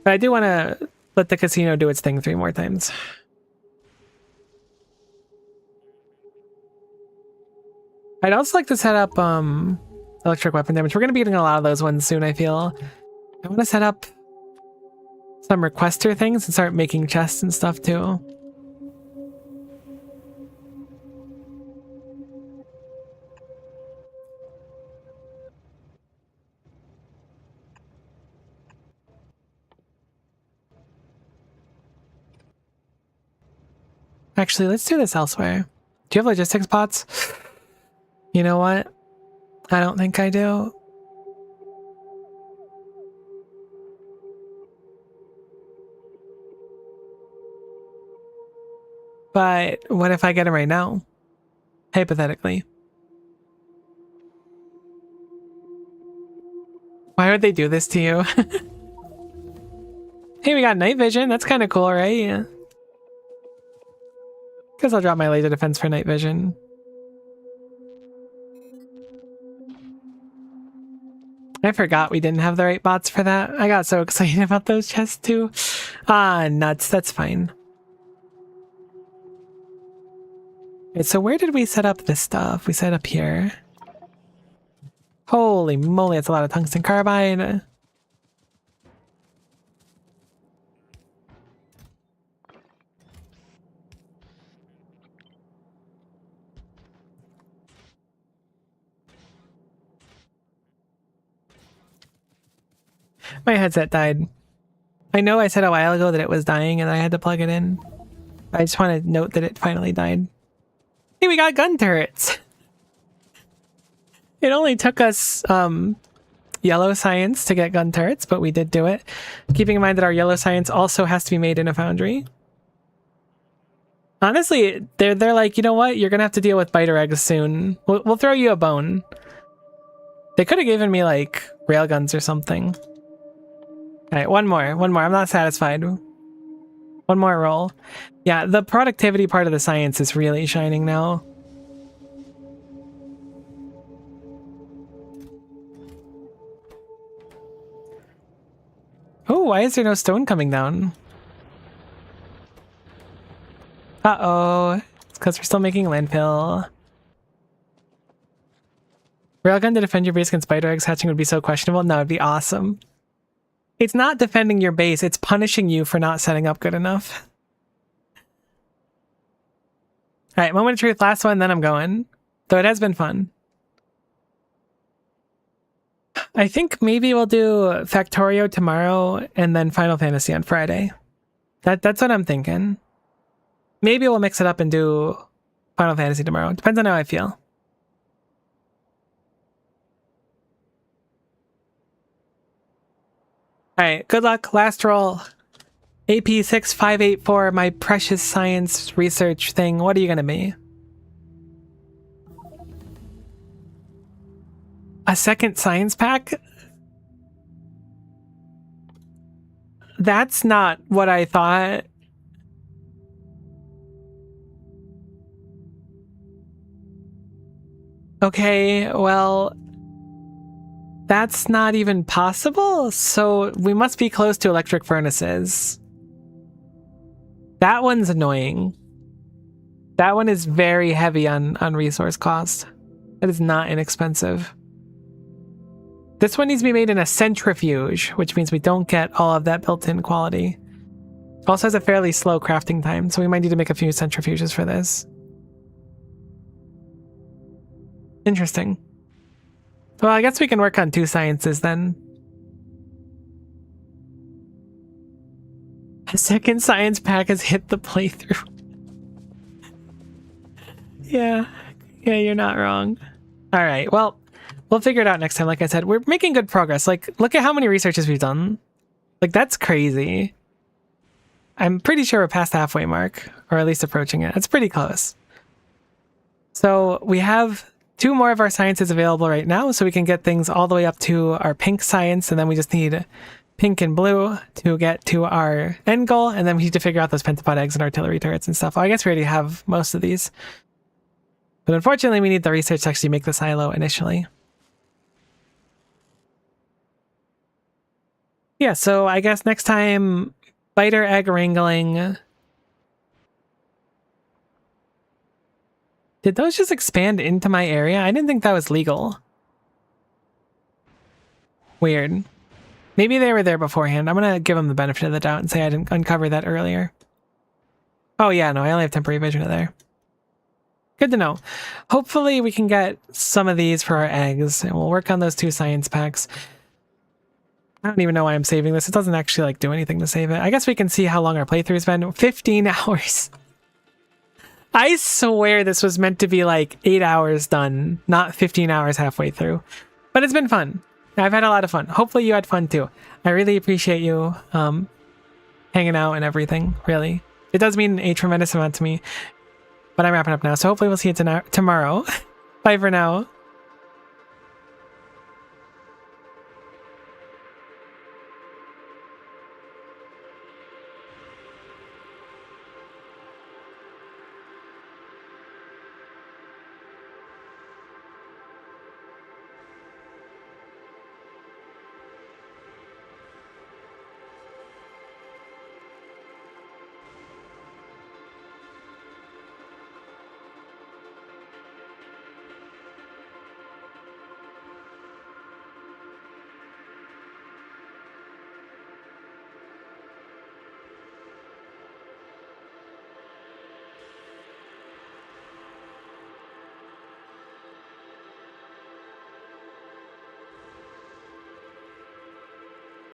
But I do want to let the casino do its thing 3 more times. I'd also like to set up electric weapon damage. We're going to be getting a lot of those ones soon, I feel. I want to set up some requester things and start making chests and stuff too. Actually, let's do this elsewhere. Do you have logistics bots? You know what? I don't think I do. But what if I get them right now? Hypothetically. Why would they do this to you? Hey, we got night vision. That's kind of cool, right? Yeah. Guess I'll drop my laser defense for night vision. I forgot we didn't have the right bots for that. I got so excited about those chests too. Ah, nuts. That's fine. Okay, so where did we set up this stuff? We set up here. Holy moly, that's a lot of tungsten carbide. My headset died. I know I said a while ago that it was dying and I had to plug it in. I just want to note that it finally died. Hey, we got gun turrets! It only took us, yellow science to get gun turrets, but we did do it. Keeping in mind that our yellow science also has to be made in a foundry. Honestly, they're like, you know what? You're gonna have to deal with biter eggs soon. We'll throw you a bone. They could have given me, like, railguns or something. Alright, one more. I'm not satisfied. One more roll. Yeah, the productivity part of the science is really shining now. Oh, why is there no stone coming down? Uh-oh. It's because we're still making landfill. Railgun to defend your base against biter eggs hatching would be so questionable. No, it'd be awesome. It's not defending your base, it's punishing you for not setting up good enough. Alright, moment of truth, last one, then I'm going. Though it has been fun. I think maybe we'll do Factorio tomorrow and then Final Fantasy on Friday. That's what I'm thinking. Maybe we'll mix it up and do Final Fantasy tomorrow. Depends on how I feel. Alright, good luck. Last roll. AP6584, my precious science research thing. What are you gonna be? A second science pack? That's not what I thought. Okay, well, that's not even possible, so we must be close to electric furnaces. That one's annoying. That one is very heavy on resource cost. That is not inexpensive. This one needs to be made in a centrifuge, which means we don't get all of that built-in quality. It also has a fairly slow crafting time, so we might need to make a few centrifuges for this. Interesting. Well, I guess we can work on 2 sciences then. A second science pack has hit the playthrough. Yeah, you're not wrong. All right, well, we'll figure it out next time. Like I said, we're making good progress. Like, look at how many researches we've done. Like, that's crazy. I'm pretty sure we're past the halfway mark, or at least approaching it. It's pretty close. So we have 2 more of our sciences available right now, so we can get things all the way up to our pink science, and then we just need pink and blue to get to our end goal, and then we need to figure out those pentapod eggs and artillery turrets and stuff. I guess we already have most of these. But unfortunately, we need the research to actually make the silo initially. Yeah, so I guess next time, biter egg wrangling. Did those just expand into my area? I didn't think that was legal. Weird. Maybe they were there beforehand. I'm gonna give them the benefit of the doubt and say I didn't uncover that earlier. Oh yeah, no, I only have temporary vision there. Good to know. Hopefully we can get some of these for our eggs, and we'll work on those 2 science packs. I don't even know why I'm saving this. It doesn't actually like do anything to save it. I guess we can see how long our playthrough's been. 15 hours. I swear this was meant to be like 8 hours done, not 15 hours halfway through. But it's been fun. I've had a lot of fun. Hopefully you had fun too. I really appreciate you hanging out and everything, really. It does mean a tremendous amount to me. But I'm wrapping up now, so hopefully we'll see you tomorrow. Bye for now.